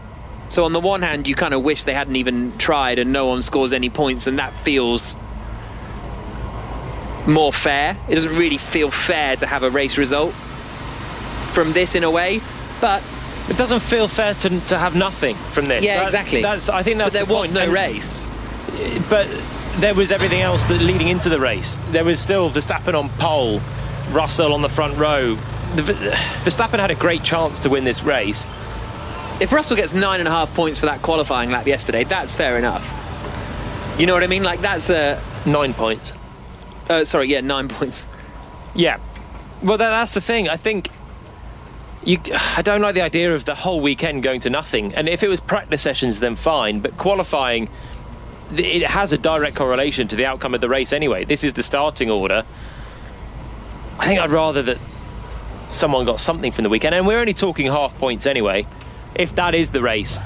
Speaker 2: So on the one hand, you kind of wish they hadn't even tried and no one scores any points, and that feels more fair. It doesn't really feel fair to have a race result from this in a way, but
Speaker 3: it doesn't feel fair to have nothing from this.
Speaker 2: Yeah, exactly.
Speaker 3: I think that's
Speaker 2: but there
Speaker 3: the
Speaker 2: was
Speaker 3: point.
Speaker 2: No race.
Speaker 3: But there was everything else that leading into the race. There was still Verstappen on pole, Russell on the front row. Verstappen had a great chance to win this race.
Speaker 2: If Russell gets 9.5 points for that qualifying lap yesterday, that's fair enough. You know what I mean? Like, that's
Speaker 3: 9 points.
Speaker 2: 9 points.
Speaker 3: Yeah. Well, that's the thing. I think I don't like the idea of the whole weekend going to nothing. And if it was practice sessions, then fine. But qualifying, it has a direct correlation to the outcome of the race anyway. This is the starting order. I think I'd rather that someone got something from the weekend. And we're only talking half points anyway, if that is the race.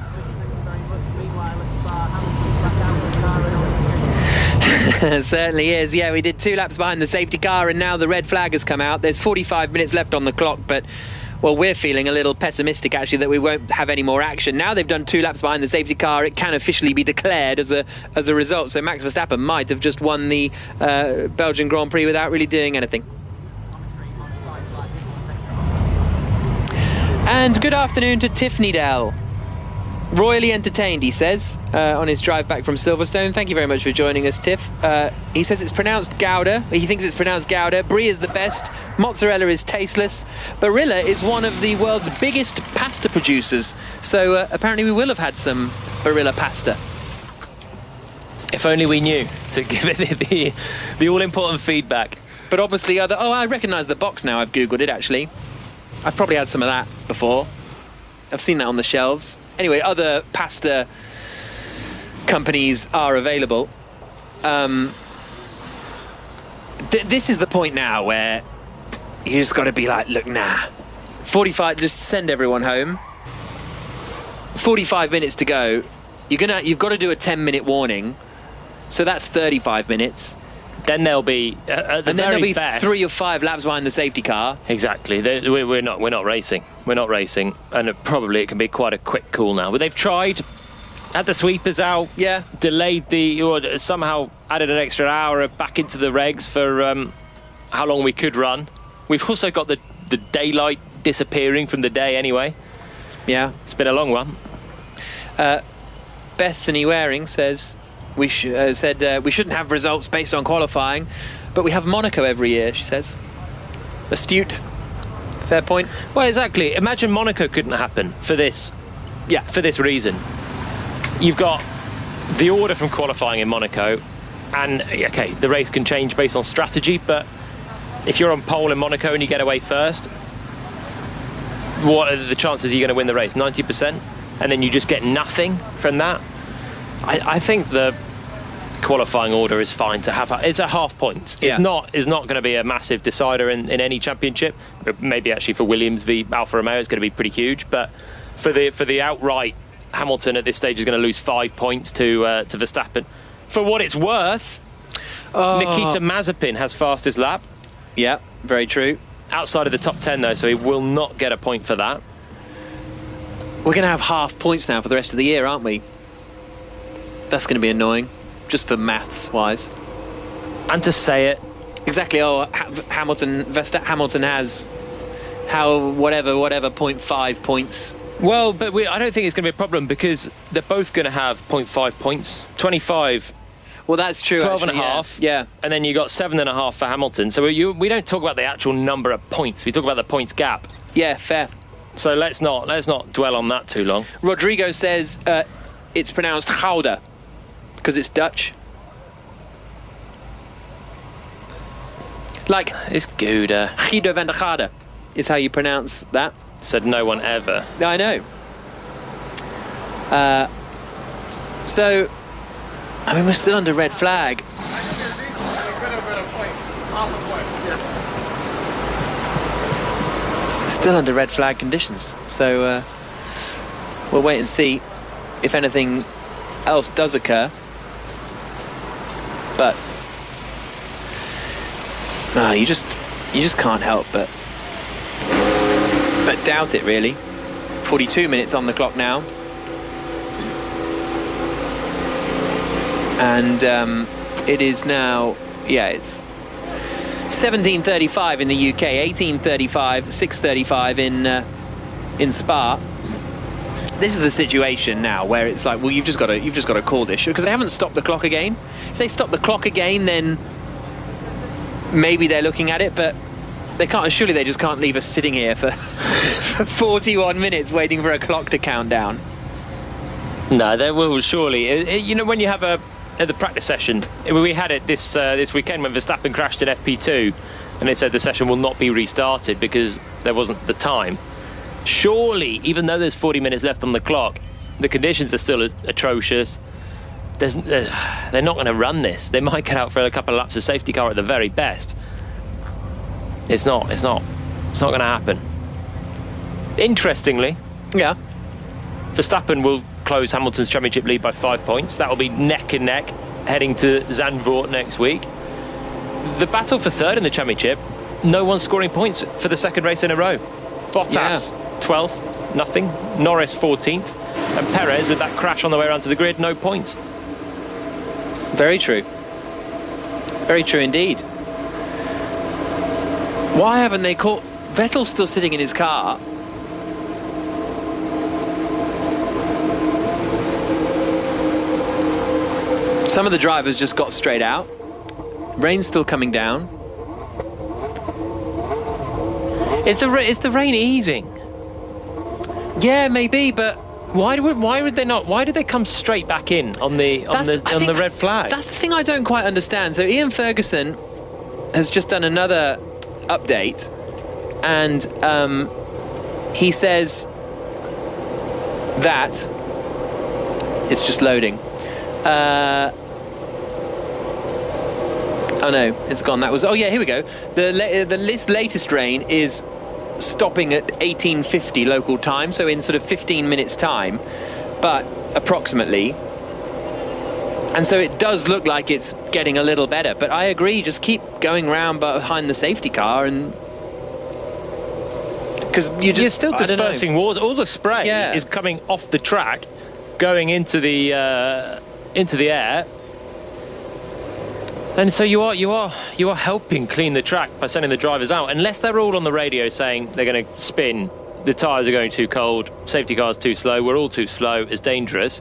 Speaker 2: Certainly is. Yeah, we did 2 laps behind the safety car, and now the red flag has come out. There's 45 minutes left on the clock, but well, we're feeling a little pessimistic actually that we won't have any more action. Now they've done 2 laps behind the safety car, it can officially be declared as a result. So Max Verstappen might have just won the Belgian Grand Prix without really doing anything. And good afternoon to Tiffany Dell. Royally entertained, he says, on his drive back from Silverstone. Thank you very much for joining us, Tiff. He says it's pronounced Gouda. He thinks it's pronounced Gouda. Brie is the best. Mozzarella is tasteless. Barilla is one of the world's biggest pasta producers. So apparently we will have had some Barilla pasta.
Speaker 11: If only we knew to give it the all-important feedback.
Speaker 2: But obviously I recognise the box now. I've Googled it, actually. I've probably had some of that before. I've seen that on the shelves. Anyway, other pasta companies are available. This is the point now where you just got to be like, look, 45, just send everyone home. 45 minutes to go. You've got to do a 10-minute warning. So that's 35 minutes.
Speaker 3: Then there'll be
Speaker 2: and then there'll be best, 3 or 5 laps behind the safety car.
Speaker 3: Exactly. We're not racing. We're not racing, and it can be quite a quick cool now. But they've tried, had the sweepers out, delayed or somehow added an extra hour back into the regs for how long we could run. We've also got the daylight disappearing from the day anyway.
Speaker 2: Yeah.
Speaker 3: It's been a long one.
Speaker 2: Bethany Waring says we shouldn't have results based on qualifying, but we have Monaco every year, she says. Astute. Fair point.
Speaker 3: Well, exactly. Imagine Monaco couldn't happen for this.
Speaker 2: Yeah.
Speaker 3: For this reason. You've got the order from qualifying in Monaco, and okay, the race can change based on strategy, but if you're on pole in Monaco and you get away first, what are the chances you're going to win the race? 90%? And then you just get nothing from that? I think the qualifying order is fine to have. It's a half point.
Speaker 2: Yeah.
Speaker 3: It's not going to be a massive decider in any championship. Maybe actually for Williams v Alfa Romeo it's going to be pretty huge, but for the outright, Hamilton at this stage is going to lose 5 points to Verstappen. For what it's worth, Nikita Mazepin has fastest lap.
Speaker 2: Yeah, very true.
Speaker 3: Outside of the top 10 though, so he will not get a point for that.
Speaker 2: We're going to have half points now for the rest of the year, aren't we? That's going to be annoying, just for maths wise.
Speaker 3: And to say it
Speaker 2: exactly. Hamilton has whatever 0.5 points.
Speaker 3: Well, but I don't think it's going to be a problem because they're both going to have 0.5 points. 25.
Speaker 2: Well, that's true.
Speaker 3: 12
Speaker 2: actually,
Speaker 3: and a half.
Speaker 2: Yeah.
Speaker 3: And then you got 7.5 for Hamilton. So we don't talk about the actual number of points. We talk about the points gap.
Speaker 2: Yeah, fair.
Speaker 3: So let's not dwell on that too long.
Speaker 2: Rodrigo says it's pronounced Gouda because it's Dutch. Like
Speaker 3: it's Gouda.
Speaker 2: Guido van der Garde is how you pronounce that.
Speaker 3: Said no one ever.
Speaker 2: I know. So, I mean, we're still under red flag. Still under red flag conditions. So, we'll wait and see if anything else does occur. But you just can't help but doubt it, really. 42 minutes on the clock now. And it is now, it's 17:35 in the UK, 18:35, 6:35 in Spa. This is the situation now where it's like, well, you've just got to call this because they haven't stopped the clock again. If they stop the clock again, then maybe they're looking at it, but they can't. Surely they just can't leave us sitting here for 41 minutes waiting for a clock to count down.
Speaker 3: No, they will surely. You know, when you have the practice session, we had it this weekend when Verstappen crashed in FP2, and they said the session will not be restarted because there wasn't the time. Surely, even though there's 40 minutes left on the clock, the conditions are still atrocious. They're not going to run this. They might get out for a couple of laps of safety car at the very best. It's not going to happen. Interestingly, Verstappen will close Hamilton's championship lead by 5 points. That will be neck and neck heading to Zandvoort next week. The battle for third in the championship, no one's scoring points for the second race in a row. Bottas 12th, nothing. Norris 14th, and Perez with that crash on the way around to the grid, no points.
Speaker 2: Very true. Very true indeed. Why haven't they caught... Vettel's still sitting in his car. Some of the drivers just got straight out. Rain's still coming down.
Speaker 3: Is the rain easing?
Speaker 2: Yeah, maybe, but
Speaker 3: why would they not? Why did they come straight back in on the red flag?
Speaker 2: That's the thing I don't quite understand. So Ian Ferguson has just done another update, and he says that it's just loading. Oh no, it's gone. That was. Oh yeah, here we go. The latest rain is stopping at 18:50 local time, so in sort of 15 minutes time, but approximately. And so it does look like it's getting a little better. But I agree, just keep going round behind the safety car, and because you're still
Speaker 3: dispersing water. All the spray is coming off the track, going into the air. And so you are helping clean the track by sending the drivers out, unless they're all on the radio saying they're going to spin the tyres are going too cold, safety car's too slow, we're all too slow, it's dangerous.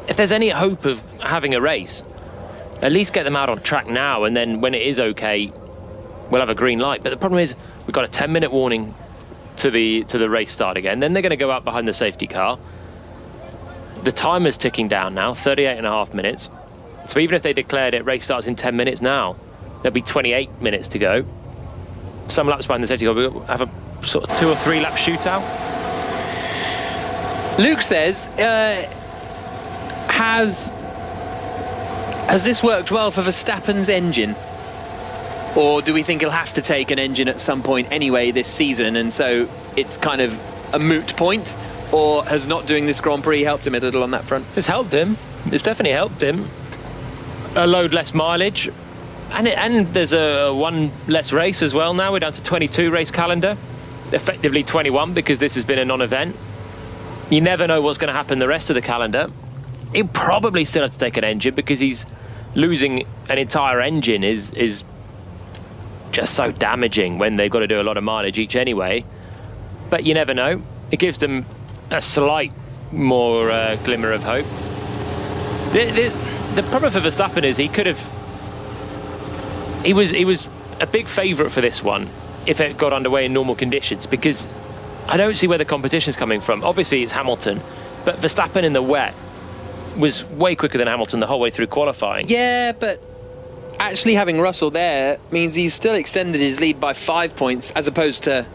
Speaker 3: If there's any hope of having a race, at least get them out on track now, and then when it is okay, we'll have a green light. But the problem is, we've got a 10-minute warning to the race start again. Then they're going to go out behind the safety car. The timer's ticking down now, 38.5 minutes. So even if they declared it, race starts in 10 minutes now, there'll be 28 minutes to go. Some laps behind the safety car, we'll have a sort of 2 or 3 lap shootout.
Speaker 2: Luke says, has this worked well for Verstappen's engine? Or do we think he'll have to take an engine at some point anyway this season, and so it's kind of a moot point? Or has not doing this Grand Prix helped him a little on that front?
Speaker 3: It's helped him. It's definitely helped him. A load less mileage. And there's a one less race as well now. We're down to 22 race calendar. Effectively 21 because this has been a non-event. You never know what's going to happen the rest of the calendar. He'll probably still have to take an engine because he's losing an entire engine is just so damaging when they've got to do a lot of mileage each anyway. But you never know. It gives them a slight more glimmer of hope. The problem for Verstappen is he was a big favourite for this one if it got underway in normal conditions, because I don't see where the competition's coming from. Obviously it's Hamilton, but Verstappen in the wet was way quicker than Hamilton the whole way through qualifying.
Speaker 2: Yeah, but actually having Russell there means he's still extended his lead by 5 points as opposed to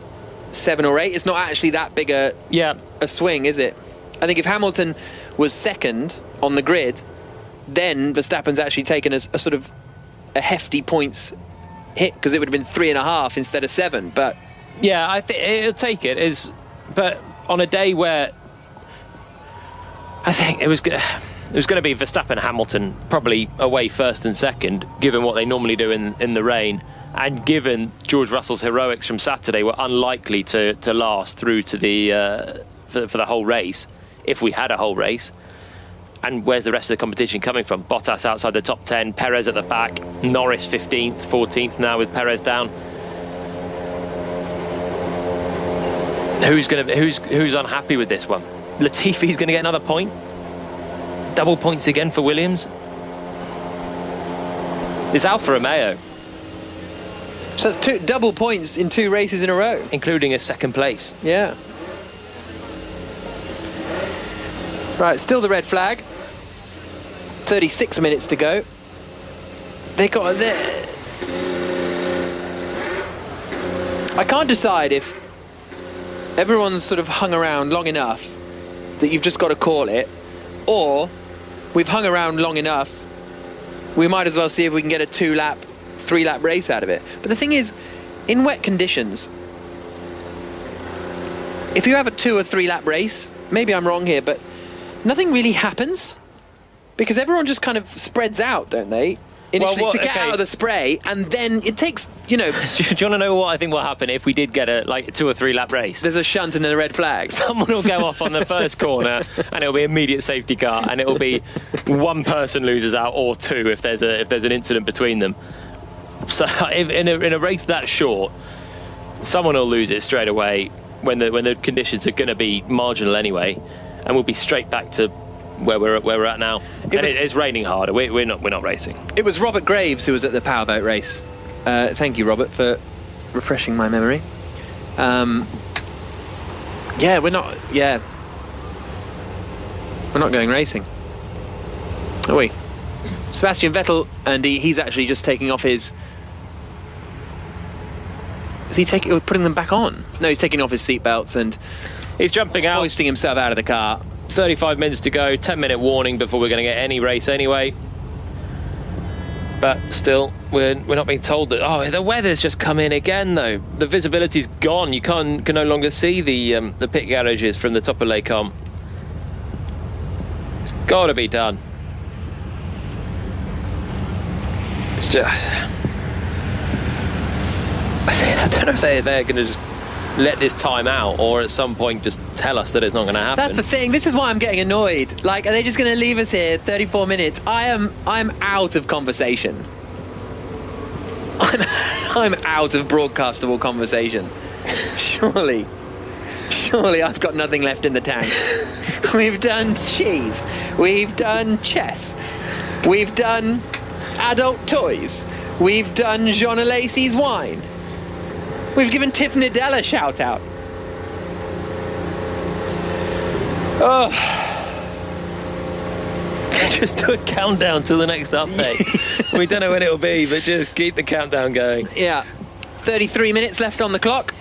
Speaker 2: 7 or 8. It's not actually that big a swing, is it? I think if Hamilton was second on the grid, then Verstappen's actually taken a sort of a hefty points hit, because it would have been 3.5 instead of 7. But
Speaker 3: yeah, I think it'll take it. But on a day where I think it was going to be Verstappen, Hamilton, probably away first and second, given what they normally do in the rain, and given George Russell's heroics from Saturday were unlikely to last through to the for the whole race, if we had a whole race. And where's the rest of the competition coming from? Bottas outside the top 10, Perez at the back, Norris 15th, 14th now with Perez down. Who's unhappy with this one? Latifi's going to get another point. Double points again for Williams. It's Alfa Romeo.
Speaker 2: So that's 2 double points in 2 races in a row,
Speaker 3: including a second place.
Speaker 2: Yeah. Right, still the red flag. 36 minutes to go. They got there. I can't decide if everyone's sort of hung around long enough that you've just got to call it, or we've hung around long enough, we might as well see if we can get a 2-lap, 3-lap race out of it. But the thing is, in wet conditions, if you have a 2 or 3-lap race, maybe I'm wrong here, but nothing really happens, because everyone just kind of spreads out, don't they? Initially, to get out of the spray, and then it takes,
Speaker 3: Do you want to know what I think will happen if we did get a 2 or 3 lap race?
Speaker 2: There's a shunt and then a red flag.
Speaker 3: Someone will go off on the first corner, and it'll be immediate safety car, and it'll be one person loses out or 2 if there's an incident between them. So in a race that short, someone will lose it straight away when the conditions are going to be marginal anyway, and we'll be straight back to where we're at now. It's raining harder. We're not racing.
Speaker 2: It was Robert Graves who was at the powerboat race. Thank you, Robert, for refreshing my memory. We're not going racing, are we? Sebastian Vettel, and he's actually just taking off his. Is he putting them back on? No, he's taking off his seatbelts and
Speaker 3: he's jumping out,
Speaker 2: hoisting himself out of the car.
Speaker 3: 35 minutes to go, 10-minute warning before we're going to get any race anyway. But still, we're not being told that. The weather's just come in again, though. The visibility's gone. You can no longer see the pit garages from the top of Les Combes. It's got to be done. It's just. I don't know if they're going to just let this time out, or at some point just tell us that it's not going to happen.
Speaker 2: That's the thing. This is why I'm getting annoyed. Are they just going to leave us here 34 minutes? I'm out of conversation. I'm out of broadcastable conversation. Surely. Surely I've got nothing left in the tank. We've done cheese. We've done chess. We've done adult toys. We've done Jean Lacey's wine. We've given Tiff Nadell a shout out.
Speaker 11: Oh. Just do a countdown till the next update. We don't know when it'll be, but just keep the countdown going.
Speaker 2: Yeah. 33 minutes left on the clock.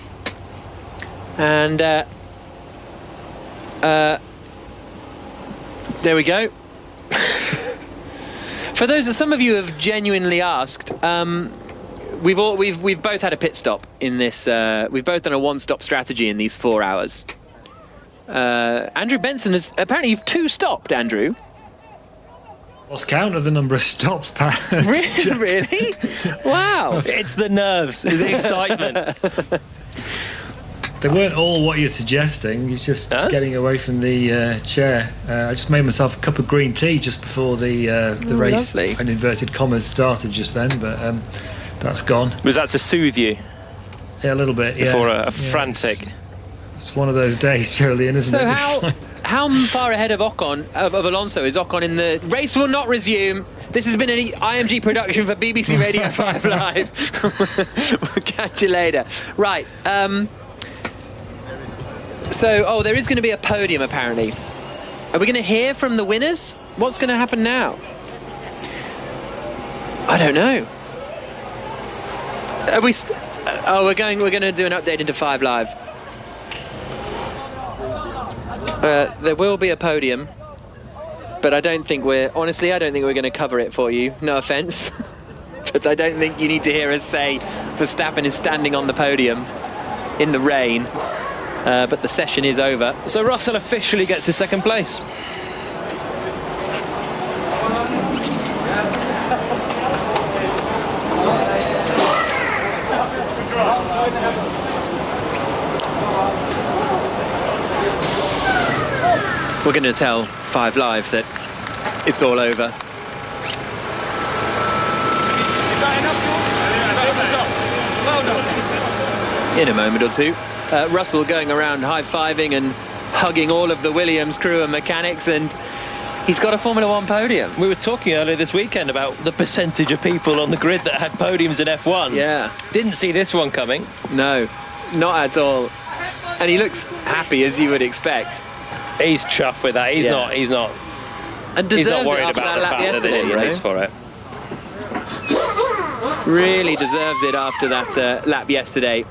Speaker 2: And there we go. For those that some of you have genuinely asked, we've both had a pit stop in this. We've both done a one-stop strategy in these 4 hours. Andrew Benson has apparently you've 2 stopped, Andrew.
Speaker 8: Lost count of the number of stops, Pat.
Speaker 2: Really? Wow.
Speaker 11: It's the nerves, the excitement.
Speaker 8: They weren't all what you're suggesting. He's just getting away from the chair. I just made myself a cup of green tea just before the race,
Speaker 2: lovely.
Speaker 8: in inverted commas, started just then, but that's gone.
Speaker 3: Was that to soothe you?
Speaker 8: Yeah, a little bit, yeah.
Speaker 3: Before a frantic...
Speaker 8: It's one of those days, Julian, isn't it?
Speaker 2: So how far ahead of Alonso is Ocon in the race? Will not resume. This has been an IMG production for BBC Radio 5 Live. We'll catch you later. Right. So, there is going to be a podium, apparently. Are we going to hear from the winners? What's going to happen now? I don't know. Are we? We're going to do an update into 5 Live. There will be a podium, but I don't think we're going to cover it for you. No offence, but I don't think you need to hear us say Verstappen is standing on the podium in the rain. But the session is over.
Speaker 11: So Russell officially gets his second place.
Speaker 2: We're going to tell 5 Live that it's all over. In a moment or two. Russell going around high-fiving and hugging all of the Williams crew and mechanics, and he's got a Formula 1 podium.
Speaker 11: We were talking earlier this weekend about the percentage of people on the grid that had podiums in F1.
Speaker 2: Yeah.
Speaker 11: Didn't see this one coming.
Speaker 2: No, not at all. And he looks happy, as you would expect.
Speaker 11: He's chuffed with that. He's not.
Speaker 2: And
Speaker 11: he's not
Speaker 2: deserves
Speaker 11: worried
Speaker 2: it after
Speaker 11: about
Speaker 2: that
Speaker 11: the
Speaker 2: lap
Speaker 11: fact that they
Speaker 2: yesterday,
Speaker 11: didn't race for it.
Speaker 2: Really deserves it after that lap yesterday.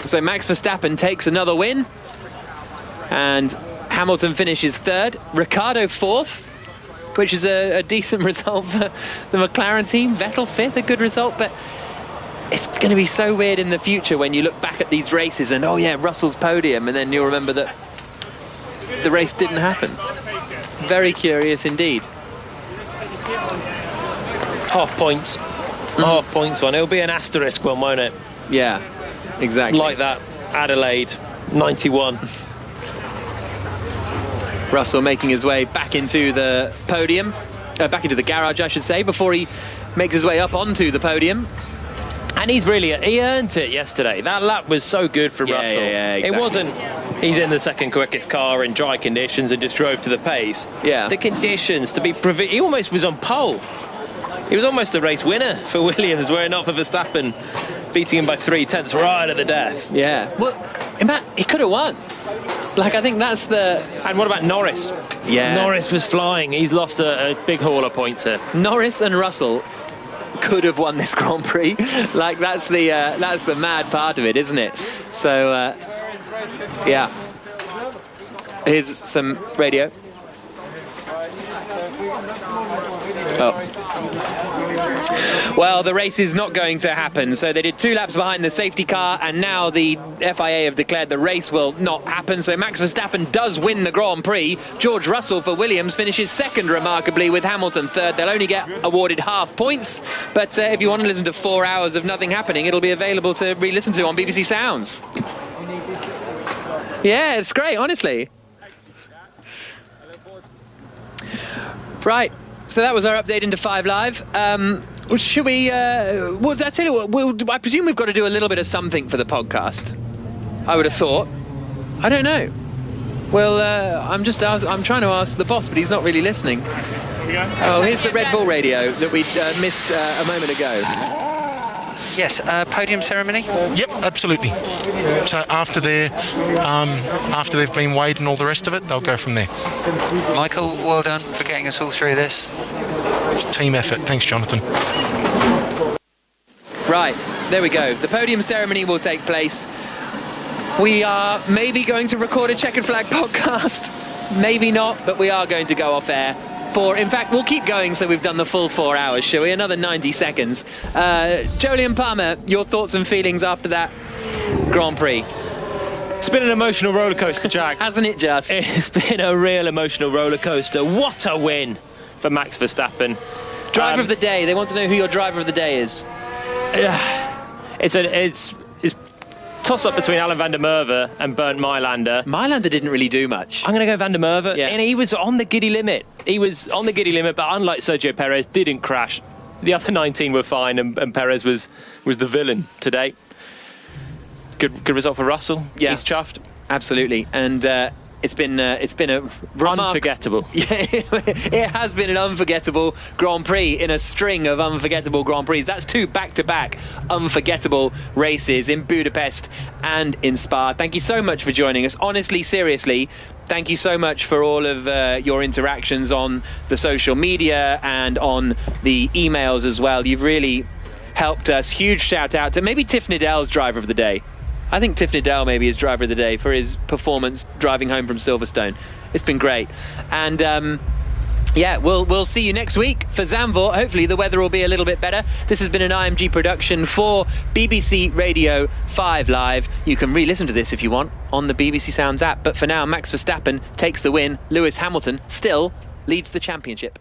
Speaker 2: So Max Verstappen takes another win, and Hamilton finishes 3rd, Ricciardo 4th, which is a decent result for the McLaren team. Vettel 5th, a good result, but it's going to be so weird in the future when you look back at these races and, oh yeah, Russell's podium, and then you'll remember that the race didn't happen. Very curious indeed.
Speaker 11: Half points. Half points one. It'll be an asterisk one, won't it?
Speaker 2: Yeah. Exactly.
Speaker 11: Like that, Adelaide, 91.
Speaker 2: Russell making his way back into the podium, back into the garage, I should say, before he makes his way up onto the podium.
Speaker 3: And he earned it yesterday. That lap was so good for Russell.
Speaker 2: Yeah, exactly.
Speaker 3: It wasn't, he's in the second quickest car in dry conditions and just drove to the pace.
Speaker 2: Yeah.
Speaker 3: The conditions to be, he almost was on pole. He was almost a race winner for Williams, were it not for Verstappen beating him by 3/10 right at the death.
Speaker 2: Yeah. Well, he could have won. Like, I think that's the...
Speaker 3: And what about Norris?
Speaker 2: Yeah.
Speaker 3: Norris was flying. He's lost a big haul of points here.
Speaker 2: Norris and Russell could have won this Grand Prix. Like, that's the mad part of it, isn't it? So, yeah. Here's some radio. Well, the race is not going to happen. So they did 2 laps behind the safety car, and now the FIA have declared the race will not happen. So Max Verstappen does win the Grand Prix. George Russell for Williams finishes 2nd, remarkably, with Hamilton 3rd. They'll only get awarded half points. But if you want to listen to 4 hours of nothing happening, it'll be available to re-listen to on BBC Sounds. Yeah, it's great, honestly. Right. So that was our update into 5 Live. Should we... I presume we've got to do a little bit of something for the podcast. I would have thought. I don't know. Well, I'm trying to ask the boss, but he's not really listening. Oh, here's the Red Bull radio that we missed a moment ago.
Speaker 10: Yes, podium ceremony?
Speaker 6: Yep, absolutely. So after they've been weighed and all the rest of it, they'll go from there.
Speaker 10: Michael, well done for getting us all through this.
Speaker 6: Team effort. Thanks, Jonathan.
Speaker 2: Right, there we go. The podium ceremony will take place. We are maybe going to record a Checkered Flag podcast. Maybe not, but we are going to go off air. In fact, we'll keep going so we've done the full 4 hours, shall we? Another 90 seconds. Jolyon Palmer, your thoughts and feelings after that Grand Prix?
Speaker 3: It's been an emotional roller coaster, Jack.
Speaker 2: Hasn't it just?
Speaker 3: It's been a real emotional roller coaster. What a win for Max Verstappen.
Speaker 2: Driver of the day. They want to know who your driver of the day is.
Speaker 3: It's toss up between Alan van der Merwe and Bernd Mailander.
Speaker 2: Mailander didn't really do much.
Speaker 3: I'm going to go van der Merwe.
Speaker 2: Yeah.
Speaker 3: And he was on the giddy limit. He was on the giddy limit, but unlike Sergio Perez, didn't crash. The other 19 were fine, and Perez was the villain today. Good result for Russell.
Speaker 2: Yeah.
Speaker 3: He's chuffed.
Speaker 2: Absolutely. And it's been a
Speaker 3: unforgettable.
Speaker 2: Yeah, it has been an unforgettable Grand Prix in a string of unforgettable Grand Prix. That's 2 back-to-back unforgettable races in Budapest and in Spa. Thank you so much for joining us. Honestly, seriously, thank you so much for all of your interactions on the social media and on the emails as well. You've really helped us. Huge shout out to maybe Tiff Needell's driver of the day. I think Tiff Needell maybe is driver of the day for his performance driving home from Silverstone. It's been great. And yeah, we'll see you next week for Zandvoort. Hopefully the weather will be a little bit better. This has been an IMG production for BBC Radio 5 Live. You can re-listen to this if you want on the BBC Sounds app. But for now, Max Verstappen takes the win. Lewis Hamilton still leads the championship.